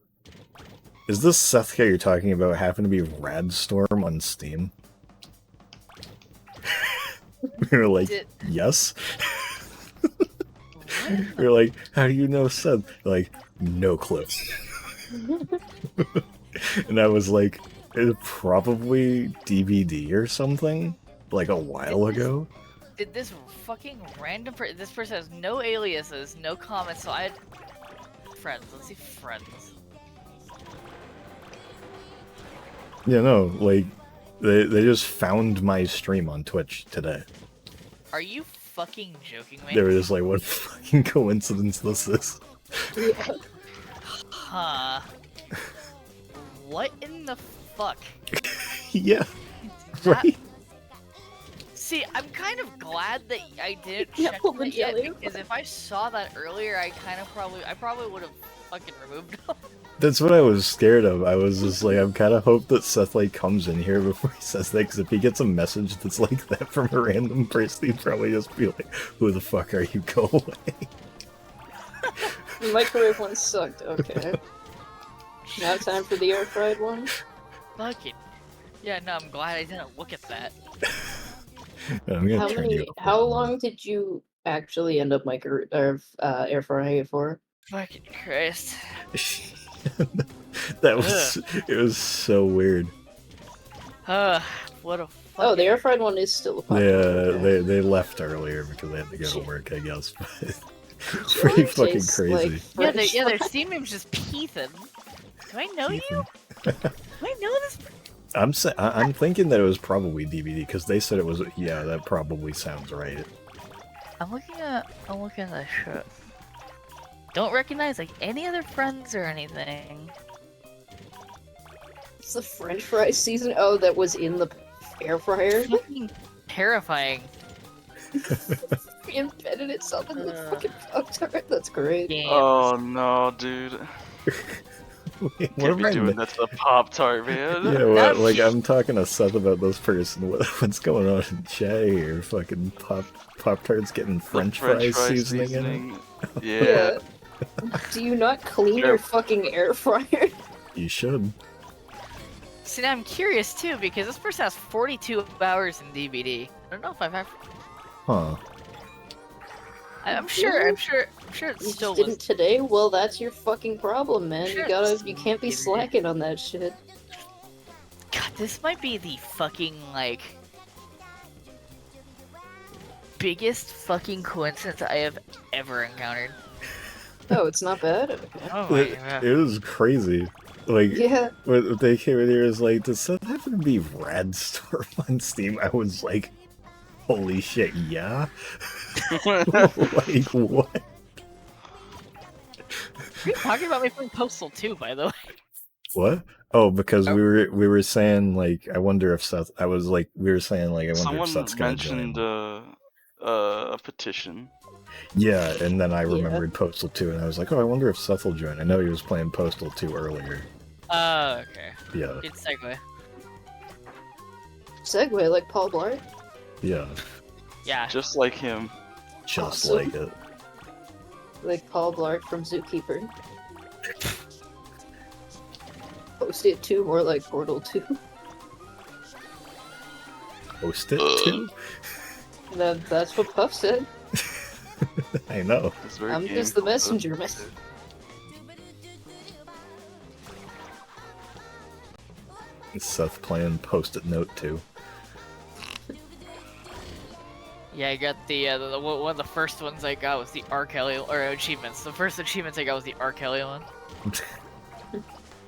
"Is this Seth guy you're talking about happen to be Radstorm on Steam?" We were like, yes. We were like, how do you know Seth? They're like, no clue. And I was like, it's probably DVD or something, like a while ago. Did this fucking random this person has no aliases, no comments, so I had friends. Let's see friends. Yeah, no, like, they just found my stream on Twitch today. Are you fucking joking me? They were just like, what fucking coincidence this is. Yeah. Huh. What in the fuck? Yeah, That- right? See, I'm kind of glad that I didn't Yeah, check pull the it yet, jelly. because if I saw that earlier, I probably would have fucking removed them. That's what I was scared of. I was just like, I'm kind of hope that Seth like comes in here before he says that, because if he gets a message that's like that from a random person, he'd probably just be like, who the fuck are you? Go away. The microwave one sucked. Okay. Now time for the air fried one. Fucking. Yeah, no, I'm glad I didn't look at that. I'm gonna How turn you many? up. How long did you actually end up air frying it for? Fucking Christ. That was it was so weird. What a Oh, the fucking... air fried one is still a They popular. they left earlier because they had to go to work, I guess. But Jelly pretty fucking tastes crazy. like Yeah, French their fries. Steam name's just Peethan. Do I know you? Ethan. Do I know this? I'm thinking that it was probably DVD because they said it was. Yeah, that probably sounds right. I'm looking at that shit. Don't recognize like any other friends or anything. It's the French fry season. Oh, that was in the air fryer. Fucking terrifying. It embedded itself in the Uh. fucking Pop-Tart. That's great. Games. Oh no, dude. What Can't am be I doing that to the Pop-Tart, man. Yeah, what? That's- Like I'm talking to Seth about this person. What's going on in chat here? Fucking Pop-Tarts getting The French fries seasoning in it. Yeah. Do you not clean your fucking air fryer? You should. See, now I'm curious too because this person has 42 hours in DVD. I don't know if I've ever. Huh. I'm sure it You still just didn't was. today? Well, that's your fucking problem, man. Sure, You can't be it's- slacking on that shit. God, this might be the fucking like biggest fucking coincidence I have ever encountered. Oh, it's not bad? Okay. Oh my It, god. it was crazy. Like Yeah. when they came in here, it was like, does that happen to be Radstorm on Steam? I was like, holy shit, yeah. Like what? Are you talking about me playing Postal 2, by the way? What? Oh, because Oh. we were saying like, I wonder if Seth. I was like, we were saying like, I wonder Someone if Seth's gonna mentioned join. a petition. Yeah, and then I Yeah. remembered Postal 2, and I was like, oh, I wonder if Seth will join. I know he was playing Postal 2 earlier. Okay. Yeah, Good segue. Segway like Paul Blart. yeah, Yeah. Just like him. just Awesome. like it. Like Paul Blart from Zookeeper. Post it 2, more like Portal 2. Post it too. That's what Puff said. I know. It's very I'm game just the called messenger, man. Seth playing Post-it Note too. Yeah, I got one of the first ones I got was the R. Kelly or achievements. The first achievements I got was the R. Kelly one.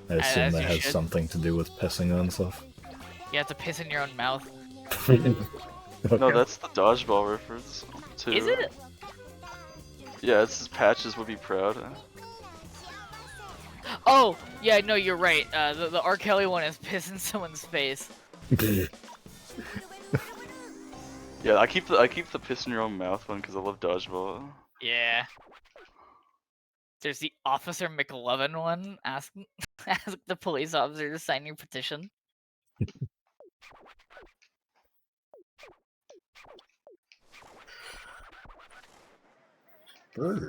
I assume As that you has should. something to do with pissing on stuff. You have to piss in your own mouth. No, Okay. that's the dodgeball reference too. Is it? Yeah, it's his patches would be proud. Oh, yeah, no, you're right. The R. Kelly one is piss in someone's face. Yeah, I keep the piss in your own mouth one because I love dodgeball. Yeah. There's the Officer McLovin one. Ask ask the police officer to sign your petition.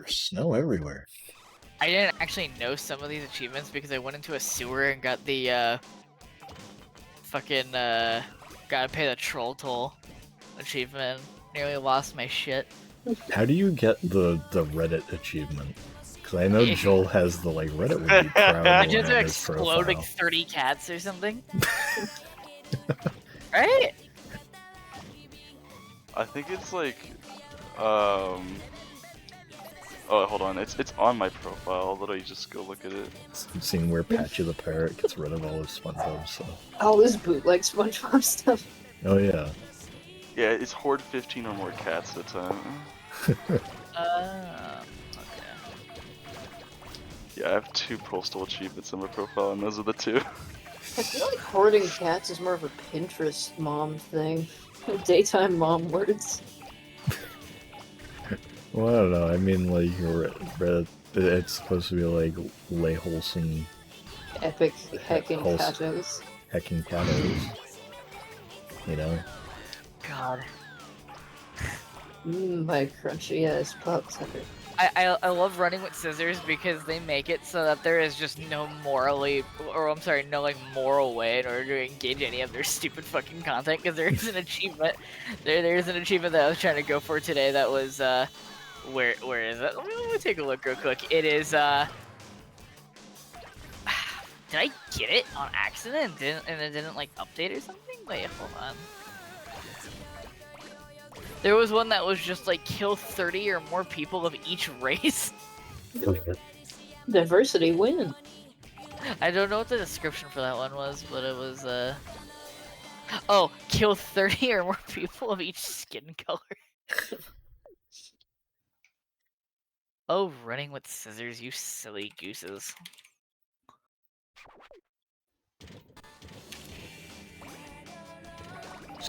Snow everywhere. I didn't actually know some of these achievements because I went into a sewer and got the fucking gotta pay the troll toll achievement. Nearly lost my shit. How do you get the Reddit achievement? Because I know If- Joel has the like Reddit would be proud I of just one on his explode like profile. 30 cats or something. Right? I think it's like, oh, hold on, it's on my profile. I'll literally just go look at it. I've seen where Patchy the Parrot gets rid of all his SpongeBob stuff. All this bootleg SpongeBob stuff. Oh yeah. Yeah, it's hoard 15 or more cats at a time. Okay. Yeah, I have 2 postal achievements on my profile, and those are the 2. I feel like hoarding cats is more of a Pinterest mom thing. Daytime mom words. Well, I don't know. I mean, like, Reddit, it's supposed to be like lay wholesome Epic heckin' Wholes- catos. hecking catos. You know? God. My crunchy ass pop tender. I love running with scissors because they make it so that there is just no no like moral way in order to engage any of their stupid fucking content. Because there is an achievement, there's an achievement that I was trying to go for today that was where is it? Let me take a look real quick. It is did I get it on accident and it didn't like update or something? Wait, hold on. There was one that was just like kill 30 or more people of each race. Diversity win. I don't know what the description for that one was, but it was oh, kill 30 or more people of each skin color. Oh, running with scissors, you silly gooses.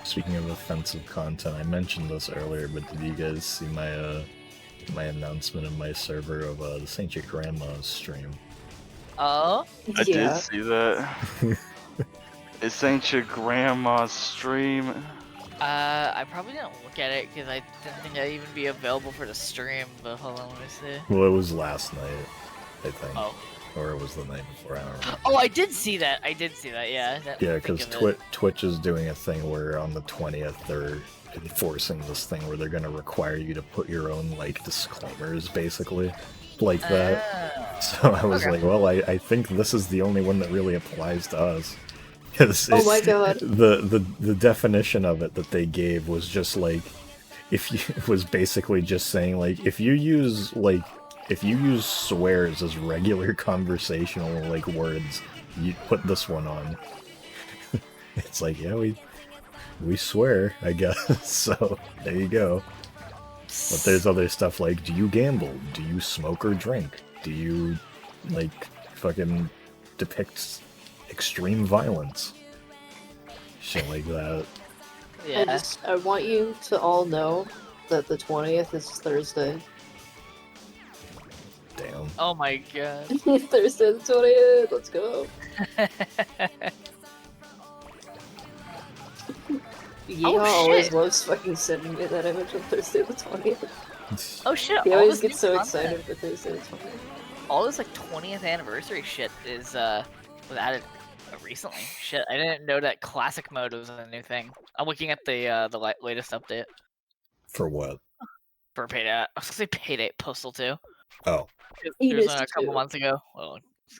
Speaking of offensive content, I mentioned this earlier, but did you guys see my my announcement in my server of the Saint Your Grandma's stream? Oh? I did Yeah. see that. This ain't your grandma's stream. I probably didn't look at it because I didn't think I'd even be available for the stream, but hold on, let me see. Well, it was last night, I think. Oh. Or it was the night before, I don't remember. Oh, I did see that, yeah. Yeah, because Twitch is doing a thing where on the 20th they're enforcing this thing where they're going to require you to put your own, like, disclaimers, basically, like that. So I was okay. like, well, I think this is the only one that really applies to us. 'Cause Oh my god. the definition of it that they gave was just like, if you was basically just saying like if you use swears as regular conversational like words, you put this one on. It's like, yeah, we swear, I guess. So there you go. But there's other stuff like, do you gamble? Do you smoke or drink? Do you like fucking depict extreme violence? Shit like that. Yeah. I want you to all know that the 20th is Thursday. Damn. Oh my god. Thursday the 20th, let's go. Yeehaw always shit. loves fucking sending me that image of Thursday the 20th. Oh shit, He all always this gets new so content. excited for Thursday the 20th. All this like 20th anniversary shit is was added recently. Shit, I didn't know that classic mode was a new thing. I'm looking at the latest update For what? for Payday. I was gonna say Payday Postal 2. Oh. It was It is a couple too. months ago. Well,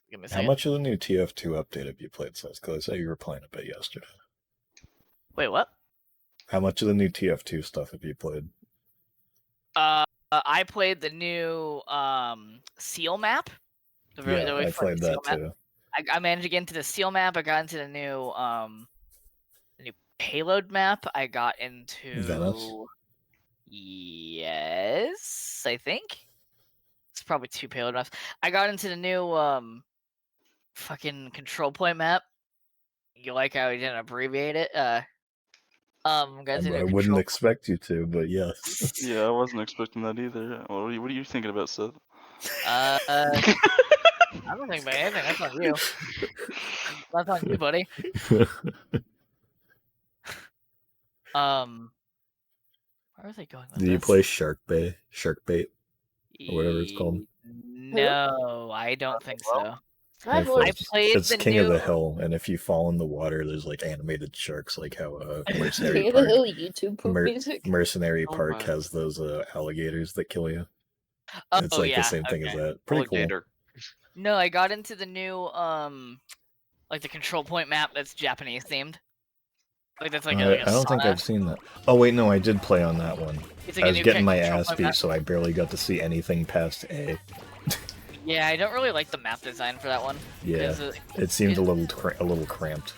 give me a How second. much of the new TF2 update have you played since? Because I saw you were playing a bit yesterday. Wait, what? How much of the new TF2 stuff have you played? I played the new seal map. The Yeah, really I fun played seal that map. too. I managed to get into the seal map. I got into the new payload map. I got into Venice? Yes, I think. It's probably 2 payload maps. I got into the new fucking control point map. You like how he didn't abbreviate it? Guys, I wouldn't expect you to, but yes. Yeah, I wasn't expecting that either. What are you thinking about, Seth? I don't think about anything. That's on you. That's on you, buddy. Where are they going with Do you this? play Shark Bait, or whatever it's called? No, I don't think so. I've Careful, I played it's the King of the new- Hill, and if you fall in the water, there's like animated sharks, like how Mercenary King of the Park, Hill YouTube poop music. Mercenary Oh Park my. has those alligators that kill you. Oh, It's like yeah, the same thing as okay. that. Pretty cool. Alligator. No, I got into the new like the control point map that's Japanese themed. Like that's like, I don't think I've seen that. Oh wait, no, I did play on that one. It's like I a was new getting my control ass point beat, map. so I barely got to see anything past A. Yeah, I don't really like the map design for that one. Yeah, 'cause it seemed a little cramped.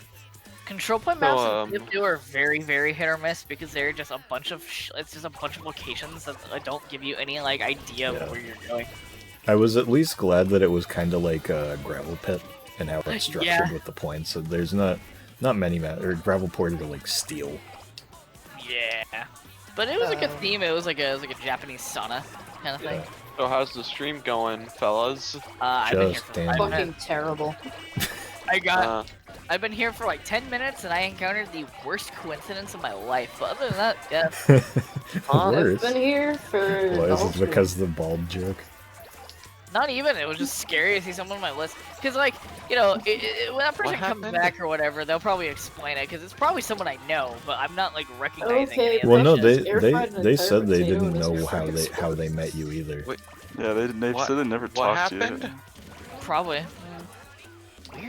Control point So, maps in PSP are very, very hit or miss because they're just a bunch of it's just a bunch of locations that don't give you any like idea Yeah. of where you're going. I was at least glad that it was kind of like a gravel pit and how it's structured Yeah. with the points. So there's not many or gravel ported are like steel. Yeah, but it was a good theme. It was like a Japanese sauna kind of thing. Yeah. So how's the stream going, fellas? I've been here Just for damn 5 it. minutes. Fucking terrible. I've been here for like 10 minutes and I encountered the worst coincidence of my life. But other than that, yeah. I've Worse. been here for. Why the is whole it because of the bald joke? Not even. It was just scary to see someone on my list. Because, like, you know, when that person comes happened? back or whatever, they'll probably explain it. Because it's probably someone I know, but I'm not, like, recognizing Okay, any of Well, them. no, Just air fried an they entire said they potato didn't in a know freaking how they met you either. Wait. Yeah, they What- said they never what talked to you. happened? Probably.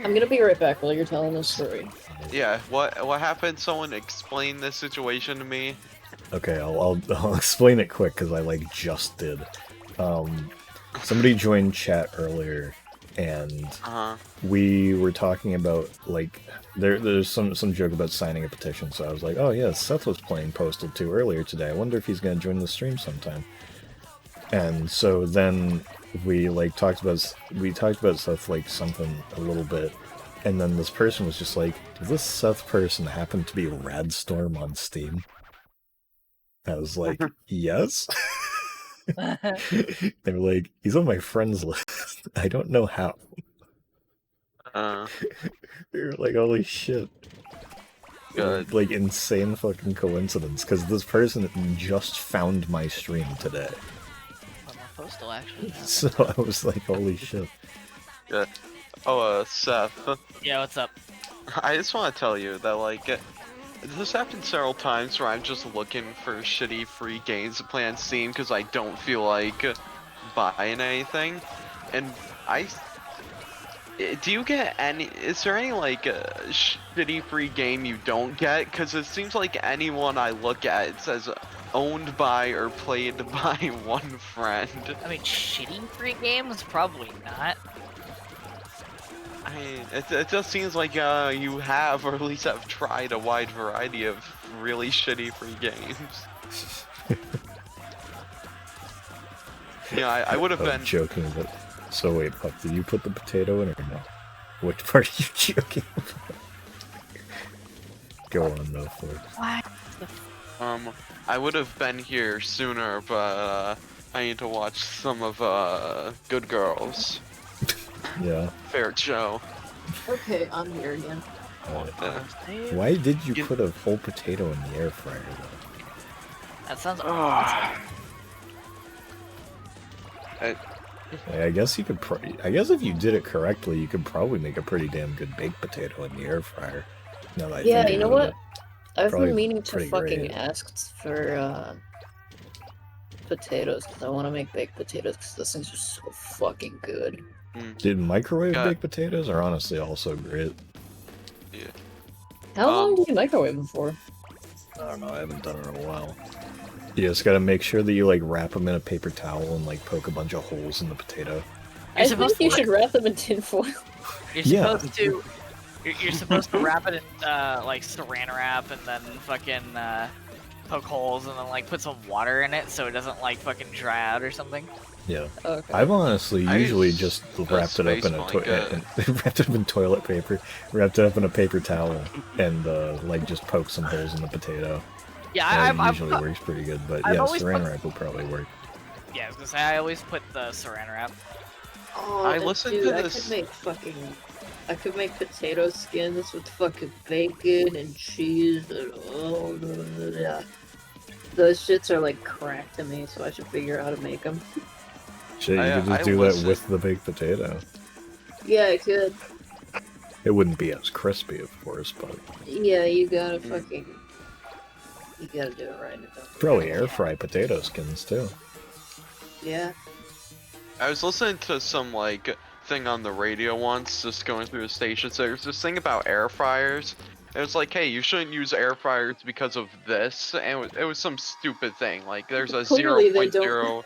I'm gonna be right back while you're telling this story. Yeah, what happened? Someone explain this situation to me. Okay, I'll explain it quick because I like just did. Somebody joined chat earlier, and we were talking about like there's some joke about signing a petition. So I was like, oh yeah, Seth was playing Postal 2 earlier today. I wonder if he's gonna join the stream sometime. And so then we like talked about Seth like something a little bit, and then this person was just like, does this Seth person happen to be Radstorm on Steam? I was like, yes. They were like, he's on my friends list. I don't know how. They were like, holy shit. Good. Like, insane fucking coincidence, because this person just found my stream today. I'm a postal, actually. So I was like, holy shit. Good. Oh, Seth. Yeah, what's up? I just want to tell you that, like, this happened several times where I'm just looking for shitty free games to play on Steam because I don't feel like buying anything. And do you get any, is there any, like, shitty free game you don't get? Because it seems like anyone I look at, it says owned by or played by one friend. I mean, shitty free games? Probably not. I mean, it just seems like you have, or at least have tried, a wide variety of really shitty free games. You know, I would have I'm been. joking, but... So wait, Puck, did you put the potato in or no? Which part are you joking about? Go on, though, Ford. What? I would have been here sooner, but I need to watch some of Good Girls. Yeah. Fair show. Okay, I'm here again. Why did you put a whole potato in the air fryer, though? That sounds I guess you could. I guess if you did it correctly, you could probably make a pretty damn good baked potato in the air fryer. Now that I Yeah, think you know about what? it. I've Probably been meaning to pretty fucking great. ask for potatoes because I want to make baked potatoes because those things are so fucking good. Did microwave Got- baked potatoes are honestly also great. Yeah. How long do you microwave them for? I don't know. I haven't done it in a while. You just gotta make sure that you like wrap them in a paper towel and like poke a bunch of holes in the potato. I think you should wrap them in tinfoil. You're Yeah. supposed to. You're supposed to wrap it in like saran wrap and then fucking poke holes and then like put some water in it so it doesn't like fucking dry out or something. Yeah. Okay. I've honestly I usually use just a wrapped it up space in a blanket. wrapped it up in toilet paper, wrapped it up in a paper towel, and like just poke some holes in the potato. Yeah, It usually works pretty good, but I've yeah, always saran put- wrap will probably work. Yeah, I was gonna say I always put the saran wrap. Oh, I and listened dude, to this- I could make potato skins with fucking bacon and cheese and yeah. Those shits are like crack to me, so I should figure out how to make them. Shit, you could just I do that listened- with the baked potato. Yeah, I could. It wouldn't be as crispy, of course, but Yeah, you gotta fucking. You gotta do it right. probably air fry potato skins too. Yeah. I was listening to some like thing on the radio once, just going through the stations. There was this thing about air fryers. It was like, hey, you shouldn't use air fryers because of this, and it was some stupid thing. Like, there's a Clearly they don't. 0.0,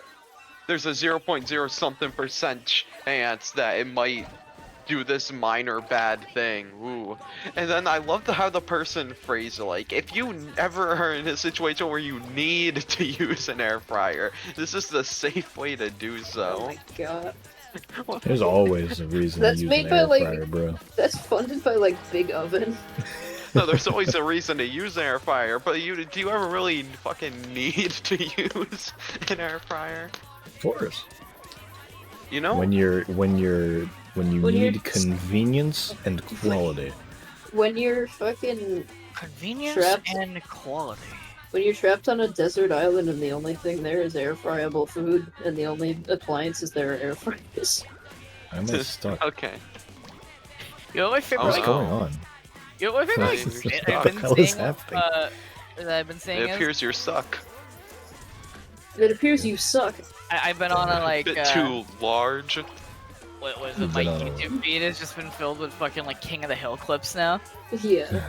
there's a 0.0 something % chance that it might do this minor bad thing. Ooh. And then I loved how the person phrased it, like, if you ever are in a situation where you need to use an air fryer, this is the safe way to do Oh so. my god. There's always a reason That's to use made an by, air like- fryer, bro. That's funded by like Big Oven. No, there's always a reason to use an air fryer, but do you ever really fucking need to use an air fryer? Of course. You know? When you When you're- need convenience and quality. When you're fucking Convenience Trapped. and quality. when you're trapped on a desert island and the only thing there is air fryable food and the only appliances there are air fryers. I'm stuck. Okay. You know what my favorite? What's Oh, going no. on? You know what my favorite? Right, like, you're bit stuck. I've been What is saying. happening? That I've been saying It is, appears you're stuck. It appears you suck. I've been on a like Bit too large. what was You've it? My been on a- YouTube feed has just been filled with fucking like King of the Hill clips now, Yeah.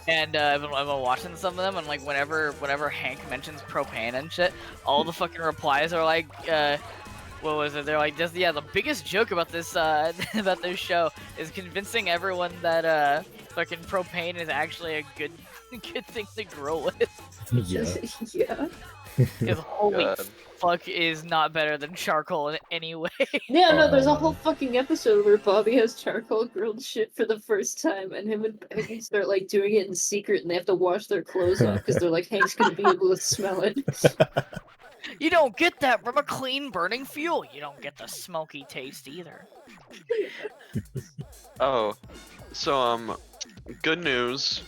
and I've been watching some of them, and like whenever Hank mentions propane and shit, all the fucking replies are like, what was it? They're like, the biggest joke about this about this show is convincing everyone that fucking propane is actually a good thing to grow with. Yeah. Yeah. Because holy God. fuck is not better than charcoal in any way. Yeah, no, there's a Oh, whole man. fucking episode where Bobby has charcoal grilled shit for the first time, and him and Peggy start like doing it in secret, and they have to wash their clothes off because they're like, Hank's gonna be able to smell it. You don't get that from a clean burning fuel. You don't get the smoky taste either. Oh. So, good news.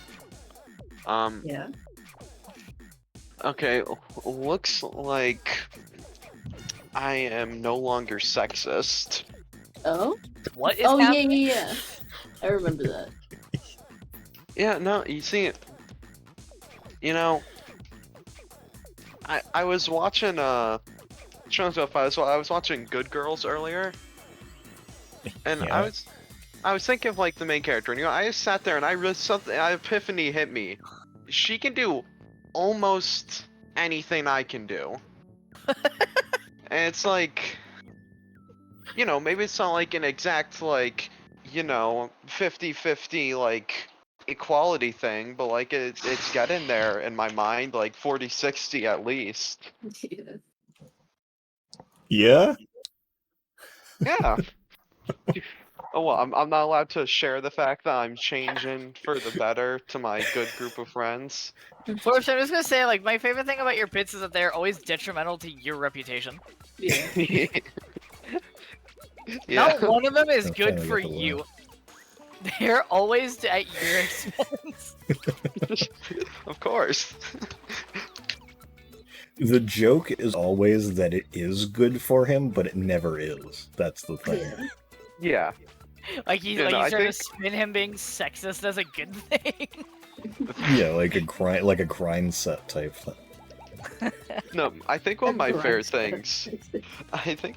Yeah. Okay, looks like I am no longer sexist. Oh? What is Oh, yeah, happening? yeah, yeah. I remember that. Yeah, no, you see, you know, I was watching I was watching Good Girls earlier, and Yeah. I was thinking of like the main character, and I just sat there and an epiphany hit me. She can do almost anything I can do, and it's like, maybe it's not like an exact like 50-50 like equality thing, but like it's getting there in my mind, like 40-60 at least. Yeah. Yeah? Yeah. Oh well, I'm not allowed to share the fact that I'm changing for the better to my good group of friends. First, I'm just gonna say, like, my favorite thing about your bits is that they're always detrimental to your reputation. Yeah. Not one of them is I'm good trying to for get the you. They're always at your expense. Of course. The joke is always that it is good for him, but it never is. That's the thing. Yeah. Yeah. Like he's Yeah, no, I trying to think- spin him being sexist as a good thing. Yeah, like a grind set type thing. No, I think one of my favorite Grind. things. I think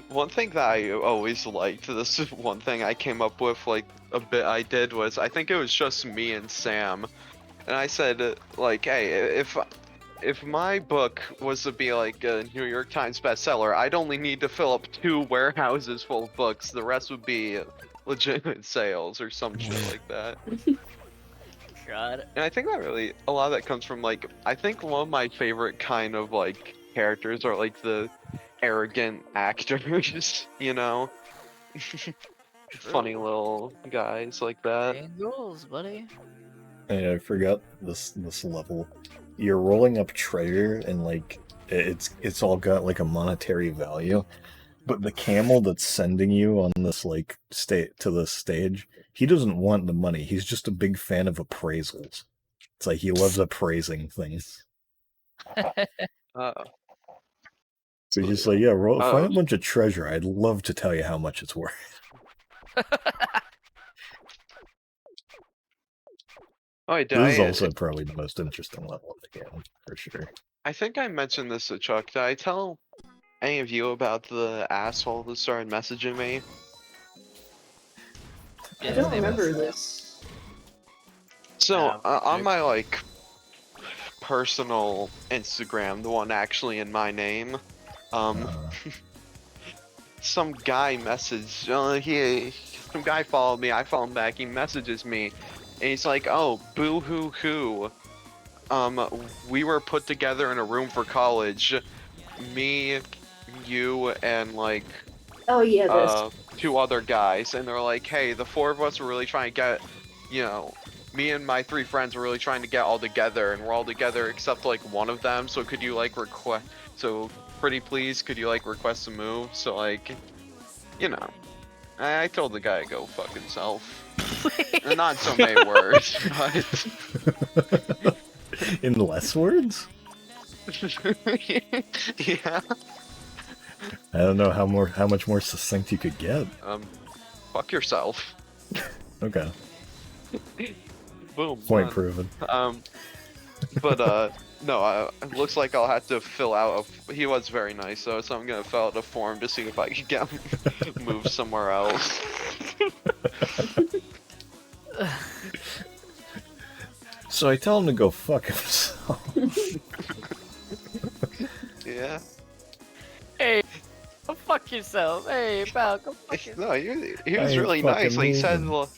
one thing that I always liked, this is one thing I came up with, like, a bit I did was, I think it was just me and Sam. And I said, like, hey, if my book was to be like a New York Times bestseller, I'd only need to fill up 2 warehouses full of books. The rest would be legitimate sales or some shit like that. God. And I think that really, a lot of that comes from, like, I think one of my favorite kind of, like, characters are, like, the arrogant actors, you know? Funny little guys like that. Same goals, buddy. Hey, I forgot this level. You're rolling up treasure and like it's all got like a monetary value, but the camel that's sending you on this like to this stage, he doesn't want the money. He's just a big fan of appraisals. It's like he loves appraising things. Uh, So he's just like, yeah, find a oh, bunch of treasure. I'd love to tell you how much it's worth. wait, This is also probably the most interesting level of the game, for sure. I think I mentioned this to Chuck. Did I tell any of you about the asshole who started messaging me? I don't remember this. So, on my, like, personal Instagram, the one actually in my name, some guy messaged, some guy followed me, I followed him back, he messages me, and he's like, oh, boo-hoo-hoo, we were put together in a room for college, me, you, and, like, Oh yeah, this. 2 other guys, and they're like, hey, the 4 of us were really trying to get, you know, me and my 3 friends were really trying to get all together, and we're all together except, like, one of them, so could you, like, pretty please, could you, like, request a move? So, like, you know, I told the guy to go fuck himself. And not so many words, but... In less words? Yeah. I don't know how much more succinct you could get. Fuck yourself. Okay. Boom. Point done. proven. But no, it looks like I'll have to fill out he was very nice though, so I'm gonna fill out a form to see if I can get him moved somewhere else. So I tell him to go fuck himself. Yeah. Hey, go fuck yourself. Hey, pal, go fuck yourself. No, he was I really fucking nice. Like, he said, moving. well,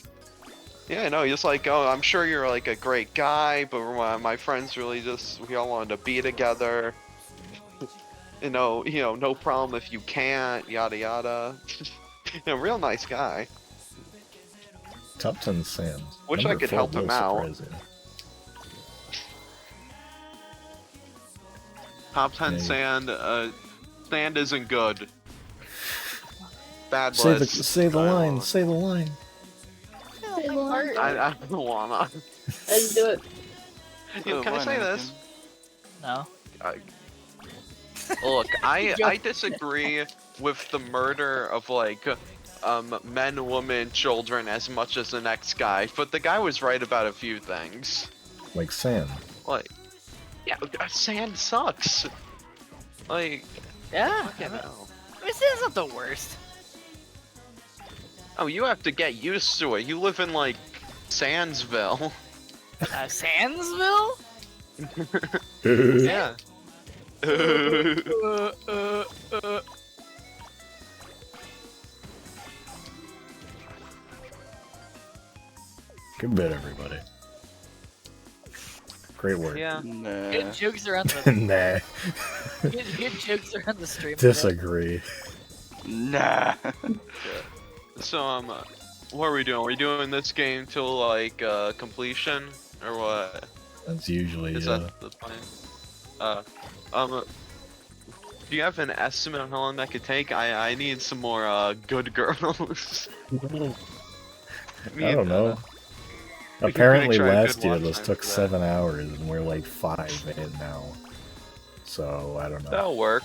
yeah, no, he's like, oh, I'm sure you're like a great guy, but my friends really we all wanted to be together. You know, no problem if you can't, yada yada. Real nice guy. Top 10 Sam. Wish I could help him out. Top 10 Yeah, sand, sand isn't good. Bad Say list. the line. Say the line. Say the line. I don't wanna. I didn't do it. Can I say this? No. Look, I disagree with the murder of, like, men, women, children as much as the next guy, but the guy was right about a few things. Like Sam. Like, yeah, sand sucks. Like, Yeah. you know. I mean, it's not the worst. Oh, you have to get used to it. You live in, like, Sandsville. Sandsville? Yeah. Good bit, everybody. Great work. Yeah. Nah. Good jokes around the Nah. good jokes around the stream. Disagree. Nah. So, what are we doing? Are we doing this game till, like, completion? Or what? That's usually, Is that the plan? Do you have an estimate on how long that could take? I need some more, good girls. I don't know. we can Apparently try a good last year watch this time took for that. 7 hours and we're like 5 in it now. So, I don't know. That'll work.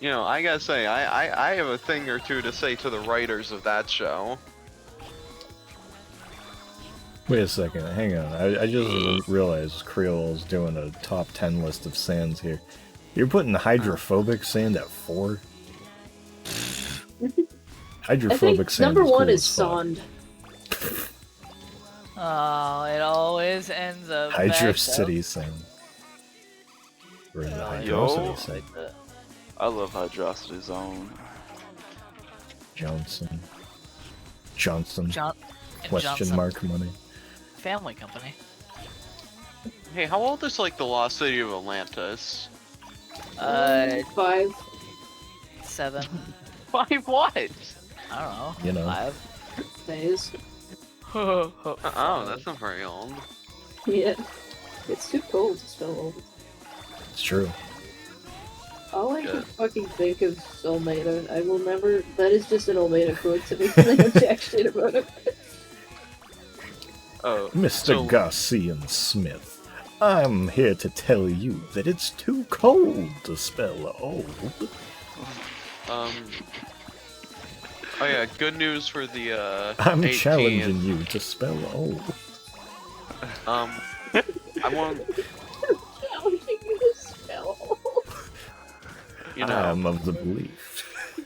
You know, I gotta say, I have a thing or two to say to the writers of that show. Wait a second, hang on. I just realized Creole's doing a top 10 list of sands here. You're putting hydrophobic sand at 4? I Hydrophobic think sand number is 1 cool is as fuck. Sond. Oh, it always ends up. Hydro back City sand. Or is it Hydrocity sand? I love Hydrocity Zone. Johnson. Johnson? And Question Johnson mark money. Family Company. Hey, how old is like the lost city of Atlantis? 5. 7. Why what? I don't know. You know. 5. days. Oh, that's not very old. Yeah. It's too cold to spell old. It's true. All I Yeah. can fucking think of is Almeida. I will never. That is just an Almeida quote to me because I know jack shit about it. Oh, Mr. so- Garcia Smith, I'm here to tell you that it's too cold to spell old. Oh yeah, good news for the I'm 18th. challenging you to spell old. I won't. Challenging you to spell old. You know, I am of the belief.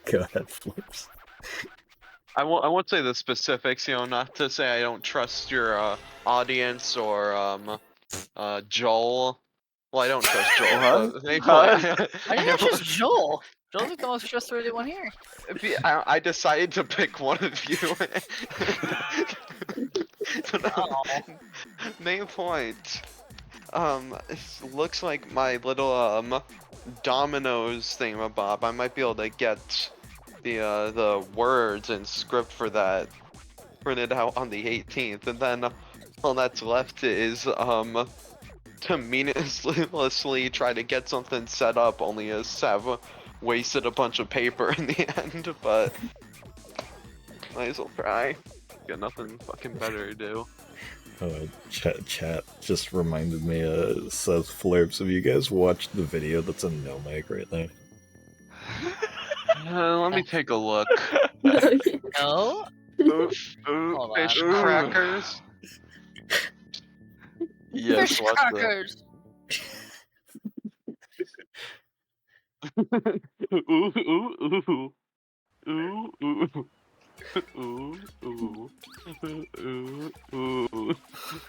Go ahead, Flips. I won't say the specifics. You know, not to say I don't trust your audience or Joel. Well, I don't trust Joel. Huh? But main Huh? point, I didn't trust Joel. Joel's like the most trustworthy one here. I decided to pick one of you. Oh. Main point. It looks like my little Domino's thingamabob. I might be able to get the words and script for that printed out on the 18th, and then all that's left is to meaninglessly try to get something set up, only as have wasted a bunch of paper in the end. But might as well try. Got nothing fucking better to do. Chat just reminded me, says Flirps, have you guys watched the video that's in No Mic right now? Let me take a look. No? Ooh, Hold fish on. crackers. Yes, Fish watch that. crackers. Ooh, ooh, ooh. Ooh, ooh. Ooh, ooh. Ooh, ooh.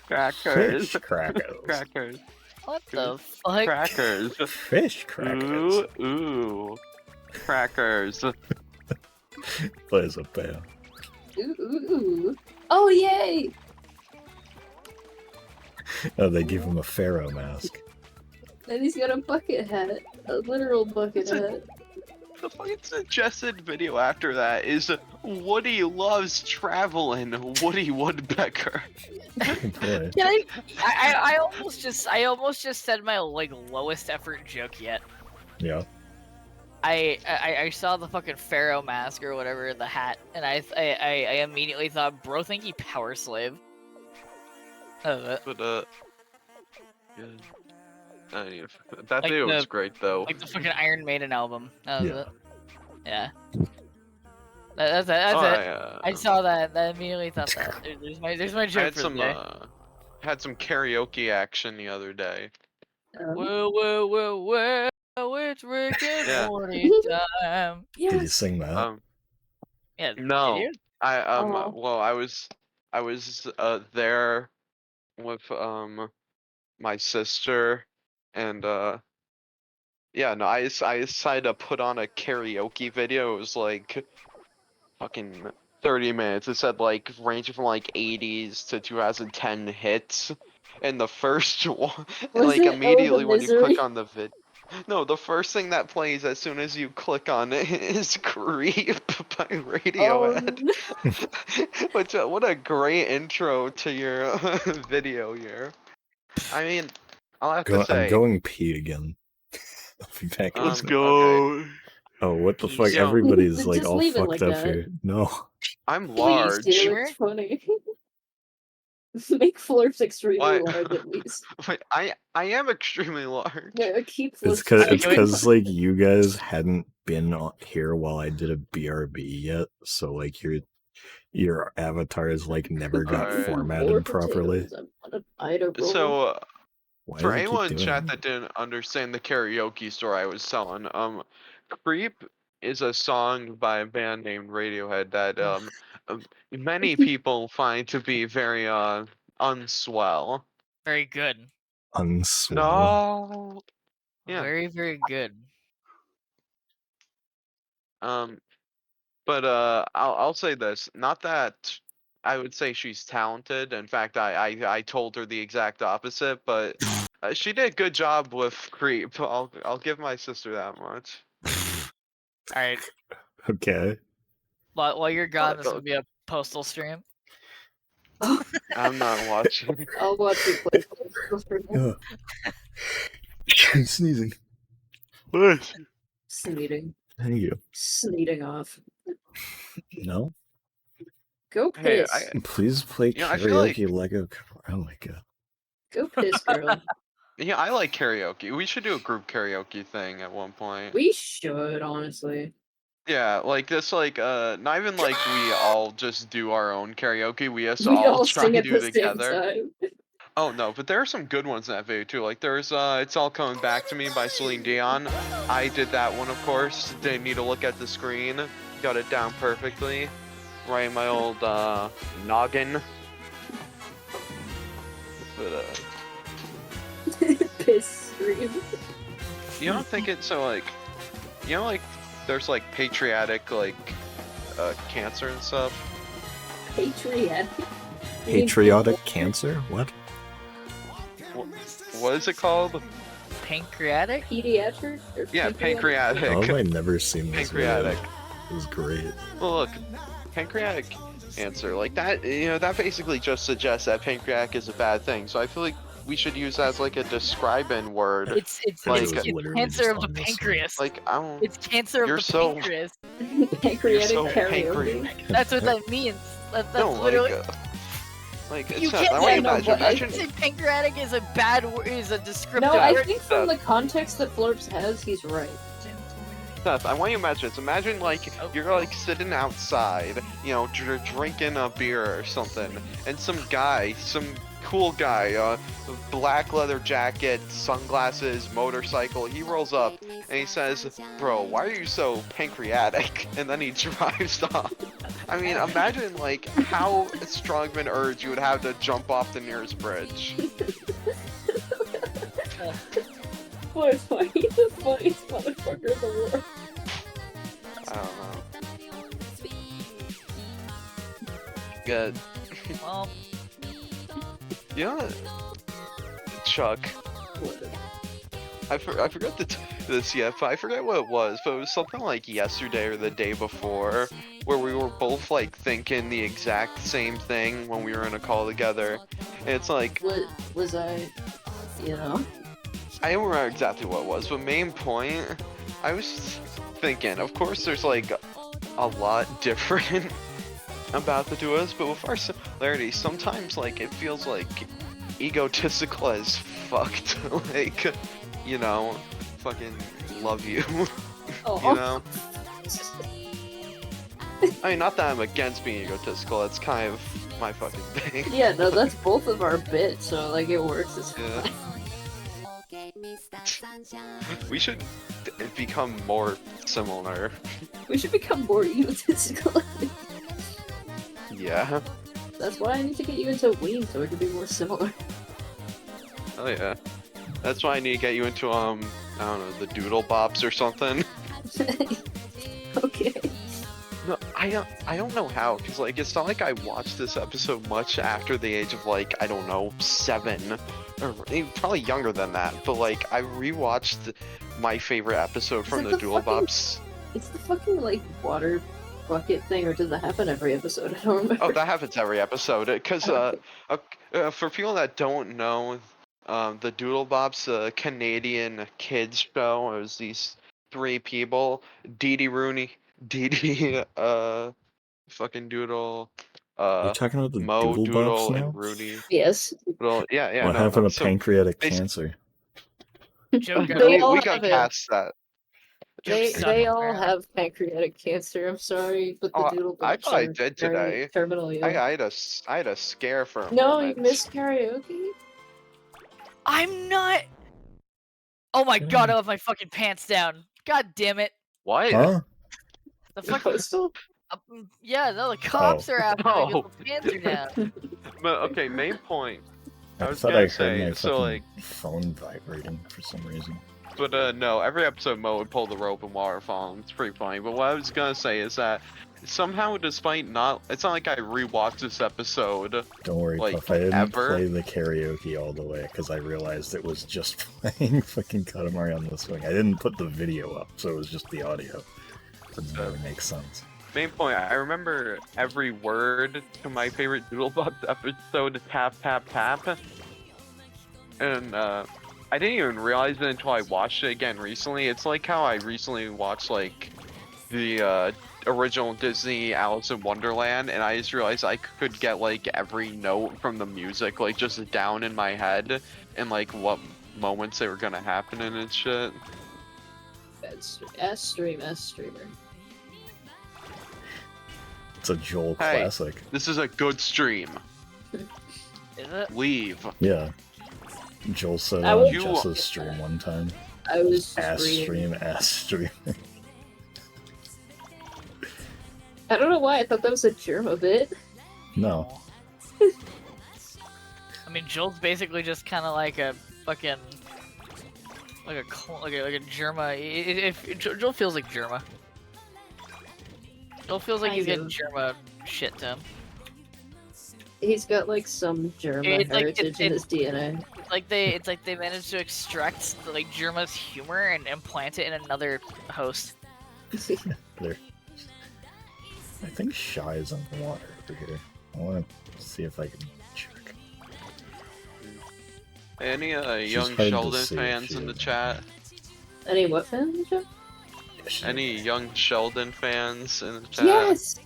Crackers. Fish crackers. Crackers. What the fuck? Crackers. Fish crackers. Ooh, ooh. Crackers. Plays a bell. Ooh, ooh, ooh. Oh, yay! Oh, they give him a pharaoh mask. And he's got a bucket hat. A literal bucket It's a- hat. The fucking suggested video after that is Woody loves traveling. Woody Woodpecker. Boy. Can I almost just said my like lowest effort joke yet. Yeah. I saw the fucking pharaoh mask or whatever, the hat, and I immediately thought, bro, think he power slave. But yeah. That Like video was the- great though. Like the fucking Iron Maiden album. That was Yeah. it. Yeah. That's it. I saw that. I immediately thought that. There's my I joke had for some the day. had some karaoke action the other day. Whoa, it's Rick and Yeah. Morty time. Did you Yes! sing that? Yeah. No. Did you? I Aw. well I was there with my sister and yeah, no, I decided to put on a karaoke video. It was like fucking 30 minutes. It said like ranging from like 80s to 2010 hits. And the first one, Was like it Oh, the immediately when you click Misery? on the no, the first thing that plays as soon as you click on it is Creep by Oh, Radiohead. no. Which what a great intro to your video here. I mean, I'll have to I'm say. going pee again. I'll be back. Let's in a minute. go. Oh, what the fuck? You know, Everybody's like Just all leave it fucked like up that. here. No. I'm Please large. do, it's funny. Make Flirps extremely Why- large at least. Wait, I am extremely large. Yeah, keep It's Flirps cause like you guys hadn't been here while I did a BRB yet, so like your avatars like never got Alright. formatted More properly. potatoes. I want an Ida roll. So Why for does it keep anyone in doing chat that? that didn't understand the karaoke story I was selling, Creep is a song by a band named Radiohead that many people find to be very unswell. Very good. Unswell. No. Yeah. Very, very good. But I'll say this. Not that I would say she's talented. In fact, I told her the exact opposite. But she did a good job with Creep. I'll give my sister that much. All right. Okay. While you're gone, this go- will be a postal stream. I'm not watching. I'll watch you play. Ugh. I'm sneezing. Sneezing. Thank you. Sneezing off. No? Go Hey, piss. Please play You know, I feel like- karaoke Lego. Oh my god. Go piss, girl. Yeah, I like karaoke. We should do a group karaoke thing at one point. We should, honestly. Yeah, like this, like not even like we all just do our own karaoke. We just We all all try sing to at do the it same together. time. Oh no, but there are some good ones in that video too. Like there's It's All Coming Back to Me by Celine Dion. I did that one, of course. Didn't need to look at the screen. Got it down perfectly. Right in my old noggin. But Piss scream. you don't think it's so like, you know, like there's like patriotic like cancer and stuff. Patriotic. Patriotic cancer? What? What is it called? Pancreatic? Pediatric? Or Yeah, How pancreatic. have I never seen this Pancreatic. video? It was great. Well, look, pancreatic cancer, like that, you know, that basically just suggests that pancreatic is a bad thing. So I feel like we should use that as like a describing word. It's Like- it's Literally cancer just of the on this one. pancreas. Like I don't. It's cancer of You're the so- pancreas. Pancreatic so karaoke. That's what that means. That's no, literally. like You it's not. can't I say want you no, to imagine. but I You Imagine. say pancreatic is a bad word, is a descriptive No, I word. think from the context that Florps has, he's right. Seth, I want you to imagine this. Imagine like Oh. you're like sitting outside, you know, drinking a beer or something, and some guy, some cool guy, black leather jacket, sunglasses, motorcycle, he rolls up and he says, "Bro, why are you so pancreatic?" And then he drives off. I mean, imagine like how strong of an urge you would have to jump off the nearest bridge. Florps, why are you the funniest motherfucker in the world? I don't know. Good. Well, You know, Chuck, I forgot this yet, but I forget what it was, but it was something like yesterday or the day before, where we were both like thinking the exact same thing when we were in a call together. And it's like, Was I, you know? I don't remember exactly what it was, but main point, I was thinking, of course there's like a lot different about the two of us, but with our similarities, sometimes like it feels like egotistical as fucked. Like, you know, fucking love you. Oh, You know? I mean, not that I'm against being egotistical, that's kind of my fucking thing. yeah, no, that's both of our bits, so like it works. It's Yeah. fine. We should become more similar. We should become more egotistical. Yeah. That's why I need to get you into Ween so we can be more similar. Oh yeah. That's why I need to get you into I don't know, the Doodle Bops or something. Okay. No, I don't know how, cause like it's not like I watched this episode much after the age of like, I don't know, 7, or probably younger than that. But like I rewatched my favorite episode from Is it the the Doodle fucking- Bops. It's the fucking like water bucket thing, or does that happen every episode? I don't remember. Oh, that happens every episode. Cause for people that don't know, the Doodle Bops, Canadian kids show, it was these 3 people, Dee Rooney, Dee, fucking Doodle, You're talking about the Mo Doodle Doodle Bops now? and Rudy. Yes. Well, yeah. What no, happened no. to So pancreatic basi- cancer? Joe got They it. all we got have it. past that. They Joke's on all Sarah. have pancreatic cancer. I'm sorry, but the Oh, doodle I bops probably are did very today. terminally ill. I had a scare for a No, you moment. missed karaoke. I'm not. Oh my god! I left my fucking pants down. God damn it! What? Huh? The The fucking postal. yeah, no, the cops are after me Oh. because the pants are down. But okay, main point. I was thought gonna I heard say, my so, fucking like- phone vibrating for some reason. But no, every episode Mo would pull the rope and waterfall. It's pretty funny. But what I was gonna say is that somehow, despite it's not like I rewatched this episode. Don't worry, Like, Puff. I didn't ever? play the karaoke all the way because I realized it was just playing fucking Katamari on the Swing. I didn't put the video up, so it was just the audio. It doesn't really make sense. Main point, I remember every word to my favorite Doodlebox episode, Tap Tap Tap. And I didn't even realize it until I watched it again recently. It's like how I recently watched like the original Disney Alice in Wonderland, and I just realized I could get like every note from the music like just down in my head and like what moments they were gonna happen in and shit. That's S-streamer. It's a Joel Hey. classic. This is a good stream. Is it? Leave. Yeah. Joel said I on will- Jess's stream one time. I was just Ass reading. stream, ass stream. I don't know why I thought that was a Germa bit. No. I mean, Joel's basically just kind of like a fucking like a Germa. If Joel feels like Germa. Joel feels like he's getting Kind Germa shit to him. He's got like some Germa It's like- heritage in his DNA. It's like they managed to extract like Germa's humor and implant it in another host. There. I think Shy is on the water over here. I want to see if I can check. Any She's young hard to Sheldon see if fans she in the is. chat? Any what fans? Joe? Yeah, she- Any young Sheldon fans in the chat? Yes.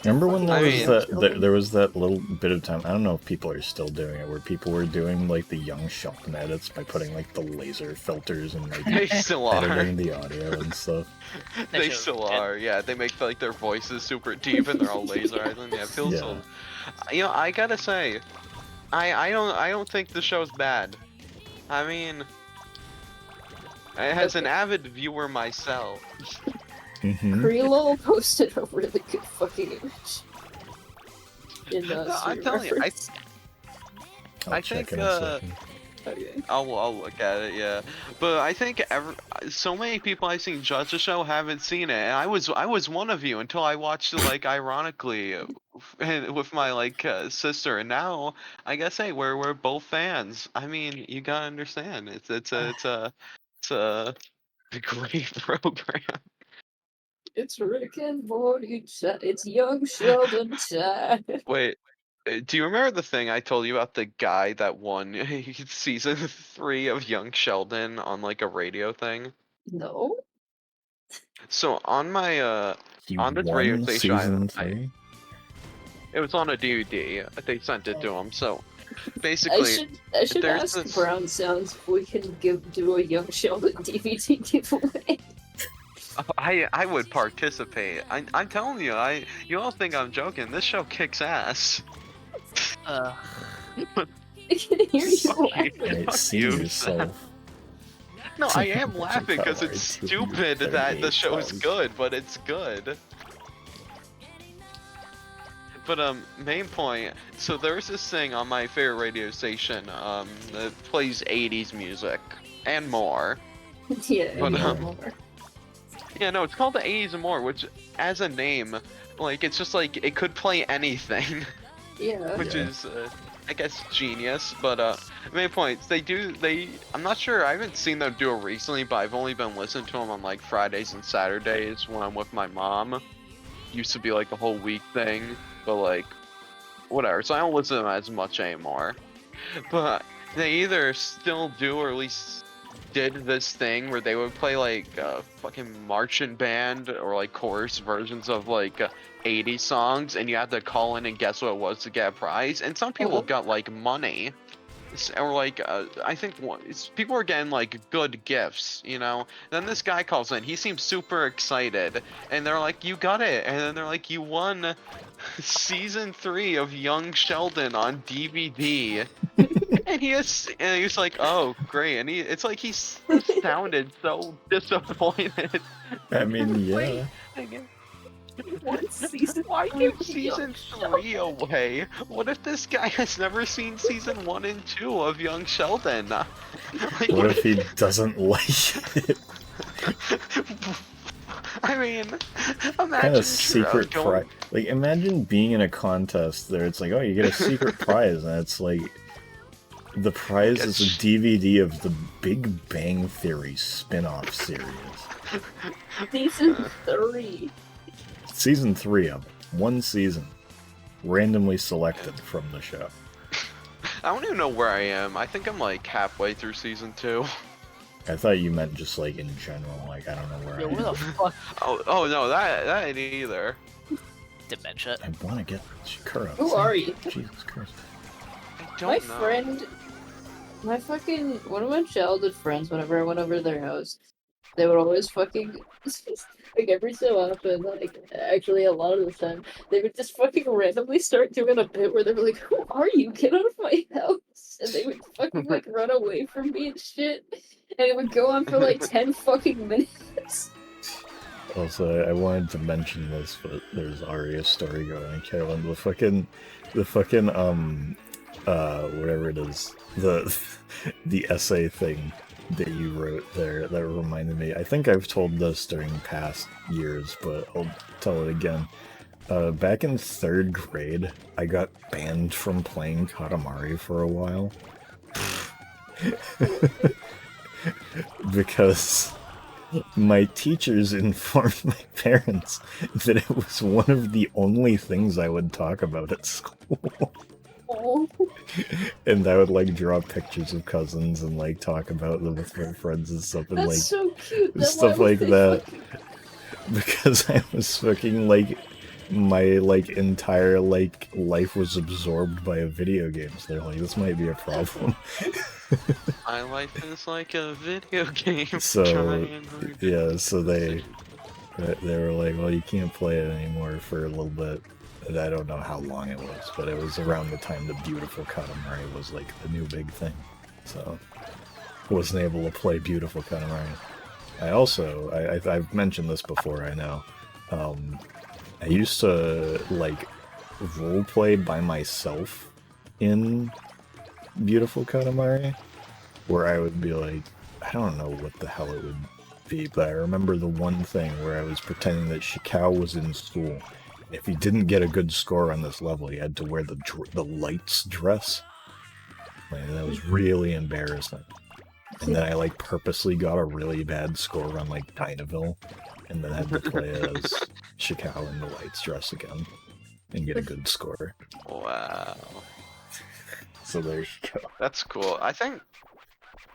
Remember when there I was mean- there was that little bit of time, I don't know if people are still doing it, where people were doing like the young Sheldon edits by putting like the laser filters and like They still are. editing the audio and stuff. That They shit was still good. are. Yeah, they make like their voices super deep and they're all laser eyes. Yeah, it feels so. You know, I gotta say, I don't think the show's bad. I mean, as an avid viewer myself, Mm-hmm. Krelo posted a really good fucking image. In the No, I'm stream telling you, reference. I'll I check think, in a second. Okay. I'll look at it. Yeah, but I think so many people I've seen judge the show haven't seen it, and I was one of you until I watched it like ironically with my like sister, and now I guess hey we're both fans. I mean you gotta understand it's a great program. It's Rick and Morty. It's young Sheldon time. Wait, do you remember the thing I told you about the guy that won season 3 of Young Sheldon on like a radio thing? No. So on my He on this radio won station, season 3? it was on a DVD. They sent it to him. So I basically, should there's ask this- Brown Sounds if we can do a young Sheldon DVD giveaway. I would participate. I'm telling you, you all think I'm joking. This show kicks ass. Uh, I can hear you Fuck you. laughing. Right, Fuck see you, yourself. No, I am laughing because it's Katamari 2, stupid that the show is 38,000. good, but it's good. But main point. So there's this thing on my favorite radio station that plays 80s music and more. Yeah, But, yeah, um, more. Yeah, no, it's called the 80s and more, which as a name, like it's just like it could play anything, Yeah. which Yeah. is I guess genius. But main point, I'm not sure. I haven't seen them do it recently, but I've only been listening to them on like Fridays and Saturdays when I'm with my mom. Used to be like a whole week thing, but like whatever. So I don't listen to them as much anymore. But they either still do or at least did this thing where they would play like fucking marching band or like chorus versions of like 80 songs, and you had to call in and guess what it was to get a prize. And some people Uh-huh. got like money, or like I think people were getting like good gifts, you know. Then this guy calls in, he seems super excited, and they're like, "You got it!" And then they're like, "You won season 3 of Young Sheldon on DVD." And he's like, "Oh, great!" And it's like he sounded so disappointed. I mean, yeah. One season. Why three give of season Young 3 away? What if this guy has never seen season 1 and 2 of Young Sheldon? Like, What if he doesn't like it? I mean, Kind imagine of secret going. prize. Like, imagine being in a contest there. It's like, oh, you get a secret prize, and it's like, the prize is a DVD of the Big Bang Theory spin-off series. Season 3. Season 3 of it. One season. Randomly selected from the show. I don't even know where I am. I think I'm like halfway through season 2. I thought you meant just like in general, like I don't know where Yo, I what the am. fuck? Oh no, that ain't either. Dementia. I want to get Shikura. Who are you? Jesus Christ. I My don't know. friend, one of my childhood friends, whenever I went over to their house, they would always fucking, like every so often, like actually a lot of the time, they would just fucking randomly start doing a bit where they were like, "Who are you? Get out of my house!" And they would fucking like run away from me and shit, and it would go on for like 10 fucking minutes. Also, I wanted to mention this, but there's already a story going on, Carolyn. The fucking, whatever it is, the essay thing that you wrote there, that reminded me. I think I've told this during past years, but I'll tell it again. Back in 3rd grade, I got banned from playing Katamari for a while. Because my teachers informed my parents that it was one of the only things I would talk about at school. Oh, And I would like draw pictures of cousins and like talk about them with my friends and stuff, and that's like so cute. Then stuff why would like they that. fucking- Because I was fucking like my like entire like life was absorbed by a video game. So they're like, this might be a problem. My life is like a video game. So, Trying hard to yeah, so they succeed. were like, well, you can't play it anymore for a little bit. And I don't know how long it was, but it was around the time the Beautiful Katamari was like the new big thing. So I wasn't able to play Beautiful Katamari. I also, I've mentioned this before, I know. I used to like roleplay by myself in Beautiful Katamari, where I would be like, I don't know what the hell it would be, but I remember the one thing where I was pretending that Shikao was in school. If he didn't get a good score on this level, he had to wear the lights dress. Like, that was really embarrassing. And then I like purposely got a really bad score on like Dynaville, and then had to play as Shikao in the lights dress again and get a good score. Wow, So there you go. that's cool. I think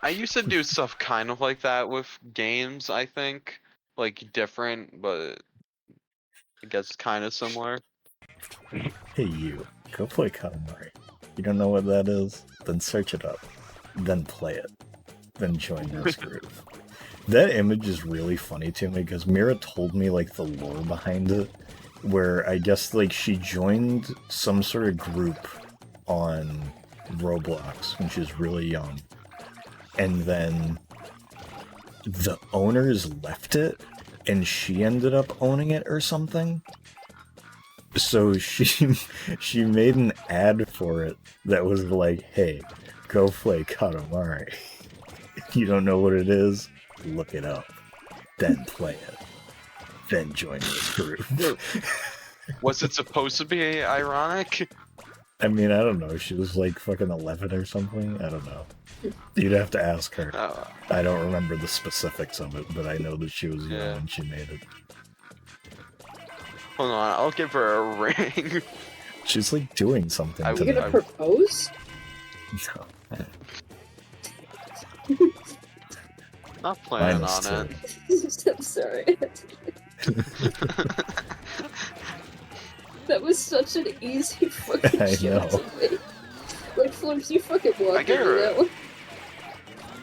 I used to do stuff kind of like that with games. I think like different, but I guess kind of similar. Hey you, go play Katamari. You don't know what that is? Then search it up. Then play it. Then join this group. That image is really funny to me because Mira told me like the lore behind it, where I guess like she joined some sort of group on Roblox when she was really young, and then the owners left it and she ended up owning it or something. So she made an ad for it that was like, hey, go play Katamari. If you don't know what it is, look it up. Then play it. Then join this group. Was it supposed to be ironic? I mean, I don't know. She was like fucking 11 or something. I don't know. You'd have to ask her. Oh, I don't remember the specifics of it, but I know that she was young Yeah. when she made it. hold on, I'll give her a ring. She's like doing something I- You tonight. gonna propose? No. Not planning Minus on two. I'm sorry. That was such an easy fucking I shot know. to make. Like, Flips, you fucking I walked get over her- that one.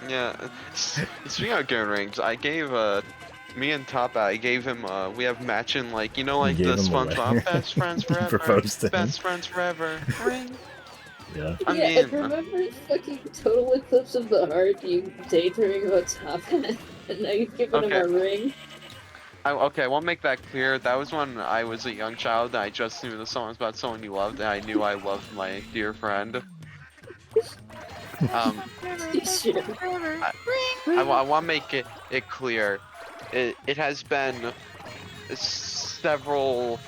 Yeah. Speaking of giving rings, I gave me and Tapa, I gave him we have matching like you know like You the gave him a ring. SpongeBob best friends You forever. proposed to him. Best friends forever. Ring. Yeah. I Yeah, and mean, remember fucking Total Eclipse of the Heart, you daydreaming about Top Hat, and now you've given him Okay. a ring? Okay, I won't make that clear. That was when I was a young child and I just knew the song was about someone you loved, and I knew I loved my dear friend. Shit. I want to make it clear. It has been several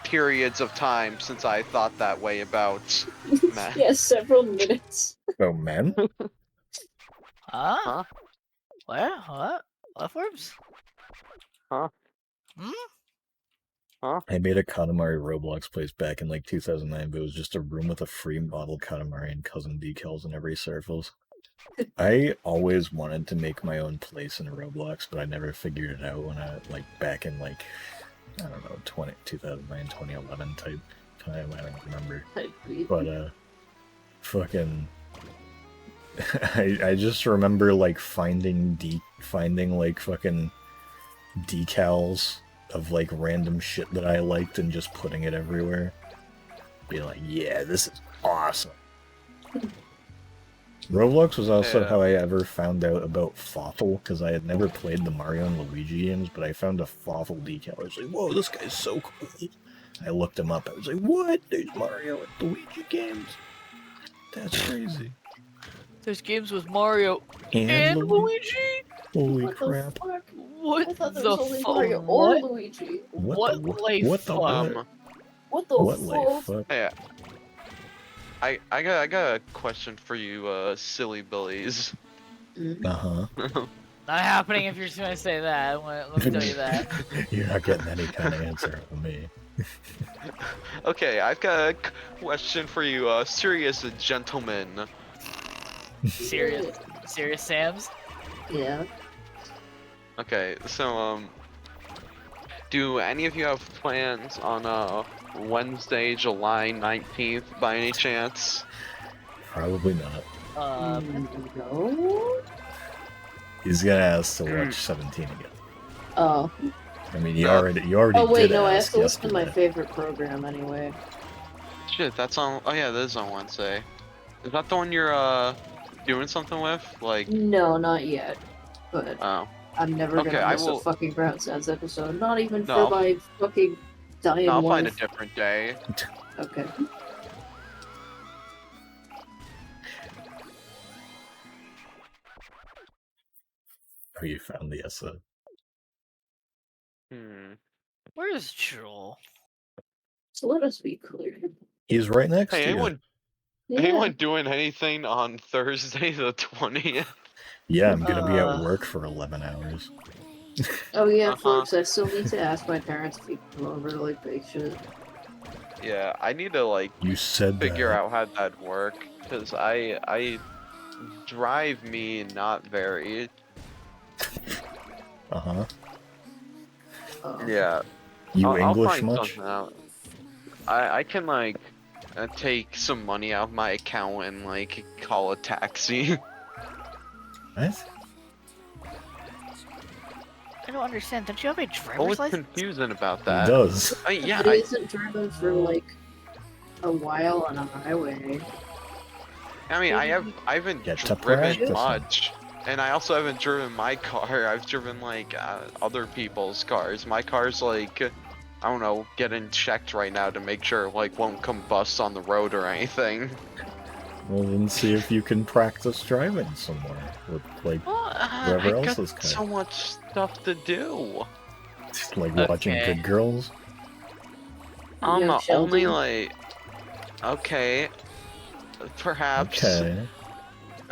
periods of time since I thought that way about men. Yeah, several minutes. Oh, men? Huh? Huh? What? What forms? Huh? Hmm? I made a Katamari Roblox place back in like 2009, but it was just a room with a free model Katamari and cousin decals on every surface. I always wanted to make my own place in Roblox, but I never figured it out when I, like, back in, like, I don't know, 2009, 2011 type time, I don't remember. But, fucking... I just remember, like, finding, like, fucking decals of, like, random shit that I liked and just putting it everywhere. Be like, yeah, this is awesome. Roblox was also how I ever found out about Fawful, because I had never played the Mario and Luigi games, but I found a Fawful decal. I was like, whoa, this guy's so cool. I looked him up. I was like, what? There's Mario and Luigi games? That's crazy. There's games with Mario And Luigi? Holy What crap. the fuck? What I thought there the was only Mario or what? Luigi. What life What the fuck? What the What life fuck? fuck? Hey, I got a question for you, silly billies. Uh-huh. Not happening if you're just gonna say that. Let me tell you that. You're not getting any kind of answer from me. Okay, I've got a question for you, serious gentleman. Serious Sam's? Yeah. Okay, so, do any of you have plans on, Wednesday, July 19th, by any chance? Probably not. No. He's gonna ask to watch 17 again. Oh. I mean, you already Oh wait, did no, I have ask to listen to my yesterday. favorite program anyway. Shit, that's on. Oh yeah, that is on Wednesday. Is that the one you're doing something with? Like, No, not yet. But oh, I'm never okay, gonna I miss a will. fucking Ground Sounds episode. Not even No, for my fucking dying no, I'll find a wife. different day. Okay. Oh, you found the essay. Where's Joel? So let us be clear. He's right next Hey, to anyone Yeah. doing anything on Thursday the 20th? you. Yeah, I'm gonna be at work for 11 hours. Oh yeah, folks, I still need to ask my parents if you can come over to like bake shit. Yeah, I need to like You said figure that. out how that'd work, cause I drive me not very. Uh-huh. Yeah. You I'll English find much? something out. I can like take some money out of my account and like call a taxi. What? I don't understand. Don't you have a What driver's was license? confusing about He that? does. Yeah, It isn't driven for like a while on a highway. I mean, I haven't Get to driven practicing. much, and I also haven't driven my car. I've driven like other people's cars. My car's like, I don't know, getting checked right now to make sure it like won't combust on the road or anything. Well, then see if you can practice driving somewhere with, like, whoever I else got is kind so much stuff to do. like watching Okay. Good Girls. Young Only Sheldon. like, okay, perhaps. Okay.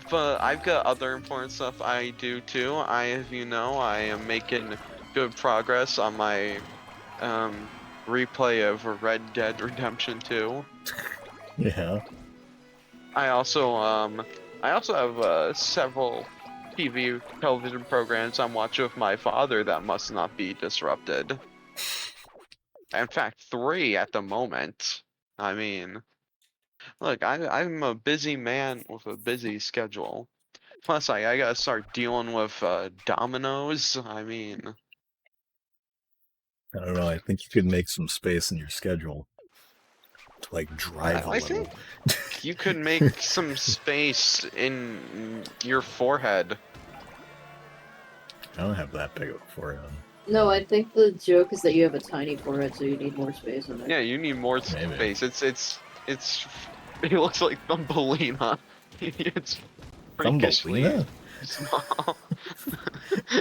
But I've got other important stuff I do too. As you know, I am making good progress on my replay of Red Dead Redemption 2. Yeah. I also have several television programs I'm watching with my father that must not be disrupted. In fact, 3 at the moment. I mean, look, I'm a busy man with a busy schedule. Plus, I gotta start dealing with dominoes. I mean, I don't know. I think you could make some space in your schedule to, like, drive a I little. think you could make some space in your forehead. I don't have that big of a forehead. No, I think the joke is that you have a tiny forehead, so you need more space on it. Yeah, you need more Maybe. space. It looks like Thumbelina. It's freakishly Thumbelina? small.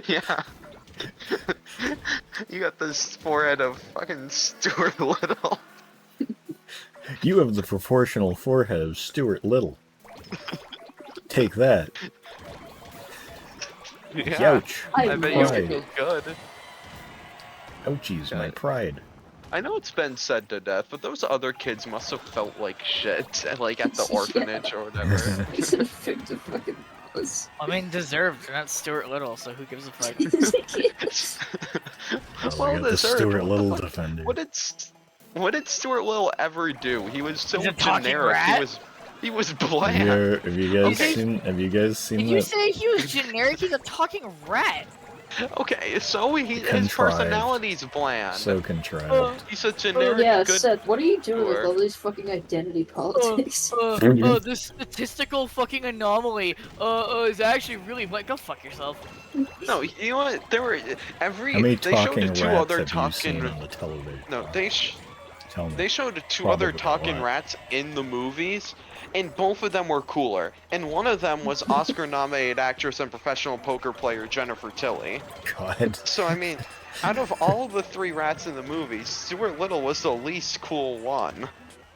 Yeah. You got this forehead of fucking Stuart Little. You have the proportional forehead of Stuart Little. Take that. Yeah. Ouch. I I bet love you Pride. feel good. Ouchies, my God. pride. I know it's been said to death, but those other kids must have felt like shit, like at the Yeah. orphanage or whatever. He's a victim fucking was. I mean, deserved. They're not Stuart Little, so who gives a fuck? Oh, we Well got the deserved. Stuart What the Little fuck? defender. What did Stuart Little ever do? He was so He's a talking generic. rat? He was Have bland. you guys Okay. seen? Have you guys seen Did you that? say he was generic? He's a talking rat. Okay, so his Contrived. personality's bland. So contrived. He's a generic Yeah, good. Seth, what are you doing with Or- all these fucking identity politics? This statistical fucking anomaly, is actually really like, go fuck yourself. No, you know what? There were How many they showed talking the two rats other have you seen talking. on the television? No, Tell me. they showed two other Probably a talking lot. rats in the movies, and both of them were cooler. And one of them was Oscar-nominated actress and professional poker player Jennifer Tilly. God. So I mean, out of all the three rats in the movie, Stuart Little was the least cool one.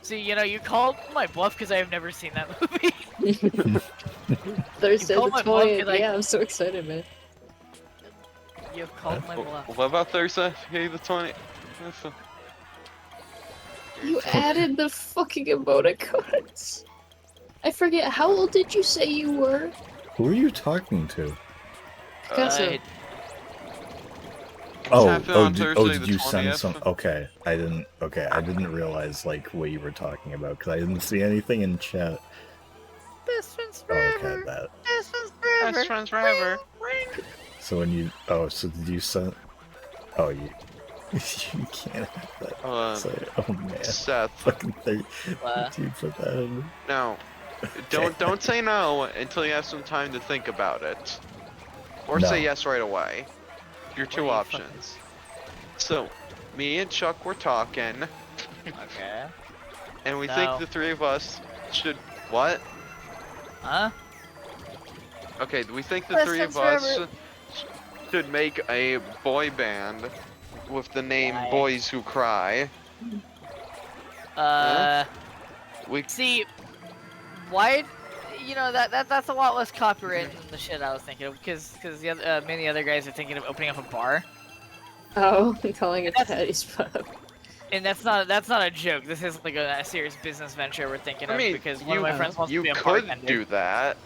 See, you called my bluff because I have never seen that movie. Thursday You the called my bluff 20th. 'cause I- Yeah, I'm so excited, man. You've called my bluff. What about Thursday? Hey, the 20. You added the fucking emoticons. I forget, how old did you say you were? Who are you talking to? Picasso. Did you send some? Okay, I didn't realize like what you were talking about because I didn't see anything in chat. Best friends Oh, okay, forever. that. Best friends forever. Best friends forever. So when you, so did you send? Oh, you can't have that. Say, oh man, Seth. fucking thing. Uh, Did you put that in? No. Don't say no until you have some time to think about it. Or say No. yes right away. Your two you options. So, me and Chuck were talking, Okay. and we No. think the three of us should. What? Huh? Okay, we think the Best three of friends us forever. should make a boy band with the name Why? Boys Who Cry. We See, why? That's a lot less copyright than the shit I was thinking of, because the other, many other guys are thinking of opening up a bar, Oh, I'm calling it That's- Patty's Pub. and that's not a joke. This is like a serious business venture we're thinking I of mean, because one of my friends wants to you be a could bartender. do that.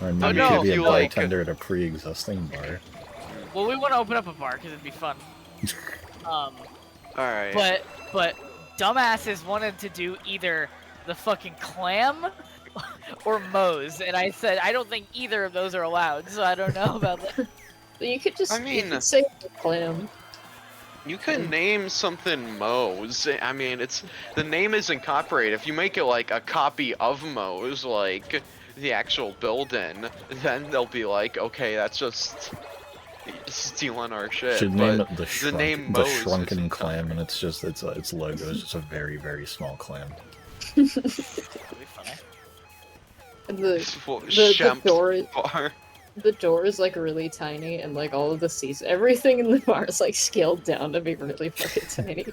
Or maybe no, you could be a if you, like- bartender at a pre-existing bar. Well, we want to open up a bar because it'd be fun. Alright. But dumbasses wanted to do either the fucking clam or Moe's, and I said I don't think either of those are allowed, so I don't know about that. But you could just I you mean- could say clam. You could name something Moe's. I mean, the name isn't copyrighted. If you make it like a copy of Moe's, like the actual building, then they'll be like, okay, that's just stealing our shit. Should but name it the name the Moe's shrunken isn't clam, and it's its logo is just a very very small clam. That'd be funny. And Shemp the bar. the door is like really tiny, and like all of the seats, everything in the bar is like scaled down to be really fucking tiny.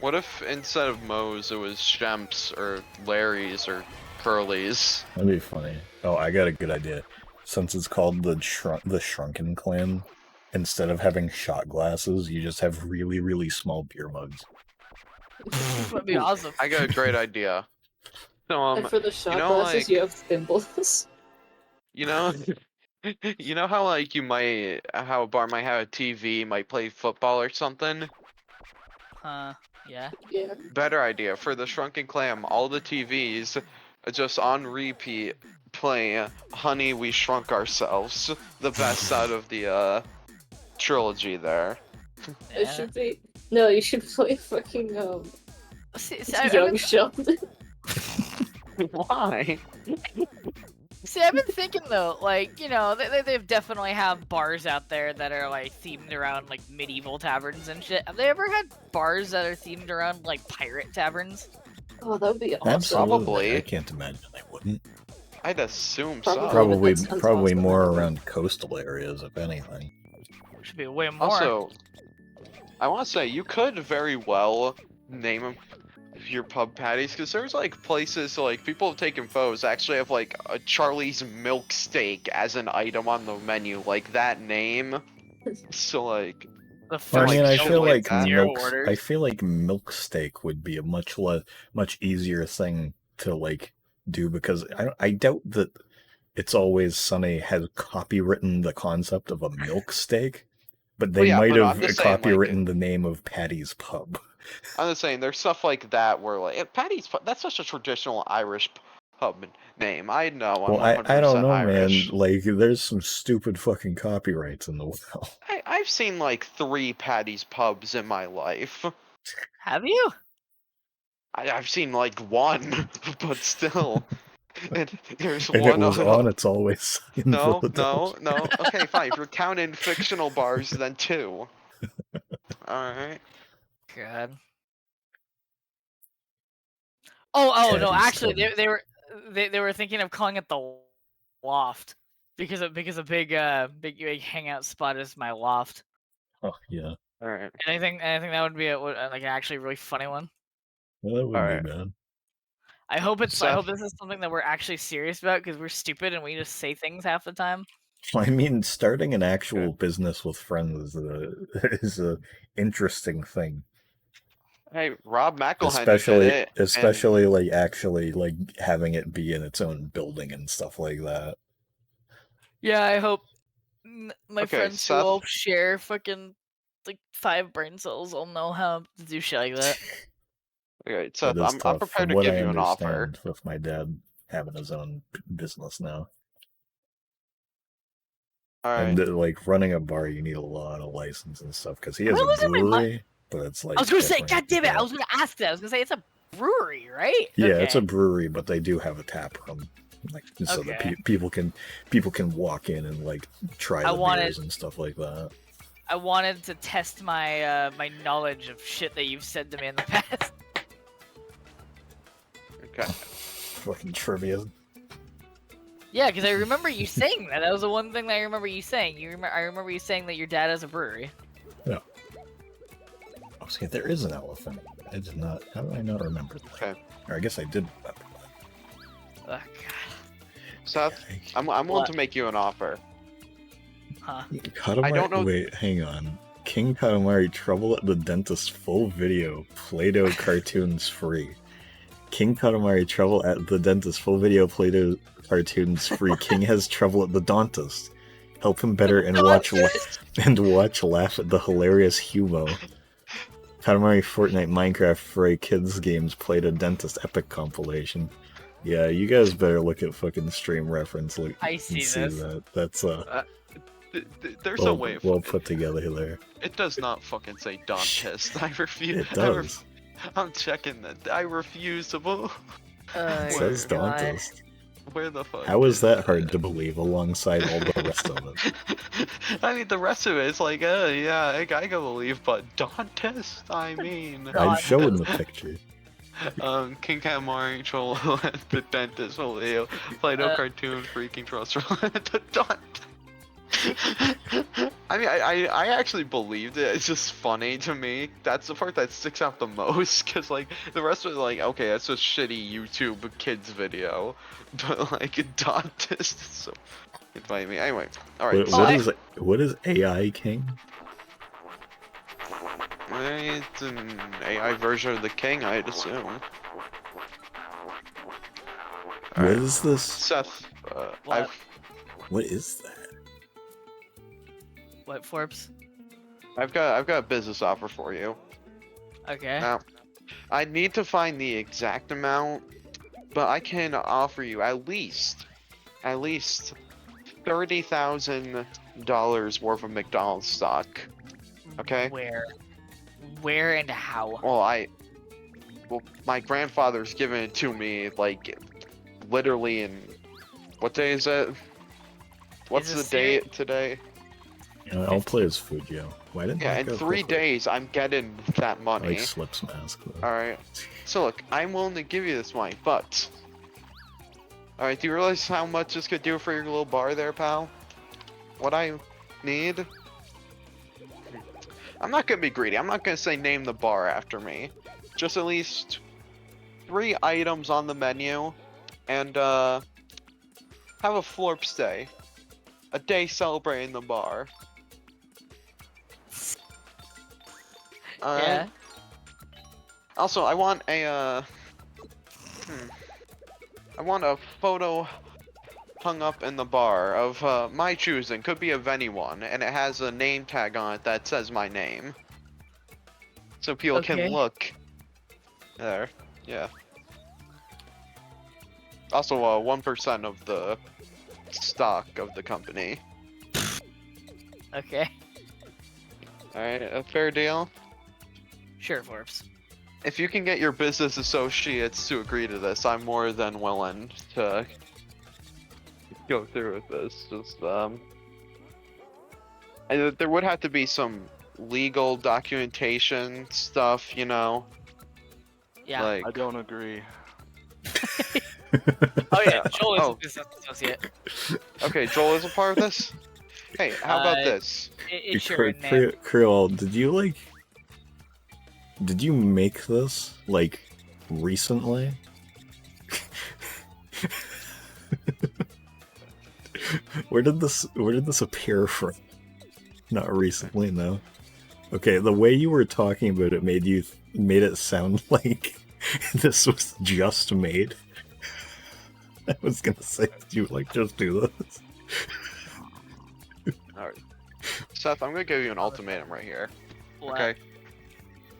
What if instead of Moe's it was Shemp's or Larry's or Curly's? That'd be funny. Oh, I got a good idea. Since it's called the shrunken clam, instead of having shot glasses, you just have really really small beer mugs. That'd be awesome. I got a great idea. So And for the shot know, glasses, like- you have thimbles. you know, you know how like how a bar might have a TV, might play football or something. Yeah. Yeah. Better idea for the Shrunken Clam. All the TVs are just on repeat play "Honey, We Shrunk Ourselves," the best out of the trilogy there. It should be. No, you should play fucking See, Young Sheldon. Why? See, I've been thinking though, like, you know, they've definitely have bars out there that are like themed around like medieval taverns and shit. Have they ever had bars that are themed around like pirate taverns? Oh, that would be awesome. Absolutely. Probably. I can't imagine they wouldn't. I'd assume Probably. so. That sounds Probably awesome, more actually. around coastal areas, if anything. Should be way more. Also, I want to say you could very well name your pub patties because there's like places like people have taken photos actually have like a Charlie's milk steak as an item on the menu, like that name. So like, the I first mean, I shit feel like like that. milk. Orders. I feel like milk steak would be a much easier thing to like do because I doubt that It's Always Sunny has copywritten the concept of a milk steak, but they yeah, might but have I'm just saying, like, copywritten the name of Patty's Pub. I'm just saying there's stuff like that where like Patty's that's such a traditional Irish pub name. I know I'm Well, I 100% don't know, Irish. man. Like, there's some stupid fucking copyrights in the world. I've seen like 3 Patty's pubs in my life. Have you? I've seen like 1, but still. And there's And one it was on. on It's Always in No, Philadelphia. no, no. Okay, fine. If you're counting fictional bars, then 2. Alright. God. Oh no! Patty's Actually, Pub. they were thinking of calling it the Loft because a big hangout spot is my loft. Oh, yeah. Alright. And I think that would be like an actually really funny one. Well, that wouldn't Alright. be bad. I hope I Seth. hope this is something that we're actually serious about because we're stupid and we just say things half the time. I mean, starting an actual business with friends is a interesting thing. Hey, Rob McElhenney Especially, did it. and- especially like actually like having it be in its own building and stuff like that. Yeah, I hope my Okay, friends Seth. who all share fucking like 5 brain cells all know how to do shit like that. Okay, Seth, It is I'm tough. prepared From to what give I you an offer. understand, with my dad having his own business now, Alright. and like running a bar, you need a lot of license and stuff because he has Am I a losing my mind? brewery, but it's like I was gonna say, different God damn it! tap. I was gonna ask that. I was gonna say it's a brewery, right? Yeah, Okay. it's a brewery, but they do have a tap room, like so that Okay. people can walk in and like try I the wanted- beers and stuff like that. I wanted to test my my knowledge of shit that you've said to me in the past. Okay. Fucking trivia. Yeah, because I remember you saying that. That was the one thing that I remember you saying. I remember you saying that your dad has a brewery. I was saying there is an elephant. I did not. How did I not remember that? Okay. Or I guess I did remember Oh god. Seth, that. I'm willing What? to make you an offer. Huh. Katamari, I don't know- Wait, hang on. King Katamari Trouble at the Dentist full video. Play-Doh cartoons free. King Katamari Trouble at the Dentist full video. Play-Doh cartoons free. King has trouble at the dentist. Help him better and watch laugh at the hilarious Humo. Katamari Fortnite Minecraft for a kids games Play-Doh Dentist epic compilation. Yeah, you guys better look at fucking stream reference. Look, I and see this. that. That's There's well, a way. well put together there. It does not fucking say dentist. I refuse. It does. I'm checking that. I refuse to believe. It says God. dentist. Where the fuck? How is that hard to believe alongside all the rest of it? I mean, the rest of it is like, yeah, I can believe, but dentist? I mean, I'm showing the picture. King Katamari Troll at the dentist video, Play-Doh cartoon, freaking trust at the dentist. I mean, I actually believed it. It's just funny to me. That's the part that sticks out the most, because like the rest of it, like, okay, that's a shitty YouTube kids video, but like a dentist is so funny to me. Anyway, all right. What is AI King? It's an AI version of the king, I'd assume. What is this? Seth, What? What is that? What, Forbes? I've got a business offer for you. Okay. Now, I need to find the exact amount, but I can offer you at least $30,000 worth of McDonald's stock. Okay. Where and how? Well, my grandfather's given it to me, like, literally in What day is it? What's Is the a seri- date today? I'll play as Fujio. Why didn't Yeah, that in go 3 quicker? days I'm getting that I money. like Slip's mask though. Alright. So look, I'm willing to give you this money, but... Alright, do you realize how much this could do for your little bar there, pal? What I need... I'm not gonna be greedy, I'm not gonna say name the bar after me. Just at least 3 items on the menu, and have a florp stay. A day celebrating the bar. Alright. Yeah. Also, I want a, I want a photo hung up in the bar of my choosing, could be of anyone, and it has a name tag on it that says my name. So people can Okay. look. There, yeah. Also, 1% of the stock of the company. Okay. Alright, a fair deal? Sure, Forbes. If you can get your business associates to agree to this, I'm more than willing to go through with this. Just and there would have to be some legal documentation stuff, you know. Yeah. Like, I don't agree. Oh yeah, Joel is Oh. a business associate. okay, Joel is a part of this. Hey, how about Uh, this? It's sure in name. Krill, did you make this like recently? Where did this appear from? Not recently, no. Okay, the way you were talking about it made it sound like this was just made. I was gonna say, did you like just do this? Alright. Seth, I'm gonna give you an ultimatum right here. What? Okay.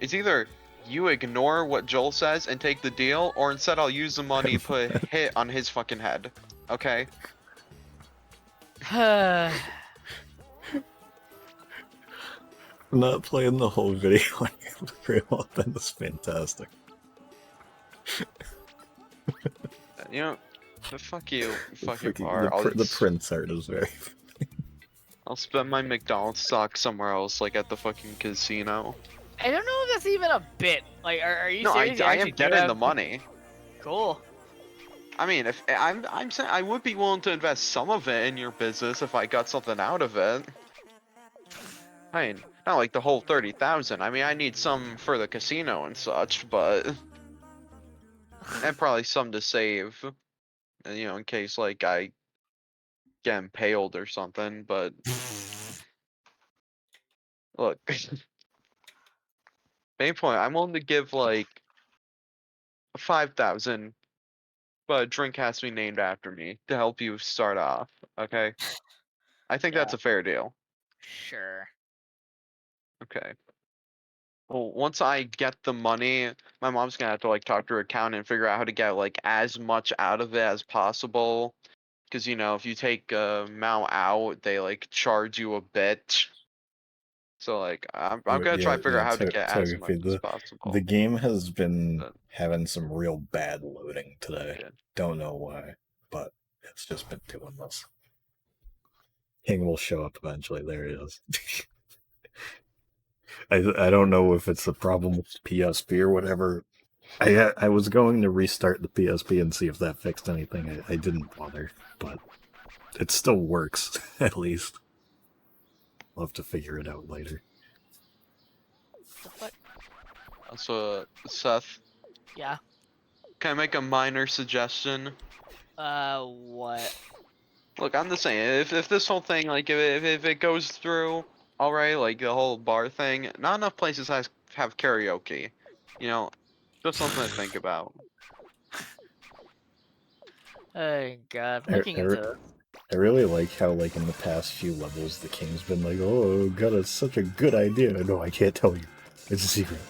It's either you ignore what Joel says and take the deal, or instead I'll use the money, put a hit on his fucking head. Okay? I'm not playing the whole video on Krill, that was fantastic. You know, fuck you, fuck your Freaking- bar. the Prince art is very I'll spend my McDonald's stock somewhere else, like at the fucking casino. I don't know if that's even a bit. Like, are you No, serious? You I actually am do getting have- the money. Cool. I mean, if I'm saying I would be willing to invest some of it in your business if I got something out of it. I mean, not like the whole 30,000. I mean, I need some for the casino and such, but and probably some to save, you know, in case like I get impaled or something. But look, main point, I'm willing to give like 5,000, but a drink has to be named after me to help you start off. Okay, I think Yeah. that's a fair deal. Sure. Okay. Well, once I get the money, my mom's gonna have to like talk to her accountant and figure out how to get like as much out of it as possible. Cause you know, if you take a amount out, they like charge you a bit. So like, I'm gonna try to figure out how to get as much as possible. The game has been But- having some real bad loading today. Yeah. Don't know why, but it's just been doing this. King will show up eventually. There he is. I don't know if it's a problem with PSP or whatever. I was going to restart the PSP and see if that fixed anything. I didn't bother, but it still works, at least. I'll have to figure it out later. The fuck? So, Seth, Yeah. can I make a minor suggestion? What? Look, I'm just saying, if this whole thing, like, if it goes through, alright, like the whole bar thing, not enough places have karaoke. You know, just something to think about. Oh god, Er- looking er- into this. I really like how, like, in the past few levels, the king's been like, "Oh, God, it's such a good idea." No, I can't tell you. It's a secret.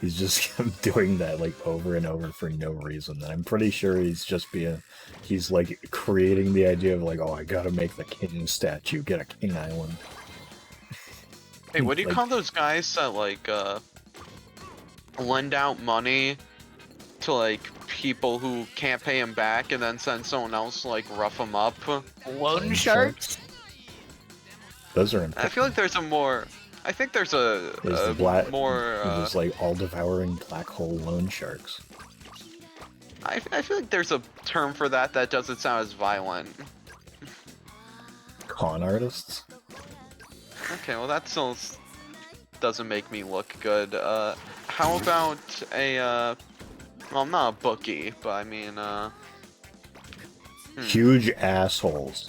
He's just kept doing that, like, over and over for no reason. And I'm pretty sure he's, like, creating the idea of, like, oh, I gotta make the king statue, get a king island. Hey, what do you Like- call those guys that, like, lend out money to like people who can't pay him back, and then send someone else to, like rough him up. Loan Loan sharks? Those are in I feel like there's a more. I think there's a, There's the black, more. there's like all-devouring black hole loan sharks. I feel like there's a term for that that doesn't sound as violent. Con artists? Okay, well that still doesn't make me look good. How about a well, I'm not a bookie, but I mean Huge assholes.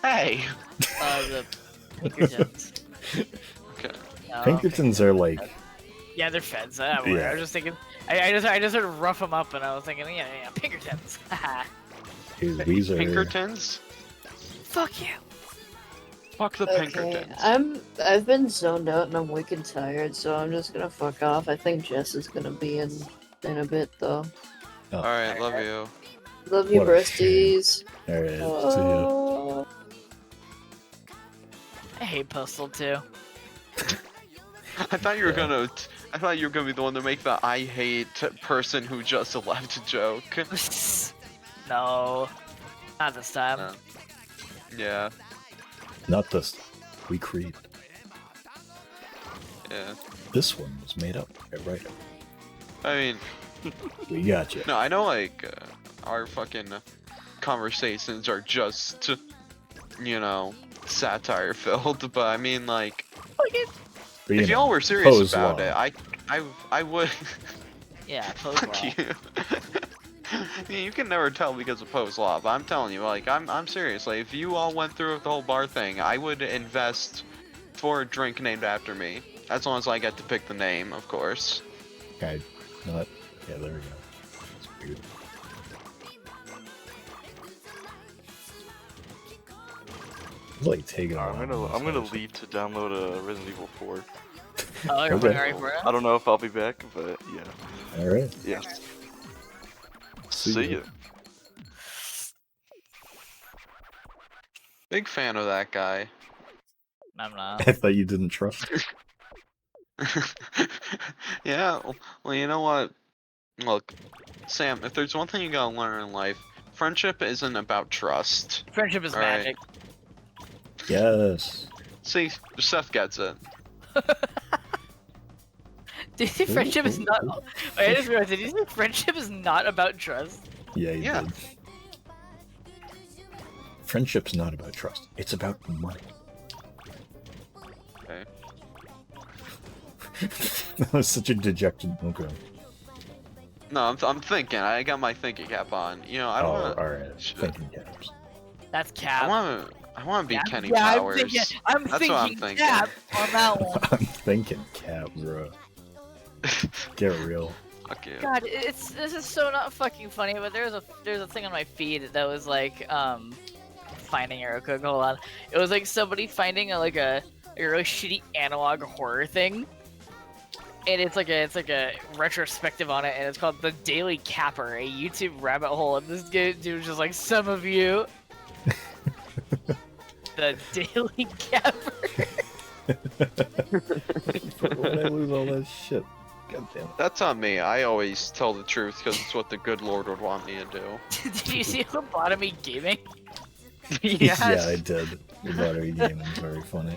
Hey. The Pinkertons. Okay. No, Pinkertons are like, yeah, they're feds. Yeah. I was just thinking. I just sort of rough them up, and I was thinking, yeah, Pinkertons. dude, these are Pinkertons? Fuck you. Fuck the Okay, Pinkertons. I've been zoned out and I'm wicked tired, so I'm just gonna fuck off. I think Jess is gonna be in a bit though. Oh, Alright, love you. Love you, What a breasties. alright, see ya. Oh. I hate Postal too. I thought you were Yeah. gonna. I thought you were gonna be the one to make the "I hate" person who just left joke. No, not this time. No. Yeah, Not this. We creed. yeah. This one was made up. Right. I mean, We got you. no, I know like our fucking conversations are just, you know, satire filled, but I mean like, But, if know, y'all were serious pose about law. it, I would. Yeah, Pose Fuck law. you. You can never tell because of post law, but I'm telling you, like, I'm serious. Like, if you all went through with the whole bar thing, I would invest for a drink named after me, as long as I get to pick the name, of course. Okay. Not. Yeah, there we go. That's weird. It's like taking. I'm a gonna while I'm gonna this leave to download Resident Evil 4. Oh, you're Okay. playing already for it? I don't know if I'll be back, but yeah. All right. Yeah. See See ya. ya. Big fan of that guy. I'm not. I thought you didn't trust her. Yeah, well, you know what? Look, Sam, if there's one thing you gotta learn in life, friendship isn't about trust. Friendship is Alright. magic. Yes. See, Seth gets it. Did you say friendship is not? Wait, I just realized. Did you say friendship is not about trust? Yeah, you Yeah. did. Friendship's not about trust. It's about money. Okay. That was such a dejected. Okay. No, I'm thinking. I got my thinking cap on. You know, I don't Oh, wanna. all right. Shit. Thinking caps. That's I Cap. wanna be Yeah, Kenny yeah, Powers. I'm That's what thinking, I'm thinking. Cap on that one. I'm thinking cap, bro. Get real. Fuck you. God, this is so not fucking funny. But there's a thing on my feed that was like finding Erica. Hold on. It was like somebody finding a really shitty analog horror thing. And it's like a retrospective on it, and it's called The Daily Capper, a YouTube rabbit hole. And this dude was just like, some of you. The Daily Capper. Why'd I lose all that shit? God damn it. That's on me. I always tell the truth because it's what the good Lord would want me to do. Did you see Lobotomy Gaming? Yes. Yeah, I did. The battery game is very funny.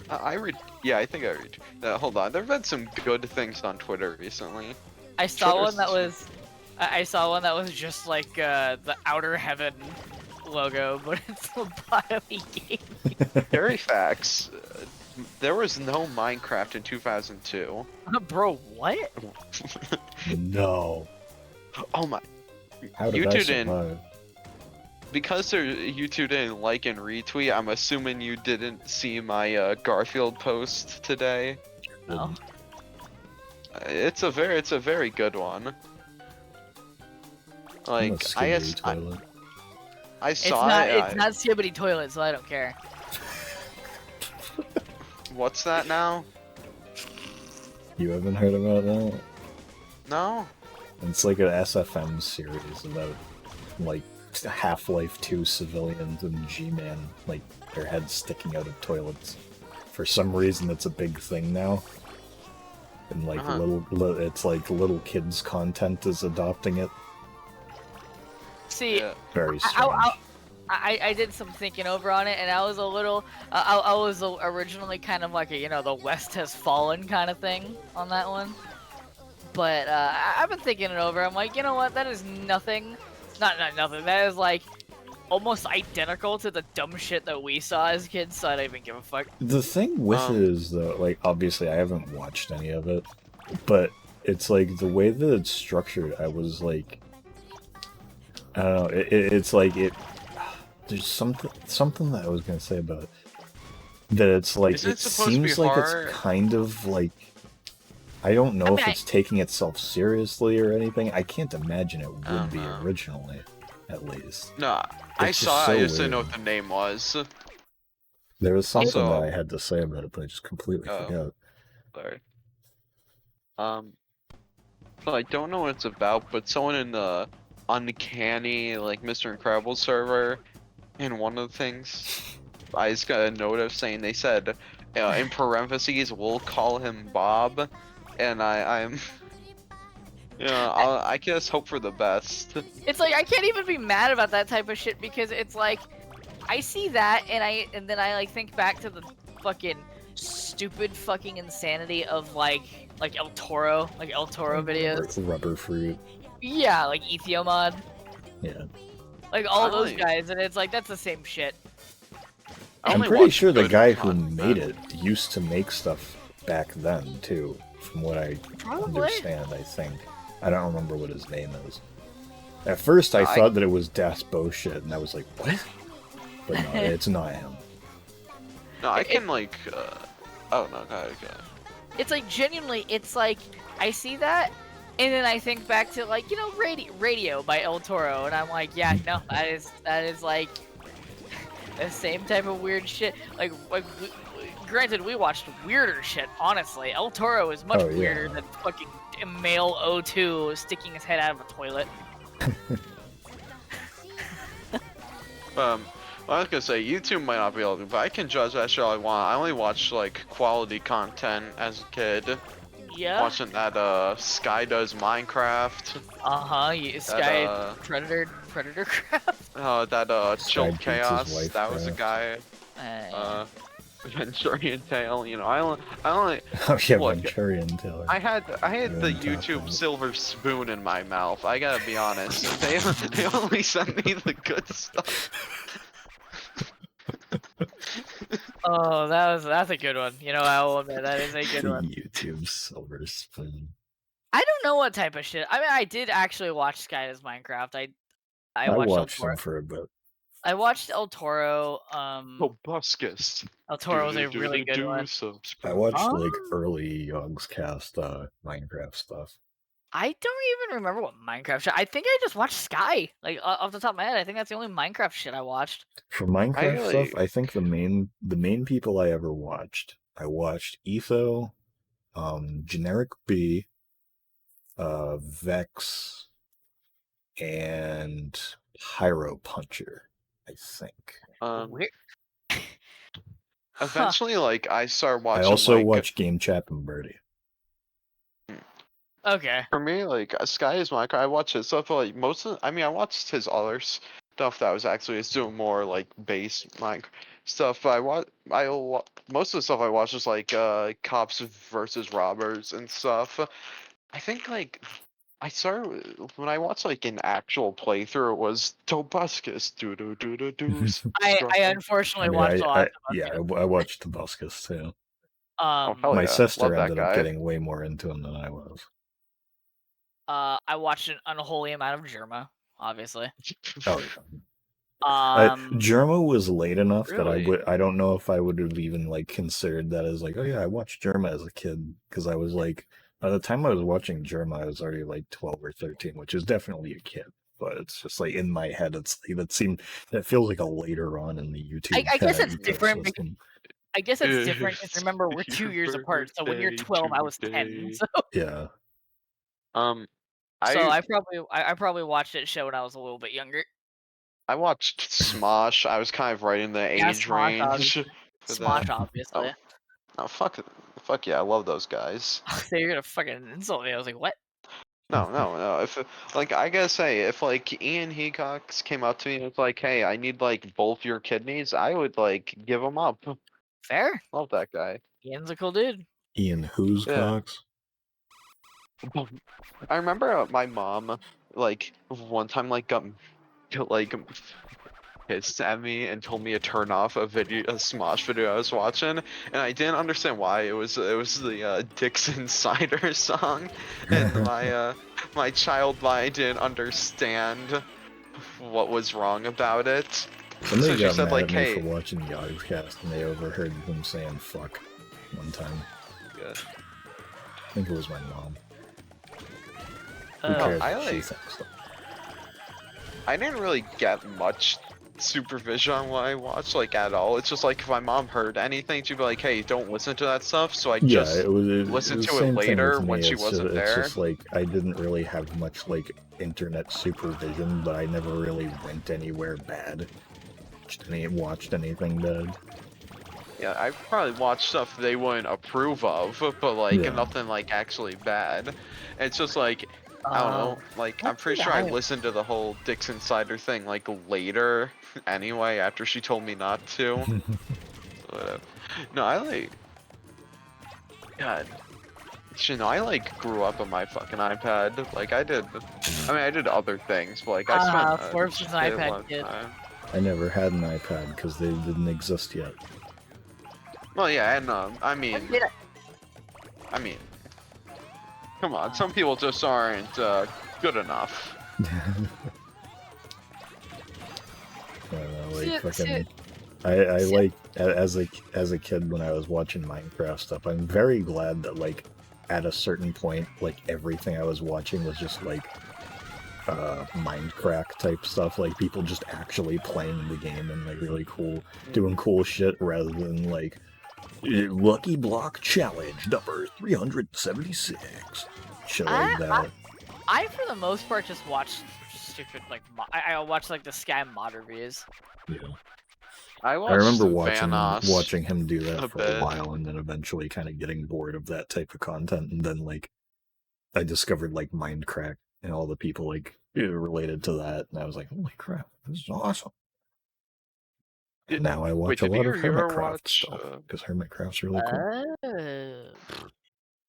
I read. Yeah, I think I read. Hold on. There've been some good things on Twitter recently. I saw Twitter's- one that was. I saw one that was just like the Outer Heaven logo, but it's Lobotomy Gaming. Very facts. There was no Minecraft in 2002. Bro, what? No. Oh my. How did You I two didn't- survive? Because you two didn't like and retweet, I'm assuming you didn't see my Garfield post today. No. It's a very good one. I'm a Like I skibidi toilet. It's saw not. it. It's not Skibbity Toilet, so I don't care. What's that now? You haven't heard about that? No. It's like an SFM series about like Half-Life 2 civilians and G-Man, like their heads sticking out of toilets. For some reason, it's a big thing now. and like Uh-huh. it's like little kids content is adopting it. See, Yeah. Very I, strange. I did some thinking over on it, and I was a little, I was originally kind of like a, the West has fallen kind of thing on that one. But I've been thinking it over. I'm like, you know what? That is nothing. Not nothing. That is like almost identical to the dumb shit that we saw as kids. So I don't even give a fuck. The thing with it is though, like obviously I haven't watched any of it, but it's like the way that it's structured. I was like, I don't know. It's like it. There's something that I was gonna say about it. That it's like Isn't it it supposed to be seems like hard? it's kind of like I don't know I if mean, it's taking itself seriously or anything. I can't imagine it I would don't be know. originally, at least. No, I It's saw it, so I just didn't know weird. what the name was. There was something Also, that I had to say about it, but I just completely forgot. sorry. So I don't know what it's about, but someone in the Uncanny, like Mr. Incredible server, in one of the things, I just got a note of saying they said, in parentheses, we'll call him Bob, and I'm, I guess hope for the best. It's like I can't even be mad about that type of shit because it's like I see that and then I like think back to the fucking stupid fucking insanity of like El Toro videos. Rubber fruit. Yeah, like Ethiomod. Yeah. Like all I those only- guys, and it's like that's the same shit. I I'm only pretty watch sure the good guy who content. made it used to make stuff back then too, from what I Probably. understand. I think I don't remember what his name is. At first, I I- thought that it was Das Bullshit, and I was like, "What?" But no, it's not him. No, I can like, oh no, go ahead. It's like genuinely, it's like I see that, and then I think back to like Radio by El Toro, and I'm like, yeah, no, that is like the same type of weird shit. Granted, we watched weirder shit. Honestly, El Toro is much Oh, yeah. weirder than fucking male O2 sticking his head out of a toilet. Well, I was gonna say YouTube might not be able to, but I can judge that shit all I want. I only watched like quality content as a kid. Yeah. Watching that Sky Does Minecraft. Sky Predator Craft. That Sky Chill beats his Chaos. wife That was a craft. guy. Venturian Tale. You know, I only Oh yeah, Look, Manchurian Taylor. I had the Really top YouTube that. silver spoon in my mouth. I gotta be honest. They only sent me the good stuff. Oh, that's a good one. I will admit that is a good one. YouTube silver spoon. I don't know what type of shit. I mean, I did actually watch Sky Does Minecraft. I I watched El watched Toro. him for a bit. I watched El Toro. Proboscis. El Toro was a really good one. I watched like Oh. early Yogg's Cast Minecraft stuff. I don't even remember what Minecraft shit. I think I just watched Sky. Like off the top of my head, I think that's the only Minecraft shit I watched. For Minecraft really- stuff, I think the main people I ever watched, I watched Etho, Generic B, Vex, and Pyro Puncher, I think. Weird. Eventually, like I started watching. I also like, watched Game Chap and Birdie. Okay. For me, like Sky is Minecraft. I watched his stuff. Like I watched his other stuff that was actually just doing more like base Minecraft stuff. But most of the stuff I watched was like cops versus robbers and stuff. I think like I started when I watched like an actual playthrough. It was Tobuscus. I unfortunately watched a lot. I watched Tobuscus too. hell My yeah, sister love that ended up guy. getting way more into him than I was. I watched an unholy amount of Germa, obviously. Oh, yeah. Um, Germa was late enough that Really? I don't know if I would have even like considered that as like, oh yeah, I watched Germa as a kid, because I was like, by the time I was watching Germa, I was already like 12 or 13, which is definitely a kid. But it's just like in my head, it's like that feels like a later on in the YouTube. I guess it's ecosystem. different. I guess it's different because remember we're 2 years apart. So when you're 12, I was 10. So, Yeah. I probably watched it show when I was a little bit younger. I watched Smosh. I was kind of right in the Yeah, age Smosh, range. for Smosh, that. obviously. Oh, fuck fuck yeah, I love those guys. So you're gonna fucking insult me. I was like, what? No. If like I gotta say, if like Ian Hecox came up to me and was like, "Hey, I need like both your kidneys," I would like give them up. Fair. Love that guy. Ian's a cool dude. Ian who's Yeah. Cox? I remember my mom like one time like got like pissed at me and told me to turn off a Smosh video I was watching, and I didn't understand why. It was the Dixon Cider song, and my child mind didn't understand what was wrong about it. Somebody So she got said mad like, at me "Hey, for watching Yahoocast, and they overheard him saying "fuck" one time. yeah, I think it was my mom. Who Uh, cares I what she like- thinks? I didn't really get much supervision on what I watched like at all. It's just like if my mom heard anything, she'd be like, "Hey, don't listen to that stuff." So I Yeah, just it was. listen was to the it same thing later with when me. she It's wasn't It's there. just like I didn't really have much like internet supervision, but I never really went anywhere bad. Watched anything bad. Yeah, I probably watched stuff they wouldn't approve of, but like Yeah. nothing like actually bad. It's just like I don't know, like I'm what pretty did sure I I- listened to the whole Dixon Cider thing like later anyway after she told me not to. Whatever. No, I like God. You know, I like grew up on my fucking iPad. Like I did I did other things, but like I spent Forbes is an shit iPad lot of kid. time. I never had an iPad because they didn't exist yet. Well yeah, and I mean When did come on, some people just aren't good enough. See, Fucking. I see- like as a kid when I was watching Minecraft stuff. I'm very glad that like at a certain point, like everything I was watching was just like Minecraft type stuff. Like people just actually playing the game and like really cool, doing cool shit rather than like Lucky Block Challenge number 376. Shit like that. I for the most part just watch stupid like I watch like the Sky mod reviews. Yeah. I I remember watched watching him do that a for bit. a while, and then eventually kind of getting bored of that type of content. And then like I discovered like Minecraft and all the people like related to that, and I was like, holy crap, this is awesome. And now I watch a did lot of either of you ever Hermitcraft watch, stuff because Hermitcraft's really cool.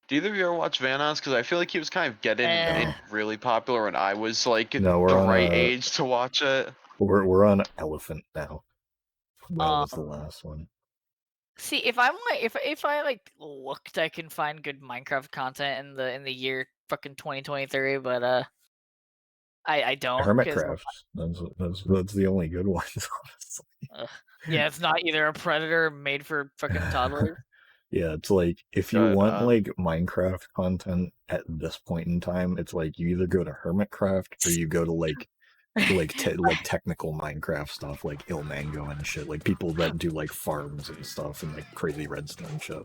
Do either of you ever watch Vanoss? Because I feel like he was kind of getting Eh. really popular when I was like No, we're the on right a- age to watch it. We're on Elephant now. That was the last one. See, if I'm like, if I like looked, I can find good Minecraft content in the year fucking 2023, but I don't. 'Cause, Hermitcraft. That's the only good ones, honestly. yeah, it's not either a Predator made for fucking toddlers. Yeah, it's like if you But, want like Minecraft content at this point in time, it's like you either go to Hermitcraft or you go to like technical Minecraft stuff like Ilmango and shit, like people that do like farms and stuff and like crazy redstone shit.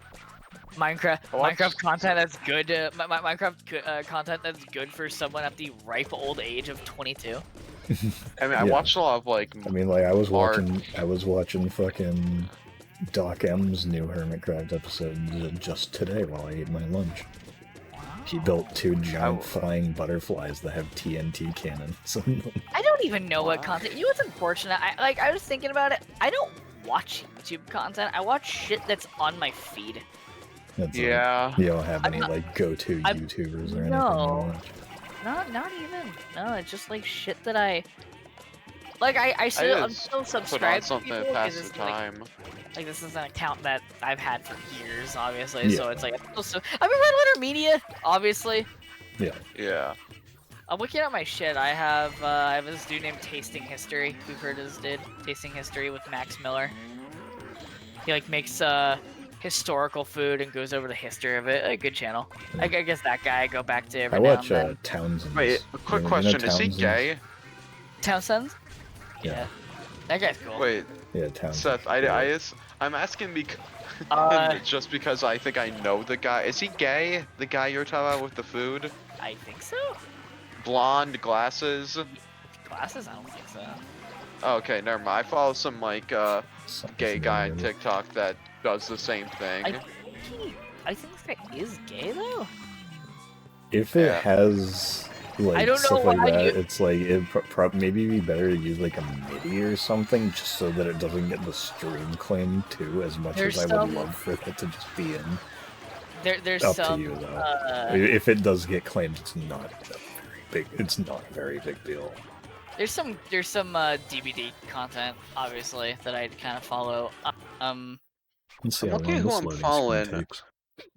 Minecraft content that's good. Minecraft content that's good for someone at the ripe old age of 22. I mean, I Yeah. watched a lot of like. I mean, like I was Art. watching fucking Doc M's new Hermitcraft episode just today while I ate my lunch. He built 2 giant flying butterflies that have TNT cannons in them. I don't even know what content. You know what's unfortunate? I was thinking about it. I don't watch YouTube content. I watch shit that's on my feed. That's Yeah. you don't have I'm any not- like go-to I'm- YouTubers or anything No. you watch? Not even. No, it's just like shit that I. Like I'm just still Put on subscribed to something people to pass 'cause the it's like, time. like this is an account that I've had for years, obviously. Yeah. So it's like I'm in Red Letter Media, obviously. Yeah. I'm looking at my shit. I have this dude named Tasting History. We've heard of this dude, Tasting History with Max Miller. He like makes historical food and goes over the history of it. A good channel. I guess that guy I go back to every I now watch and then. Townsend. Wait, a quick question: is he gay? Townsend? Yeah. That guy's cool. Wait, Yeah, Townsend. Seth, I'm asking because just because I think I know the guy. Is he gay? The guy you're talking about with the food? I think so. Blonde, glasses. Glasses? I don't think so. Oh, okay, never mind. I follow some like Something's gay guy on weird. TikTok that does the same thing. I think he I think this guy is gay though. If it Yeah. has like don't know stuff like why that, you- it's like it maybe be better to use like a MIDI or something, just so that it doesn't get the stream claim too. As much There's as I would some- love for it to just be in. There's Up some. to you though. If it does get claimed, it's not a very big. It's not a very big deal. There's some DVD content, obviously, that I kind of follow. Let's see I'm how looking long at who this I'm loading screen following. takes.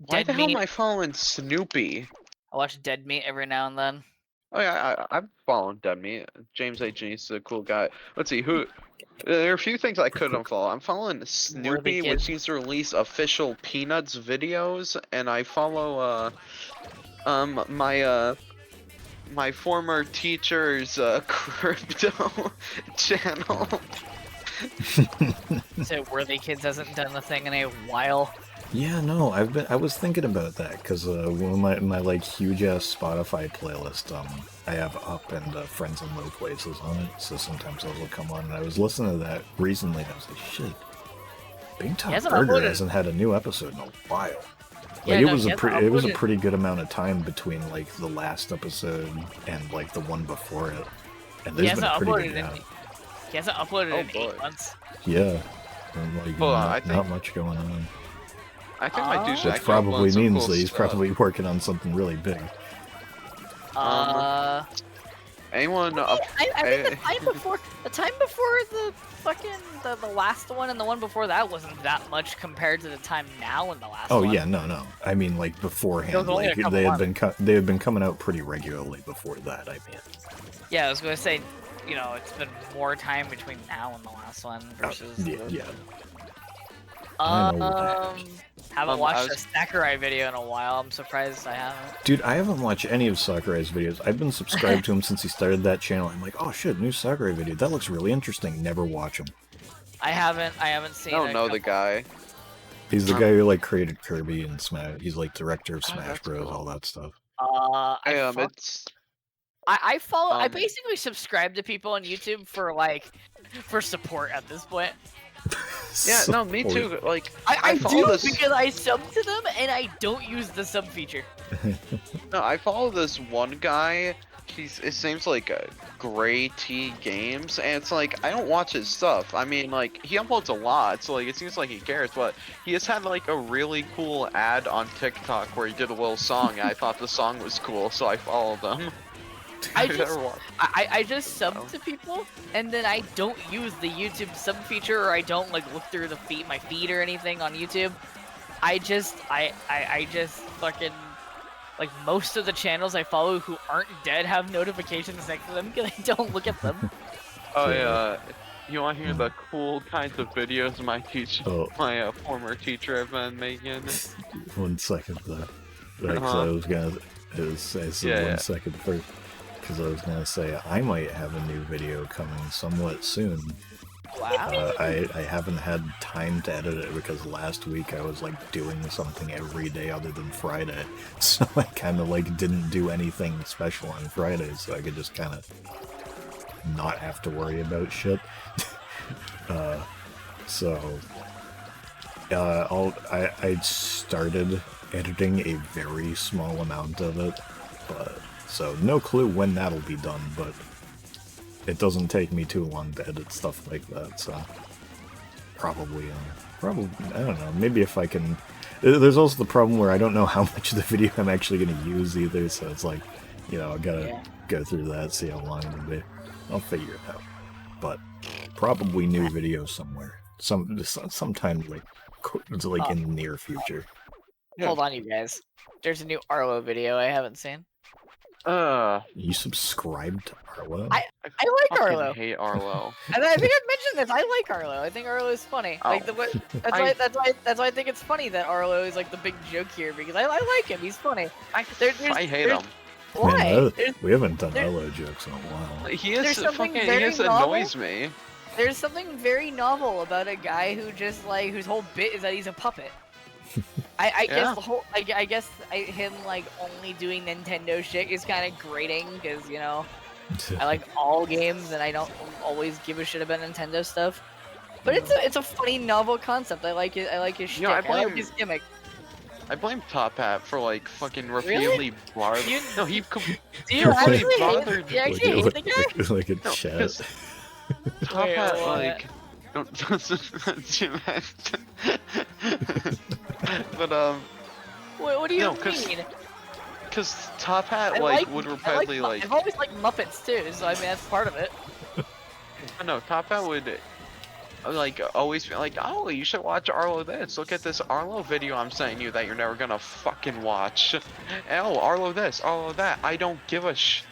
Why Dead the hell Meat. am I following Snoopy? I watch Dead Meat every now and then. Oh yeah, I'm following Dead Meat. James H. is a cool guy. Let's see who. There are a few things I could unfollow. I'm following Snoopy, which kids. seems to release official Peanuts videos, and I follow my former teacher's crypto channel. So Worthy Kids hasn't done the thing in a while. Yeah, no, I was thinking about that because one of my like huge ass Spotify playlist, I have Up and Friends in Low Places on it, so sometimes those will come on. And I was listening to that recently, and I was like, shit, Big Top hasn't Burger uploaded- hasn't had a new episode in a while. Yeah, Like no, it was he a hasn't it was a uploaded- pretty good amount of time between like the last episode and like the one before it, and He there's been hasn't a pretty uploaded good in. gap. He hasn't uploaded Oh, in boy. 8 months. Yeah, and, like, Hold on, not, I think- not much going on. I think my douche Which probably means that he's probably working on something really big. Anyone I think eh, the time before the fucking the last one and the one before that wasn't that much compared to the time now in the last Oh one. yeah, no. I mean, like beforehand, It was only like a couple they had been coming out pretty regularly before that. I mean, Yeah, I was gonna say, you know, it's been more time between now and the last one versus. yeah. I know Um, that. haven't I watched was- a Sakurai video in a while. I'm surprised I haven't. Dude, I haven't watched any of Sakurai's videos. I've been subscribed to him since he started that channel. I'm like, oh shit, new Sakurai video. That looks really interesting. Never watch him. I haven't seen. I don't a know the couple- guy. He's the guy who like created Kirby and Smash. He's like director of Oh, Smash that's Bros. cool. All that stuff. It's I follow. I um, basically subscribe to people on YouTube for support at this point. yeah, no, me Support. too. Like I follow do this. because I sub to them and I don't use the sub feature. No, I follow this one guy. It seems like Gray T Games, and it's like I don't watch his stuff. I mean, like he uploads a lot, so like it seems like he cares. But he has had like a really cool ad on TikTok where he did a little song, and I thought the song was cool, so I followed him. I I've just- never watched. I just sub Oh. to people and then I don't use the YouTube sub feature or I don't like look through my feed or anything on YouTube. I just fucking like most of the channels I follow who aren't dead have notifications next to them because I don't look at them. Oh yeah. You want to hear the cool kinds of videos Oh. my former teacher have been making? 1 second though. Like, Uh-huh. so I was gonna say Yeah, 1 second first. Because I was gonna say I might have a new video coming somewhat soon. Wow. I haven't had time to edit it because last week I was like doing something every day other than Friday, so I kind of like didn't do anything special on Friday, so I could just kind of not have to worry about shit. I started editing a very small amount of it, but so no clue when that'll be done, but it doesn't take me too long to edit stuff like that, so probably I don't know, maybe if I can. There's also the problem where I don't know how much of the video I'm actually going to use either, so it's like, you know, I gotta go through that, see how long it'll be. I'll figure it out, but probably new video somewhere, sometime like in the near future. Hold on, you guys. There's a new Arlo video I haven't seen. You subscribed to Arlo? I like fucking Arlo. hate Arlo. And I think I've mentioned this. I like Arlo. I think Arlo is funny. Oh. Like that's why I think it's funny that Arlo is like the big joke here because I like him. He's funny. I hate him. Why? Man, There's, we haven't done there- Arlo jokes in a while. He is There's something fucking. He very just novel. annoys me. there's something very novel about a guy who just like whose whole bit is that he's a puppet. I Yeah. guess the whole I guess him like only doing Nintendo shit is kind of grating because you know I like all games and I don't always give a shit about Nintendo stuff. But it's a funny novel concept. I like it. I like his shit. You know, I I like blame- his gimmick. I blame Top Hat for like fucking Really? repeatedly bothering. You- No, he Do you completely actually bothered. hate, you actually hate the guy? like a No, chat. because Top Wait, Hat what? like. But What do you No, 'cause mean? Cause Top Hat I like like, would I repeatedly like, like I've always liked Muppets too, so I mean that's part of it. no, Top Hat would like always be like, oh, you should watch Arlo this. Look at this Arlo video I'm sending you that you're never gonna fucking watch. Oh, Arlo this, Arlo that. I don't give a shit.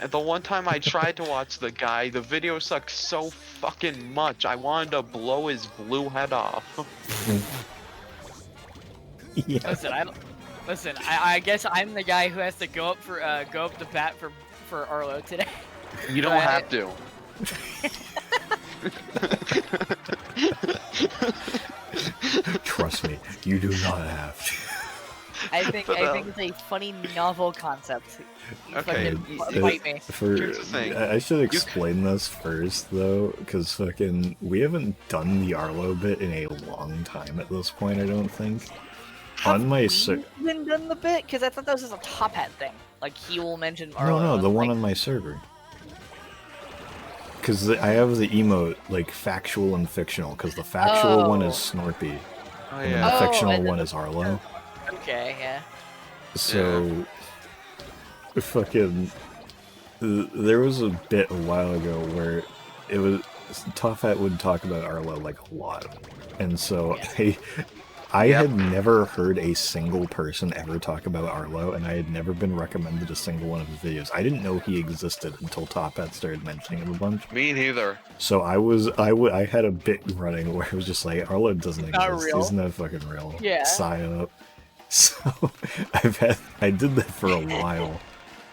And the one time I tried to watch the guy, the video sucked so fucking much. I wanted to blow his blue head off. Yeah. Listen, I guess I'm the guy who has to go up to bat for Arlo today. You don't have to. Trust me, you do not have to. I think But, it's a funny novel concept. You Okay, fucking it- fight me. Here's the thing. I should explain this first though, because fucking we haven't done the Arlo bit in a long time at this point. I don't think. On my been done the bit because I thought that was just a Top Hat thing. Like he will mention Arlo. no, the one like, on my server. Because I have the emote like factual and fictional. Because the factual one is Snorpy, Oh and then yeah. the fictional and then one is Arlo. Okay, yeah. So, fucking, there was a bit a while ago where it was Top Hat would talk about Arlo like a lot, and so I had never heard a single person ever talk about Arlo, and I had never been recommended a single one of his videos. I didn't know he existed until Top Hat started mentioning him a bunch. Me neither. So I had a bit running where it was just like, Arlo doesn't Not exist. real. He's not fucking real. Yeah. Sign up. So I did that for a while.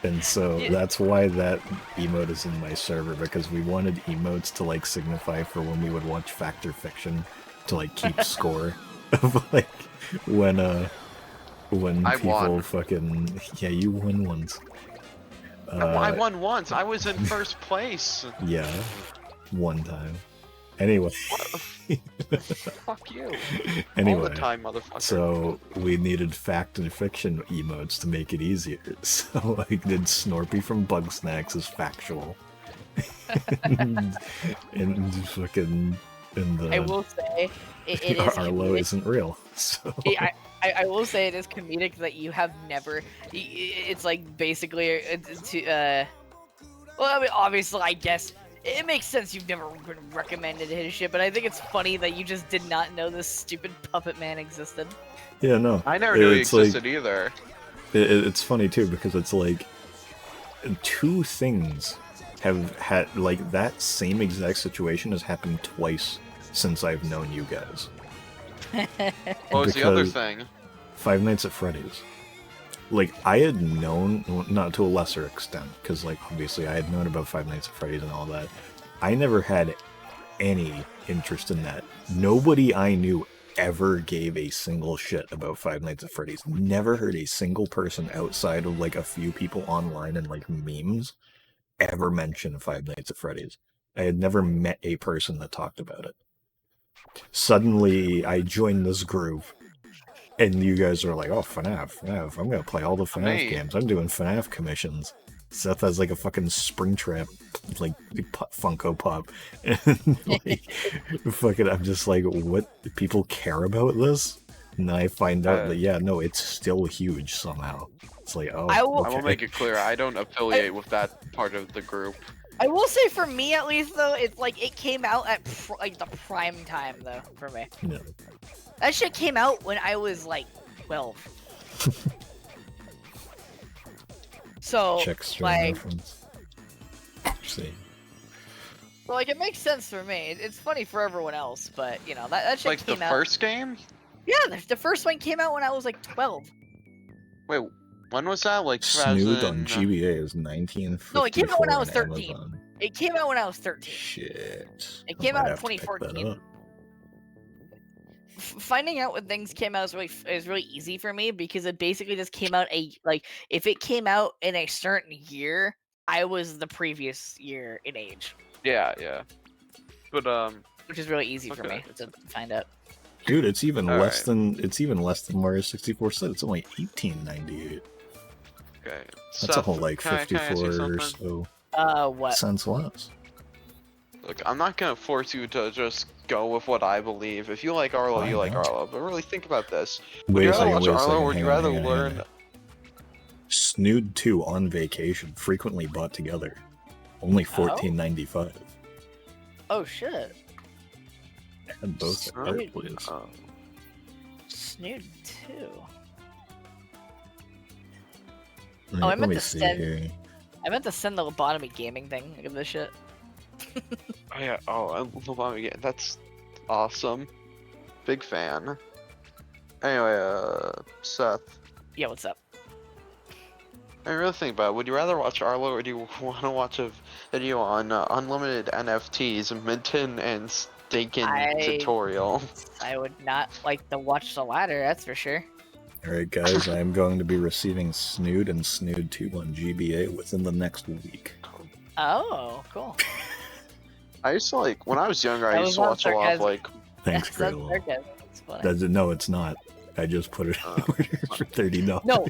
And so that's why that emote is in my server, because we wanted emotes to like signify for when we would watch fact or fiction to like keep score of like when I people won. fucking you won once. I won once. I was in first place. Yeah, one time. Anyway. Fuck you. Anyway, All the time, motherfucker. so we needed fact and fiction emotes to make it easier. So I did Snorpy from Bug Snacks as factual. and fucking I will say it is Arlo comedic. isn't real. So I will say it is comedic that you have never. It's like basically well, I mean, obviously, I guess it makes sense you've never been recommended his shit, but I think it's funny that you just did not know this stupid puppet man existed. yeah, no. I never knew he it's like- existed either. It's funny too, because it's like two things have had like that same exact situation has happened twice since I've known you guys. What was the other Because- thing? Five Nights at Freddy's. Like, I had known, well, not to a lesser extent, because, like, obviously I had known about Five Nights at Freddy's and all that. I never had any interest in that. Nobody I knew ever gave a single shit about Five Nights at Freddy's. Never heard a single person outside of, like, a few people online and, like, memes ever mention Five Nights at Freddy's. I had never met a person that talked about it. Suddenly, I joined this group, and you guys are like, oh, FNAF. I'm gonna play all the FNAF Me. games. I'm doing FNAF commissions. Seth has like a fucking Springtrap, like, Funko Pop. And, like, fucking, I'm just like, what? People care about this? And I find out that, yeah, no, it's still huge somehow. It's like, oh, I will- I will make it clear, I don't affiliate with that part of the group. I will say for me at least though, it's like it came out at like the prime time though for me. No. That shit came out when I was like 12. So Check stream like, reference. See. so, like it makes sense for me. It's funny for everyone else, but you know that shit Like the came out. first game? Yeah, the first one came out when I was like 12. Wait, when was that? Like Snood on 2000... GBA is 1954 No, it came out when I was on 13. Amazon. It came out when I was 13. Shit. It came I out might in have to pick that 2014. up. Finding out when things came out is really easy for me because it basically just came out like if it came out in a certain year, I was the previous year in age, Yeah, yeah. But, which is really easy for Okay. me to find out. Dude, it's even All less right. than Mario 64 cent. It's only $18.98. Okay. That's a Seth, whole like can I ask you 54 or something? so What? cents less. Look, I'm not gonna force you to just go with what I believe. If you like Arlo, you like Fine, Arlo. But really think about this. Would Wait you a rather second, watch wait a Arlo, second. or would you Hang on, rather hang on, hang learn? on. Snood 2 on vacation, frequently bought together. Only $14.95. Oh shit. And both are Snood. please. Snood 2. Right, I let meant me to see send- here. I meant to send the lobotomy gaming thing. Look at this shit. Oh yeah. Oh, that's awesome. Big fan. Anyway, Seth. Yeah, what's up? I really think about it. Would you rather watch Arlo, or do you want to watch a video on unlimited NFTs, Minton and Staken tutorial? I would not like to watch the latter, that's for sure. Alright guys, I am going to be receiving Snood and Snood 2 on GBA within the next week. Oh, cool. I used to like, when I was younger, I That used to was watch a lot of sarcasm. like. Thanks, That's not Cradle. sarcasm. It's funny. No, it's not. I just put it in order for $30. No.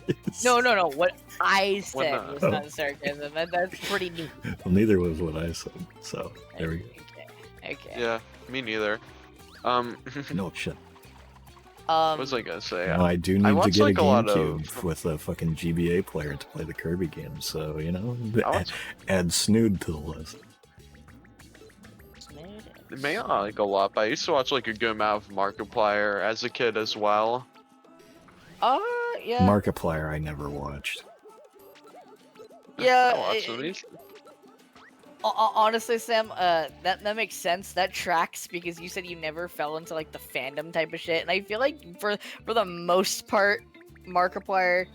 What I said When, was not sarcasm. That's pretty neat. Well, neither was what I said. So there we go. Okay. Yeah, me neither. No shit. What was I gonna say? No, I do need to watched, get like, a a lot GameCube of- with a fucking GBA player to play the Kirby game. So you know, I watched- add Snood to the list. It may not like a lot, but I used to watch like a good amount of Markiplier as a kid as well. Yeah. Markiplier, I never watched. Yeah. I watched some of these. Honestly, Sam, that makes sense. That tracks because you said you never fell into like the fandom type of shit, and I feel like for the most part, Markiplier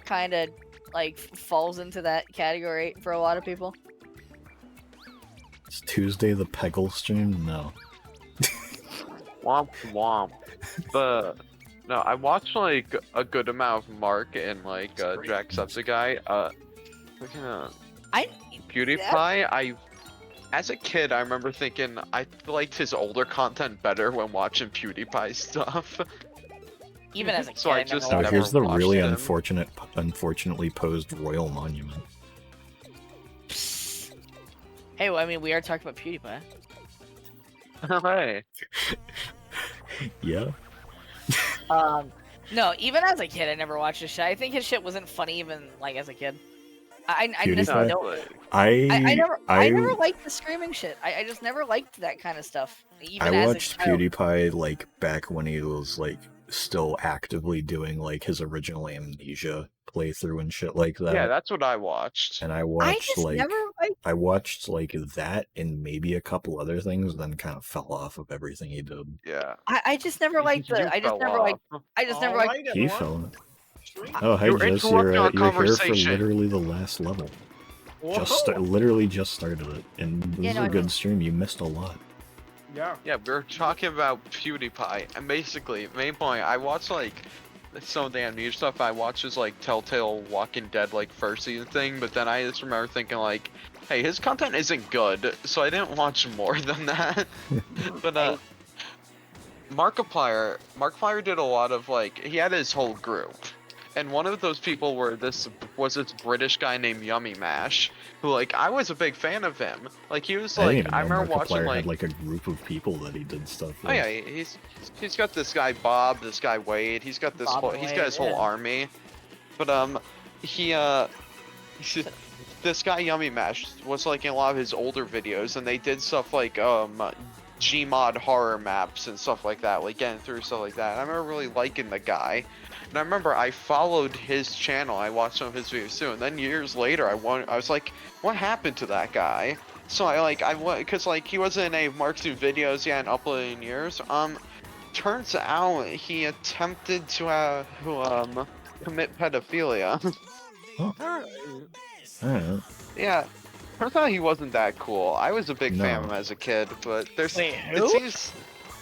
kind of like falls into that category for a lot of people. It's Tuesday the Peggle stream? No. Womp womp. But no, I watched like a good amount of Mark and like Jacksepticeye. Looking at PewDiePie, as a kid, I remember thinking I liked his older content better when watching PewDiePie stuff. Even as a kid, So I I never just Oh, watched never here's the watched really him. unfortunately posed royal monument. Hey, well, I mean, we are talking about PewDiePie. Hey. Yeah. No, even as a kid, I never watched his shit. I think his shit wasn't funny even like as a kid. I just PewDiePie? don't. I never liked the screaming shit. I just never liked that kind of stuff. Even I as watched a child. PewDiePie like back when he was like still actively doing like his original Amnesia playthrough and shit like that. Yeah, that's what I watched. And I I watched just like never liked. I watched like that and maybe a couple other things, then kind of fell off of everything he did. Yeah. I just never liked You the. I just fell never liked. off. I just never liked. He fell. Oh, hey You're Jess, interrupting our you're here for conversation. literally the last level. Literally just started it, and this Yeah, is no, a I good know. stream. You missed a lot. Yeah. Yeah, we were talking about PewDiePie, and basically, main point, I watched like some of the Amnesia stuff. I watched his like Telltale Walking Dead like first season thing, but then I just remember thinking like, hey, his content isn't good, so I didn't watch more than that. But Markiplier did a lot of like, he had his whole group. And one of those people was this British guy named Yummy Mash, who like I was a big fan of him. Like he was I didn't like even I know remember watching Markiplier like had like a group of people that he did stuff with. oh yeah, he's got this guy Bob, this guy Wade. He's got this Bob whole and he's Wade, got his whole yeah. army. But this guy Yummy Mash was like in a lot of his older videos, and they did stuff like Gmod horror maps and stuff like that, like getting through stuff like that. And I remember really liking the guy. And I remember I followed his channel. I watched some of his videos too. And then years later, I was like, what happened to that guy? So I went because like he wasn't in any of Mark's new videos he hadn't uploaded in years. Turns out he attempted to commit pedophilia. Oh. Alright. Yeah. Turns out he wasn't that cool. I was a big fan of him No. as a kid, but there's Wait, it who? seems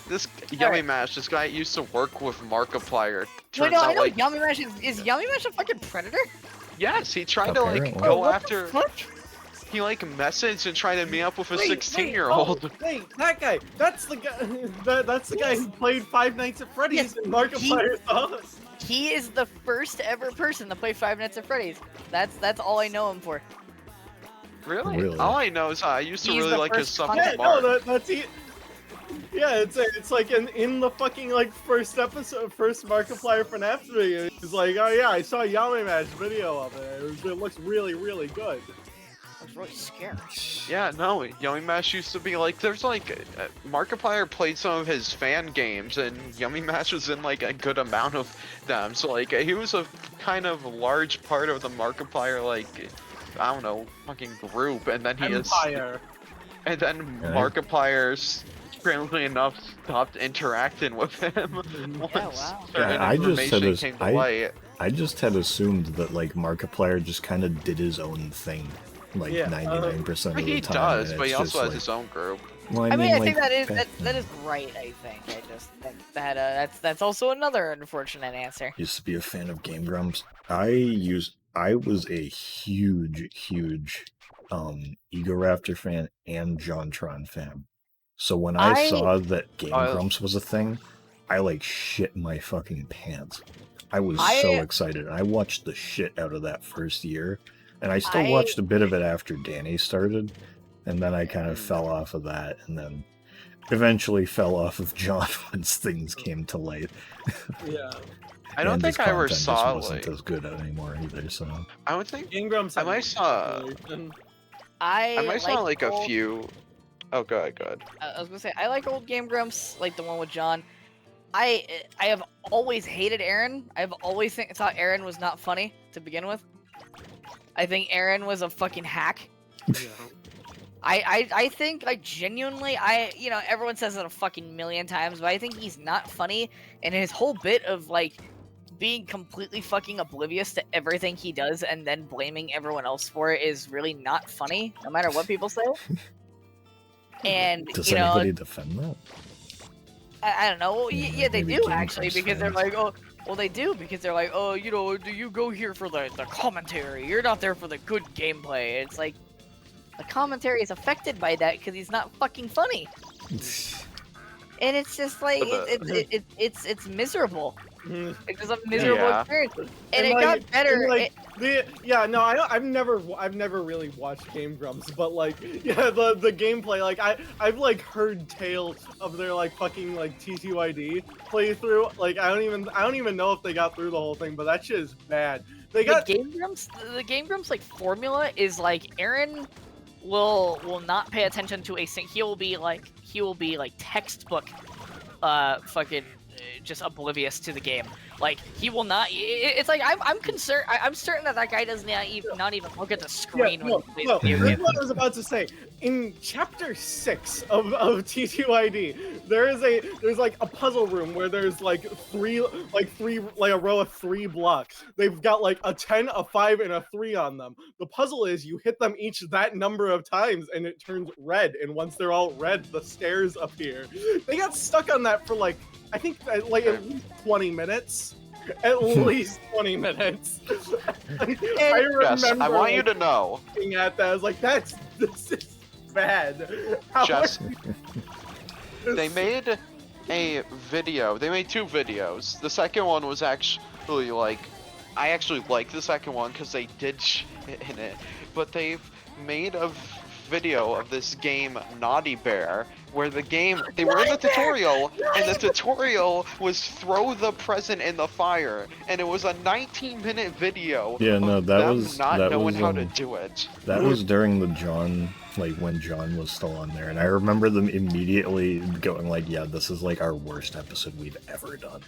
this Yummy Mash, this guy used to work with Markiplier. Wait, Turns no, I out know like Yummy Mash is Yummy Mash a fucking predator? yes, he tried to like Apparently. go What the after fuck? he like messaged and tried to meet up with a Wait, 16-year-old. Oh, wait, that guy. That's the guy. That's the guy who played Five Nights at Freddy's Yes, in Markiplier's house. He is the first ever person to play Five Nights at Freddy's. That's all I know him for. Really? Really? All I know is I used to He's really the like his first stuff content- in Yeah, no, Mark. that's he. Yeah, it's like in the fucking like first episode, first Markiplier FNAF video. It's like, oh yeah, I saw Yummy Match video of it. It looks really, really good. That's really scary. Yeah, no, Yummy Mash used to be like, there's like, Markiplier played some of his fan games, and Yummy Mash was in like a good amount of them, so like, he was a kind of large part of the Markiplier, like, I don't know, fucking group, and then Empire. and then Okay. Markiplier's, strangely enough, stopped interacting with him once wow. certain Yeah, I just had information a- came to I- light. I just had assumed that like Markiplier just kind of did his own thing, like Yeah, 99% of the He time. does, and but he it's also just has like, his own group. well, I mean, I like, think that is back that is right. I think I just think that that's also another unfortunate answer. used to be a fan of Game Grumps. I was a huge Ego Raptor fan and JonTron fan. So when I I- saw that Game Oh, Grumps was a thing, I like shit my fucking pants. I was I- so excited. I watched the shit out of that first year, and I still I- watched a bit of it after Danny started, and then I kind of fell off of that, and then eventually fell off of John once things came to light. Yeah. I don't And his think I ever content just saw, wasn't like, as good anymore either. So I would think Game Grumps. I have might saw- population. I might saw like a old- few. Oh, go ahead. I was gonna say I like old Game Grumps, like the one with John. I have always hated Aaron. I've always thought Aaron was not funny to begin with. I think Aaron was a fucking hack. Yeah. I think like genuinely you know, everyone says it a fucking million times, but I think he's not funny, and his whole bit of like being completely fucking oblivious to everything he does and then blaming everyone else for it is really not funny, no matter what people say. And does you know, anybody defend that? I don't know. Well, Yeah, yeah, they maybe do Game actually, Grumps because they're fans. like, oh, well, they do because they're like, oh, you know, do you go here for the commentary? You're not there for the good gameplay. It's like the commentary is affected by that because he's not fucking funny, and it's just like But it's miserable. Mhm. It's just a miserable Yeah. experience, and And, it like- got better. and, like, I've never really watched Game Grumps, but like, yeah, the gameplay, like, I've like heard tales of their like fucking like TTYD playthrough. Like, I don't even know if they got through the whole thing, but that shit is bad. They got the Game Grumps like formula is like Aaron will not pay attention to a thing. He will be like textbook fucking just oblivious to the game. Like he will not. It's like I'm concerned. I'm certain that guy does not even look at the screen when he plays no, the game. that's what I was about to say. In chapter 6 of TTYD, there's like a puzzle room where there's like a row of 3 blocks. They've got like a 10, a 5, and a 3 on them. The puzzle is you hit them each that number of times and it turns red, and once they're all red, the stairs appear. They got stuck on that for like, I think like at least 20 minutes. At least 20 minutes. I Jess, remember I want you like, to know, looking at that. I was like, this is bad. How Jess, are- they made a video. They made 2 videos. The second one was actually like, I actually like the second one because they did shit in it. But they've made a video of this game Naughty Bear, where they were in the tutorial, and the tutorial was throw the present in the fire, and it was a 19-minute video. Yeah, no, of that them was- not that knowing was, how to um, do it. That was during the John, like when John was still on there, and I remember them immediately going like, "Yeah, this is like our worst episode we've ever done.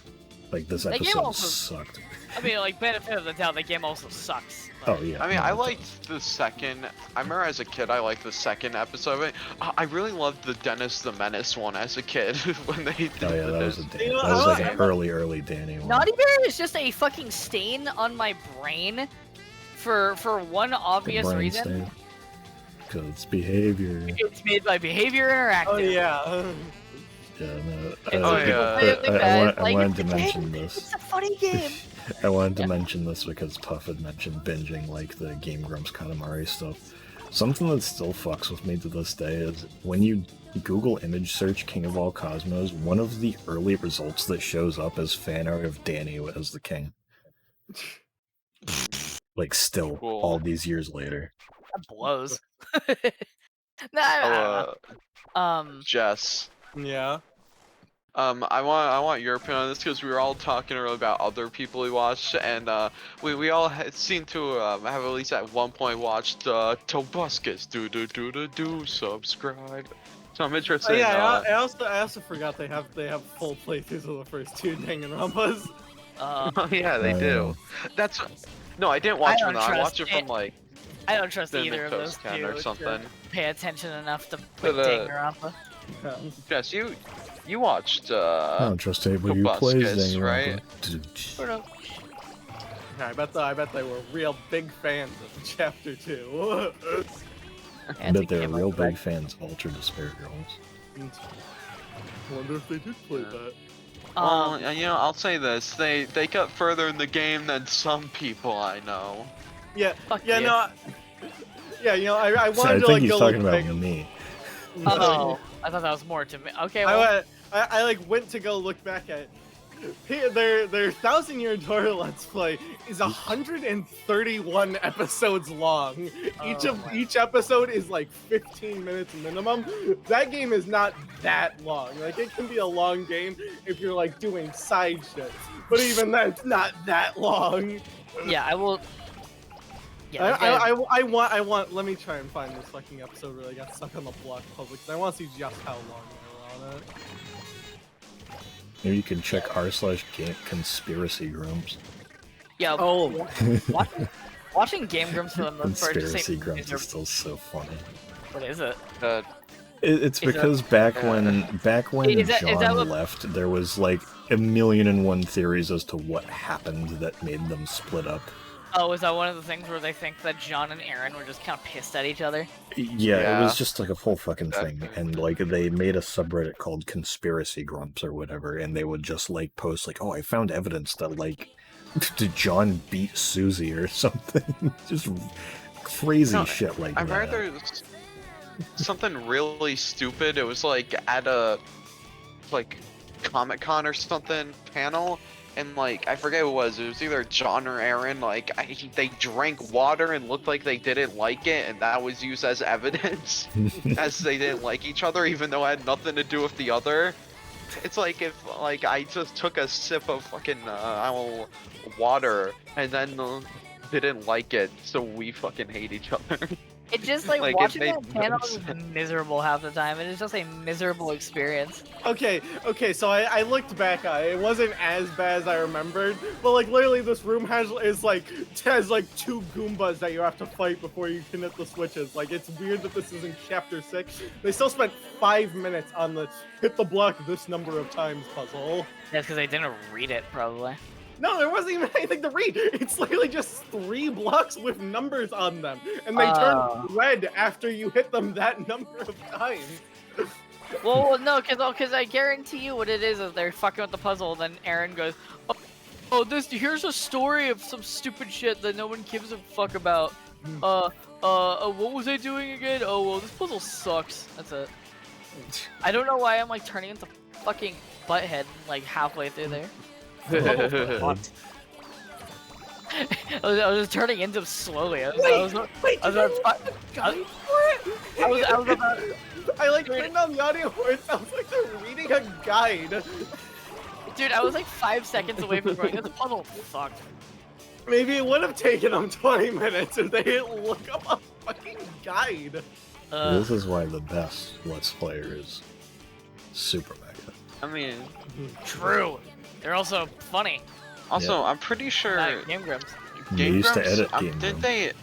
Like this That game episode also- sucked." I mean, like benefit of the doubt, the game also sucks. Oh yeah. I mean, no, I it liked the second. I remember as a kid, I liked the second episode of it. I really loved the Dennis the Menace one as a kid when they did does. Oh yeah, that was a this. Danny. You know, That was like I- an early Danny one. Naughty Bear is just a fucking stain on my brain for one obvious Brain reason. stain. 'Cause it's behavior. It's made by Behavior Interactive. Oh yeah. Yeah, no. And Oh, so people yeah. play it like that, I like, wanted it's to a mention game, this. It's a funny game. I wanted to mention this because Puff had mentioned binging like the Game Grumps Katamari stuff. Something that still fucks with me to this day is when you Google image search King of All Cosmos, one of the early results that shows up is fan art of Danny as the king. Like, still, Cool. all these years later. That blows. No, I don't know. Jess. Yeah. I want your opinion on this because we were all talking earlier about other people we watched, and we all seem to have at least at one point watched Tobuscus. Do subscribe. So I'm interested. Yeah, I also forgot they have full playthroughs of the first two Danganronpas. Oh yeah, they do. That's no, I didn't watch I from don't that. I trust watched it from like I don't trust the either of those Mythos two or to something. pay attention enough to put But, Danganronpa. Jess, you watched I don't trust anybody who plays Tobuscus, Danganronpa. right? I bet they were real big fans of Chapter 2. I bet they're real big fans of Ultra Despair Girls. Wonder if they did play that. Well, you know, I'll say this: they got further in the game than some people I know. Yeah, Fuck yeah, you. no. I So wanted I to think like he's go talking look about back. me. Oh, I thought that was more to me. Okay, well, I like went to go look back at their 1,000-year Tour Let's Play is 131 episodes long. Each episode is like 15 minutes minimum. That game is not that long. Like, it can be a long game if you're like doing side shit, but even that's not that long. yeah, I will. Yeah, I want. Let me try and find this fucking episode where they got stuck on the block puzzle because I want to see just how long they were on it. Maybe you can check r/conspiracy grumps. yeah. Oh, Watching Game Grumps for the most part just Conspiracy ain't grumps is still so funny. What is it? It's Is that- because back when Is that John what- left, there was like 1,000,001 theories as to what happened that made them split up. Oh, is that one of the things where they think that John and Aaron were just kind of pissed at each other? Yeah, it Yeah. was just like a whole fucking thing, Definitely. and like they made a subreddit called Conspiracy Grumps or whatever, and they would just like post like, "Oh, I found evidence that like did John beat Susie or something?" Just crazy No, shit like I that. remember there was something really stupid. It was like at a like Comic-Con or something panel, and like I forget what it was. It was either John or Aaron. Like they drank water and looked like they didn't like it, and that was used as evidence as they didn't like each other, even though it had nothing to do with the other. It's like if like I just took a sip of fucking water and then didn't like it, so we fucking hate each other. It just like, Like, it watching made that no panel is sense. miserable half the time. It is just a miserable experience. okay. So I looked back on it. It wasn't as bad as I remembered, but like literally this room has like 2 Goombas that you have to fight before you can hit the switches. Like, it's weird that this is in Chapter 6. They still spent 5 minutes on the hit the block this number of times puzzle. That's because they didn't read it, probably. No, there wasn't even anything to read. It's literally just 3 blocks with numbers on them, and they turn red after you hit them that number of times. Well, no, because I guarantee you what it is they're fucking with the puzzle, then Aaron goes, oh, here's a story of some stupid shit that no one gives a fuck about. What was I doing again? Oh, well, this puzzle sucks. That's it. I don't know why I'm like turning into fucking butthead like halfway through there. I was just turning into him slowly. I was about I like turned on the audio where it sounds like they're reading a guide. dude, I was like 5 seconds away from going, this puzzle sucked. Maybe it would have taken them 20 minutes if they didn't look up a fucking guide. This is why the best Let's Player is Super Mega. I mean, True. They're also funny. also I'm pretty sure Game Grumps. They Game used to Grumps, edit Game didn't Grumps.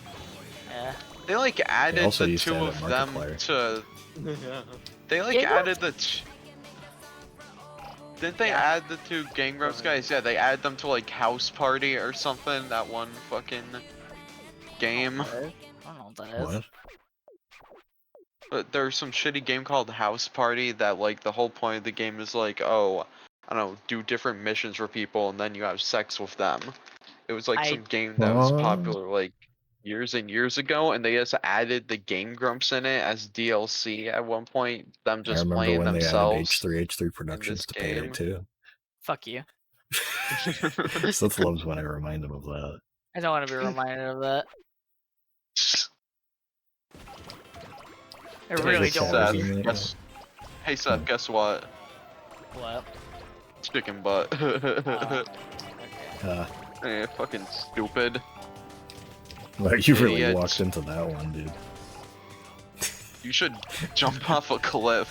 Yeah. they like added also the used to 2 edit of them Markiplier. to they like Game added the didn't they add the 2 Game Grumps guys? Yeah, they added them to like House Party or something, that one fucking game. I don't know what that is. What? But there's some shitty game called House Party that like the whole point of the game is like, oh, I don't know, do different missions for people and then you have sex with them. It was like some game that was What? popular like years and years ago, and they just added the Game Grumps in it as DLC at one point. Them I just remember playing when they added themselves. H3 Productions this to Payday game. 2. Fuck you. Seth loves when I remind him of that. I don't want to be reminded of that. I Hey, really the don't. cat want was to in be- it, Guess, hey Seth, guess what? What? Chicken butt. Okay. Eh, fucking stupid. Well, you really Idiot. walked into that one, dude. You should jump off a cliff.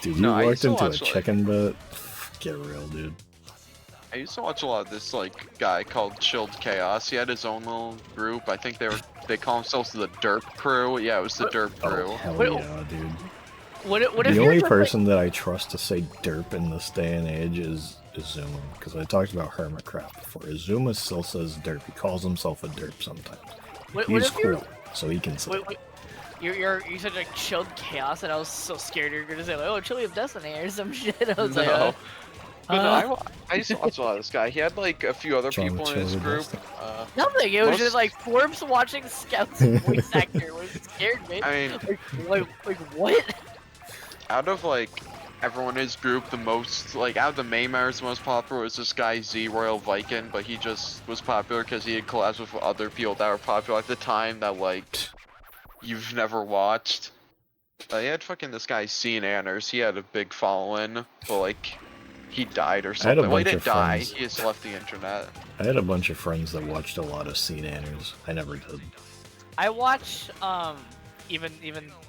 Dude, you No, I walked used to into a watch, like- chicken butt. Get real, dude. I used to watch a lot of this like guy called Chilled Chaos. He had his own little group. I think they call themselves the Derp Crew. Yeah, it was the Derp Crew. Oh, hell Wait, yeah, dude. What if The you're only just, like- person that I trust to say derp in this day and age is Izuma, because I talked about Hermitcraft before. Izuma still says derp. He calls himself a derp sometimes. what He's if you're cool, so he can say it. you said like chilled chaos, and I was so scared you're gonna say like, oh, Chili of Destiny or some shit. I was like, No. But no, uh, I used to watch a lot of this guy. He had like a few other John people in his Chili group. Destiny. nothing. It was most- just like Forbes watching Scouts voice actor was scared me. I mean, Like what? out of like everyone in his group, the most like out of the main members, the most popular was this guy Z Royal Viking, but he just was popular because he had collabs with other people that were popular at the time that like you've never watched. He had fucking this guy Sean Anners. He had a big following, but like he died or I had a something. Well, he bunch didn't of die. friends. He just left the internet. I had a bunch of friends that watched a lot of Seed Anners. I never did. I watch even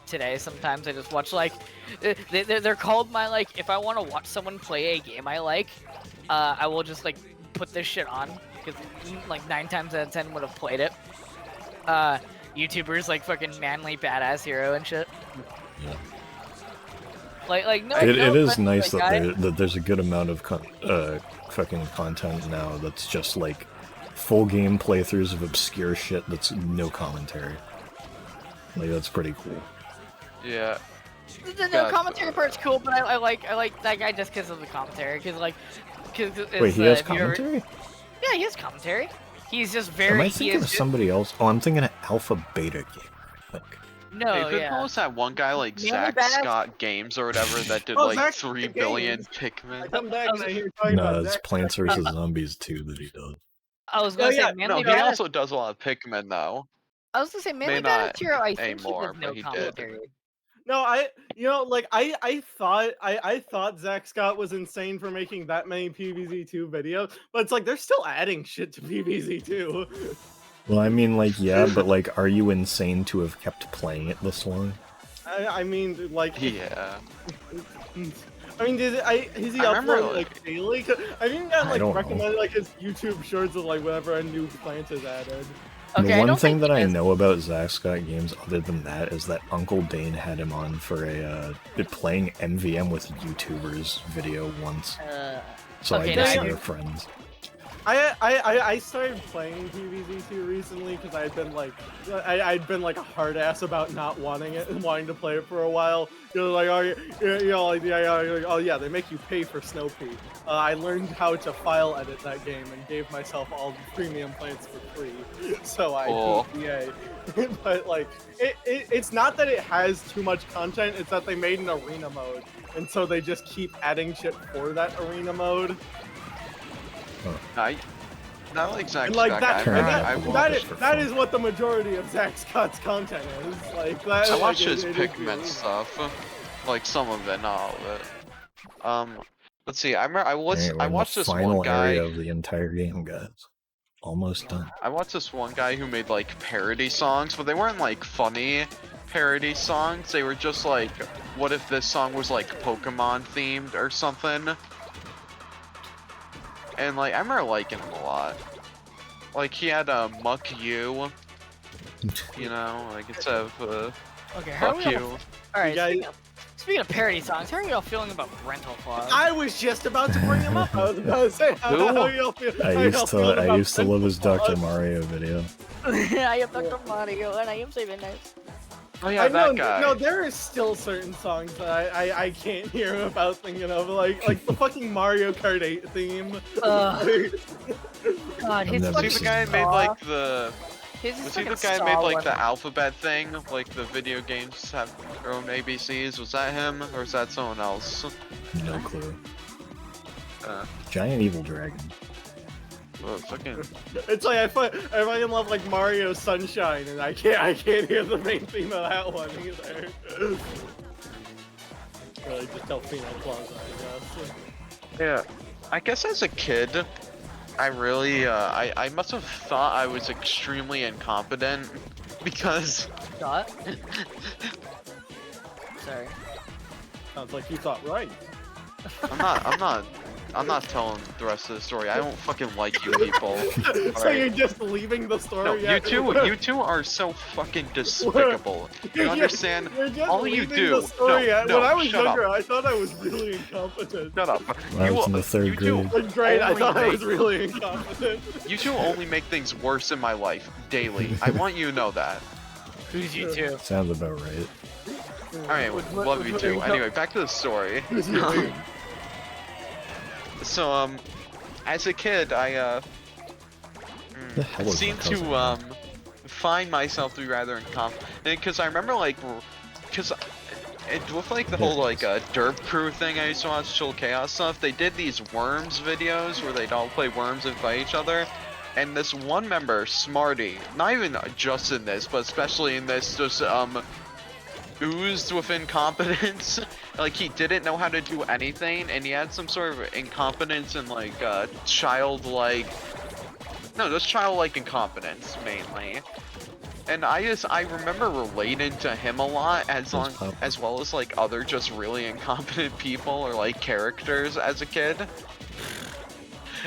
today sometimes I just watch like they're called my like if I want to watch someone play a game I like, I will just like put this shit on because like 9 times out of 10 would have played it. YouTubers like fucking Manly Badass Hero and shit. Yeah. Like no. It is offense, nice like, that there's a good amount of fucking content now that's just like full game playthroughs of obscure shit that's no commentary. Like that's pretty cool. Yeah. The God. commentary part's cool, but I like that guy just because of the commentary. Cause like, Wait, he has commentary? Yeah, he has commentary. He's just Am very. I thinking of somebody else? Oh, I'm thinking of Alpha Beta Game. I think. No, Hey, who yeah. knows that one guy like Manly Zach Badass- Scott Games or whatever that did Oh, like Zach 3 Scott billion Games. I Pikmin? come back and I hear you talking No, about it's Zach. Plants vs Zombies 2 that he does. I was gonna say yeah, Manly No, he Badass. also does a lot of Pikmin though. I was gonna say Manly not Badass Hero. I think anymore, he does no but he did. commentary. No, I thought Zach Scott was insane for making that many PvZ2 videos, but it's like they're still adding shit to PvZ2. Well, I mean, like, yeah, but like, are you insane to have kept playing it this long? I mean, like, Yeah. I mean, is he I remember, uploading like daily? 'Cause I think I I like don't know. recommend like his YouTube shorts of like whenever a new plant is added. Okay, The I one don't thing think that I he does- know about Zach Scott Games, other than that, is that Uncle Dane had him on for a playing MVM with YouTubers video once. So okay, I guess now they're you're- friends. I started playing PvZ2 recently because I'd been like a hard ass about not wanting it and wanting to play it for a while. You're like, oh yeah, they make you pay for Snow Pea. I learned how to file edit that game and gave myself all the premium plants for free. So I Oh. PVA. But like, it's not that it has too much content. It's that they made an arena mode, and so they just keep adding shit for that arena mode. I not like Zach And like Scott that, guy. and I that is what the majority of Zach Scott's content is. Like that. I watch like, his it is Pikmin really- stuff, like some of it, not all of it. Let's see. I remember I Alright, we're I in the watched this final one guy. area of the entire game, guys. Almost done. I watched this one guy who made like parody songs, but they weren't like funny parody songs. They were just like, what if this song was like Pokemon themed or something? And like I remember liking him a lot. Like he had a Muck You, you know, like it's a Okay, how are fuck we all... you. Alright, Yeah, speaking of parody songs, how are y'all feeling about Rental Clause? I was just about to bring him up. I was about to say how y'all feel. how I y'all used feel to about love his Prince Dr. Mario video. I am Dr. Mario, and I am saving nice. Oh yeah, I know, that guy. no, there are still certain songs that I can't hear without thinking of, like the fucking Mario Kart 8 theme. Ugh. Like, God, his never fucking Was he the seen guy that. who made saw. like the? His Was he the fucking guy who made saw like one. the alphabet thing, like the video games have their own ABCs? Was that him, or is that someone else? No clue. Uh, Giant evil dragon. well, fucking. it's like I fucking love like Mario Sunshine, and I can't hear the main theme of that one either. Really, just Delfino Plaza, I guess. Yeah, I guess as a kid, I really, I must have thought I was extremely incompetent because. Shot. Sorry. Sounds like you thought right. I'm not telling the rest of the story. I don't fucking like you people. So Alright? you're just leaving the No, story? you two are so fucking despicable. You understand? You're just All you leaving do- the story no, at- no, when I was shut up. younger, I thought I was really incompetent. Shut up. When I was in the third grade. In grade, I Only thought I make- was really incompetent. You two only make things worse in my life daily. I want you to know that. Who's you two? Sounds about right. Alright, love you too. Anyway, back to the story. So, as a kid, I The hell is seemed my cousin to, now? find myself to be rather incompetent. Because I remember, like, because with, like, the whole, like, derp crew thing I used to watch, Chill Chaos stuff, they did these Worms videos where they'd all play Worms and fight each other. And this one member, Smarty, not even just in this, but especially in this, just, oozed with incompetence. Like, he didn't know how to do anything, and he had some sort of incompetence and, like, childlike... No, just childlike incompetence, mainly. And I remember relating to him a lot, as well as, like, other just really incompetent people or, like, characters as a kid.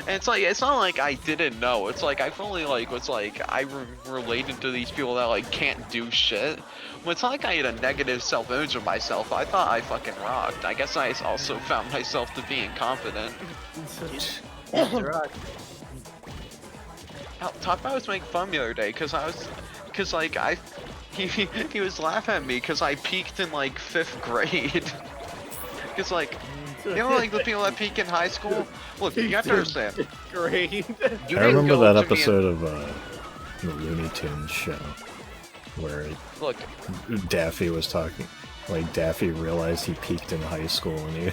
And it's like, it's not like I didn't know, it's like I fully, like, was like, I related to these people that, like, can't do shit. Well, it's not like I had a negative self-image of myself, I thought I fucking rocked. I guess I also found myself to be incompetent. Top Guy was making fun of me the other day, cause like, he was laughing at me because I peaked in, like, 5th grade. Cause, like, you know, like, the people that peak in high school? Look, you have to understand. Great. You I didn't remember go that to me episode of the Looney Tunes show where Look, Daffy was talking. Like, Daffy realized he peaked in high school, and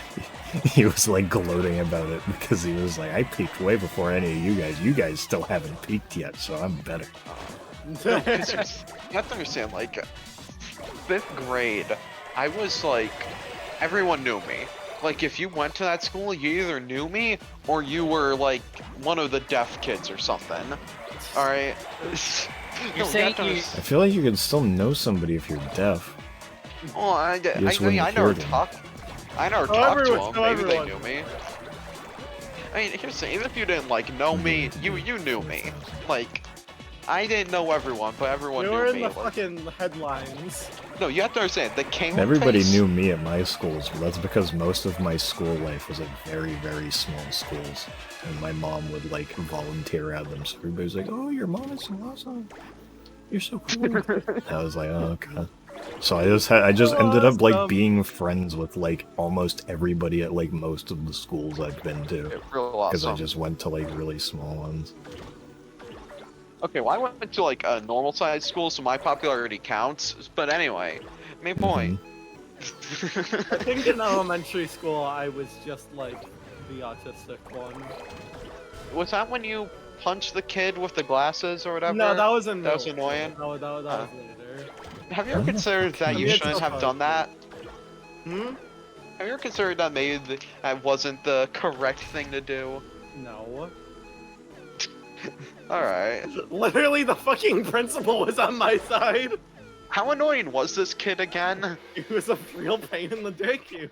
he was, like, gloating about it because he was like, I peaked way before any of you guys. You guys still haven't peaked yet, so I'm better. no, 'cause you have to understand, like, 5th grade, I was like, everyone knew me. Like, if you went to that school, you either knew me, or you were, like, one of the deaf kids or something. Alright? You're saying you... I feel like you could still know somebody if you're deaf. Well, I just never wouldn't hear them. talked to everyone- them. Maybe they everyone. knew me. I mean, here's the thing, even if you didn't, like, know me, you knew me. Like, I didn't know everyone, but everyone You knew were in me. the Like, fucking headlines. no, you have to understand, the king Everybody place- knew me at my schools, but that's because most of my school life was at very, very small schools. And my mom would, like, volunteer at them, so everybody's like, oh, your mom is so awesome. You're so cool. I was like, oh, okay. So I just ended up, like, awesome. being friends with, like, almost everybody at, like, most of the schools I've been to. Real Because awesome. I just went to, like, really small ones. Okay, well, I went to, like, a normal-sized school, so my popularity counts. But anyway, main point. I think in elementary school, I was just like the autistic one. Was that when you punched the kid with the glasses or whatever? No, that was in That was middle. annoying? No, that was later. Have you ever I'm not considered that fucking you sure. shouldn't have done that? Hmm? Have you ever considered that maybe that wasn't the correct thing to do? No. Alright. Literally, the fucking principal was on my side. How annoying was this kid again? He was a real pain in the dick. Yeah,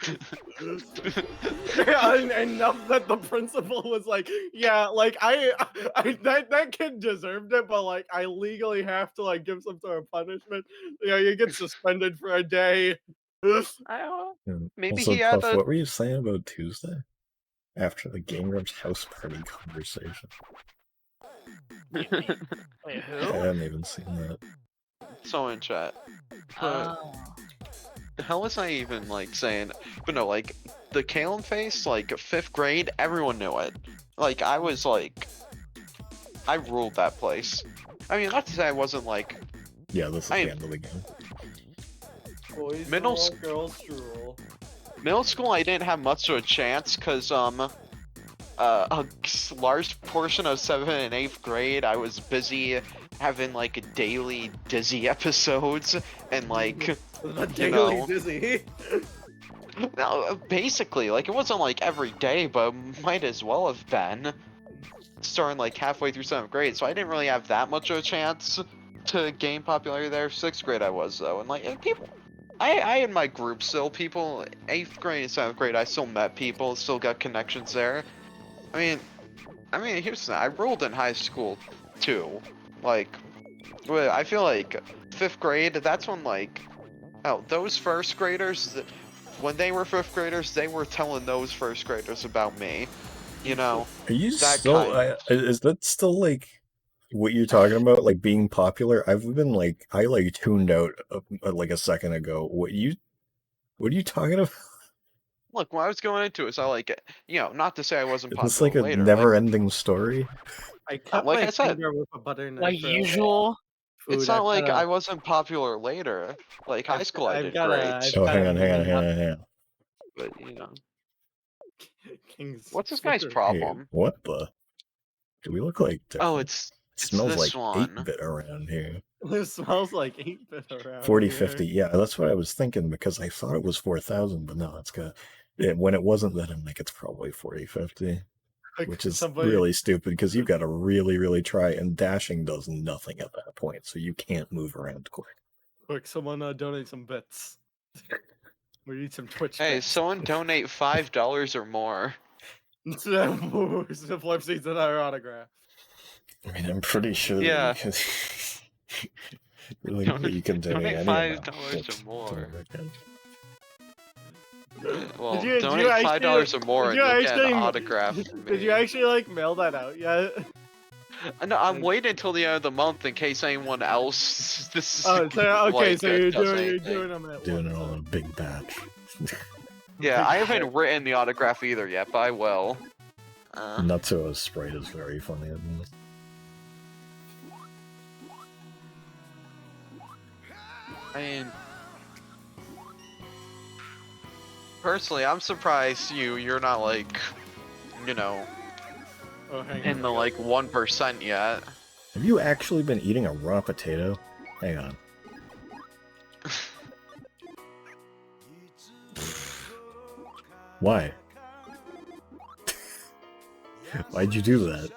enough that the principal was like, yeah, like that kid deserved it, but like I legally have to like give some sort of punishment. Yeah, you get suspended for a day. I don't know. And Maybe also, he had Puff, a- what were you saying about Tuesday? After the Game Grumps house party conversation. Wait, I who? haven't even seen that. someone in chat. But Oh. the hell was I even like saying? But no, like the Kalen face, like 5th grade, everyone knew it. Like I was like, I ruled that place. I mean, not to say I wasn't like Yeah, this is I- the end of the game. Boys Middle rule, s- girls drool. middle school. I didn't have much of a chance because a large portion of 7th and 8th grade, I was busy having like daily Dizzy episodes and like The you daily know. dizzy. No, basically, like it wasn't like every day, but might as well have been. Starting like halfway through 7th grade, so I didn't really have that much of a chance to gain popularity there. 6th grade I was though, and like people, I had my group still. People 8th grade and 7th grade, I still met people, still got connections there. I mean, here's the thing, I rolled in high school too. Like, well, I feel like 5th grade, that's when like, oh, those 1st graders, when they were 5th graders, they were telling those 1st graders about me. You know, Are you that still? kind. Is that still like what you're talking about? Like being popular? I've been like I like tuned out like a second ago. What are you talking about? Look, when I was going into it, so like, you know, not to say I wasn't Is this like popular a later, like, never-ending story? I cut like my I said, finger with a butter knife. Like for usual. food. it's not I've like got I a, wasn't popular later. Like high school, I I've did got a, great, I've Oh, got hang a on, million dollars. hang on. but you know, King's what's this guy's Slicker. Hey, problem? what the? Do we look like Oh, different? it's It smells this like one. 8-bit around here. It smells like 8-bit around 4050. here. Yeah, that's what I was thinking because I thought it was 4000, but no, it's got. When it wasn't that, I'm like, it's probably 4050. Like Which is somebody, really stupid because you've got to really, really try, and dashing does nothing at that point, so you can't move around quick. someone donate some bits. We need some Twitch Hey, bits. someone donate $5 or more. Flip seats in our autograph. I mean, I'm pretty sure Yeah. that you can donate any $5 amount. or more. Did Well, you donate actually- $5 or more, did and you you'll get an actually- autograph from Did me. you actually like mail that out yet? No, I'm waiting until the end of the month in case anyone else. This is Oh, so, okay, like, so you're does doing anything. them at Doing once. it all in a big batch. Yeah, I haven't written the autograph either yet, but I will. Nutso's sprite is very funny. I mean, personally, I'm surprised you're not like, you know, Oh, hang in on. the like 1% yet. Have you actually been eating a raw potato? Hang on. Why? Why'd you do that?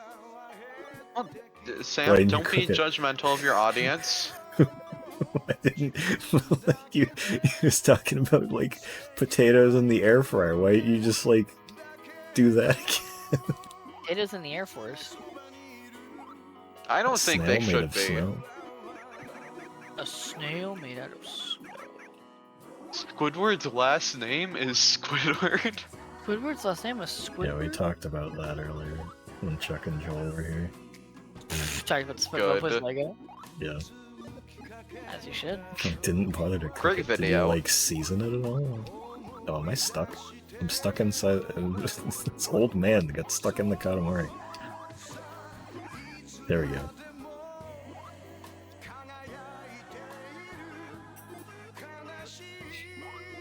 Sam, Why didn't you don't be cook it? judgmental of your audience. I didn't. Like you was talking about like potatoes in the air fryer. Why didn't you just like do that again? It is in the Air Force. I don't think they Snail made should of be. snow? A snail made out of snow. Squidward's last name is Squidward. Squidward's last name was Squidward? Yeah, we talked about that earlier when Chuck and Joel were here. Talked about SpongeBob with Good. Lego. Yeah. As you should. I didn't bother to cook Great it. Did you video. like season it at all? Oh, am I stuck? I'm stuck inside. This old man got stuck in the Katamari. There we go.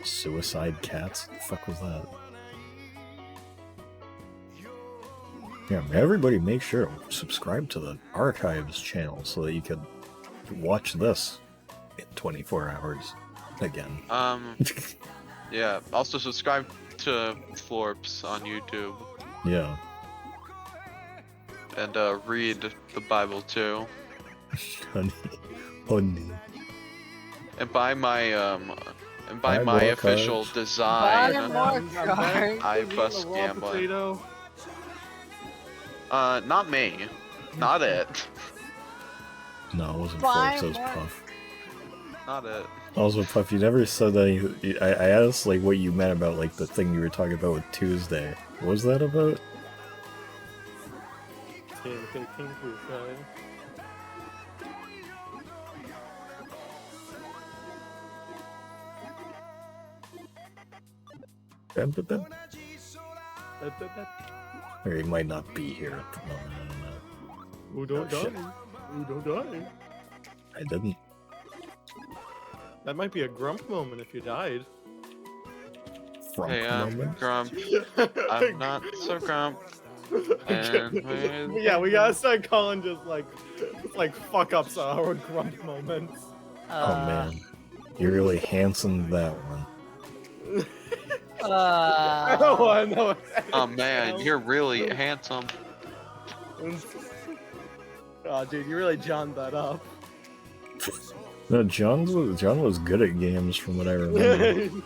Suicide cats? The fuck was that? Yeah, everybody make sure to subscribe to the Archives channel so that you can watch this in 24 hours again. Yeah. Also subscribe to Florps on YouTube Yeah. and read the Bible too. Honey. Honey. And buy my Buy my more official cards. design. Buy more cards. I Eating bust the raw gambling. potato. Not me. Not it. No, it wasn't Buy Forbes, it was more. Puff. Not it. Also, Puff, you never said that. I asked like what you meant about like the thing you were talking about with Tuesday. What was that about? Or he might not be here at the moment. I don't know. Who don't Oh, shit. die? Who don't die? I didn't. That might be a grump moment if you died. Frump Hey, moment. Grump. I'm not so Grump. And Yeah, we gotta start calling just like fuck ups our grump moments. Oh man, you really Hansened that one. I don't want to know. Oh man, you're really handsome. Oh, dude, you really Johned that up. No, John was good at games from what I remember.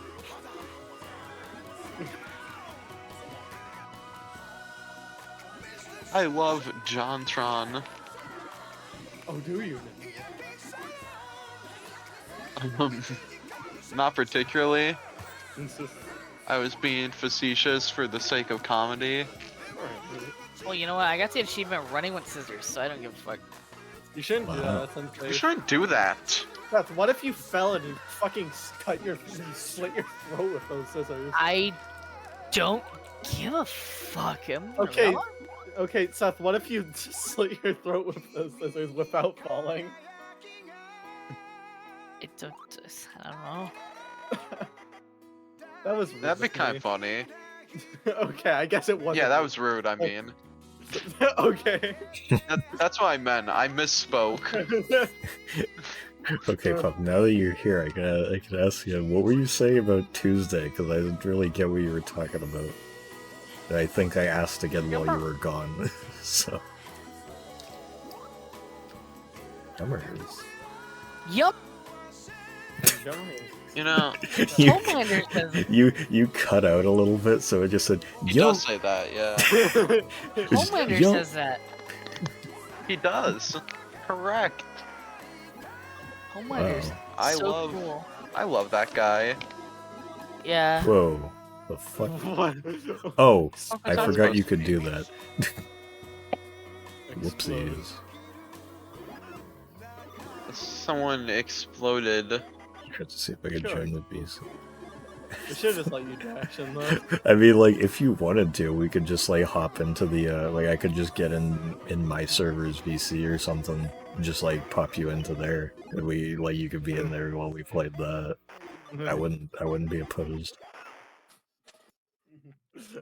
I love JonTron. Oh, do you? Not particularly. It's just- I was being facetious for the sake of comedy. alright, Well, you know what? I got the achievement running with scissors, so I don't give a fuck. you shouldn't do Wow. that. That's You unsafe. shouldn't do that. Seth, what if you fell and you fucking slit your throat with those scissors? I don't give a fuck. Okay. Okay, Seth, what if you slit your throat with those scissors without falling? It don't. I don't know. That was rude. That'd be of kind me. of funny. Okay, I guess it wasn't. Yeah, that rude. was rude, I mean. Okay. That's what I meant. I misspoke. Okay, Pup. Now that you're here, I can ask you, what were you saying about Tuesday? Because I didn't really get what you were talking about. And I think I asked again while you were gone. So. Numbers. Yup. You know, you, Homelander says. you cut out a little bit, so it just said, he yo. does say that, yeah. Homelander Yo. says that. He does. Correct. Homelander's Wow. I so love cool. I love that guy. Yeah. Whoa. The fuck? What? Oh, Fuck I was I forgot supposed you to could be? do that. Explode. Whoopsies. Someone exploded. Try to see if I can Sure. join the beast. We should just let you dash in though. I mean, like, if you wanted to, we could just, like, hop into the, like, I could just get in my server's VC or something, just, like, pop you into there, and you could be in there while we played that. I wouldn't be opposed.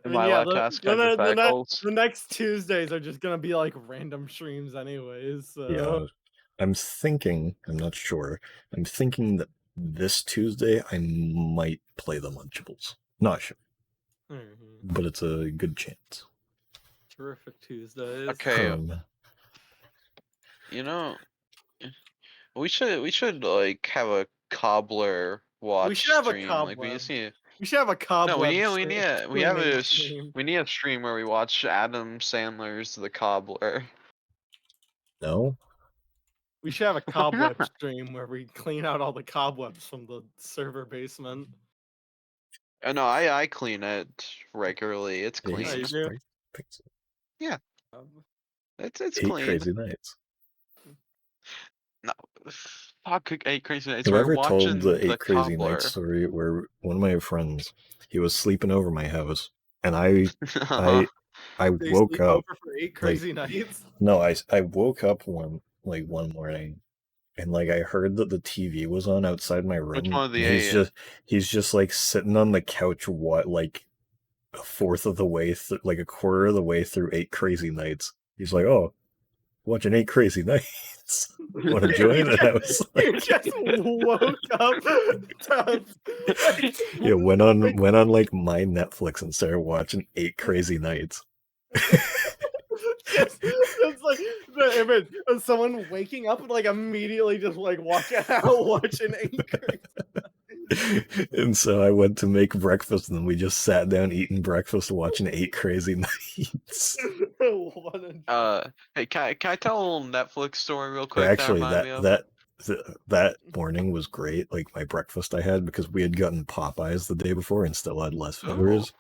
I My yeah, laptop's the, the, the, ne- hypotheticals. the next Tuesdays are just gonna be like random streams anyways. So. Yeah, I'm not sure, I'm thinking that this Tuesday I might play the Lunchables. Not sure, Mhm. but it's a good chance. Terrific Tuesdays. Okay, Um, you know, we should like have a cobbler watch should have a stream. Like we cobbler. just need. We should have a cobweb. No, we streaming stream. need a stream where we watch Adam Sandler's The Cobbler. no? We should have a cobweb stream where we clean out all the cobwebs from the server basement. Oh no, I clean it regularly. It's Yeah, clean. you he's do? right. Fix it. It's 8 clean. Crazy Nights. No, fuck 8 Crazy Nights. Whoever We're watching told the 8 Crazy Cobbler. Nights story, where one of my friends, he was sleeping over my house, and I They woke sleep up. over for 8 crazy nights. No, I woke up one morning, and like I heard that the TV was on outside my room. Which one of the and 8? he's just like sitting on the couch, like a fourth of the way, like a quarter of the way through 8 Crazy Nights. He's like, "Oh, watching 8 Crazy Nights. Want to join?" And I was You like, just woke up. yeah, went on like my Netflix and started watching 8 Crazy Nights. It's like the image of someone waking up and like immediately just like walking out watching 8 crazy. And so I went to make breakfast, and we just sat down eating breakfast, watching 8 Crazy Nights. What a- Hey, can I tell a little Netflix story real quick? Actually, that reminded me of? that morning was great. Like my breakfast I had, because we had gotten Popeyes the day before and still had leftovers.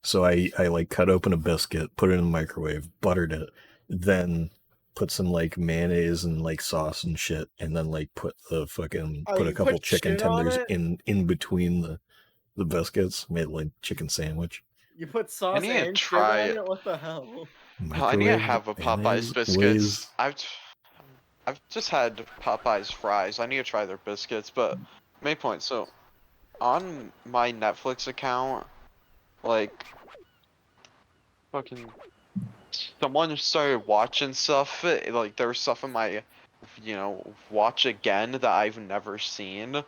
So I like cut open a biscuit, put it in the microwave, buttered it, then put some like mayonnaise and like sauce and shit, and then like put a Oh, couple you put chicken shit on tenders it? in between The biscuits made like chicken sandwich. You put sauce need to and try sugar on it. it? What the hell? Oh, I need to Microwave have a mayonnaise, Popeyes biscuits. Lay's. I've just had Popeyes fries. I need to try their biscuits, but main point. So on my Netflix account, like fucking someone started watching stuff. Like there was stuff in my, watch again that I've never seen.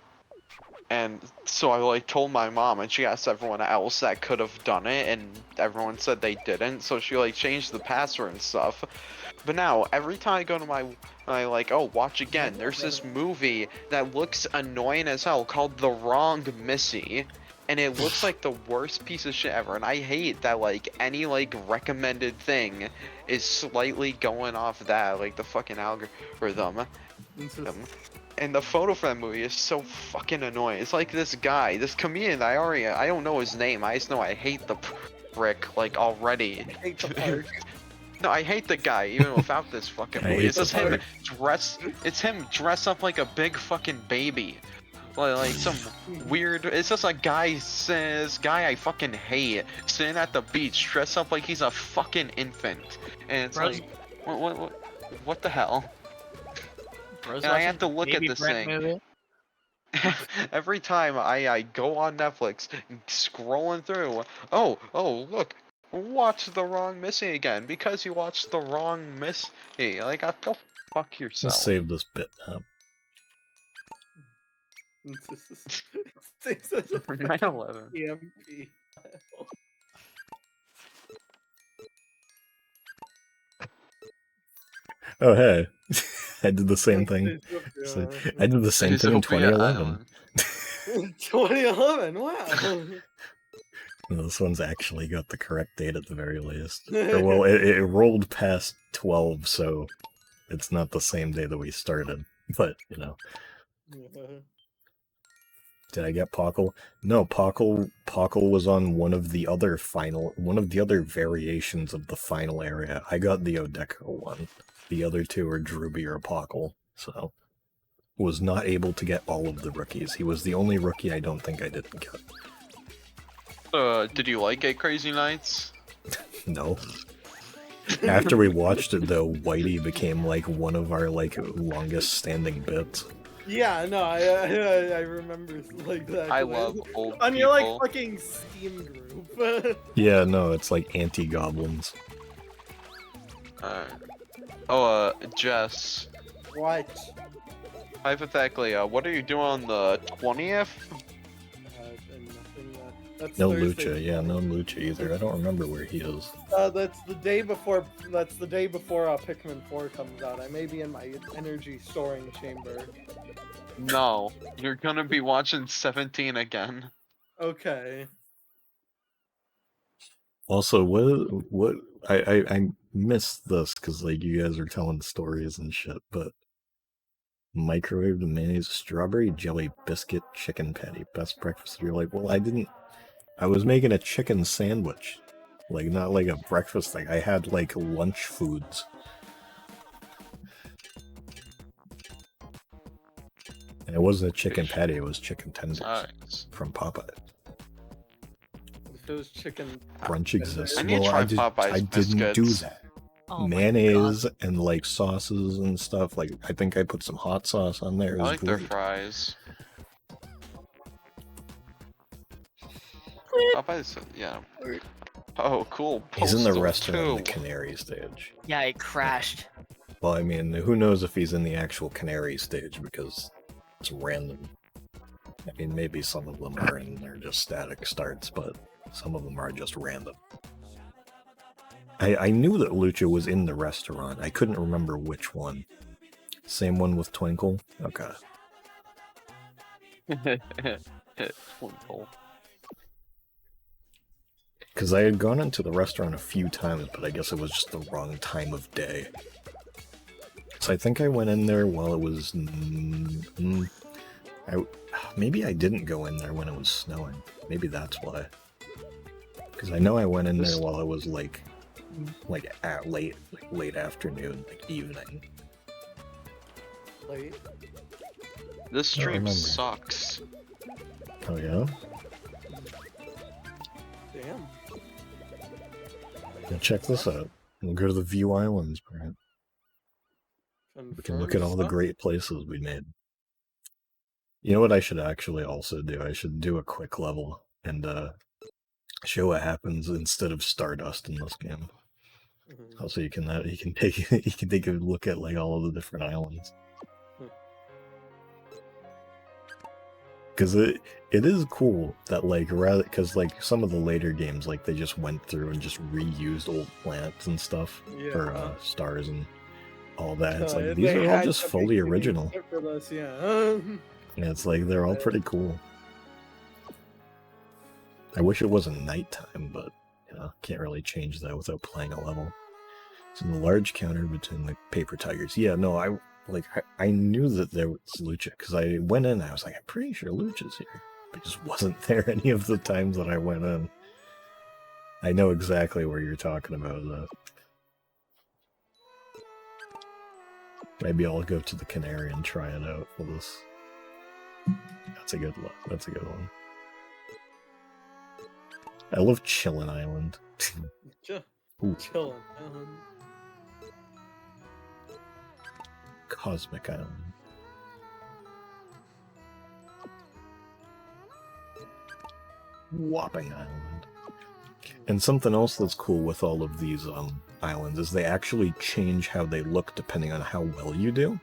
And so I like told my mom, and she asked everyone else that could have done it, and everyone said they didn't. So she like changed the password and stuff. But now every time I go to my like, oh, watch again, there's this movie that looks annoying as hell called The Wrong Missy. And it looks like the worst piece of shit ever. And I hate that like any like recommended thing is slightly going off that, like the fucking algorithm. And the photo for that movie is so fucking annoying. It's like this guy, this comedian I don't know his name. I just know I hate the prick like already. Hate the part. No, I hate the guy even without this fucking I movie. hate It's just the him part. it's him dressed up like a big fucking baby. Like some weird, it's just a guy I fucking hate sitting at the beach dressed up like he's a fucking infant. And it's Bros- like what the hell? Bro's And I have watching to look at Baby this Brent thing. movie. Every time I go on Netflix, scrolling through, oh look, watch The Wrong Missy again because you watched The Wrong Missy. Like, go fuck yourself. Let's save this bit up. It's such a 9/11. EMP. Oh hey, I did the same thing. So, I did the same thing in Sophia 2011. Island. 2011. Wow. This one's actually got the correct date at the very least. Or well, it rolled past 12, so it's not the same day that we started. But you know, did I get Pockle? No, Pockle was on one of the other variations of the final area. I got the Odeco one. The other two are Druby or Pockle, so was not able to get all of the rookies. He was the only rookie I don't think I didn't get. Did you like it, Crazy Nights? No. After we watched it though, Whitey became like one of our like longest standing bits. Yeah, no, I remember like that. I love old on people. your like fucking Steam group. Yeah, no, it's like anti-goblins. Jess, What? hypothetically, what are you doing on the 20th? That's No Thursday. Lucha, yeah, no Lucha either. I don't remember where he is. That's the day before. That's the day before Pikmin 4 comes out. I may be in my energy storing chamber. No, you're gonna be watching 17 again. Okay. Also, what I missed this because like you guys are telling stories and shit, but microwaved mayonnaise, strawberry jelly biscuit chicken patty, best breakfast. You're like, well, I was making a chicken sandwich, like not like a breakfast thing. I had like lunch foods. And it wasn't a chicken patty, it was chicken tenders Nice. from Popeye. If it was chicken. Brunch exists. I need to Well, try I Popeye's didn't do biscuits. that. Oh my Mayonnaise and like sauces and stuff. Like I think I put some hot sauce on there. It I was like their great. fries. Popeye's, yeah. Oh, cool. He's in the Postal restaurant in the 2. Canary stage. Yeah, it crashed. Well, I mean, who knows if he's in the actual Canary stage because it's random. I mean, maybe some of them are and they're just static starts, but some of them are just random. I knew that Lucha was in the restaurant. I couldn't remember which one. Same one with Twinkle? Okay. Twinkle. Because I had gone into the restaurant a few times, but I guess it was just the wrong time of day. So I think I went in there while it was... maybe I didn't go in there when it was snowing. Maybe that's why. Because I know I went in there while it was like at late afternoon, like evening. Late. This stream remember. sucks. Oh yeah? Damn. Now check this out. We'll go to the View Islands, Brent. We can look at all the great places we made. You know what I should actually also do? I should do a quick level and show what happens instead of Stardust in this game. Also, you can take you can take a look at like all of the different islands. Because it is cool that like rather because like some of the later games like they just went through and just reused old planets and stuff for stars and all that. It's like these are all just fully original. For this, yeah. Yeah, it's like they're all pretty cool. I wish it wasn't nighttime, but you know, can't really change that without playing a level. So the large counter between the paper tigers. Yeah, no, I knew that there was Lucha because I went in. I was like, I'm pretty sure Lucha's here, but it just wasn't there any of the times that I went in. I know exactly where you're talking about though. Maybe I'll go to the Canary and try it out for this. That's a good one. That's a good one. I love Chillin' Island. Chillin'. Cosmic Island. Whopping Island. And something else that's cool with all of these islands is they actually change how they look depending on how well you do.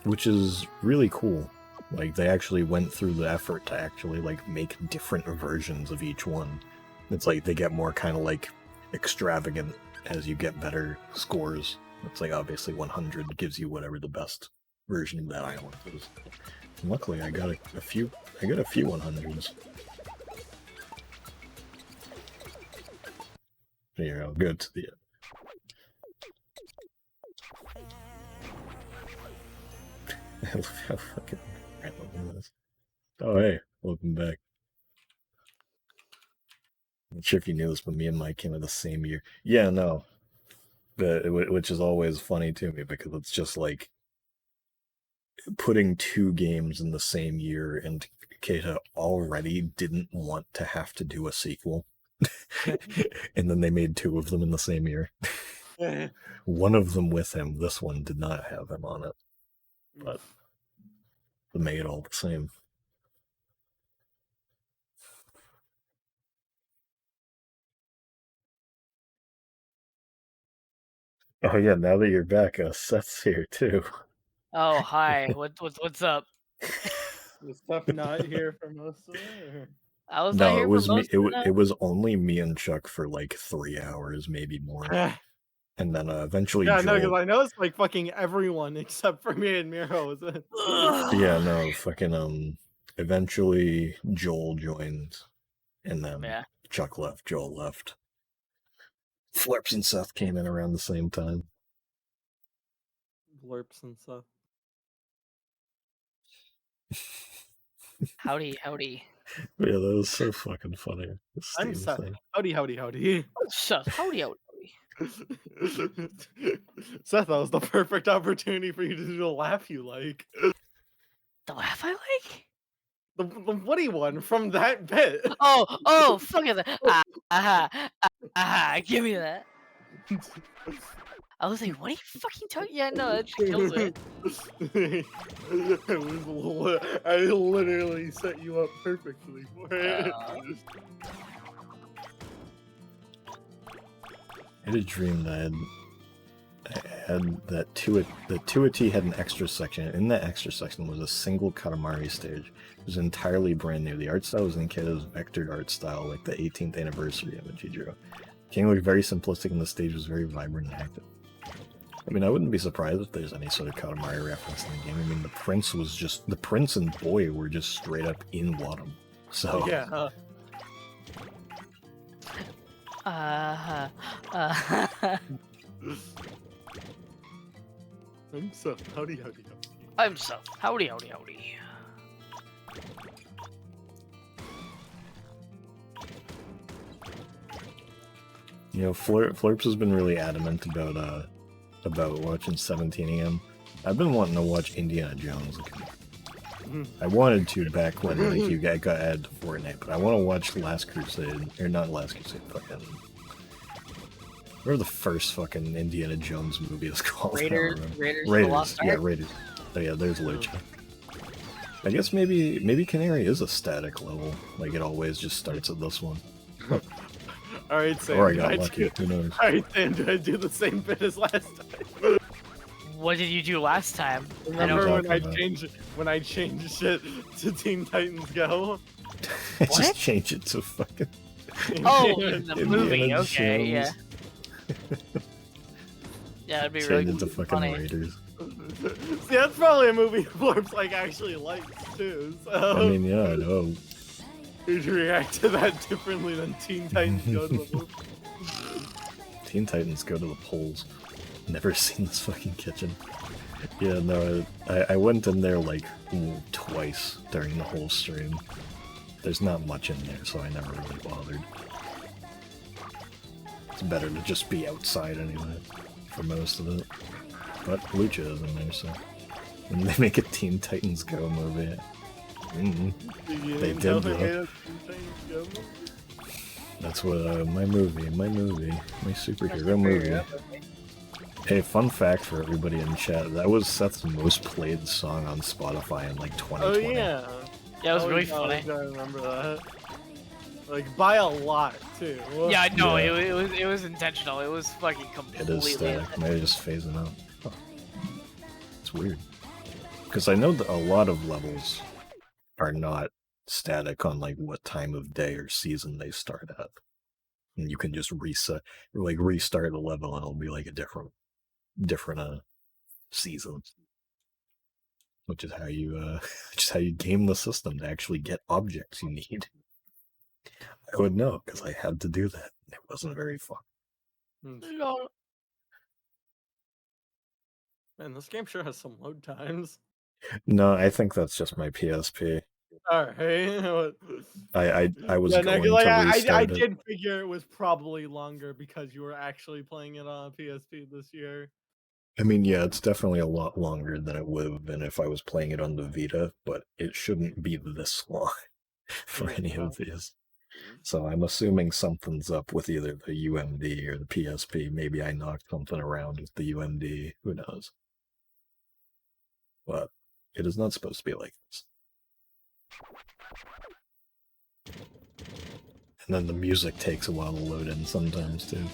Which is really cool. Like, they actually went through the effort to actually, like, make different versions of each one. It's like they get more kind of, like, extravagant as you get better scores. It's like, obviously, 100 gives you whatever the best version of that island is. And luckily, I got a few 100s. Here, I'll go to the... I love how fucking random it is. Oh, hey, welcome back. I'm not sure if you knew this, but me and Mike came in the same year. Yeah, no. Which is always funny to me because it's just like putting two games in the same year, and Keita already didn't want to have to do a sequel. And then they made two of them in the same year. One of them with him, this one did not have him on it. But they made it all the same. Oh yeah, now that you're back, Seth's here too. Oh hi, what's up? Was stuff not here for most of it? Or? I was not No, here it was for me. most of it. It was only me and Chuck for like 3 hours, maybe more. And then eventually Yeah, Joel... no, because I know it's like fucking everyone except for me and Miro. Yeah, no, fucking eventually Joel joined, and then Chuck left, Joel left. Flirps and Seth came in around the same time. Blurps and stuff. Howdy. Yeah, that was so fucking funny. I'm Seth. Howdy. Seth, howdy. Seth, that was the perfect opportunity for you to do the laugh you like. The laugh I like? The Woody one from that bit. Oh, fuck it. Give me that. I was like, what are you fucking talking? Yeah, no, that just kills it. I literally set you up perfectly for it. I had a dream that I had that Tuati had an extra section. In that extra section was a single Katamari stage. It was entirely brand new. The art style was in Keita's vectored art style, like the 18th anniversary image he drew. The game looked very simplistic and the stage was very vibrant and active. I mean, I wouldn't be surprised if there's any sort of Katamari reference in the game. I mean, the prince and boy were just straight up in Wadham. So yeah. I'm Seth. Howdy. I'm Seth. Howdy. You know, Flirps has been really adamant about watching 17 AM. I've been wanting to watch Indiana Jones again. I wanted to back when like you got added to Fortnite, but I want to watch Last Crusade, or not Last Crusade, fucking. Whatever the first fucking Indiana Jones movie is called. Raiders, Raiders, the Lost yeah, Ark? Raiders. Oh yeah, there's Lucha. I guess maybe Canary is a static level, like it always just starts at this one. Alright, Sam. Or I got lucky, who knows? Alright, Sam, did I do the same bit as last time? What did you do last time? Remember when I talking changed it to Teen Titans Go? Just change it to fucking. Oh, in the Indiana movie. Okay, yeah. Jones. Yeah, it'd be Change really it to fucking funny. Raiders. See, that's probably a movie Blorps like actually likes too. So I mean, yeah, I know. you'd react to that differently than Teen Titans Go to the movie. Teen Titans Go to the polls. Never seen this fucking kitchen. Yeah, no, I went in there like twice during the whole stream. There's not much in there, so I never really bothered. It's better to just be outside anyway, for most of it. But Lucha is in there, so... When they make a Teen Titans Go movie... They did, They though. made a Teen Titans Go movie? That's what, my superhero movie. Hey, fun fact for everybody in chat, that was Seth's most played song on Spotify in like 2020. Oh yeah. Yeah, it was really Oh, funny. I remember that. Like by a lot too. Yeah, no, Yeah. it was intentional. It was fucking It completely. is static, maybe just phasing out. Huh. It's weird. Because I know that a lot of levels are not static on like what time of day or season they start at. And you can just reset, or like restart a level and it'll be like a different season. Which is how you game the system to actually get objects you need. I would know, because I had to do that. It wasn't very fun. Man, this game sure has some load times. No, I think that's just my PSP. Alright. I was Yeah, going no, 'cause, like, to I restart it. did figure it was probably longer because you were actually playing it on PSP this year. I mean, yeah, it's definitely a lot longer than it would have been if I was playing it on the Vita, but it shouldn't be this long for any of these. So I'm assuming something's up with either the UMD or the PSP. Maybe I knocked something around with the UMD. Who knows? But it is not supposed to be like this. And then the music takes a while to load in sometimes, too.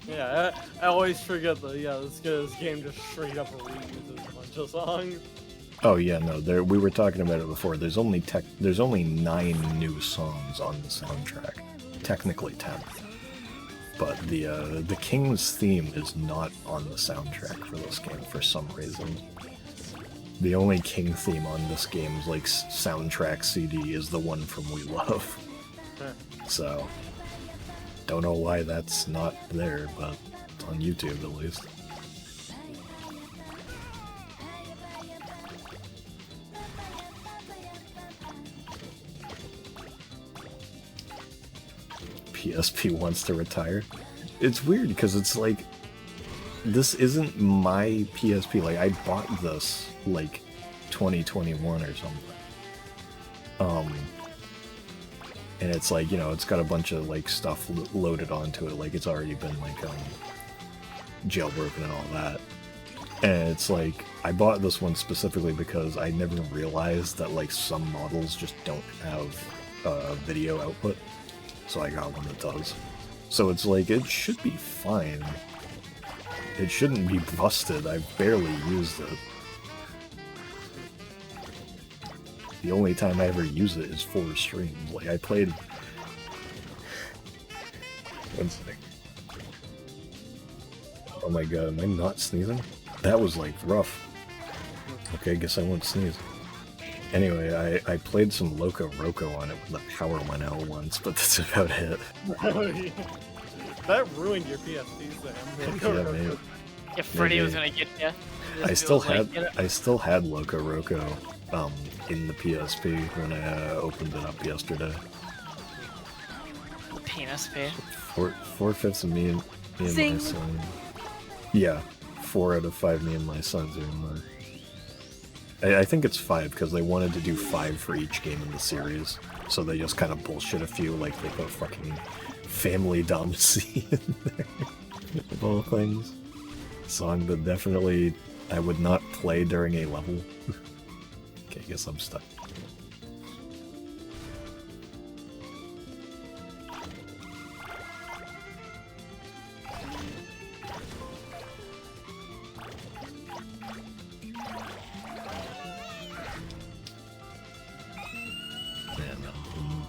Yeah, I always forget that. Yeah, this game just straight up reuses a bunch of songs. Oh yeah, no, we were talking about it before. There's only 9 new songs on the soundtrack. Technically 10. But the King's theme is not on the soundtrack for this game for some reason. The only King theme on this game's like soundtrack CD is the one from We Love. So don't know why that's not there, but it's on YouTube at least. PSP wants to retire. It's weird because it's like, this isn't my PSP. Like, I bought this like 2021 or something. And it's like, you know, it's got a bunch of like stuff loaded onto it. Like, it's already been like jailbroken and all that. And it's like, I bought this one specifically because I never realized that like some models just don't have video output. So I got one that does. So it's like, it should be fine. It shouldn't be busted. I've barely used it. The only time I ever use it is for streams. Like, I played... One sec. Oh my god, am I not sneezing? That was, like, rough. Okay, I guess I won't sneeze. Anyway, I played some Loco Roco on it when the power went out once, but that's about it. That ruined your PSP, Sam. Yeah, maybe. Yeah, Freddy Maybe. was gonna get you. I still had Loco Roco in the PSP when I opened it up yesterday. PSP. 4/5 of me and my Zing. son. Yeah, 4 out of 5 me and my sons are in the... I think it's 5 because they wanted to do 5 for each game in the series, so they just kind of bullshit a few, like they put fucking Family Domacy in there, of all things. Song that definitely I would not play during a level. Okay, I guess I'm stuck.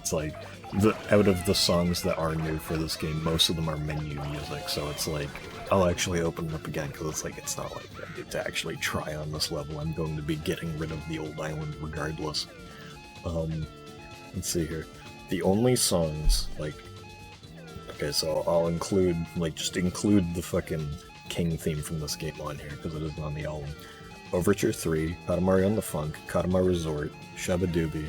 It's like, out of the songs that are new for this game, most of them are menu music, so it's like, I'll actually open it up again, because it's like, it's not like I need to actually try on this level. I'm going to be getting rid of the old island regardless. Let's see here. The only songs, like, okay, so I'll include, like, just include the fucking King theme from this game on here, because it isn't on the album. Overture 3, Katamari on the Funk, Katamari Resort, Shabba-Dooby,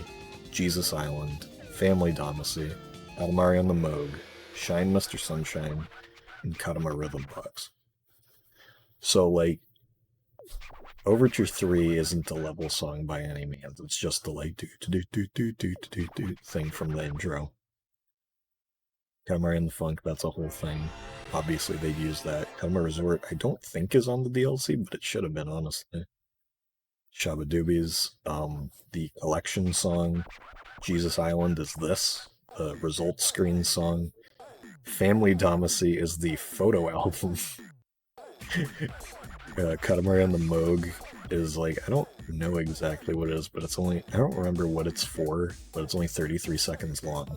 Jesus Island, Family Domacy, Katamari on the Moog, Shine Mr. Sunshine, and Katamari Rhythm Box. So, like, Overture 3 isn't a level song by any means, it's just the, like, do-do-do-do-do-do-do thing from the intro. Katamari on the Funk, that's a whole thing. Obviously, they'd use that. Katamari Resort, I don't think is on the DLC, but it should have been, honestly. Shabba-Doobies, the collection song. Jesus Island is this, the results screen song. Family Domacy is the photo album. Katamari on the Moog is like, I don't know exactly what it is, but it's only, I don't remember what it's for, but it's only 33 seconds long.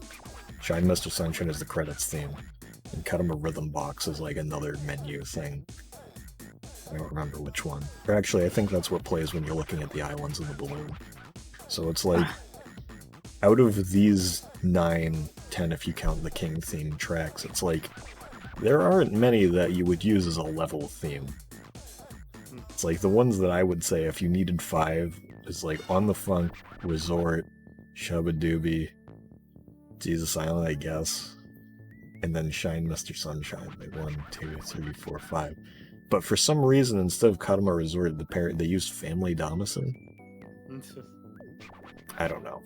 Shine Mr. Sunshine is the credits theme, and Katamari Rhythm Box is like another menu thing. I don't remember which one. Or actually, I think that's what plays when you're looking at the islands in the balloon. So it's like, out of these 9, 10 if you count the King theme tracks, it's like, there aren't many that you would use as a level theme. It's like, the ones that I would say if you needed 5 is like On the Funk, Resort, Shabba-Dooby, Jesus Island, I guess, and then Shine Mr. Sunshine, like 1, 2, 3, 4, 5. But for some reason, instead of Katamari Resort, they used Family Domacy? I don't know.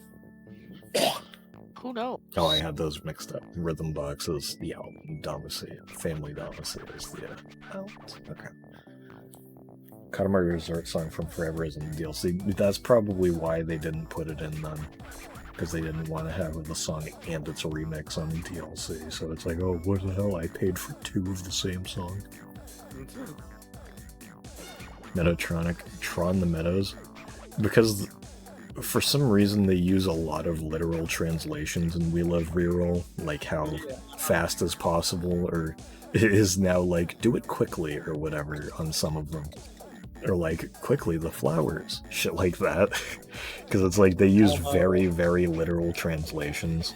Who knows? Oh, I had those mixed up. Rhythm Box is the album, Domacy. Family Domacy is the album. Okay. Katamari Resort song from Forever is in the DLC. That's probably why they didn't put it in then. Because they didn't want to have the song and its remix on the DLC. So it's like, oh, what the hell? I paid for 2 of the same song. Meadowtronic, Tron the Meadows. Because for some reason they use a lot of literal translations in We Love Reroll, like how fast as possible, or it is now like, do it quickly, or whatever, on some of them. Or like, quickly, the flowers. Shit like that. Because it's like, they use very, very literal translations.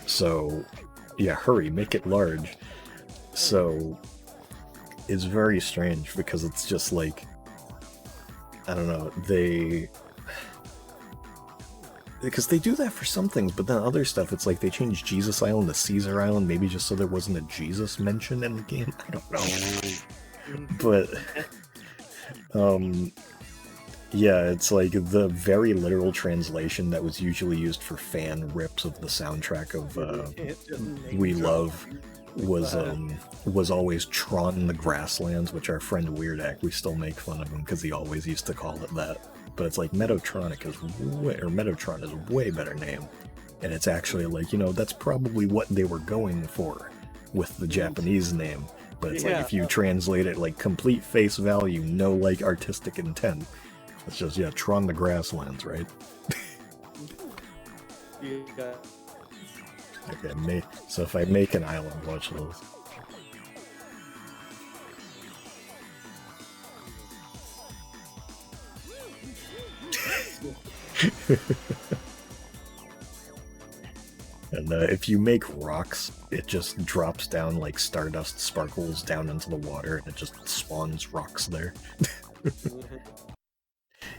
So, yeah, hurry, make it large. So, it's very strange, because it's just like, I don't know, because they do that for some things, but then other stuff, it's like they changed Jesus Island to Caesar Island, maybe just so there wasn't a Jesus mention in the game. I don't know. But, yeah, it's like the very literal translation that was usually used for fan rips of the soundtrack of We Love was always Tron the Grasslands, which our friend Weirdak, we still make fun of him because he always used to call it that. But it's like Meadowtronic Meadowtron is a way better name. And it's actually like, you know, that's probably what they were going for with the Japanese name. But it's like, if you translate it like complete face value, no like artistic intent, it's just, yeah, Tron the Grasslands, right? Yeah. Okay, so if I make an island, watch those. And if you make rocks, it just drops down like stardust sparkles down into the water, and it just spawns rocks there.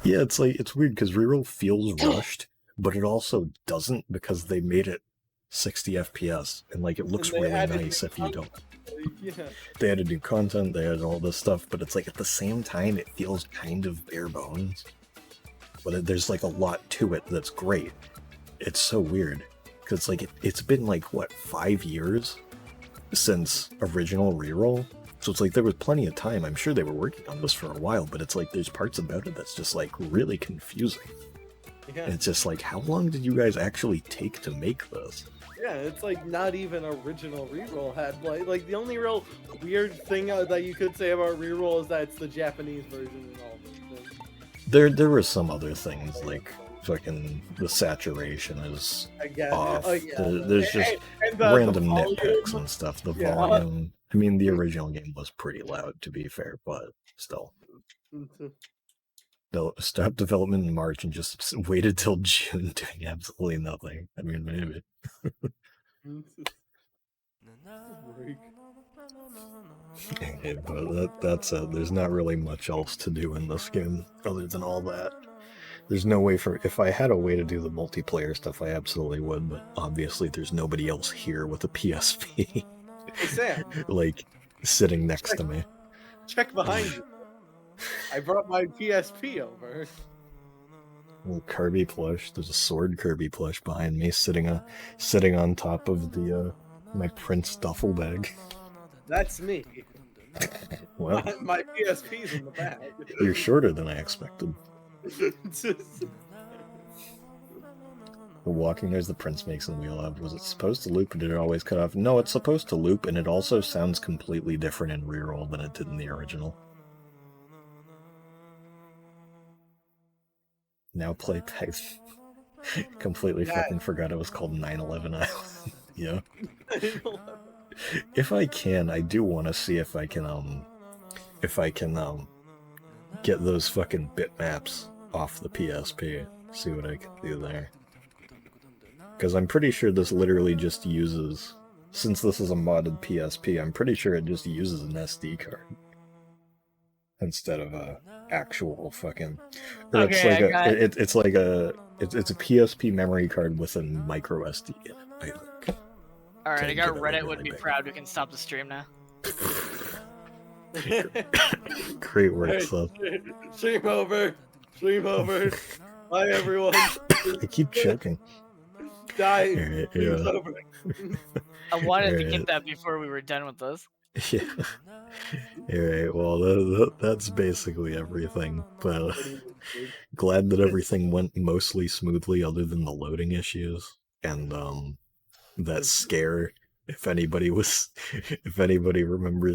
Yeah, it's like, it's weird because Reroll feels rushed, but it also doesn't, because they made it 60 FPS, and like it looks And they really added nice if you don't. Yeah. They added new content, they added all this stuff, but it's like at the same time it feels kind of bare bones. But there's like a lot to it that's great. It's so weird because like it's been like what 5 years since original reroll, so it's like there was plenty of time. I'm sure they were working on this for a while, but it's like there's parts about it that's just like really confusing. Yeah. And it's just like, how long did you guys actually take to make this? Yeah, it's like not even original reroll had like the only real weird thing that you could say about reroll is that it's the Japanese version and all this thing. There were some other things like fucking the saturation is I guess. off. Yeah. There's just And random the volume. nitpicks and stuff. The Yeah. volume. I mean, the original game was pretty loud, to be fair, but still. They'll stop development in March and just waited till June doing absolutely nothing. I mean, maybe. Okay, but that's it. There's not really much else to do in this game other than all that. There's no way for... If I had a way to do the multiplayer stuff, I absolutely would, but obviously there's nobody else here with a PSP. Hey Sam, like, sitting next to me. check behind you. I brought my PSP over. Little Kirby plush. There's a sword Kirby plush behind me, sitting on top of the my Prince duffel bag. That's me. Well, my PSP's in the bag. you're shorter than I expected. The walking noise the Prince makes in the wheel of, was it supposed to loop or did it always cut off? No, it's supposed to loop, and it also sounds completely different in reroll than it did in the original. Now play Peg. Completely fucking forgot it was called 9/11 Island. Yeah. If I can, I do want to see if I can get those fucking bitmaps off the PSP. See what I can do there. Because I'm pretty sure this literally just uses, since this is a modded PSP, I'm pretty sure it just uses an SD card instead of a actual fucking. Or Okay, it's like a PSP memory card with a micro SD in it, I think. Alright, I got Reddit would really be big. proud we can stop the stream now. Great work, Hey, Seth. Stream over. Stream over. Bye, everyone. I keep choking. Die. Alright, Stream's yeah. over. I wanted to Alright. get that before we were done with this. Yeah. Alright, well, that's basically everything. But glad that everything went mostly smoothly other than the loading issues. And, that scare, if anybody remembers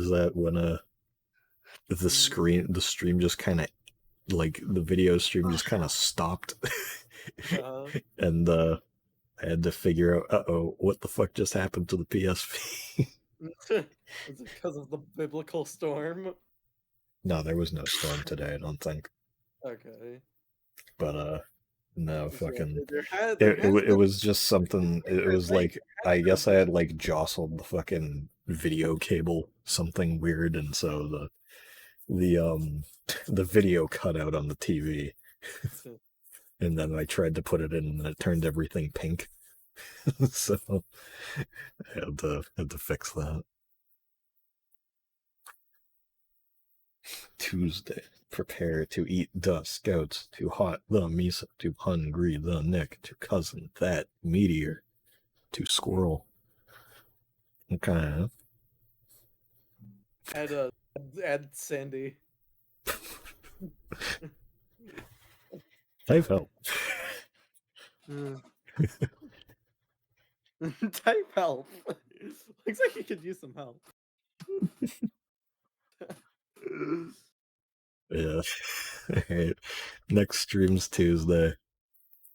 that when, the stream just kind of, like, the video stream just kind of stopped. And, I had to figure out, uh-oh, what the fuck just happened to the PSP? Is it because of the biblical storm? No, there was no storm today, I don't think. Okay. But, no, fucking... There It was just something... It was like... I guess I had, like, jostled the fucking video cable, something weird, and so the video cut out on the TV. And then I tried to put it in, and it turned everything pink. So I had to fix that. Tuesday. Prepare to eat the scouts. Too hot, the Misa. Too hungry, the Nick. Too cousin, that meteor. Too squirrel. Okay. Add Sandy. Type help. Type help. Looks like you could use some help. Yeah. Alright. Next stream's Tuesday.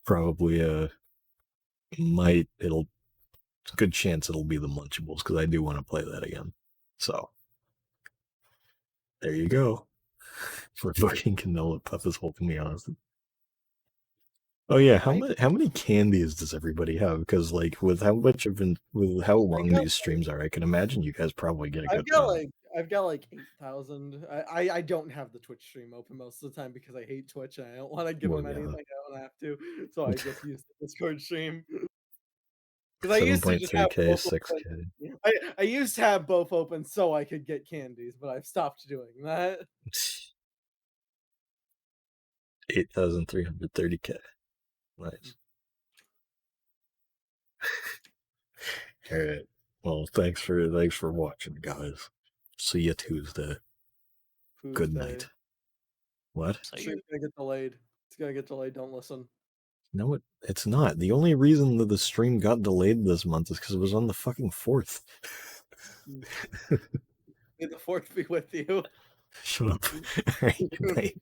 Probably it's a good chance it'll be the Munchables, because I do want to play that again. So there you go. For fucking Canola Puff is holding me honest. Oh yeah, how many candies does everybody have? Because like with how long these streams are, I can imagine you guys probably get a good time. I've got like 8,000. I don't have the Twitch stream open most of the time because I hate Twitch and I don't want to give them anything I don't have to. So I just use the Discord stream. Because I used to just have 7.3K, both 6K. open. I used to have both open so I could get candies, but I've stopped doing that. 8,330K. Nice. Alright. Well, thanks for watching, guys. See you Tuesday. Good Tuesday. night. What? So Stream's gonna get delayed. It's gonna get delayed. Don't listen. No, it's not. The only reason that the stream got delayed this month is because it was on the fucking 4th. May the fourth be with you. Shut up. Alright, good night.